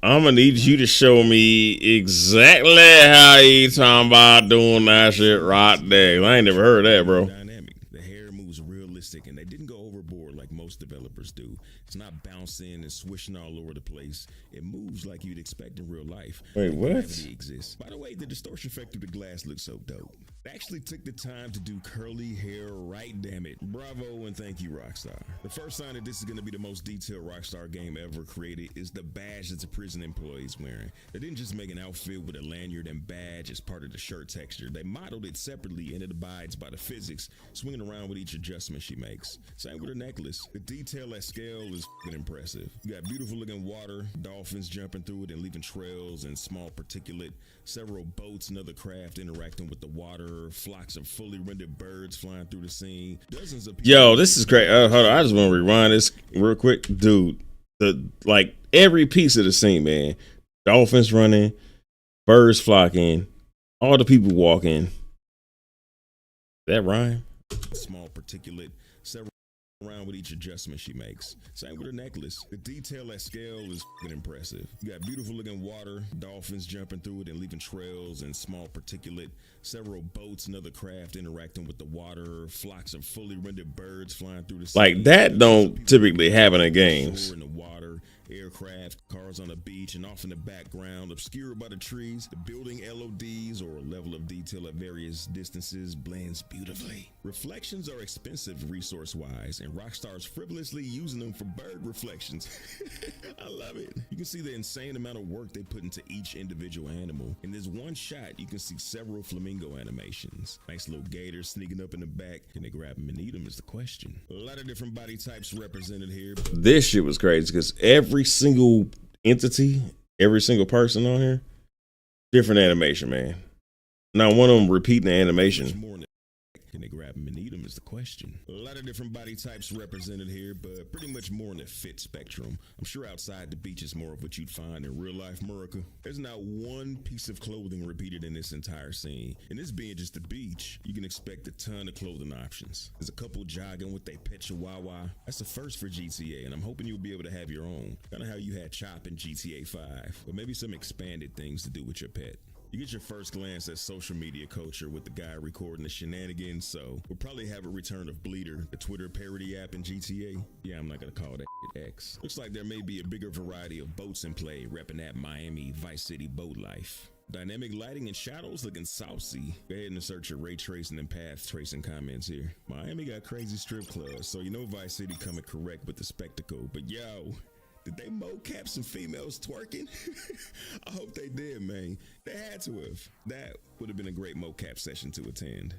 I'm gonna need you to show me exactly how you talking about doing that shit right there. I ain't never heard of that, bro.
Dynamic. The hair moves realistic, and they didn't go overboard like most developers do. It's not bouncing and swishing all over the place. It moves like you'd expect in real life.
Wait, what?
Gravity exists. By the way, the distortion effect through the glass looks so dope. They actually took the time to do curly hair right, damn it. Bravo and thank you, Rockstar. The first sign that this is going to be the most detailed Rockstar game ever created is the badge that the prison employee is wearing. They didn't just make an outfit with a lanyard and badge as part of the shirt texture. They modeled it separately and it abides by the physics, swinging around with each adjustment she makes. Same with her necklace. The detail at scale is impressive. You got beautiful looking water, dolphins jumping through it and leaving trails and small particulate, several boats and other craft interacting with the water, flocks of fully rendered birds flying through the scene, dozens of people.
Yo, this is great. Hold on, I just want to rewind this real quick, dude. Like every piece of the scene, man. Dolphins running, birds flocking, all the people walking. That rhyme?
Small particulate, several around with each adjustment she makes. Same with her necklace. The detail at scale is impressive. You got beautiful looking water, dolphins jumping through it and leaving trails and small particulate, several boats and other craft interacting with the water, flocks of fully rendered birds flying through the scene.
Like that don't typically happen in games.
In the water, aircraft, cars on the beach, and off in the background, obscured by the trees, the building LODs or level of detail at various distances blends beautifully. Reflections are expensive resource-wise, and Rockstar's frivolously using them for bird reflections. I love it. You can see the insane amount of work they put into each individual animal. In this one shot, you can see several flamingo animations. Nice little gators sneaking up in the back. Can they grab them and eat them is the question. A lot of different body types represented here.
This shit was crazy because every single entity, every single person on here, different animation, man. Not one of them repeating the animation.
Can they grab them and eat them is the question. A lot of different body types represented here, but pretty much more in the fit spectrum. I'm sure outside the beach is more of what you'd find in real life America. There's not one piece of clothing repeated in this entire scene. And this being just the beach, you can expect a ton of clothing options. There's a couple jogging with their pet chihuahua. That's the first for GTA, and I'm hoping you'll be able to have your own. Kind of how you had Chop in GTA 5, but maybe some expanded things to do with your pet. You get your first glance at social media culture with the guy recording the shenanigans, so we'll probably have a return of Bleeder, the Twitter parody app in GTA. Yeah, I'm not gonna call that shit X. Looks like there may be a bigger variety of boats in play, repping that Miami Vice City boat life. Dynamic lighting and shadows looking saucy. Go ahead and search your ray tracing and path tracing comments here. Miami got crazy strip clubs, so you know Vice City coming correct with the spectacle, but yo, did they mocap some females twerking? I hope they did, man. They had to have. That would have been a great mocap session to attend.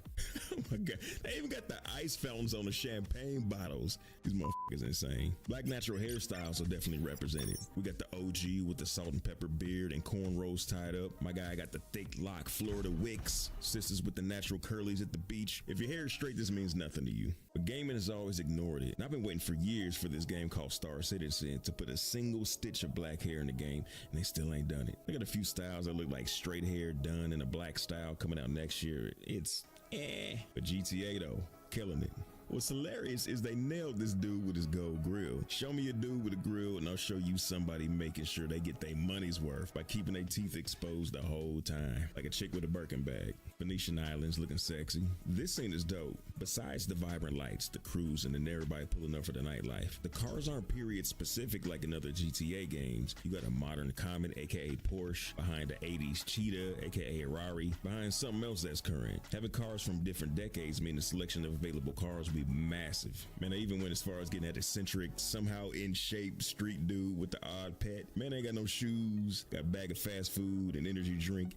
Oh my God. They even got the ice fountains on the champagne bottles. These motherfuckers insane. Black natural hairstyles are definitely represented. We got the OG with the salt and pepper beard and cornrows tied up. My guy got the thick lock Florida wicks. Sisters with the natural curlies at the beach. If your hair is straight, this means nothing to you. But gaming has always ignored it. And I've been waiting for years for this game called Star Citizen to put a single stitch of black hair in the game, and they still ain't done it. I got a few styles that look like straight hair done in a black style coming out next year. It's but GTA though, killing it. What's hilarious is they nailed this dude with his gold grill. Show me a dude with a grill and I'll show you somebody making sure they get their money's worth by keeping their teeth exposed the whole time. Like a chick with a Birkin bag. Venetian Islands looking sexy. This scene is dope. Besides the vibrant lights, the cruising, and everybody pulling up for the nightlife, the cars aren't period specific like in other GTA games. You got a modern Comet, aka Porsche, behind the 80s Cheetah, aka Rari, behind something else that's current. Having cars from different decades mean the selection of available cars will be massive. Man, I even went as far as getting that eccentric, somehow in shape street dude with the odd pet. Man, I ain't got no shoes, got a bag of fast food, an energy drink,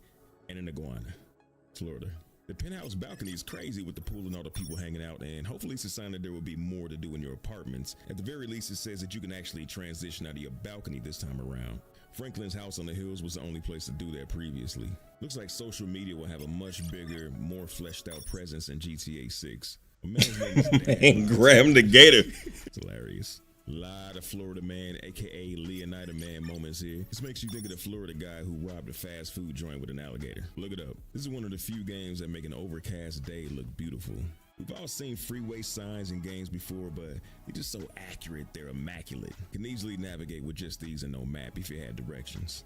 and an iguana. Florida. The penthouse balcony is crazy with the pool and all the people hanging out, and hopefully it's a sign that there will be more to do in your apartments. At the very least, it says that you can actually transition out of your balcony this time around. Franklin's house on the hills was the only place to do that previously. Looks like social media will have a much bigger, more fleshed out presence in GTA 6.
Man, grab the gator.
It's hilarious. A lot of Florida man, aka Leonida man moments here. This makes you think of the Florida guy who robbed a fast food joint with an alligator. Look it up. This is one of the few games that make an overcast day look beautiful. We've all seen freeway signs in games before, but they're just so accurate, they're immaculate. You can easily navigate with just these and no map if you had directions.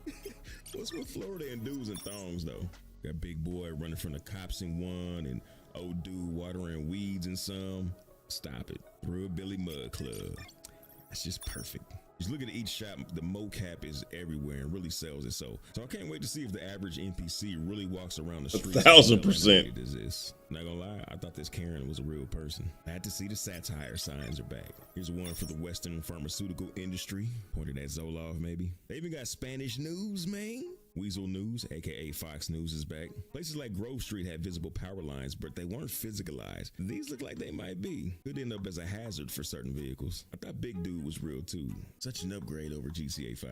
What's with Florida and dudes and thongs though? Got big boy running from the cops in one, and old dude watering weeds in some. Stop it. Real Billy Mud Club. That's just perfect. Just look at each shot, the mocap is everywhere and really sells it. So I can't wait to see if the average NPC really walks around the streets.
1,000%.
Is this? Not gonna lie, I thought this Karen was a real person. I had to see the satire signs are back. Here's one for the Western pharmaceutical industry. Pointed at Zoloft, maybe. They even got Spanish news, man. Weasel News, aka Fox News, is back. Places like Grove Street had visible power lines, but they weren't physicalized. These look like they might be. Could end up as a hazard for certain vehicles. I thought Big Dude was real too. Such an upgrade over GTA 5.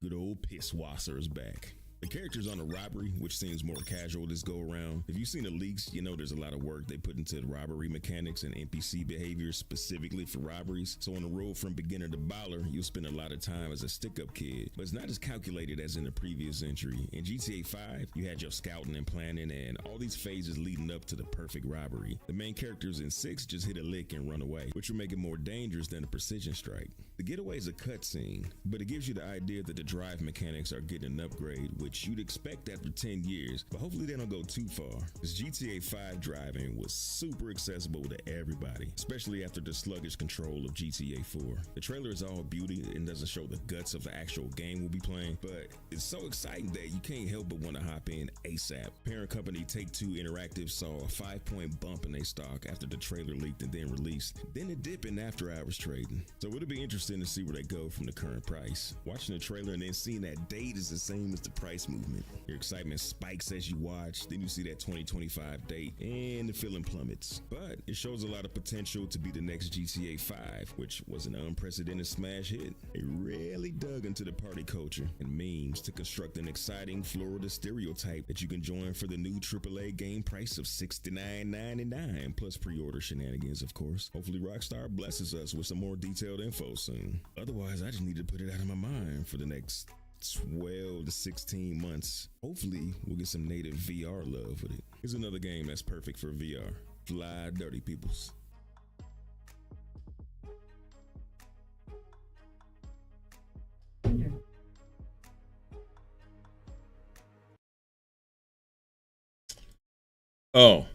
Good old Pisswasser is back. The character's on a robbery, which seems more casual this go around. If you've seen the leaks, you know there's a lot of work they put into the robbery mechanics and NPC behavior specifically for robberies. So on the road from beginner to baller, you'll spend a lot of time as a stick-up kid, but it's not as calculated as in the previous entry. In GTA 5, you had your scouting and planning and all these phases leading up to the perfect robbery. The main characters in 6 just hit a lick and run away, which will make it more dangerous than a precision strike. The getaway is a cutscene, but it gives you the idea that the drive mechanics are getting an upgrade, which you'd expect after 10 years, but hopefully they don't go too far. This GTA 5 driving was super accessible to everybody, especially after the sluggish control of GTA 4. The trailer is all beauty and doesn't show the guts of the actual game we'll be playing, but it's so exciting that you can't help but want to hop in ASAP. Parent company Take-Two Interactive saw a 5-point bump in their stock after the trailer leaked and then released, then a dip in after-hours trading. So it'll be interesting to see where they go from the current price. Watching the trailer and then seeing that date is the same as the price ice movement. Your excitement spikes as you watch, then you see that 2025 date, and the feeling plummets. But it shows a lot of potential to be the next GTA 5, which was an unprecedented smash hit. They really dug into the party culture and memes to construct an exciting Florida stereotype that you can join for the new AAA game price of $69.99, plus pre-order shenanigans, of course. Hopefully Rockstar blesses us with some more detailed info soon. Otherwise, I just need to put it out of my mind for the next 12 to 16 months. Hopefully, we'll get some native VR love with it. Here's another game that's perfect for VR. Fly Dirty Peoples.
Oh,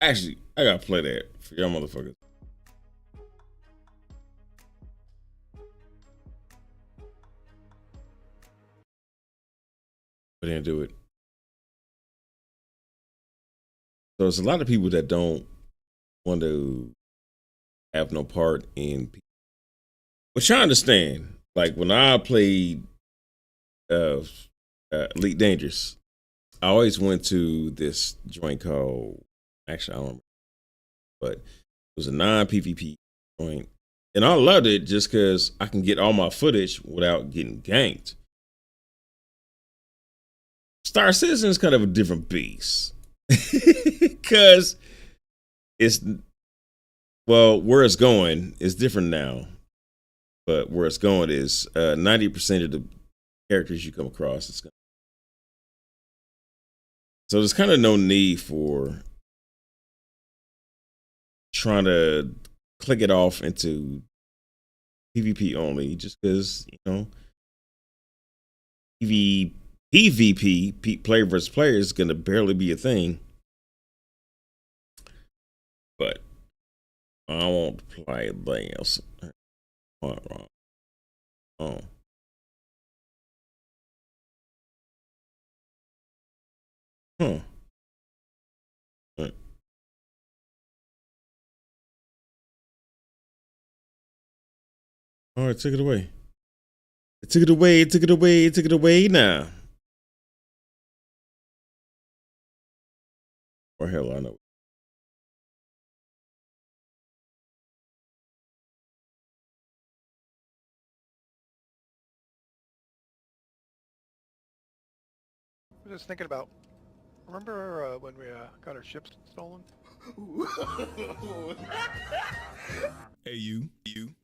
actually, I gotta play that for y'all motherfuckers. I didn't do it. So there's a lot of people that don't want to have no part in, which I understand. Like when I played Elite Dangerous, I always went to this joint called, actually I don't remember, but it was a non-PvP joint, and I loved it just because I can get all my footage without getting ganked. Star Citizen is kind of a different beast because it's, well, where it's going is different now, but where it's going is 90% of the characters you come across is going. So there's kind of no need for trying to click it off into PvP only, just because, you know, PvP, player versus player, is going to barely be a thing. But I won't play anything else. Oh. Huh. Right. All right, take it away. Take it away, take it away, take it away now. Or hell, I know.
I was just thinking about, remember when we got our ships stolen?
Hey, you.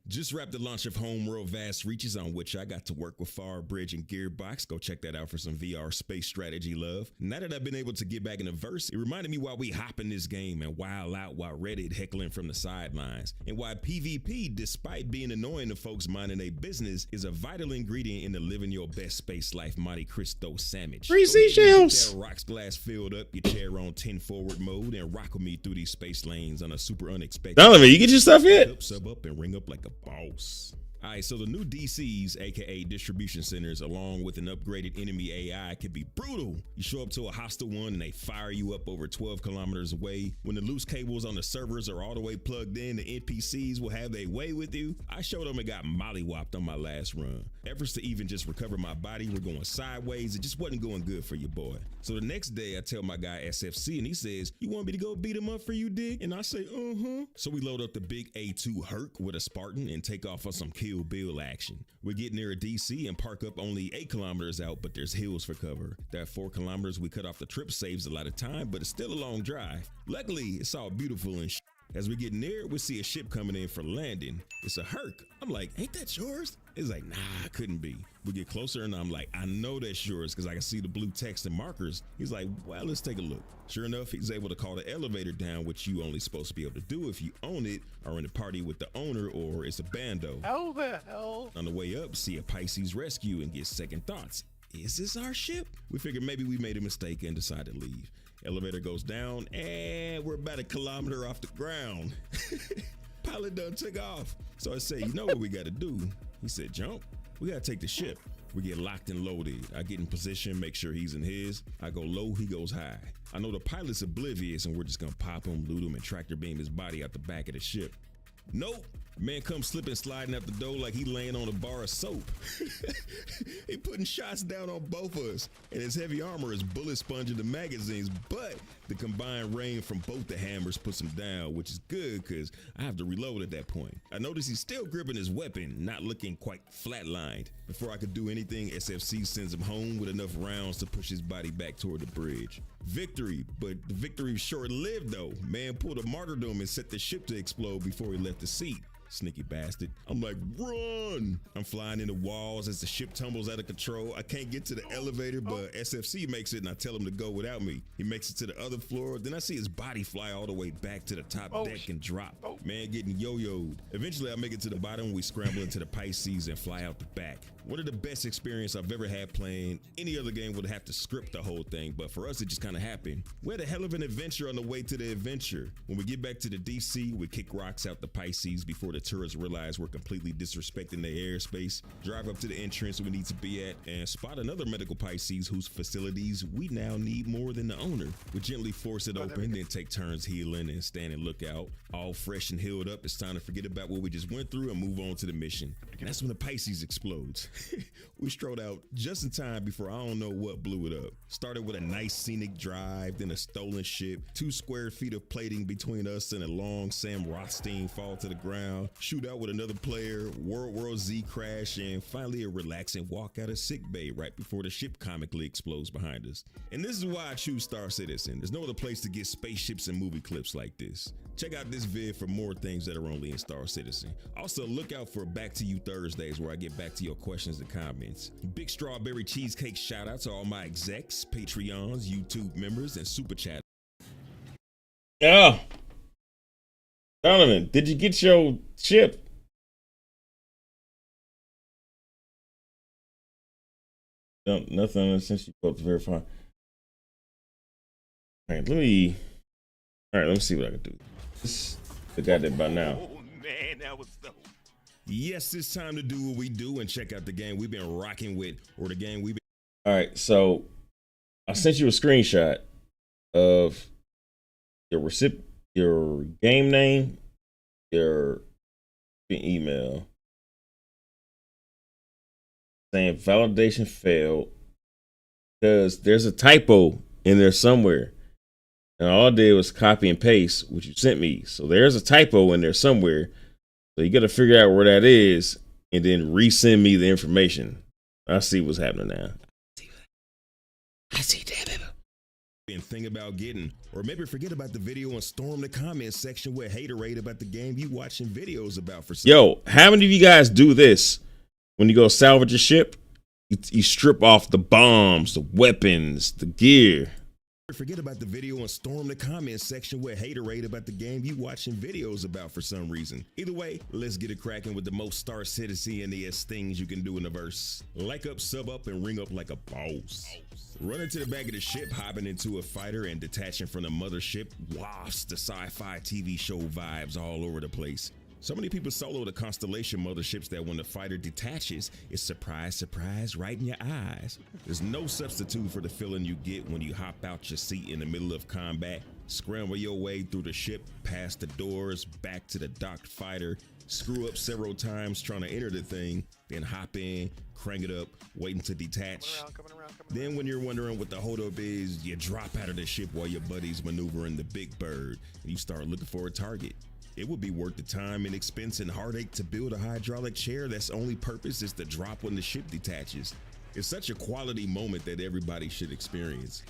Just wrapped the launch of Homeworld Vast Reaches, on which I got to work with Farbridge and Gearbox. Go check that out for some VR space strategy love. Now that I've been able to get back in the verse, it reminded me why we hop in this game and wild out while Reddit heckling from the sidelines, and why PvP, despite being annoying to folks minding their business, is a vital ingredient in the living your best space life Monte Cristo sandwich.
Free seashells!
Rocks glass filled up, your chair on 10 forward mode, and rock with me through these space lanes on a super unexpected.
Donovan, you get your stuff yet?
Sub up and ring up like a boss. All right, so the new DCs, aka distribution centers, along with an upgraded enemy AI, can be brutal. You show up to a hostile one and they fire you up over 12 kilometers away. When the loose cables on the servers are all the way plugged in, the NPCs will have their way with you. I showed them and got mollywopped on my last run. Efforts to even just recover my body were going sideways. It just wasn't going good for your boy. So the next day I tell my guy SFC and he says, "You want me to go beat him up for you, Dick?" And I say, So we load up the big A2 Herc with a Spartan and take off on some Kill Bill action. We're getting near a DC and park up only 8 kilometers out, but there's hills for cover. That 4 kilometers we cut off the trip saves a lot of time, but it's still a long drive. Luckily, it's all beautiful and As we get near, we see a ship coming in for landing. It's a Herc. I'm like, "Ain't that yours?" It's like, "Nah, couldn't be." We get closer and I'm like, "I know that's yours," because I can see the blue text and markers. He's like, "Well, let's take a look." Sure enough, he's able to call the elevator down, which you only supposed to be able to do if you own it, or in a party with the owner, or it's a bando.
How the hell?
On the way up, see a Pisces rescue and get second thoughts. Is this our ship? We figured maybe we made a mistake and decided to leave. Elevator goes down and we're about 1 kilometer off the ground. Pilot done took off. So I say, "You know what we gotta do?" He said, "Jump." We gotta take the ship. We get locked and loaded. I get in position, make sure he's in his. I go low, he goes high. I know the pilot's oblivious and we're just gonna pop him, loot him, and tractor beam his body out the back of the ship. Nope, Man comes slipping, sliding out the door like he laying on a bar of soap. He putting shots down on both of us, and his heavy armor is bullet sponging the magazines, but the combined rain from both the hammers puts him down, which is good because I have to reload at that point. I notice he's still gripping his weapon, not looking quite flatlined. Before I could do anything, SFC sends him home with enough rounds to push his body back toward the bridge. Victory, but the victory was short-lived though. Man pulled a martyrdom and set the ship to explode before he left the seat. Sneaky bastard. I'm like, run! I'm flying into walls as the ship tumbles out of control. I can't get to the elevator, but SFC makes it and I tell him to go without me. He makes it to the other floor. Then I see his body fly all the way back to the top deck and drop. Man getting yo-yoed. Eventually I make it to the bottom. We scramble into the Pisces and fly out the back. One of the best experience I've ever had playing. Any other game would have to script the whole thing, but for us it just kind of happened. We had a hell of an adventure on the way to the adventure. When we get back to the DC, we kick rocks out the Pisces before the tourists realize we're completely disrespecting their airspace, drive up to the entrance we need to be at, and spot another medical Pisces whose facilities we now need more than the owner. We gently force it open, then take turns healing and stand and look out. All fresh and healed up, it's time to forget about what we just went through and move on to the mission. And that's when the Pisces explodes. We strode out just in time before I don't know what blew it up. Started with a nice scenic drive, then a stolen ship, 2 square feet of plating between us and a long Sam Rothstein fall to the ground, shoot out with another player, World War Z crash, and finally a relaxing walk out of sick bay right before the ship comically explodes behind us. And this is why I choose Star Citizen. There's no other place to get spaceships and movie clips like this. Check out this vid for more things that are only in Star Citizen. Also, look out for Back to You Thursdays where I get back to your questions and comments. Big strawberry cheesecake shout out to all my execs, Patreons, YouTube members, and Super Chat.
Oh, Donovan, did you get your ship? No, nothing since you both verify. All right, let me see what I can do. I got it by now.
Oh man, that was dope. Yes, it's time to do what we do and check out the game we've been rocking with, or the game we've been.
All right, so I sent you a screenshot of your game name, your email, saying validation failed because there's a typo in there somewhere. And all I did was copy and paste what you sent me. So there's a typo in there somewhere. So you got to figure out where that is and then resend me the information. I see what's happening now. I see that, baby.
And think about getting, or maybe forget about the video and storm the comment section with haterade about the game you watching videos about for some.
Yo, how many of you guys do this when you go salvage a ship? You strip off the bombs, the weapons, the gear.
Forget about the video and storm the comment section with haterade about the game you watching videos about for some reason. Either way, let's get it cracking with the most Star Citizen-iest things you can do in the verse. Like up, sub up, and ring up like a boss. Running to the back of the ship, hopping into a fighter, and detaching from the mothership wafts the sci-fi TV show vibes all over the place. So many people solo the Constellation motherships that when the fighter detaches, it's surprise, surprise, right in your eyes. There's no substitute for the feeling you get when you hop out your seat in the middle of combat, scramble your way through the ship, past the doors, back to the docked fighter, screw up several times trying to enter the thing, then hop in, crank it up, waiting to detach. Then when you're wondering what the holdup is, you drop out of the ship while your buddies maneuvering the big bird, and you start looking for a target. It would be worth the time and expense and heartache to build a hydraulic chair that's only purpose is to drop when the ship detaches. It's such a quality moment that everybody should experience.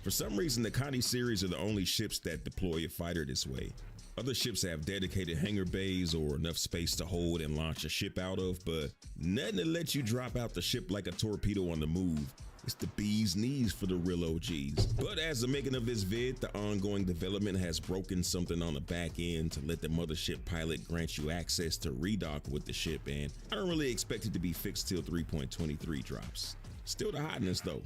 For some reason, the Conti series are the only ships that deploy a fighter this way. Other ships have dedicated hangar bays or enough space to hold and launch a ship out of, but nothing to let you drop out the ship like a torpedo on the move. It's the bee's knees for the real OGs. But as the making of this vid, the ongoing development has broken something on the back end to let the mothership pilot grant you access to redock with the ship, and I don't really expect it to be fixed till 3.23 drops. Still the hotness though.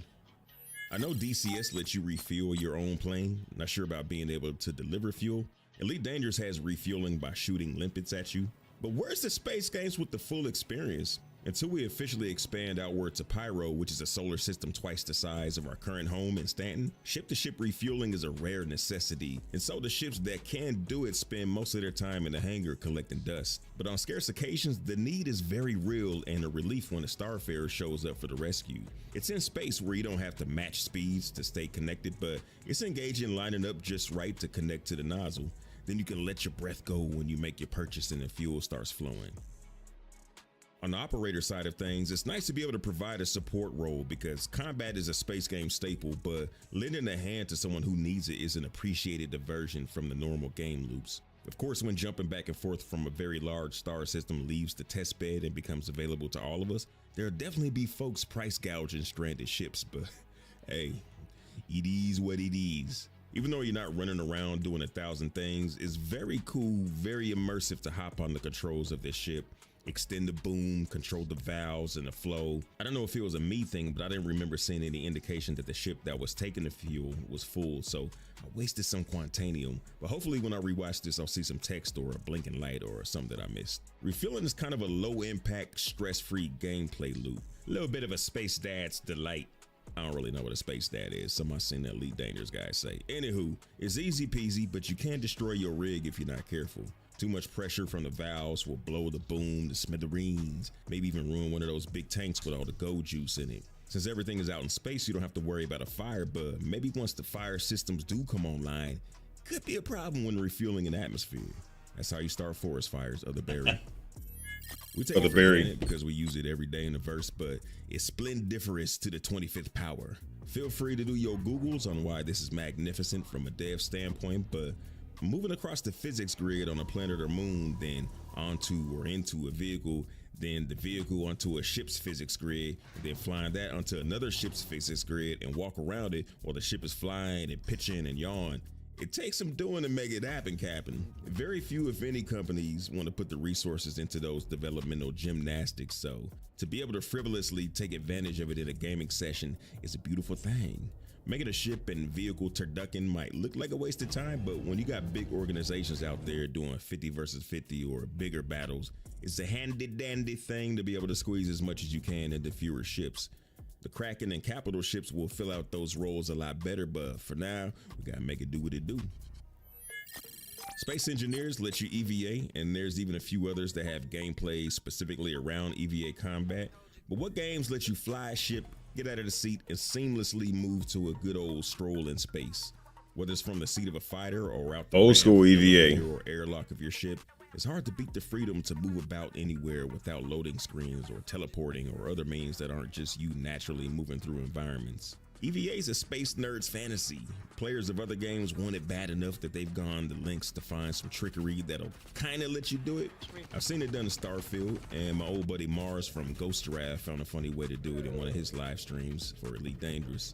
I know DCS lets you refuel your own plane. Not sure about being able to deliver fuel. Elite Dangerous has refueling by shooting limpets at you. But where's the space games with the full experience? Until we officially expand outward to Pyro, which is a solar system twice the size of our current home in Stanton, ship-to-ship refueling is a rare necessity, and so the ships that can do it spend most of their time in the hangar collecting dust. But on scarce occasions, the need is very real and a relief when a starfarer shows up for the rescue. It's in space where you don't have to match speeds to stay connected, but it's engaging lining up just right to connect to the nozzle. Then you can let your breath go when you make your purchase and the fuel starts flowing. On the operator side of things, it's nice to be able to provide a support role because combat is a space game staple, but lending a hand to someone who needs it is an appreciated diversion from the normal game loops. Of course, when jumping back and forth from a very large star system leaves the test bed and becomes available to all of us, there'll definitely be folks price gouging stranded ships, but hey, it is what it is. Even though you're not running around doing 1,000 things, it's very cool, very immersive to hop on the controls of this ship, extend the boom, control the valves and the flow. I don't know if it was a me thing, but I didn't remember seeing any indication that the ship that was taking the fuel was full, so I wasted some quantanium. But hopefully when I rewatch this, I'll see some text or a blinking light or something that I missed. Refueling is kind of a low impact, stress-free gameplay loop. A little bit of a space dad's delight. I don't really know what a space dad is. Somebody seen that Elite Dangerous guy say. Anywho, it's easy peasy, but you can destroy your rig if you're not careful. Too much pressure from the valves will blow the boom to smithereens, maybe even ruin one of those big tanks with all the gold juice in it. Since everything is out in space, you don't have to worry about a fire, but maybe once the fire systems do come online, could be a problem when refueling an atmosphere. That's how you start forest fires, Other Berry. We take it for granted because we use it every day in the verse, but it's splendiferous to the 25th power. Feel free to do your Googles on why this is magnificent from a dev standpoint, but moving across the physics grid on a planet or moon, then onto or into a vehicle, then the vehicle onto a ship's physics grid, and then flying that onto another ship's physics grid and walk around it while the ship is flying and pitching and yawing. It takes some doing to make it happen, Captain. Very few, if any, companies want to put the resources into those developmental gymnastics, so to be able to frivolously take advantage of it in a gaming session is a beautiful thing. Making a ship and vehicle turducken might look like a waste of time, but when you got big organizations out there doing 50 versus 50 or bigger battles, it's a handy dandy thing to be able to squeeze as much as you can into fewer ships. The Kraken and Capital ships will fill out those roles a lot better, but for now, we gotta make it do what it do. Space Engineers let you EVA, and there's even a few others that have gameplay specifically around EVA combat. But what games let you fly a ship, get out of the seat, and seamlessly move to a good old stroll in space? Whether it's from the seat of a fighter or out the
old school EVA
or airlock of your ship, it's hard to beat the freedom to move about anywhere without loading screens or teleporting or other means that aren't just you naturally moving through environments. EVA is a space nerd's fantasy. Players of other games want it bad enough that they've gone the lengths to find some trickery that'll kind of let you do it. I've seen it done in Starfield, and my old buddy Mars from Ghost Giraffe found a funny way to do it in one of his live streams for Elite Dangerous.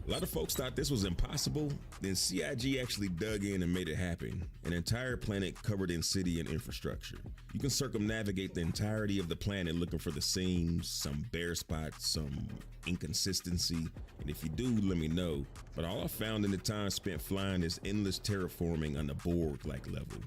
A lot of folks thought this was impossible, then CIG actually dug in and made it happen. An entire planet covered in city and infrastructure. You can circumnavigate the entirety of the planet looking for the seams, some bare spots, some inconsistency, and if you do, let me know. But all I found in the time spent flying is endless terraforming on the Borg-like level.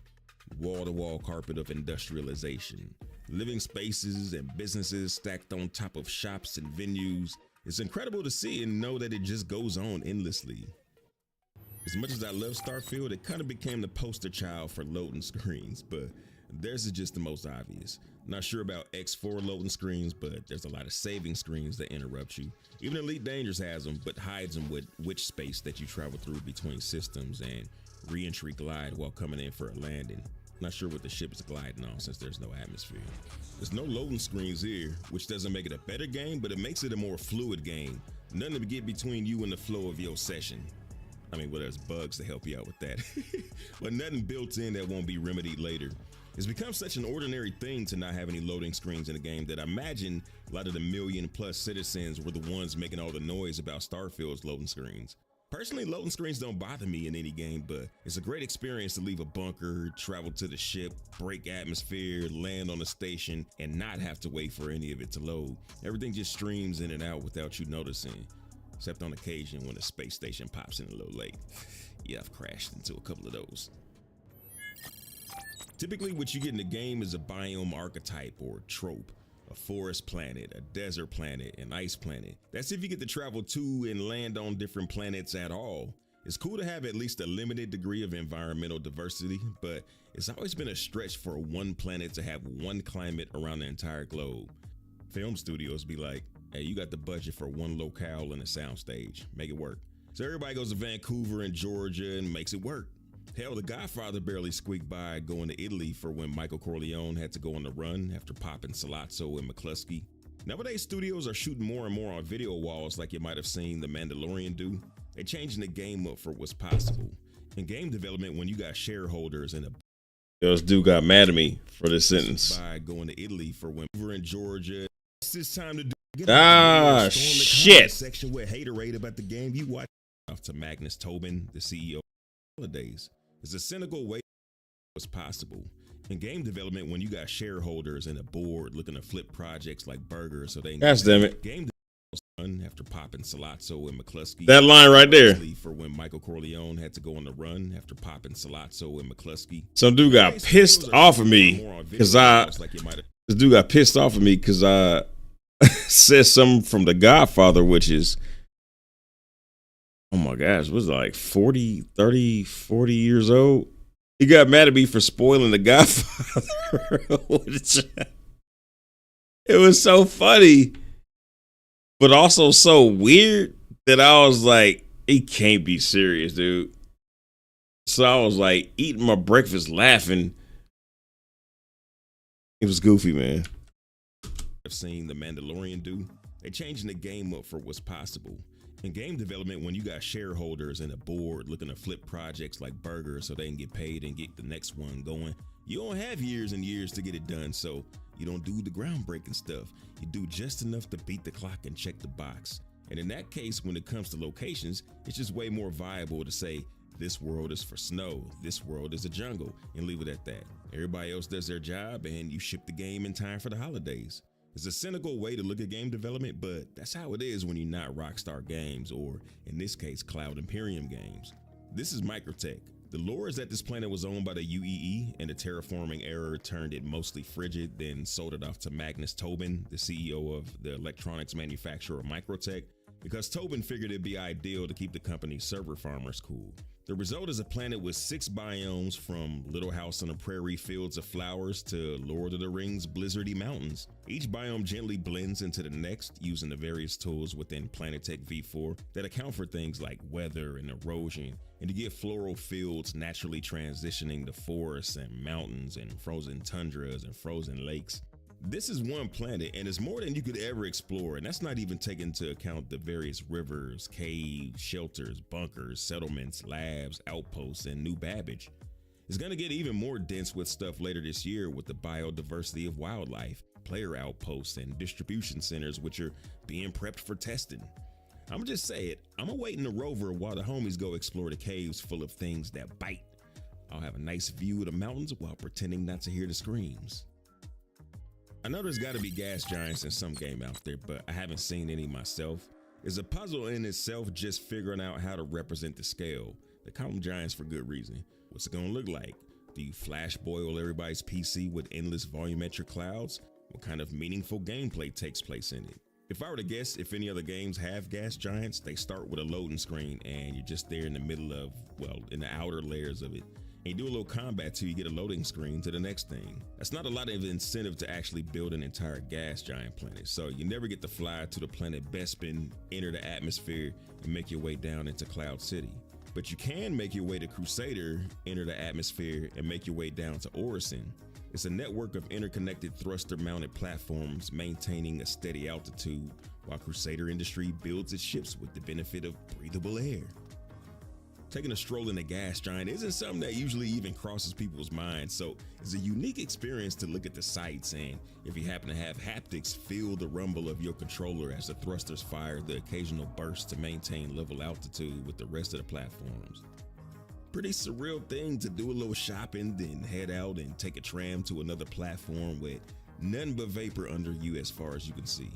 Wall-to-wall carpet of industrialization. Living spaces and businesses stacked on top of shops and venues. It's incredible to see and know that it just goes on endlessly. As much as I love Starfield, it kind of became the poster child for loading screens, but theirs is just the most obvious. Not sure about X4 loading screens, but there's a lot of saving screens that interrupt you. Even Elite Dangerous has them, but hides them with which space that you travel through between systems and re-entry glide while coming in for a landing. Not sure what the ship is gliding on since there's no atmosphere. There's no loading screens here, which doesn't make it a better game, but it makes it a more fluid game. Nothing to get between you and the flow of your session. I mean, well, there's bugs to help you out with that, but nothing built in that won't be remedied later. It's become such an ordinary thing to not have any loading screens in the game that I imagine a lot of the million-plus citizens were the ones making all the noise about Starfield's loading screens. Personally, loading screens don't bother me in any game, but it's a great experience to leave a bunker, travel to the ship, break atmosphere, land on a station, and not have to wait for any of it to load. Everything just streams in and out without you noticing, except on occasion when the space station pops in a little late. Yeah, I've crashed into a couple of those. Typically, what you get in the game is a biome archetype or trope. A forest planet, a desert planet, an ice planet. That's if you get to travel to and land on different planets at all. It's cool to have at least a limited degree of environmental diversity, but it's always been a stretch for one planet to have one climate around the entire globe. Film studios be like, hey, you got the budget for one locale and a soundstage. Make it work. So everybody goes to Vancouver and Georgia and makes it work. Hell, The Godfather barely squeaked by going to Italy for when Michael Corleone had to go on the run after popping Salazzo and McCluskey. Nowadays, studios are shooting more and more on video walls like you might have seen The Mandalorian do. They're changing the game up for what's possible. In game development, when you got shareholders and a
This dude got mad at me for this sentence.
by going to Italy for when we were in Georgia, it's time to do.
Shit.
Section with haterade about the game. You watch off to Magnus Tobin, the CEO of Holidays. It's a cynical way what's possible. In game development, when you got shareholders and a board looking to flip projects like burgers, so they
Gosh damn it.
Game development after popping Salazzo and McCluskey.
That line right there.
For when Michael Corleone had to go on the run after popping Salazzo and McCluskey.
Some dude got pissed off of me because this dude got pissed off of me because I said something from The Godfather, which is, oh my gosh, was it like 40 years old? He got mad at me for spoiling The Godfather. It was so funny, but also so weird that I was like, he can't be serious, dude. So I was like eating my breakfast laughing. It was goofy, man.
I've seen The Mandalorian do. They're changing the game up for what's possible. In game development, when you got shareholders and a board looking to flip projects like burgers so they can get paid and get the next one going, you don't have years and years to get it done, so you don't do the groundbreaking stuff. You do just enough to beat the clock and check the box. And in that case, when it comes to locations, it's just way more viable to say, this world is for snow, this world is a jungle, and leave it at that. Everybody else does their job and you ship the game in time for the holidays. It's a cynical way to look at game development, but that's how it is when you're not Rockstar Games, or in this case, Cloud Imperium Games. This is Microtech. The lore is that this planet was owned by the UEE, and the terraforming error turned it mostly frigid, then sold it off to Magnus Tobin, the CEO of the electronics manufacturer Microtech, because Tobin figured it'd be ideal to keep the company's server farmers cool. The result is a planet with 6 biomes, from Little House on the Prairie fields of flowers to Lord of the Rings blizzardy mountains. Each biome gently blends into the next using the various tools within Planetech V4 that account for things like weather and erosion, and to give floral fields naturally transitioning to forests and mountains and frozen tundras and frozen lakes. This is one planet, and it's more than you could ever explore, and that's not even taking into account the various rivers, caves, shelters, bunkers, settlements, labs, outposts, and New Babbage. It's going to get even more dense with stuff later this year with the biodiversity of wildlife, player outposts, and distribution centers which are being prepped for testing. I'ma just say it, I'ma wait in the rover while the homies go explore the caves full of things that bite. I'll have a nice view of the mountains while pretending not to hear the screams. I know there's got to be gas giants in some game out there, but I haven't seen any myself. It's a puzzle in itself just figuring out how to represent the scale. They call them giants for good reason. What's it gonna look like? Do you flash boil everybody's PC with endless volumetric clouds? What kind of meaningful gameplay takes place in it? If I were to guess, if any other games have gas giants, they start with a loading screen and you're just there in the middle of, well, in the outer layers of it. And you do a little combat till you get a loading screen to the next thing. That's not a lot of incentive to actually build an entire gas giant planet. So you never get to fly to the planet Bespin, enter the atmosphere, and make your way down into Cloud City. But you can make your way to Crusader, enter the atmosphere, and make your way down to Orison. It's a network of interconnected thruster-mounted platforms maintaining a steady altitude, while Crusader Industry builds its ships with the benefit of breathable air. Taking a stroll in a gas giant isn't something that usually even crosses people's minds, so it's a unique experience to look at the sights, and if you happen to have haptics, feel the rumble of your controller as the thrusters fire the occasional burst to maintain level altitude with the rest of the platforms. Pretty surreal thing to do a little shopping, then head out and take a tram to another platform with nothing but vapor under you as far as you can see.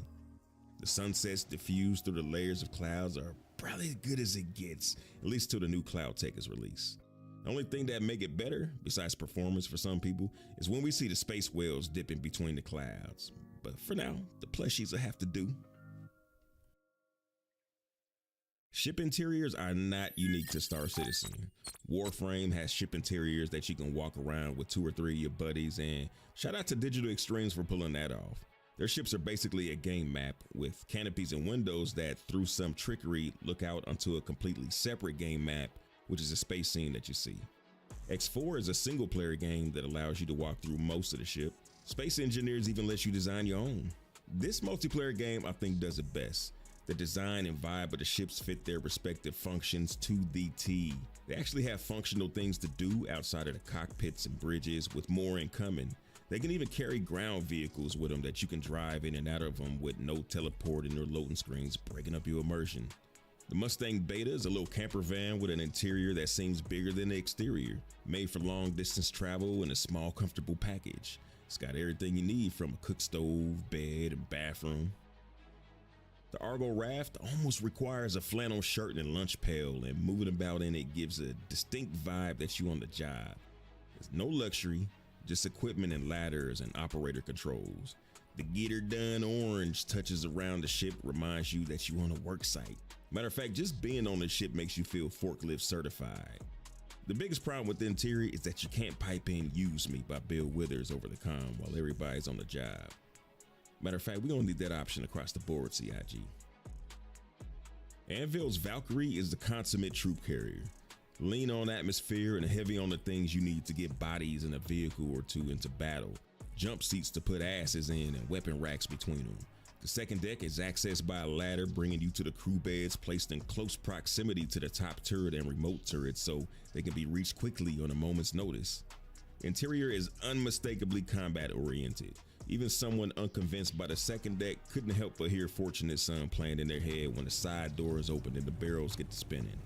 The sunsets diffused through the layers of clouds are probably as good as it gets, at least till the new Cloud Tech is released.
The only thing that make it better, besides performance for some people, is when we see the space whales dipping between the clouds. But for now, the plushies will have to do. Ship interiors are not unique to Star Citizen. Warframe has ship interiors that you can walk around with 2 or 3 of your buddies, and shout out to Digital Extremes for pulling that off. Their ships are basically a game map with canopies and windows that, through some trickery, look out onto a completely separate game map, which is a space scene that you see. X4 is a single player game that allows you to walk through most of the ship. Space Engineers even lets you design your own. This multiplayer game I think does it best. The design and vibe of the ships fit their respective functions to the T. They actually have functional things to do outside of the cockpits and bridges, with more incoming. They can even carry ground vehicles with them that you can drive in and out of them with no teleporting or loading screens, breaking up your immersion. The Mustang Beta is a little camper van with an interior that seems bigger than the exterior, made for long distance travel in a small comfortable package. It's got everything you need, from a cook stove, bed, and bathroom. The Argo Raft almost requires a flannel shirt and lunch pail, and moving about in it gives a distinct vibe that you on the job. There's no luxury, just equipment and ladders and operator controls. The Get Her Done orange touches around the ship reminds you that you on a work site. Matter of fact, just being on the ship makes you feel forklift certified. The biggest problem with the interior is that you can't pipe in "Use Me" by Bill Withers over the comm while everybody's on the job. Matter of fact, we don't need that option across the board, CIG. Anvil's Valkyrie is the consummate troop carrier. Lean on atmosphere and heavy on the things you need to get bodies in a vehicle or two into battle. Jump seats to put asses in and weapon racks between them. The second deck is accessed by a ladder bringing you to the crew beds placed in close proximity to the top turret and remote turrets so they can be reached quickly on a moment's notice. Interior is unmistakably combat oriented. Even someone unconvinced by the second deck couldn't help but hear Fortunate Son playing in their head when the side doors open and the barrels get to spinning.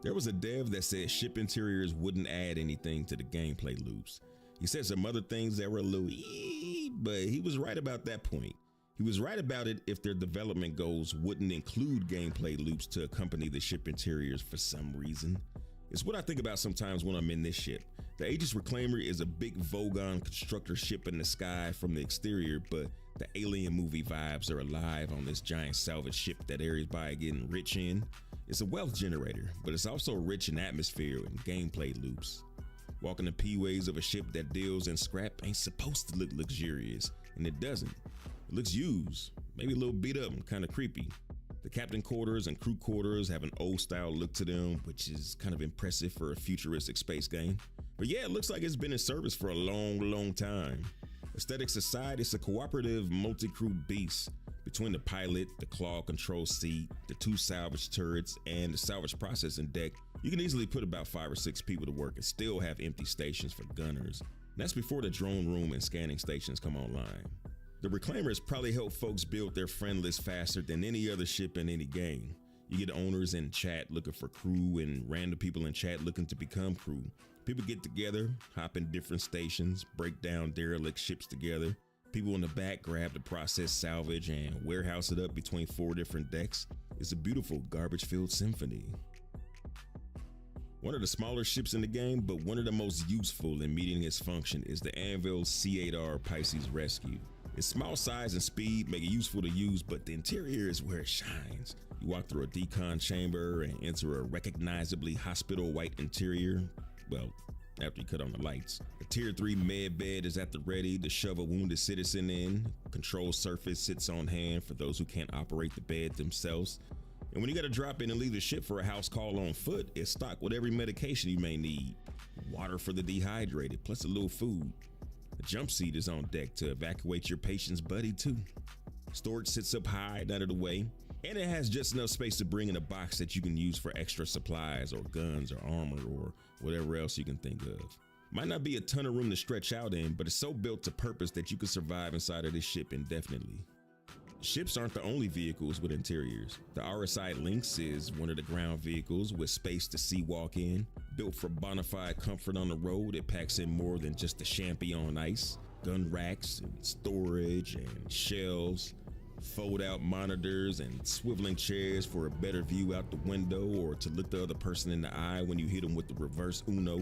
There was a dev that said ship interiors wouldn't add anything to the gameplay loops. He said some other things that were a little but he was right about that point. He was right about it if their development goals wouldn't include gameplay loops to accompany the ship interiors for some reason. It's what I think about sometimes when I'm in this ship. The Aegis Reclaimer is a big Vogon constructor ship in the sky from the exterior, but the Alien movie vibes are alive on this giant salvage ship that everybody getting rich in. It's a wealth generator, but it's also rich in atmosphere and gameplay loops. Walking the P-ways of a ship that deals in scrap ain't supposed to look luxurious, and it doesn't. It looks used, maybe a little beat up and kind of creepy. The captain quarters and crew quarters have an old style look to them, which is kind of impressive for a futuristic space game. But yeah, it looks like it's been in service for a long time. Aesthetics aside, it's a cooperative multi-crew beast. Between the pilot, the claw control seat, the 2 salvage turrets, and the salvage processing deck, you can easily put about 5 or 6 people to work and still have empty stations for gunners. And that's before the drone room and scanning stations come online. The Reclaimers probably help folks build their friend list faster than any other ship in any game. You get owners in chat looking for crew and random people in chat looking to become crew. People get together, hop in different stations, break down derelict ships together. People in the back grab the processed salvage and warehouse it up between 4 different decks. It's a beautiful garbage-filled symphony. One of the smaller ships in the game, but one of the most useful in meeting its function, is the Anvil C8R Pisces Rescue. Its small size and speed make it useful to use, but the interior is where it shines. You walk through a decon chamber and enter a recognizably hospital white interior. Well, after you cut on the lights. The tier 3 med bed is at the ready to shove a wounded citizen in. Control surface sits on hand for those who can't operate the bed themselves. And when you gotta drop in and leave the ship for a house call on foot, it's stocked with every medication you may need. Water for the dehydrated, plus a little food. A jump seat is on deck to evacuate your patient's buddy too. Storage sits up high and out of the way, and it has just enough space to bring in a box that you can use for extra supplies or guns or armor or whatever else you can think of. Might not be a ton of room to stretch out in, but it's so built to purpose that you can survive inside of this ship indefinitely. Ships aren't the only vehicles with interiors. The RSI Lynx is one of the ground vehicles with space to sea walk in. Built for bona fide comfort on the road, it packs in more than just a champy on ice. Gun racks and storage and shelves.
fold out monitors and swiveling chairs for a better view out the window, or to look the other person in the eye when you hit them with the reverse Uno.